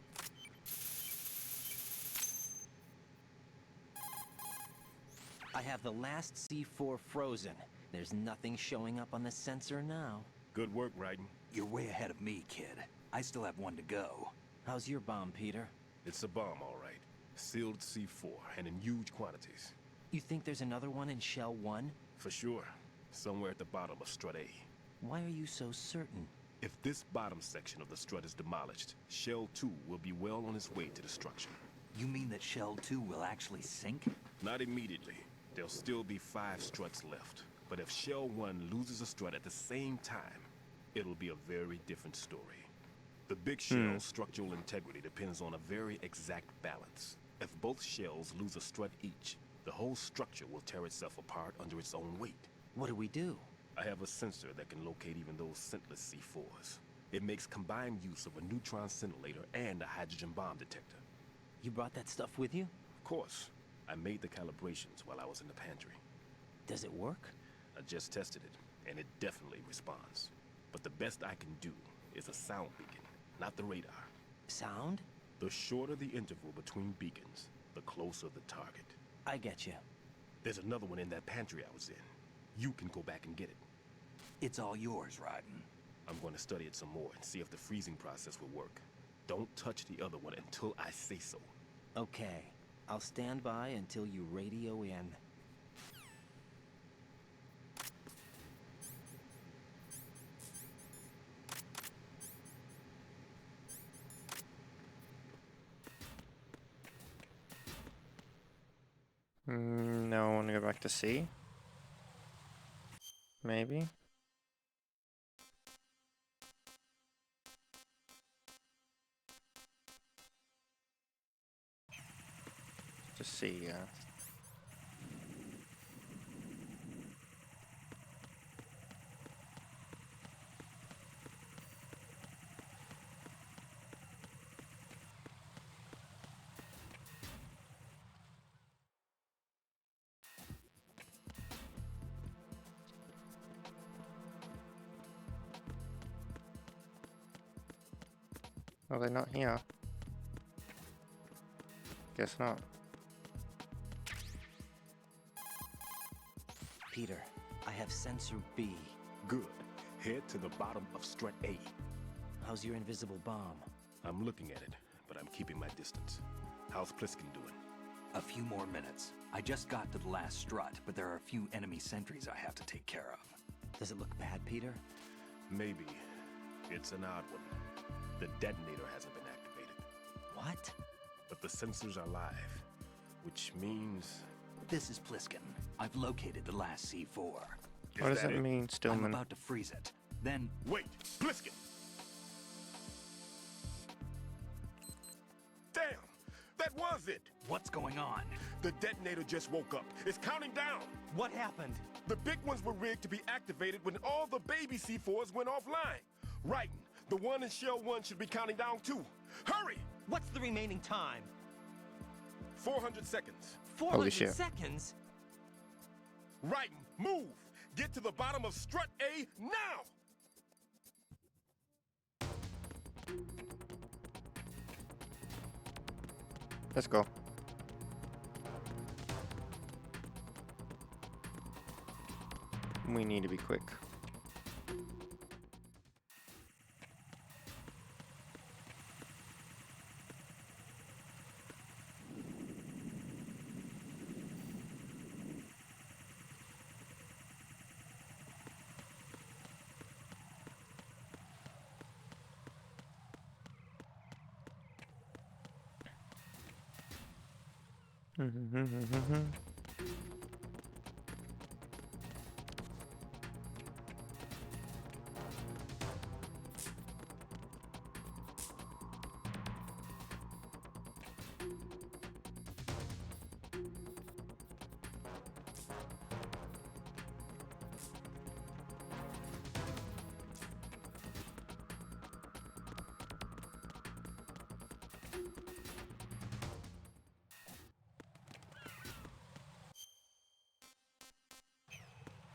I have the last C4 frozen. There's nothing showing up on the sensor now. Good work, Raiden. You're way ahead of me, kid. I still have one to go. How's your bomb, Peter? It's a bomb, all right. Sealed C4, and in huge quantities. You think there's another one in Shell 1? For sure. Somewhere at the bottom of Strut A. Why are you so certain? If this bottom section of the strut is demolished, Shell 2 will be well on its way to destruction. You mean that Shell 2 will actually sink? Not immediately. There'll still be 5 struts left. But if Shell 1 loses a strut at the same time, it'll be a very different story. The big shell's structural integrity depends on a very exact balance. If both shells lose a strut each, the whole structure will tear itself apart under its own weight. What do we do? I have a sensor that can locate even those scentless C4s. It makes combined use of a neutron scintillator and a hydrogen bomb detector. You brought that stuff with you? Of course. I made the calibrations while I was in the pantry. Does it work? I just tested it, and it definitely responds. But the best I can do is a sound beacon, not the radar. Sound? The shorter the interval between beacons, the closer the target. I get you. There's another one in that pantry I was in. You can go back and get it. It's all yours, Raiden. I'm going to study it some more and see if the freezing process will work. Don't touch the other one until I say so. Okay. I'll stand by until you radio in. No, I want to go back to C. Maybe. To C, yeah. Oh, they're not here. Guess not. Peter, I have sensor B. Good. Head to the bottom of strut A. How's your invisible bomb? I'm looking at it, but I'm keeping my distance. How's Pliskin doing? A few more minutes. I just got to the last strut, but there are a few enemy sentries I have to take care of. Does it look bad, Peter? Maybe. It's an odd one. The detonator hasn't been activated. What? But the sensors are live, which means... This is Pliskin. I've located the last C4. What does that mean, Stillman? I'm about to freeze it. Then... Wait! Pliskin! Damn! That was it! What's going on? The detonator just woke up. It's counting down! What happened? The big ones were rigged to be activated when all the baby C4s went offline. Right. The one in Shell 1 should be counting down too. Hurry! What's the remaining time? 400 seconds. 400 seconds? Right. Move! Get to the bottom of strut A now! Let's go. We need to be quick.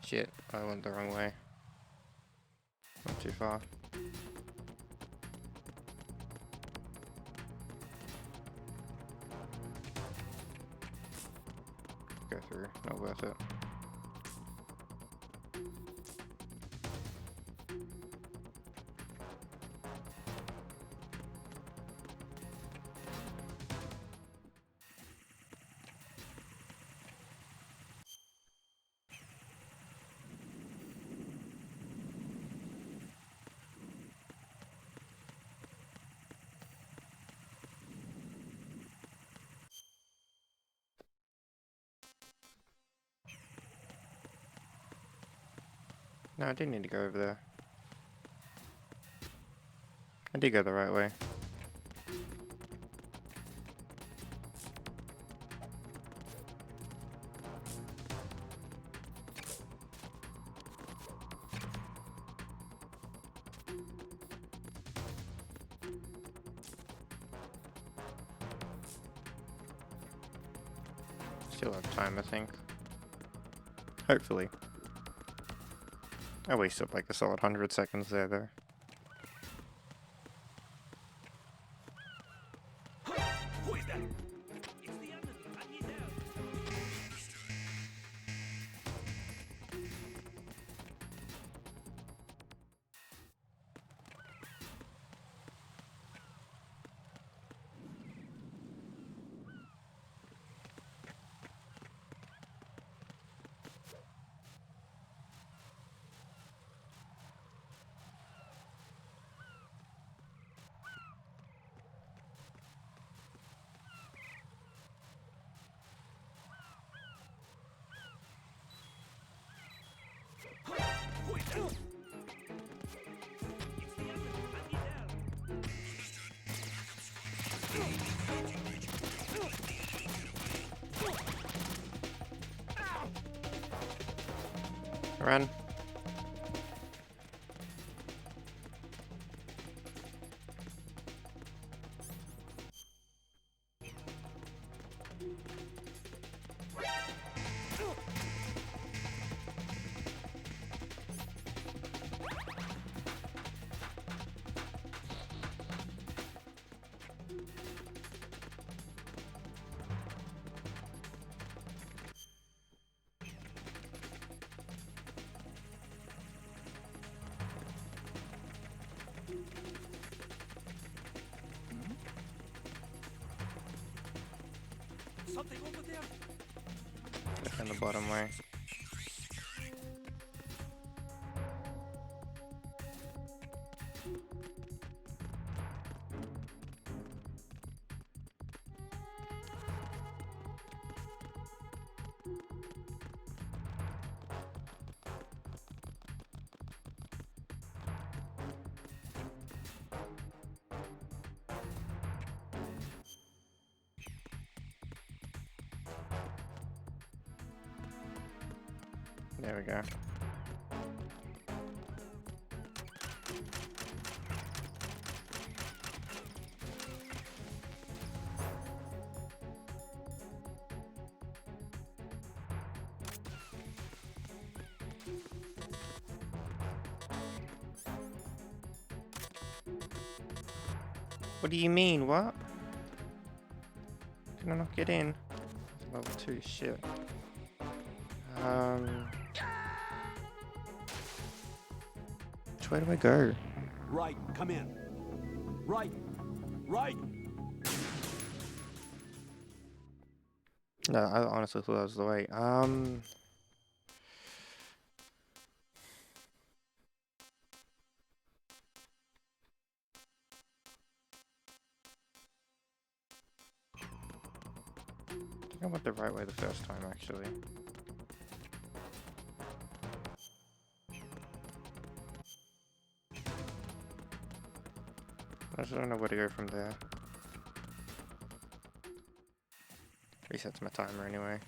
Shit, I went the wrong way. Not too far. Go through, not worth it. No, I didn't need to go over there. I did go the right way. Still have time, I think. Hopefully. I wasted like a solid 100 seconds there, though. Who is that? It's the enemy. I need help. Who is that? It's the enemy. I need help. Run. Something over there. Look in the bottom way. There we go. What do you mean? What? Can I not get in? Level 2, shit. Which way do I go? Right, come in. Right, right. No, I honestly thought that was the way. I think I went the right way the first time, actually. I just don't know where to go from there. Resets my timer anyway.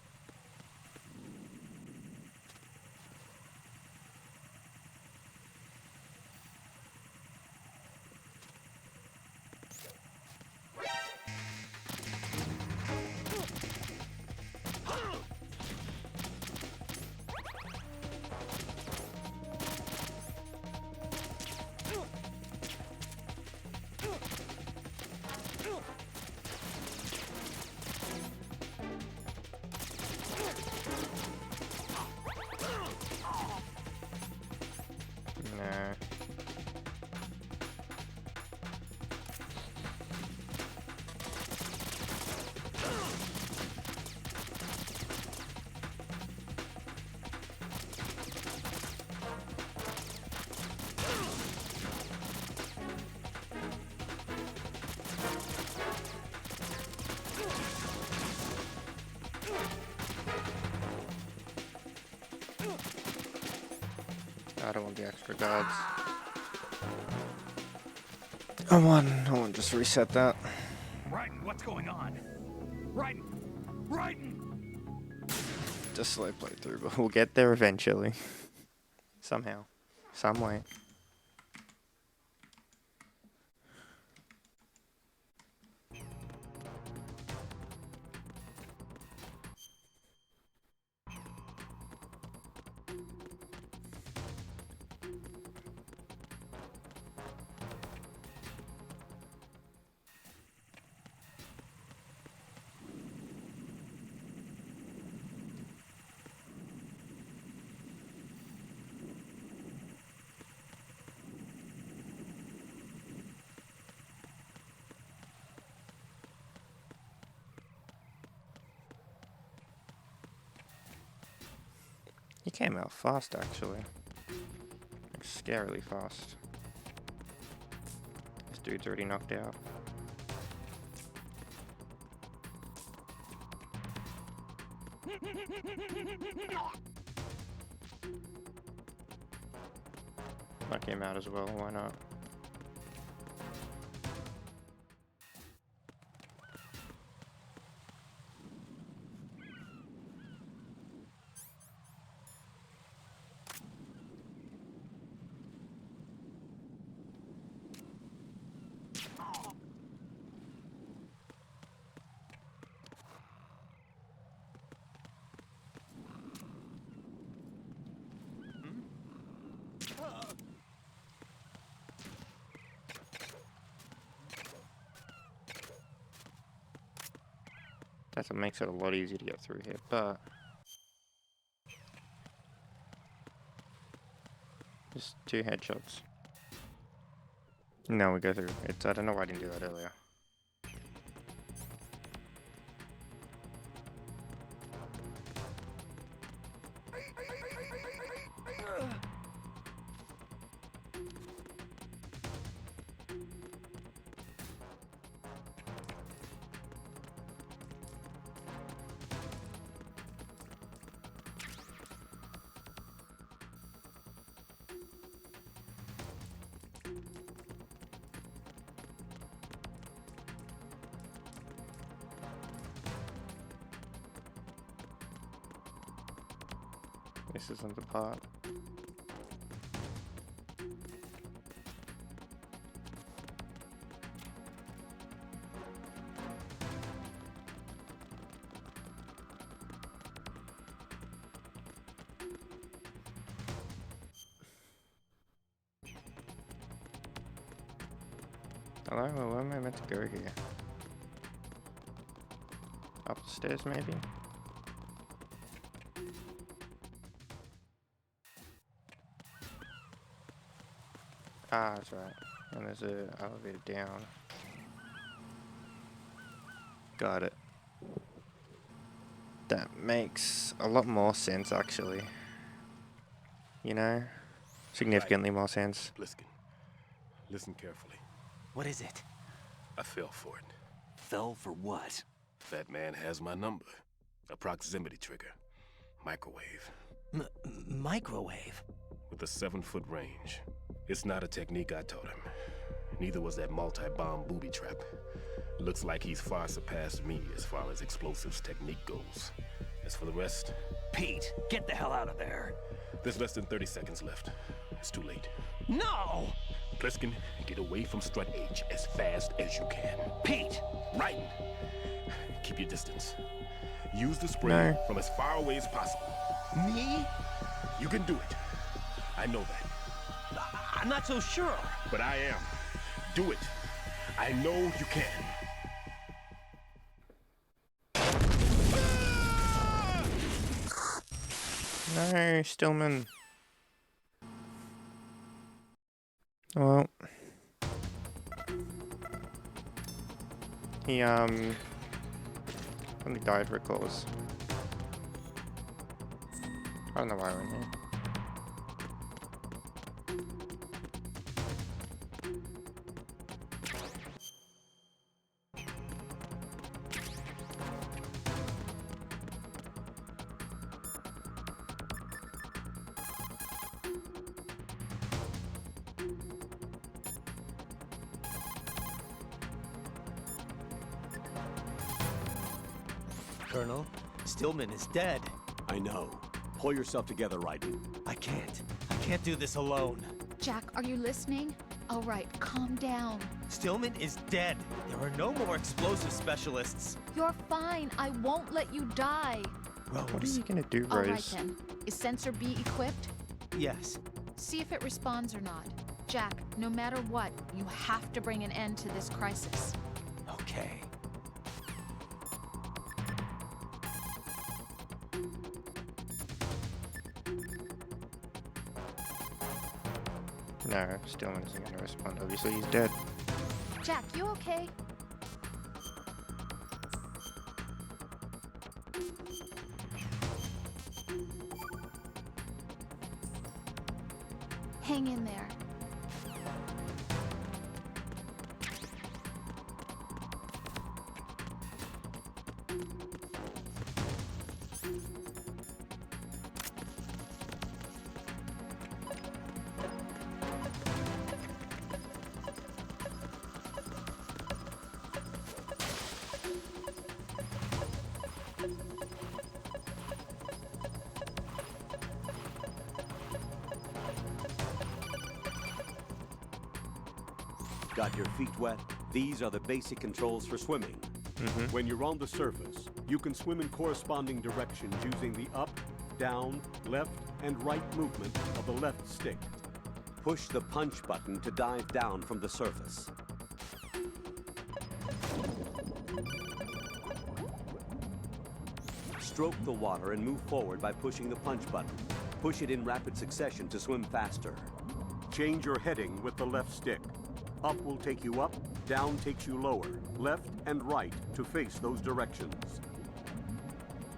I don't want the extra guards. I want just reset that. Raiden, what's going on? Raiden! Raiden! Just slow playthrough, but we'll get there eventually. Somehow. Some way. He came out fast, actually. Like, scarily fast. This dude's already knocked out. Knock him out as well, why not? That's what makes it a lot easier to get through here, but just 2 headshots. Now we go through. I don't know why I didn't do that earlier. This isn't the part. Hello, where am I meant to go here? Up the stairs, maybe? Ah, that's right. And there's an elevator down. Got it. That makes a lot more sense, actually. You know? Significantly more sense. Listen carefully. What is it? I fell for it. Fell for what? That man has my number. A proximity trigger. Microwave. Microwave? With a 7-foot range. It's not a technique I taught him. Neither was that multi-bomb booby trap. Looks like he's far surpassed me as far as explosives technique goes. As for the rest... Pete, get the hell out of there. There's less than 30 seconds left. It's too late. No! Pliskin, get away from Strut H as fast as you can. Pete! Right! Keep your distance. Use the spray from as far away as possible. Me? You can do it. I know that. I'm not so sure. But I am. Do it. I know you can. No, Stillman. Well. He, only died for a cause. I don't know why we're in here. Colonel, Stillman is dead. I know. Pull yourself together, Raiden. I can't. I can't do this alone. Jack, are you listening? All right, calm down. Stillman is dead. There are no more explosive specialists. You're fine. I won't let you die. Rose. What are you gonna do, Rose? All right then. Is Sensor B equipped? Yes. See if it responds or not. Jack, no matter what, you have to bring an end to this crisis. Okay. No, Stillman isn't going to respond. Obviously, he's dead. Jack, you okay? Hang in there. Got your feet wet? These are the basic controls for swimming. When you're on the surface, you can swim in corresponding directions using the up, down, left, and right movement of the left stick. Push the punch button to dive down from the surface. Stroke the water and move forward by pushing the punch button. Push it in rapid succession to swim faster. Change your heading with the left stick. Up will take you up, down takes you lower, left and right to face those directions.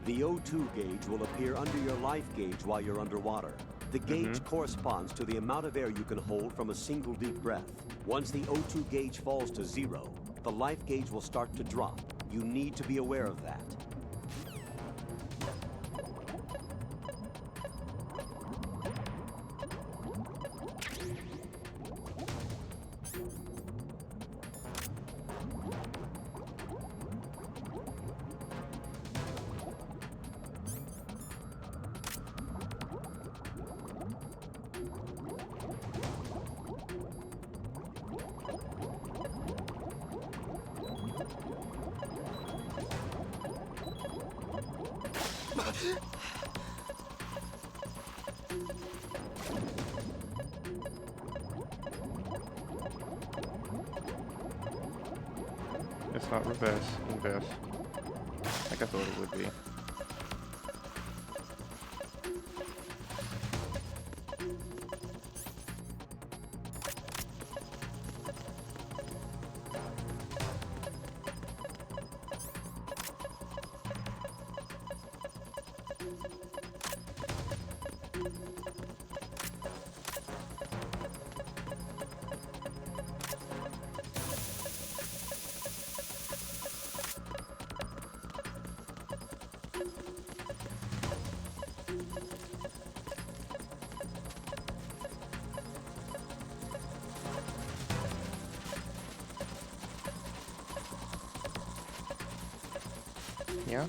The O2 gauge will appear under your life gauge while you're underwater. The gauge corresponds to the amount of air you can hold from a single deep breath. Once the O2 gauge falls to 0, the life gauge will start to drop. You need to be aware of that. It's not reverse, inverse. Like I thought it would be. Yeah.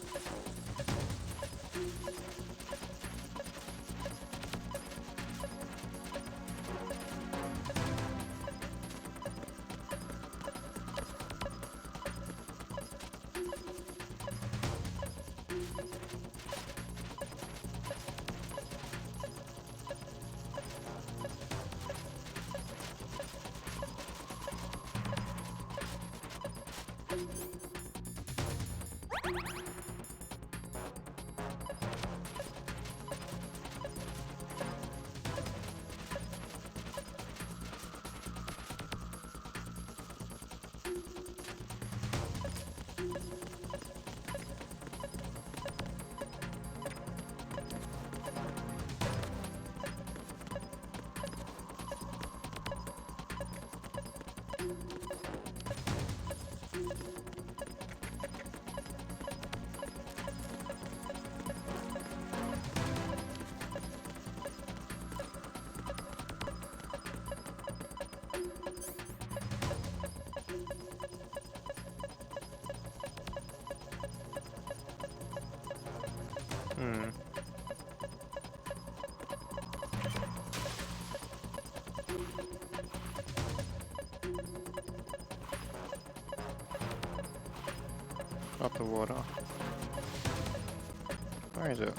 Not the water. Where is it?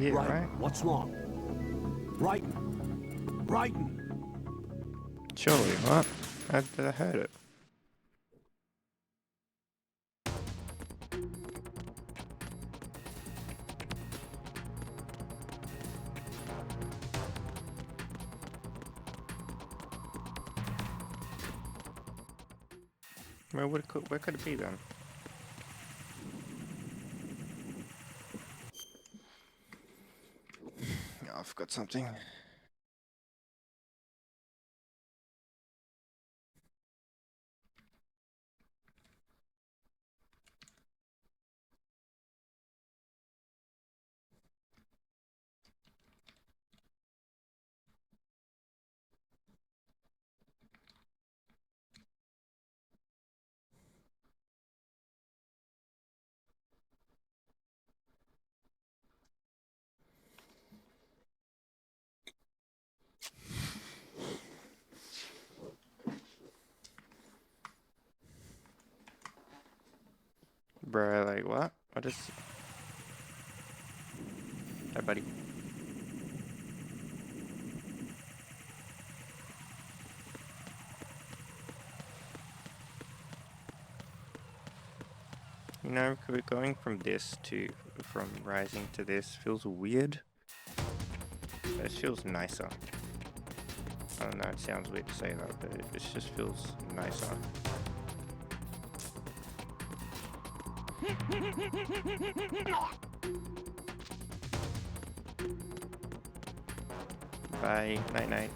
here, right? What's wrong? Raiden! Raiden! Surely, what? I heard it. Where could it be then? Oh, I forgot something. Bruh, like what? What is... Hey, buddy. You know, going from rising to this feels weird. This feels nicer. I don't know, it sounds weird to say that, but it just feels nicer. Bye. Night night.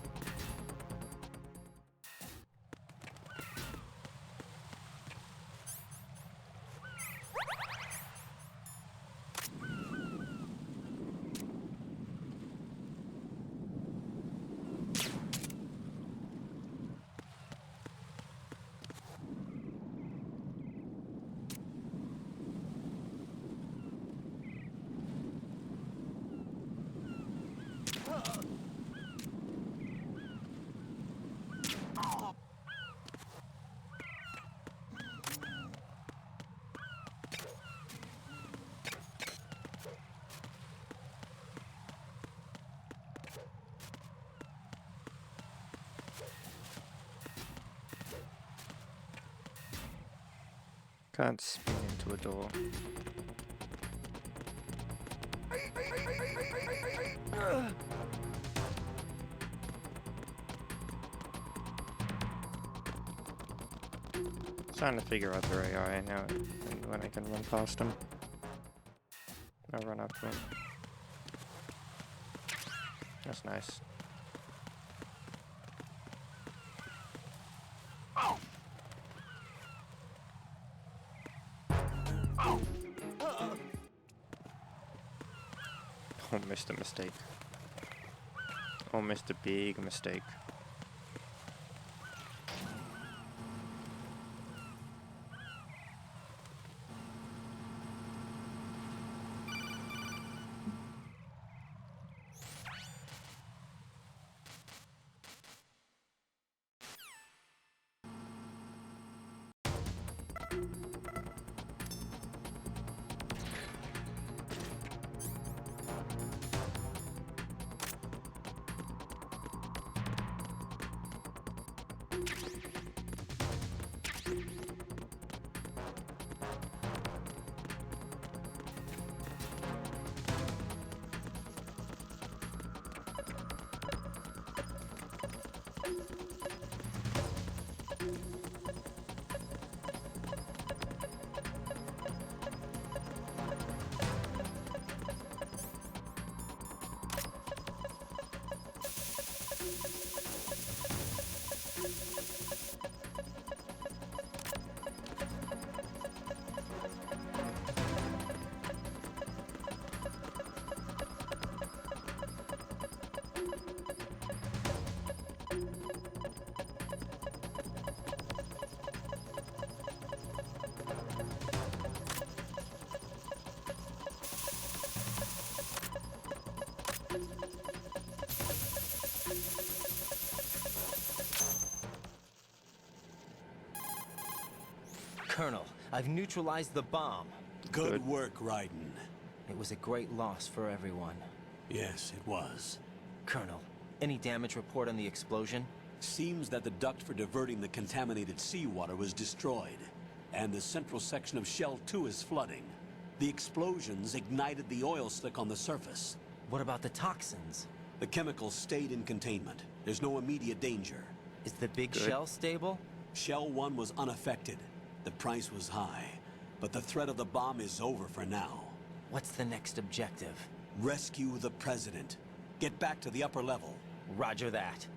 Can't spin into a door. Trying to figure out their AI now and when I can run past them. I'll run up to him. That's nice. Almost a mistake. Almost a big mistake. Colonel, I've neutralized the bomb. Good work, Raiden. It was a great loss for everyone. Yes, it was. Colonel, any damage report on the explosion? Seems that the duct for diverting the contaminated seawater was destroyed, and the central section of Shell 2 is flooding. The explosions ignited the oil slick on the surface. What about the toxins? The chemicals stayed in containment. There's no immediate danger. Is the big shell stable? Shell 1 was unaffected. The price was high, but the threat of the bomb is over for now. What's the next objective? Rescue the President. Get back to the upper level. Roger that.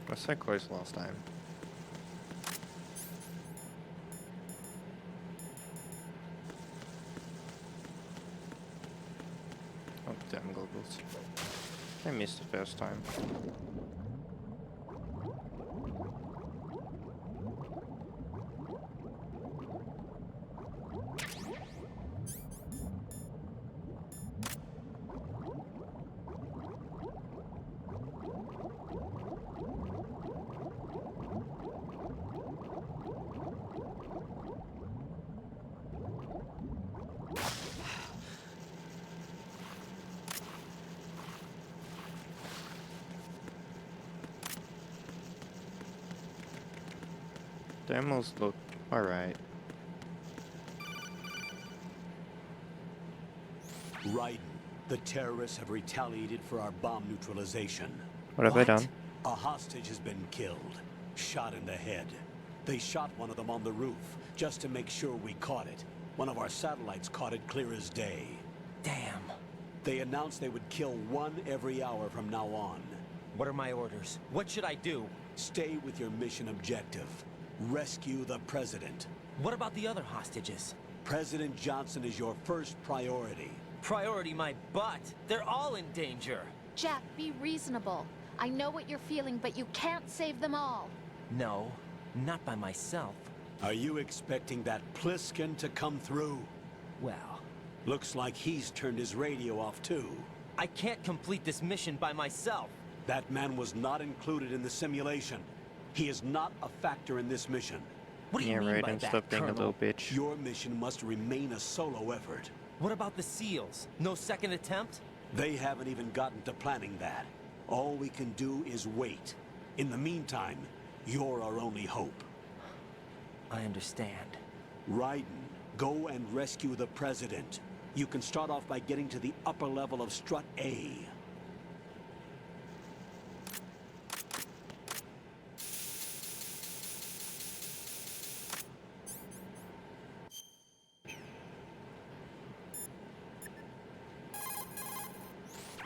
I was so close last time. Oh, damn goggles. I missed the first time. Demos look alright. Raiden, the terrorists have retaliated for our bomb neutralization. What have they done? A hostage has been killed, shot in the head. They shot one of them on the roof, just to make sure we caught it. One of our satellites caught it clear as day. Damn. They announced they would kill one every hour from now on. What are my orders? What should I do? Stay with your mission objective. Rescue the President. What about the other hostages? President Johnson is your first priority. Priority my butt. They're all in danger. Jack, be reasonable. I know what you're feeling, but you can't save them all. No, not by myself. Are you expecting that Pliskin to come through? Well, looks like he's turned his radio off too. I can't complete this mission by myself. That man was not included in the simulation. He is not a factor in this mission. What do you mean by that, stop being a Colonel? little bitch. Your mission must remain a solo effort. What about the SEALs? No second attempt? They haven't even gotten to planning that. All we can do is wait. In the meantime, you're our only hope. I understand. Raiden, go and rescue the President. You can start off by getting to the upper level of Strut A.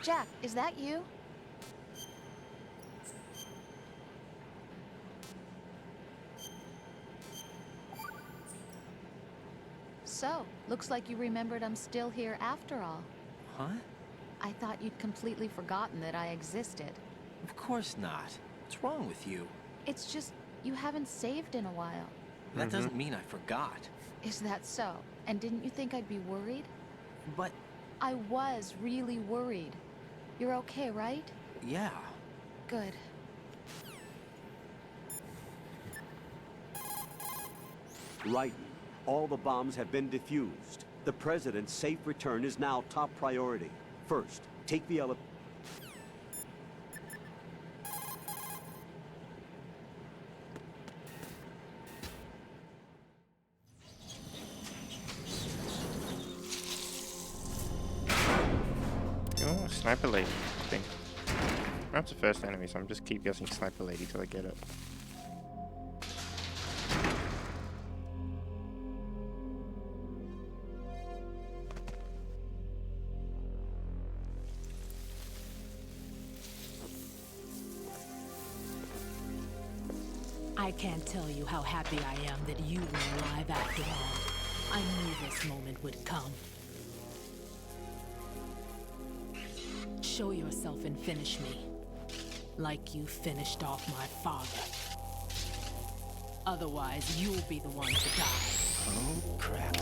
Jack, is that you? So, looks like you remembered I'm still here after all. Huh? I thought you'd completely forgotten that I existed. Of course not. What's wrong with you? It's just, you haven't saved in a while. That doesn't mean I forgot. Is that so? And didn't you think I'd be worried? But... I was really worried. You're okay, right? Yeah. Good. Raiden, all the bombs have been defused. The President's safe return is now top priority. First, take the elevator. Oh, Sniper Lady, I think. That's the first enemy, so I'm just keep guessing Sniper Lady till I get it. I can't tell you how happy I am that you were alive after all. I knew this moment would come. Show yourself and finish me. Like you finished off my father. Otherwise, you'll be the one to die. Oh, crap.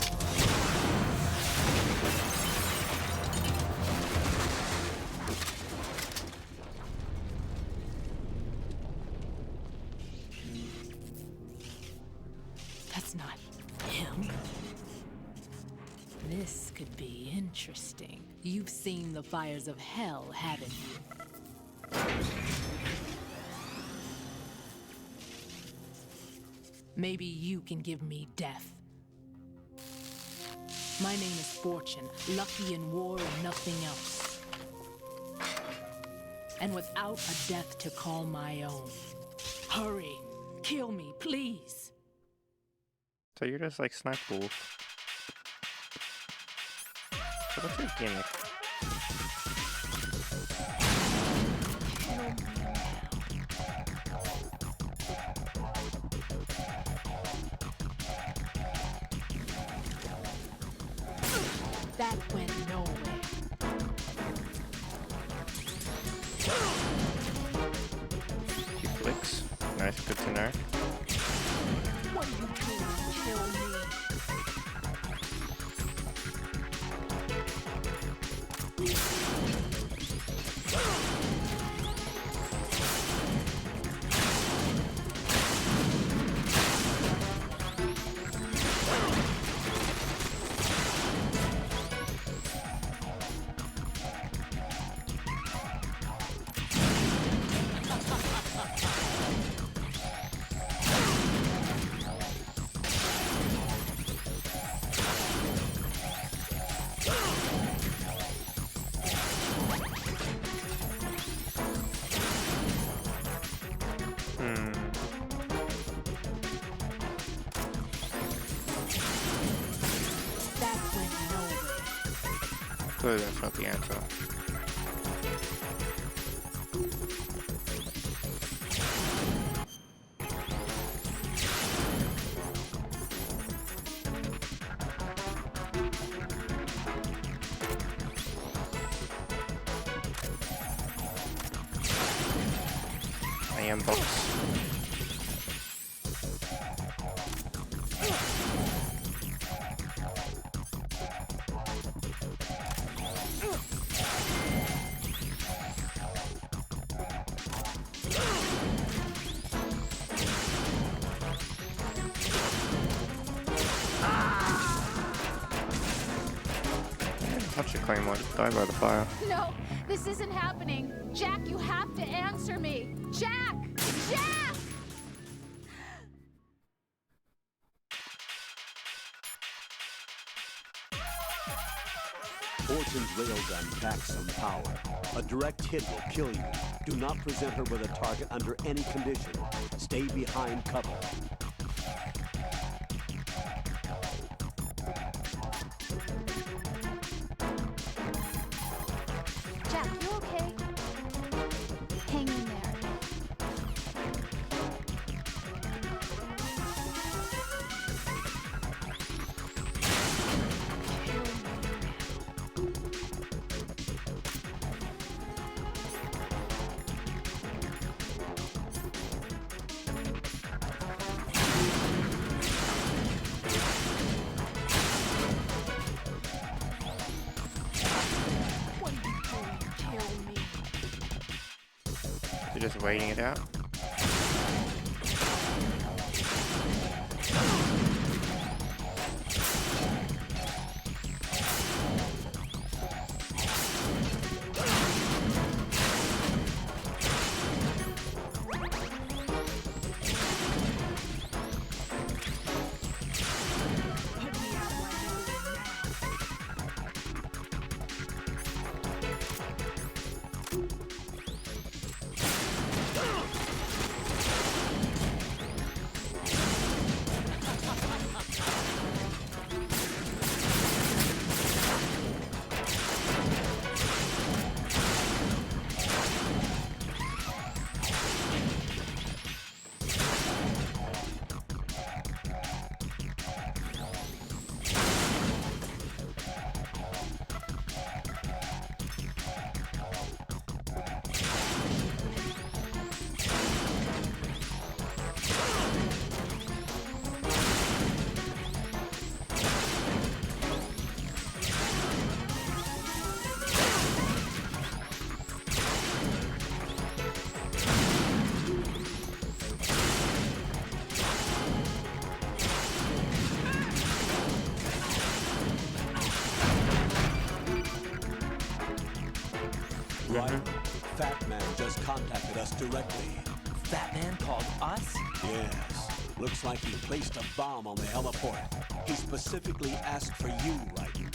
That's not him. This could be interesting. You've seen the fires of hell, haven't you? Maybe you can give me death. My name is Fortune, lucky in war and nothing else. And without a death to call my own. Hurry, kill me, please. So you're just like Snipe Wolf. So what's your gimmick? That went nowhere. Few flicks. Nice, good to know. What are you doing? Kill me. Clearly that's not the answer. I am box. Touch the claymore, just die by the fire. No, this isn't happening. Jack, you have to answer me. Jack! Jack! Fortune's railgun packs some power. A direct hit will kill you. Do not present her with a target under any condition. Stay behind cover. Jack, you okay? Hang in there. You're just waiting it out. Right. Fat Man just contacted us directly. Fat Man called us? Yes. Looks like he placed a bomb on the heliport. He specifically asked for you, Raiden.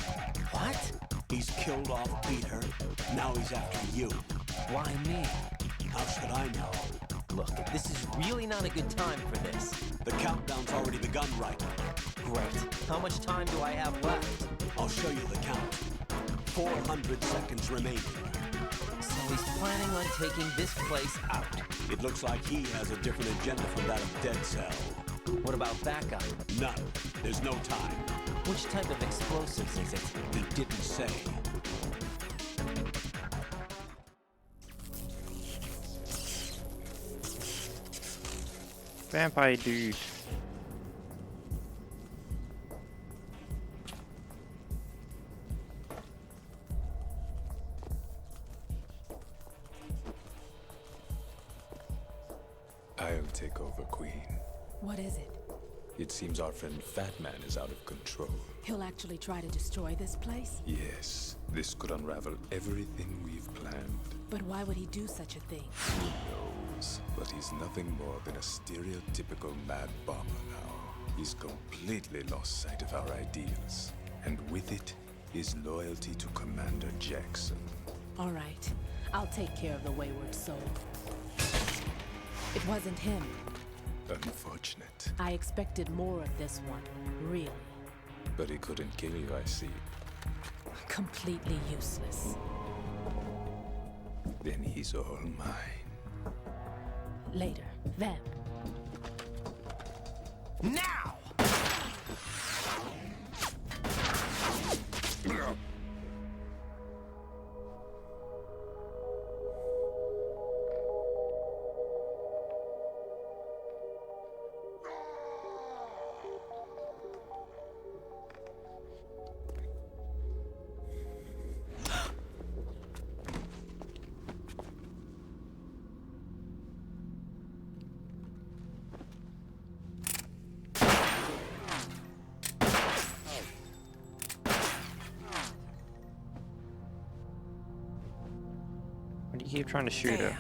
What? He's killed off Peter. Now he's after you. Why me? How should I know? Look, this is really not a good time for this. The countdown's already begun, Raiden. Great. How much time do I have left? I'll show you the count. 400 seconds remaining. So he's planning on taking this place out. It looks like he has a different agenda from that of Dead Cell. What about backup? None. There's no time. Which type of explosives is it? He didn't say. Vampire dude. I'll take over, Queen. What is it? It seems our friend Fat Man is out of control. He'll actually try to destroy this place? Yes, this could unravel everything we've planned. But why would he do such a thing? Who knows? But he's nothing more than a stereotypical mad bomber now. He's completely lost sight of our ideals. And with it, his loyalty to Commander Jackson. All right. I'll take care of the wayward soul. It wasn't him. Unfortunate. I expected more of this one, really. But he couldn't kill you, I see. Completely useless. Then he's all mine. Later, Vamp. Now! Why do you keep trying to shoot it?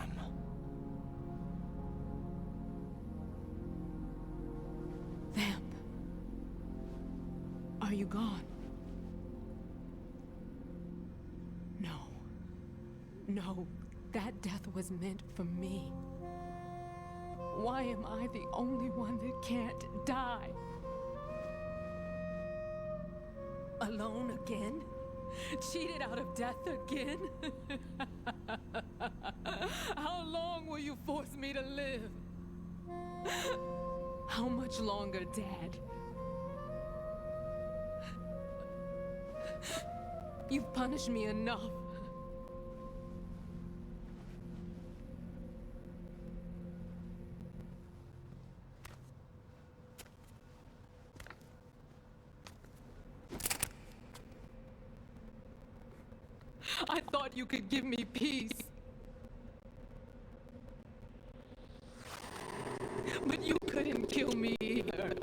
Vamp. Are you gone? No. No, that death was meant for me. Why am I the only one that can't die? Alone again? Cheated out of death again? How long will you force me to live? How much longer, Dad? You've punished me enough. I thought you could give me peace. But you couldn't kill me either.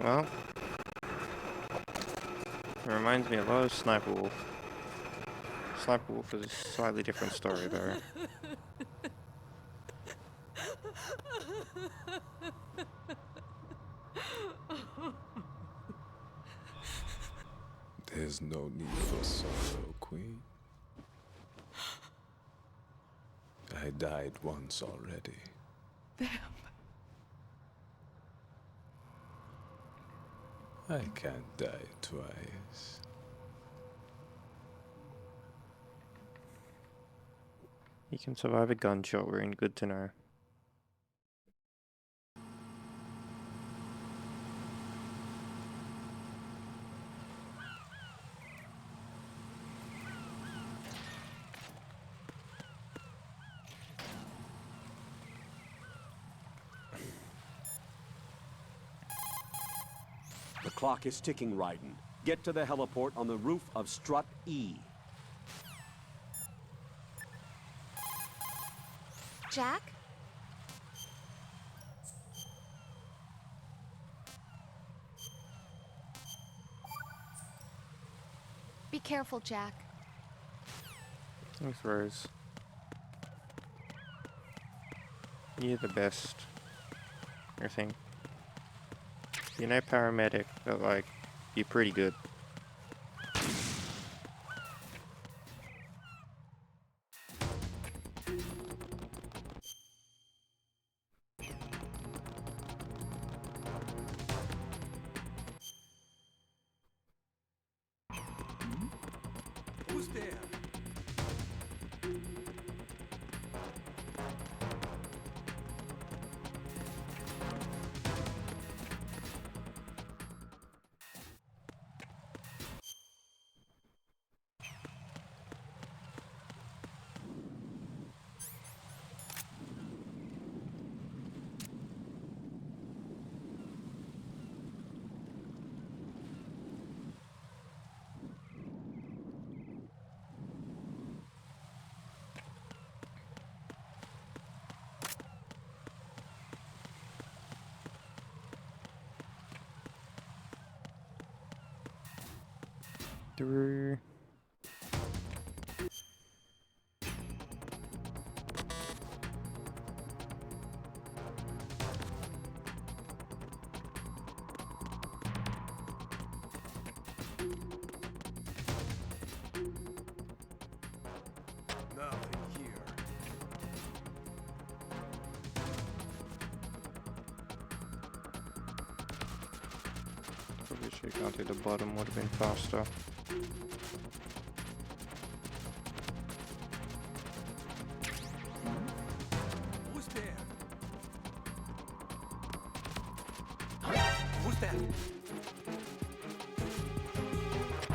Well, it reminds me a lot of Sniper Wolf. Sniper Wolf is a slightly different story, though. There's no need for sorrow, Queen. I died once already. I can't die twice. You can survive a gunshot wound, good to know. The clock is ticking, Raiden. Get to the heliport on the roof of Strut E. Jack? Be careful, Jack. Thanks, Rose. You're the best, I think. You're no paramedic, but like, you're pretty good. Who's there? Through. Nothing here. Probably should have gone to the bottom, would have been faster. Who's there? Who's that?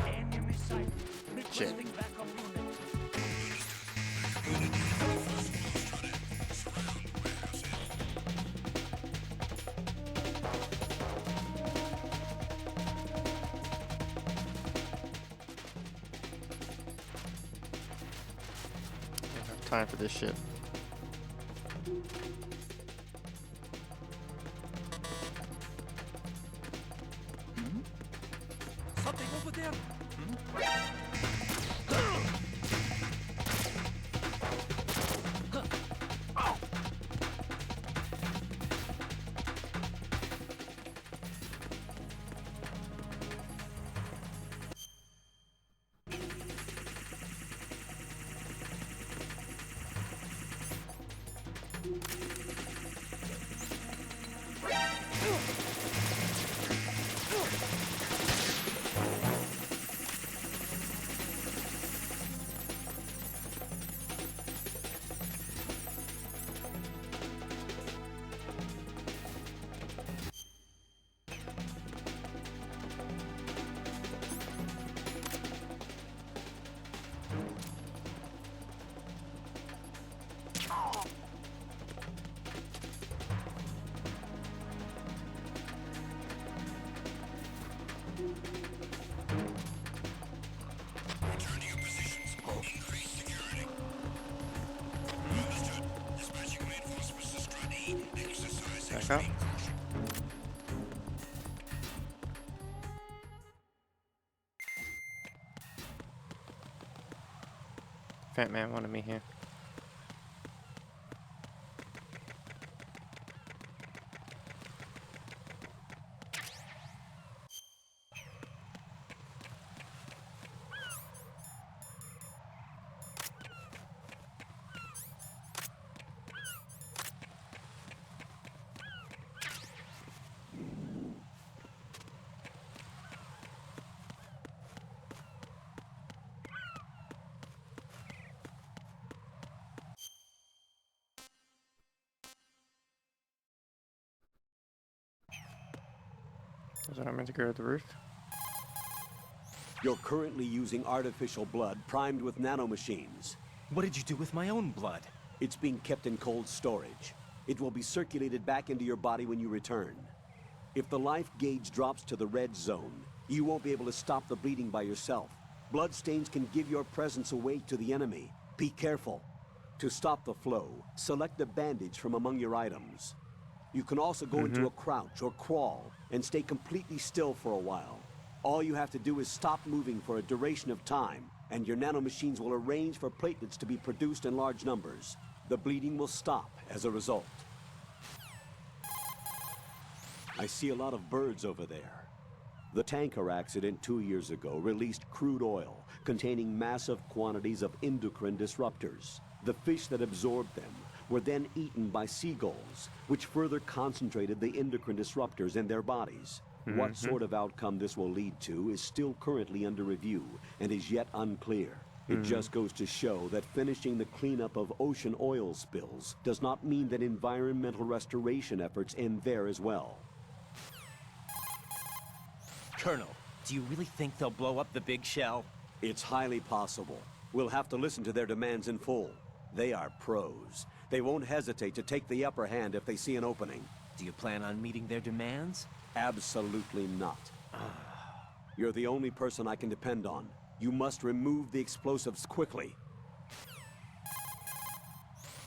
Enemy sight. Requesting backup unit. Time for this shit. Something over there. Back up. Fat man wanted me here. Was I meant to go to the roof? You're currently using artificial blood primed with nanomachines. What did you do with my own blood? It's being kept in cold storage. It will be circulated back into your body when you return. If the life gauge drops to the red zone, you won't be able to stop the bleeding by yourself. Bloodstains can give your presence away to the enemy. Be careful. To stop the flow, select a bandage from among your items. You can also go into a crouch or crawl and stay completely still for a while. All you have to do is stop moving for a duration of time, and your nanomachines will arrange for platelets to be produced in large numbers. The bleeding will stop as a result. I see a lot of birds over there. The tanker accident 2 years ago released crude oil containing massive quantities of endocrine disruptors. The fish that absorbed them were then eaten by seagulls, which further concentrated the endocrine disruptors in their bodies. What sort of outcome this will lead to is still currently under review and is yet unclear. It just goes to show that finishing the cleanup of ocean oil spills does not mean that environmental restoration efforts end there as well. Colonel, do you really think they'll blow up the big shell? It's highly possible. We'll have to listen to their demands in full. They are pros. They won't hesitate to take the upper hand if they see an opening. Do you plan on meeting their demands? Absolutely not. You're the only person I can depend on. You must remove the explosives quickly.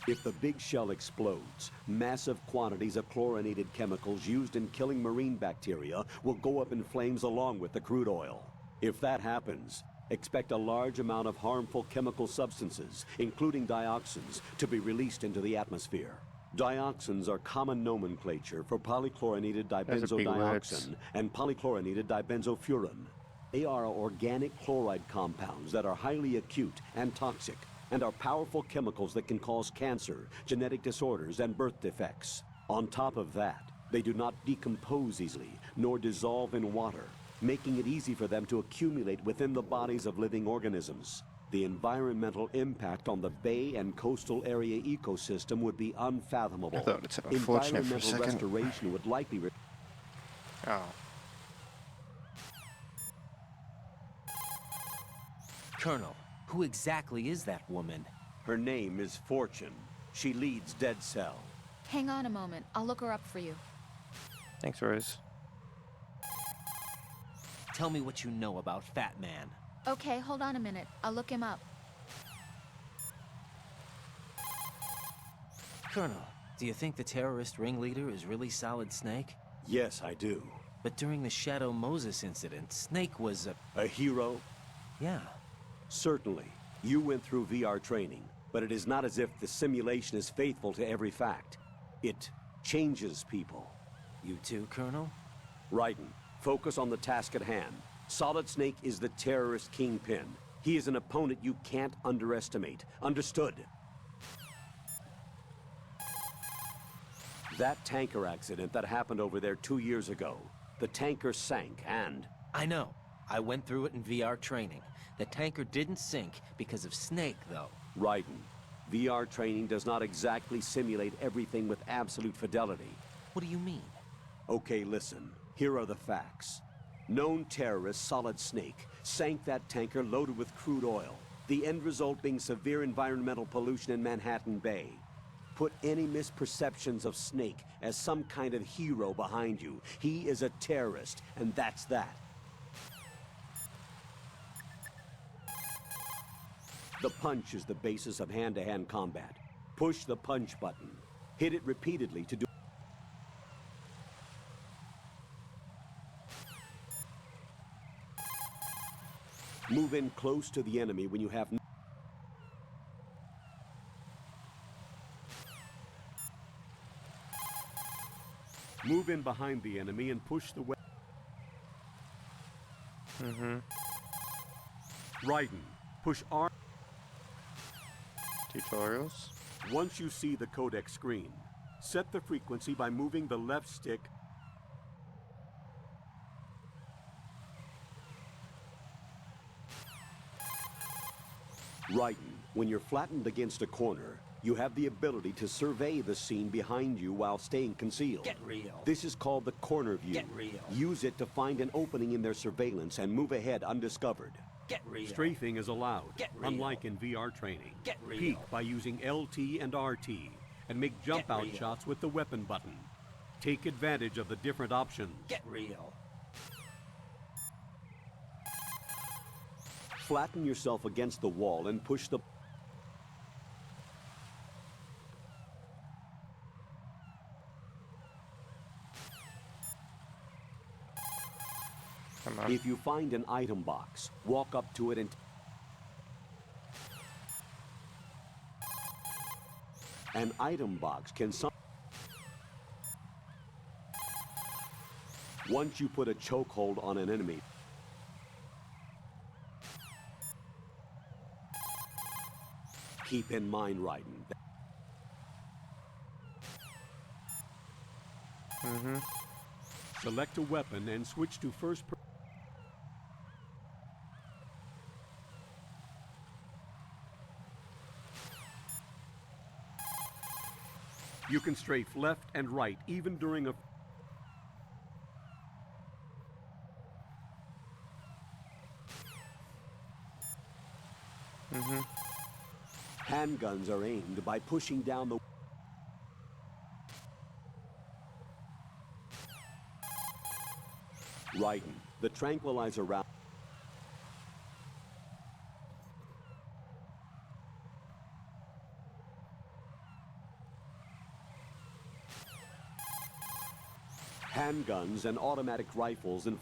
If the big shell explodes, massive quantities of chlorinated chemicals used in killing marine bacteria will go up in flames along with the crude oil. If that happens, expect a large amount of harmful chemical substances, including dioxins, to be released into the atmosphere. Dioxins are common nomenclature for polychlorinated dibenzodioxin and polychlorinated dibenzofuran. They are organic chloride compounds that are highly acute and toxic, and are powerful chemicals that can cause cancer, genetic disorders, and birth defects. On top of that, they do not decompose easily, nor dissolve in water, making it easy for them to accumulate within the bodies of living organisms. The environmental impact on the bay and coastal area ecosystem would be unfathomable. I thought it's unfortunate for a second. Environmental restoration would likely... Colonel, who exactly is that woman? Her name is Fortune. She leads Dead Cell. Hang on a moment. I'll look her up for you. Thanks, Rose. Tell me what you know about Fat Man. Okay, hold on a minute. I'll look him up. Colonel, do you think the terrorist ringleader is really Solid Snake? Yes, I do. But during the Shadow Moses incident, Snake was a hero? Yeah. Certainly. You went through VR training, but it is not as if the simulation is faithful to every fact. It changes people. You too, Colonel? Raiden, focus on the task at hand. Solid Snake is the terrorist kingpin. He is an opponent you can't underestimate. Understood? That tanker accident that happened over there 2 years ago, the tanker sank and... I know. I went through it in VR training. The tanker didn't sink because of Snake, though. Raiden, VR training does not exactly simulate everything with absolute fidelity. What do you mean? Okay, listen. Here are the facts. Known terrorist Solid Snake sank that tanker loaded with crude oil, the end result being severe environmental pollution in Manhattan Bay. Put any misperceptions of Snake as some kind of hero behind you. He is a terrorist, and that's that. The punch is the basis of hand-to-hand combat. Push the punch button. Hit it repeatedly to do... Move in close to the enemy when you have... Move in behind the enemy and push the weapon. Raiden, push R... Tutorials. Once you see the codec screen, set the frequency by moving the left stick. Raiden, when you're flattened against a corner, you have the ability to survey the scene behind you while staying concealed. Get real. This is called the corner view. Get real. Use it to find an opening in their surveillance and move ahead undiscovered. Get real. Strafing is allowed, Get real. unlike in VR training. Get real. Peek by using LT and RT, and make jump-out shots with the weapon button. Take advantage of the different options. Get real. Flatten yourself against the wall and push the... Come on. If you find an item box, walk up to it and... An item box can Once you put a chokehold on an enemy, keep in mind, Raiden. Select a weapon and switch to first person. You can strafe left and right even during a... Handguns are aimed by pushing down the... Raiden, the tranquilizer round... Handguns and automatic rifles and...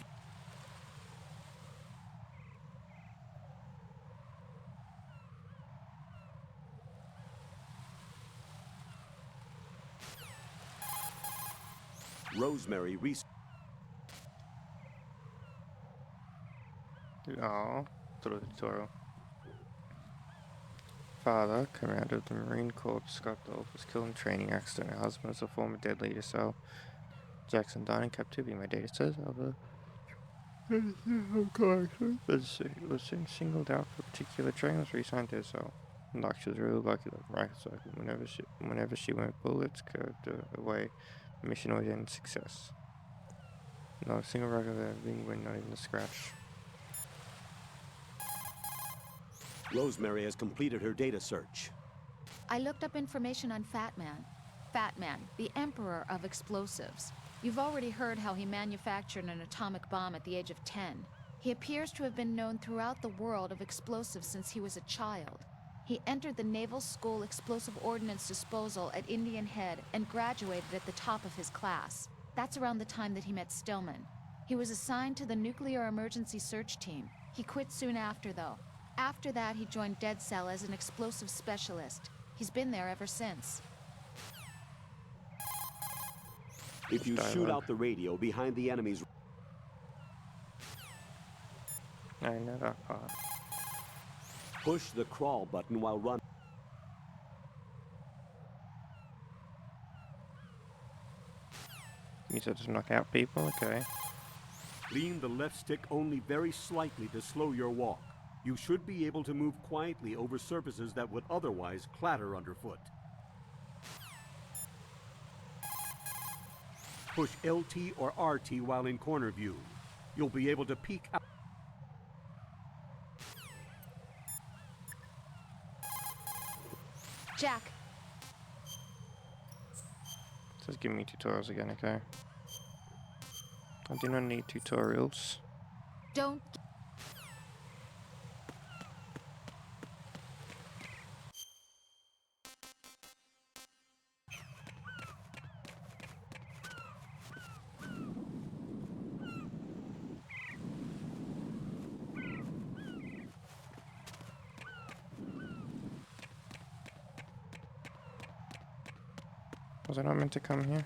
Rosemary Oh, through the tutorial. Father, commander of the Marine Corps, Scott Dolph, was killed in training accident. Her husband was a former dead leader, so Jackson died in captivity. My data says was singled out for particular training, was reassigned there, so like she was really lucky, like rocket cycle. Whenever she went, bullets curved away. Mission always ended in success. Not a single rocket of everything went, not even a scratch. Rosemary has completed her data search. I looked up information on Fat Man. Fat Man, the emperor of explosives. You've already heard how he manufactured an atomic bomb at the age of 10. He appears to have been known throughout the world of explosives since he was a child. He entered the Naval School Explosive Ordnance Disposal at Indian Head and graduated at the top of his class. That's around the time that he met Stillman. He was assigned to the Nuclear Emergency Search Team. He quit soon after, though. After that, he joined Dead Cell as an explosive specialist. He's been there ever since. If you shoot out the radio behind the enemy's... I know that part. Push the crawl button while running. You said to knock out people? Okay. Lean the left stick only very slightly to slow your walk. You should be able to move quietly over surfaces that would otherwise clatter underfoot. Push LT or RT while in corner view. You'll be able to peek out. Jack. Just give me tutorials again, okay? I do not need tutorials. Don't. Was I not meant to come here?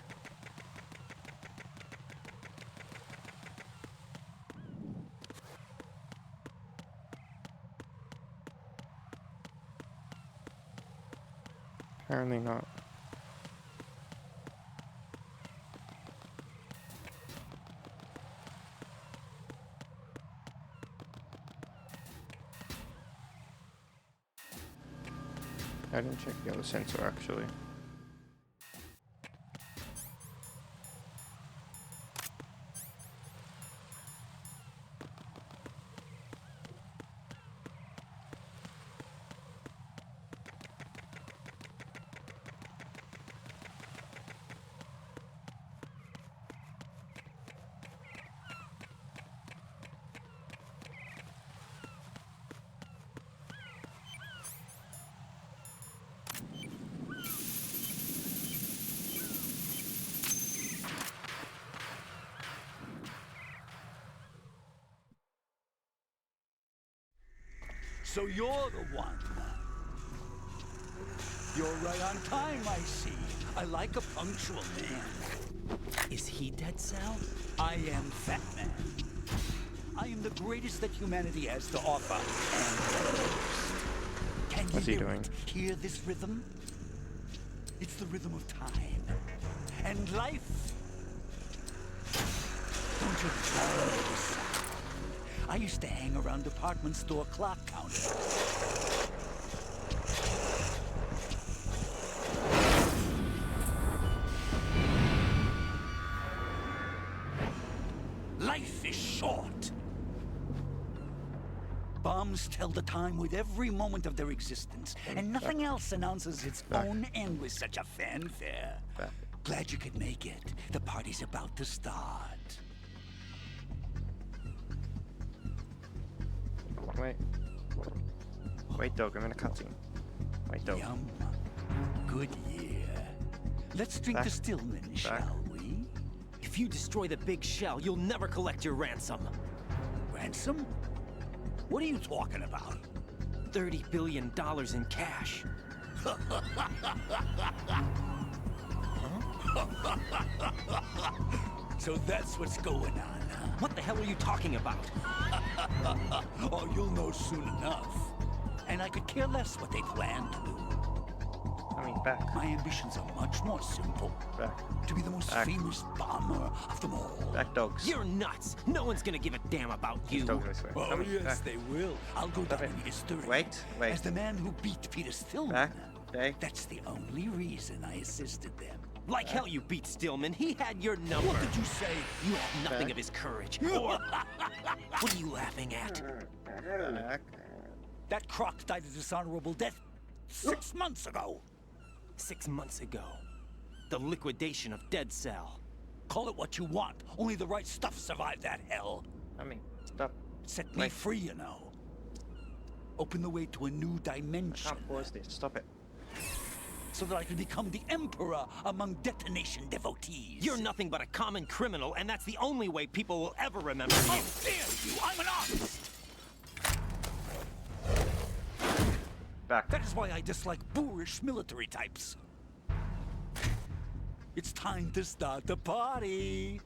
Apparently not. I didn't check the other sensor actually. So you're the one. You're right on time, I see. I like a punctual man. Is he Dead Cell? I am Fat Man. I am the greatest that humanity has to offer. And What's he doing? Hear this rhythm? It's the rhythm of time and life. Don't you love this sound? I used to hang around department store clock counters. Life is short. Bombs tell the time with every moment of their existence, and nothing else announces its own end with such a fanfare. Glad you could make it. The party's about to start. Wait. Wait, dog, I'm in a cutscene. Wait, dog. Yum. Good year. Let's drink to Stillman, shall we? If you destroy the big shell, you'll never collect your ransom. Ransom? What are you talking about? $30 billion in cash. So that's what's going on, huh? What the hell are you talking about? Oh, you'll know soon enough. And I could care less what they plan to do. I mean, back. My ambitions are much more simple. Back. To be the most famous bomber of them all. Back, dogs. You're nuts. No one's gonna give a damn about you. Dogs this way. Oh, yes, they will. I'll go down in history. Wait. As the man who beat Peter Stillman. Back. That's the only reason I assisted them. Like hell you beat Stillman. He had your number. What did you say? You have nothing of his courage. Or what are you laughing at? That croc died a dishonorable death 6 months ago. 6 months ago. The liquidation of Dead Cell. Call it what you want. Only the right stuff survived that hell. I mean, stop. Set me free, you know. Open the way to a new dimension. I can't pause this. Stop it. So that I can become the emperor among detonation devotees. You're nothing but a common criminal, and that's the only way people will ever remember you. How dare you! I'm an artist! Back. That is why I dislike boorish military types. It's time to start the party.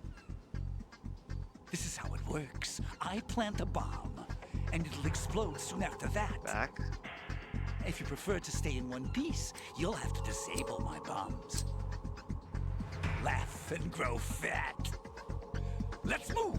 This is how it works. I plant a bomb, and it'll explode soon after that. Back. If you prefer to stay in one piece, you'll have to disable my bombs. Laugh and grow fat. Let's move!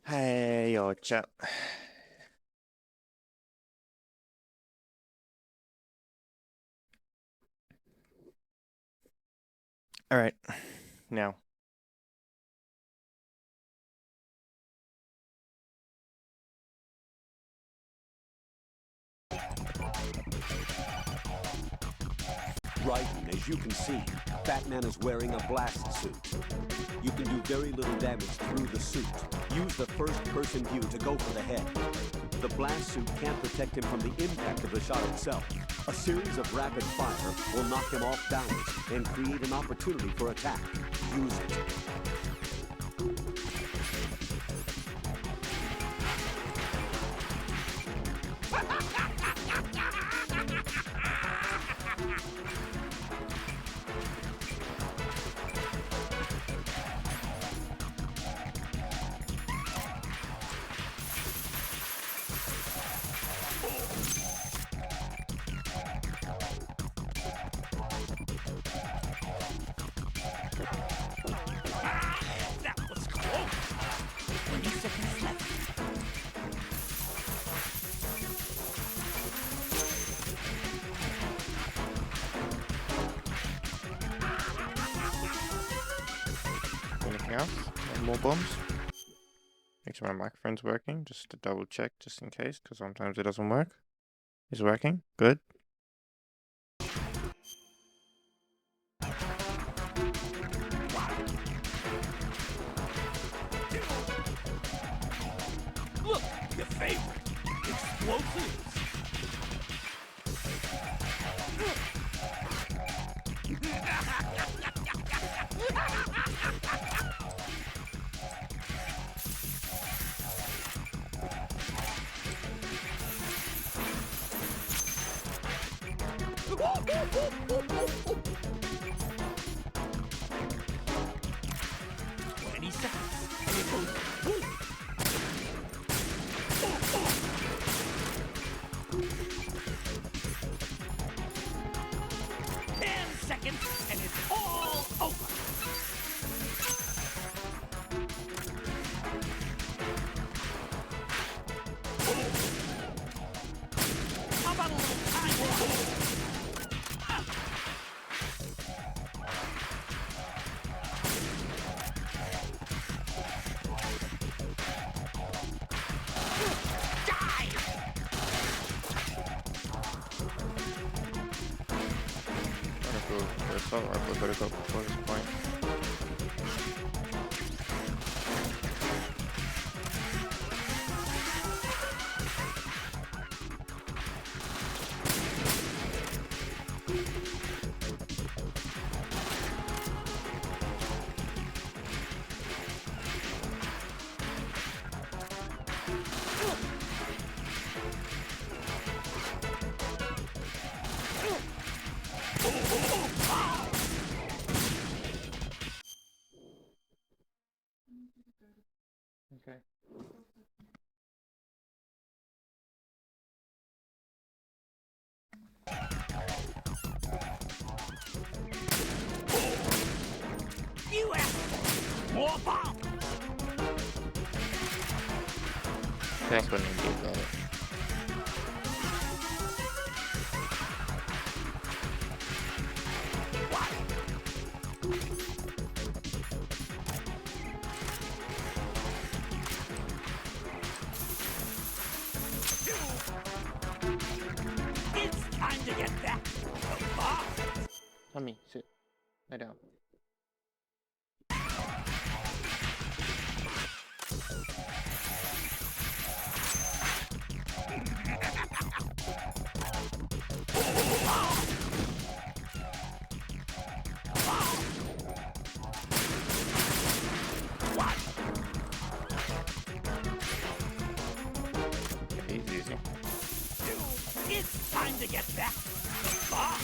Hey, yo, chat. All right, now. Raiden, as you can see, Batman is wearing a blast suit. You can do very little damage through the suit. Use the first-person view to go for the head. The blast suit can't protect him from the impact of the shot itself. A series of rapid fire will knock him off balance and create an opportunity for attack. Use it. That was close. 20 seconds left. Anything else? Any more bombs? Make sure my microphone's working, just to double check, just in case, because sometimes it doesn't work. It's working. Good. Look, your favorite. Explosives. And it's all over. How about a little time walk? The assault rifle better go before this point. Okay. You have more bomb. That's when you do that. It's time to get back to the bomb. Tommy, sit. Lie down. Easy. It's time to get back to the bomb.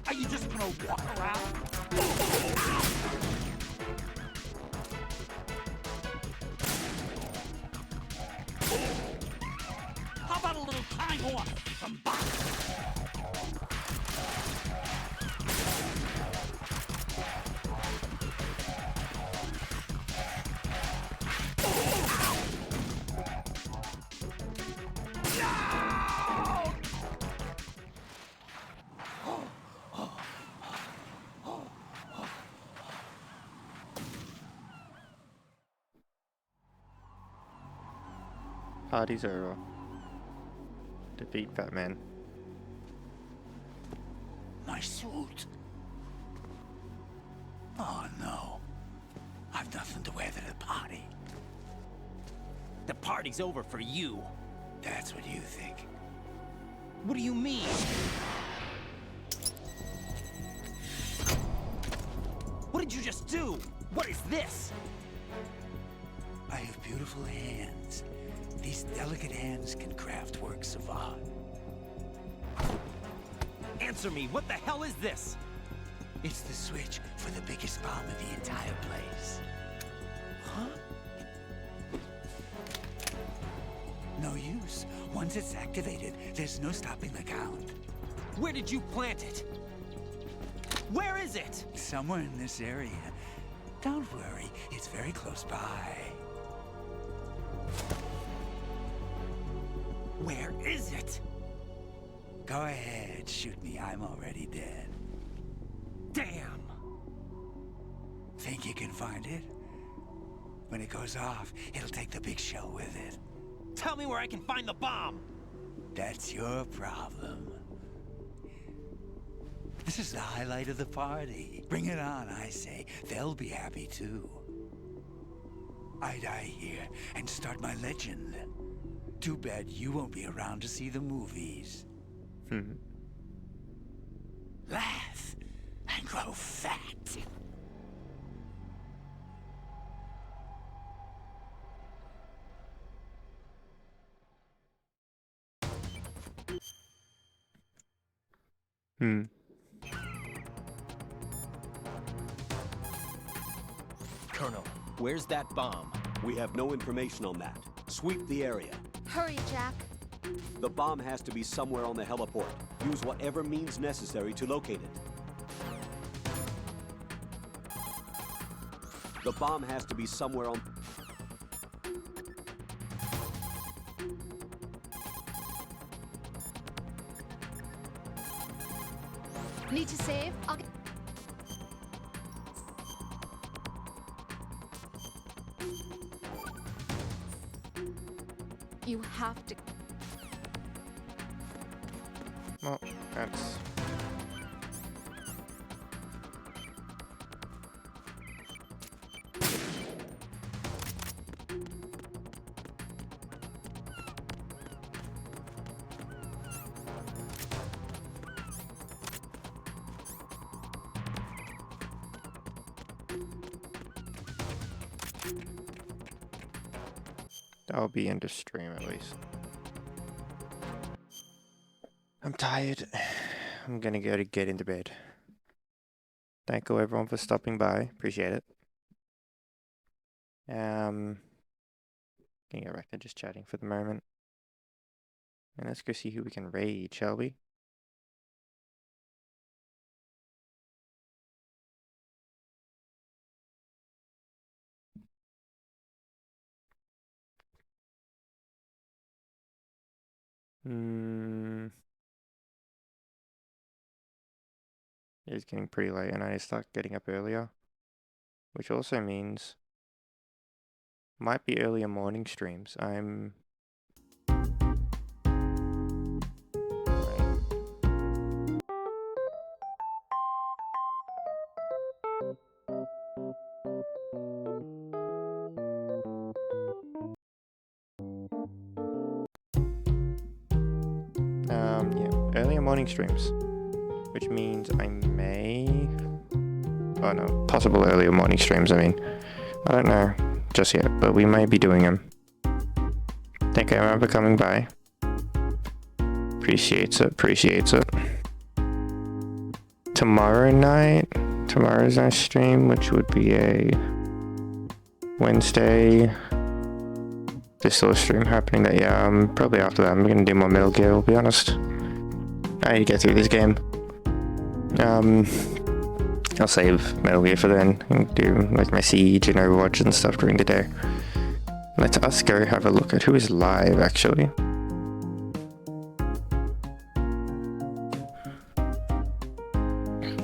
Are you just gonna walk around? little time whore from Party's over. Defeat Fat Man. my suit. Oh no. I've nothing to wear to the party. The party's over for you. That's what you think. What do you mean? What did you just do? What is this? I have beautiful hands. These delicate hands can craft works of art. Answer me, what the hell is this? It's the switch for the biggest bomb in the entire place. Huh? No use. Once it's activated, there's no stopping the count. Where did you plant it? Where is it? Somewhere in this area. Don't worry, it's very close by. Where is it? Go ahead, shoot me. I'm already dead. Damn! Think you can find it? When it goes off, it'll take the big show with it. Tell me where I can find the bomb! That's your problem. This is the highlight of the party. Bring it on, I say. They'll be happy too. I die here and start my legend. Too bad you won't be around to see the movies. Laugh and grow fat. Colonel, where's that bomb? We have no information on that. Sweep the area. Hurry, Jack. The bomb has to be somewhere on the heliport. Use whatever means necessary to locate it. The bomb has to be somewhere on... Need to save? I'll get... You have to... Well, that's... I'll be into stream at least. I'm tired. I'm gonna go to get into bed. Thank you everyone for stopping by. Appreciate it. Can go back to just chatting for the moment. And let's go see who we can raid, shall we? It's getting pretty late and I need to start getting up earlier. Which also means might be earlier morning streams. I'm yeah, earlier morning streams. Which means I may... Oh no, possible earlier morning streams, I mean. I don't know just yet, but we may be doing them. Thank you everyone for coming by. Appreciates it. Tomorrow's night stream, which would be a Wednesday, there's still a stream happening that, yeah, probably after that I'm gonna do more Metal Gear, I'll be honest. I need to get through this game. I'll save Metal Gear for then and do like my Siege and Overwatch and stuff during the day. Let us go have a look at who is live actually.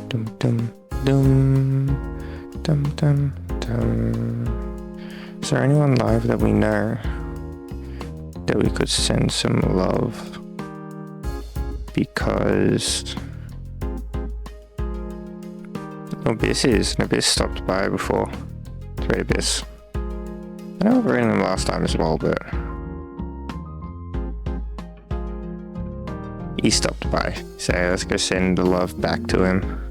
Dum dum dum dum dum dum. Is there anyone live that we know that we could send some love? Because Abyss stopped by before. Great Abyss. I know we were in him last time as well, but he stopped by. So let's go send the love back to him.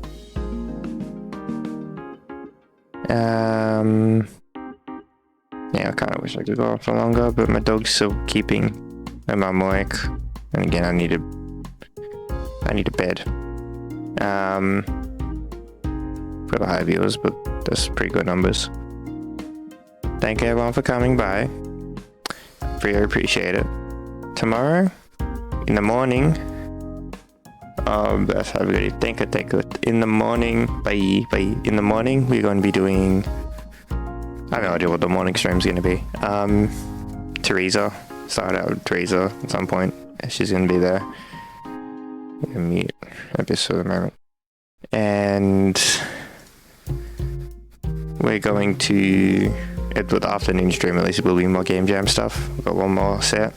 Yeah, I kind of wish I could go on for longer, but my dog's still keeping my mum awake, and again I need a bed. For the high viewers, but that's pretty good numbers. Thank you everyone for coming by. Really appreciate it. Tomorrow in the morning, that's how we thank you. In the morning, in the morning we're going to be doing, I have no idea what the morning stream's going to be. Teresa, start out with Teresa at some point. She's going to be there. I'm going to mute Abyss for the moment. And we're going to, with the afternoon stream at least, will be more Game Jam stuff. I've got one more set.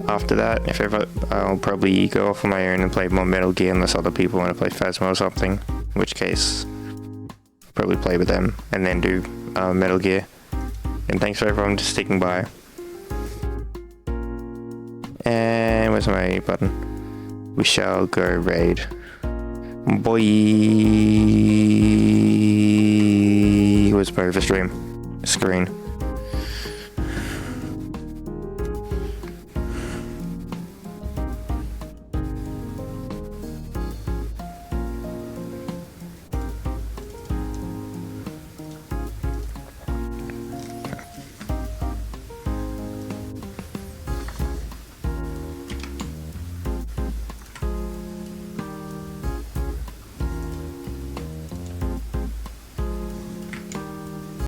After that, if ever, I'll probably go off on my own and play more Metal Gear unless other people want to play Phasma or something. In which case, I'll probably play with them and then do Metal Gear. And thanks for everyone just sticking by. And where's my button? We shall go raid. Boy, where's my over stream? Screen.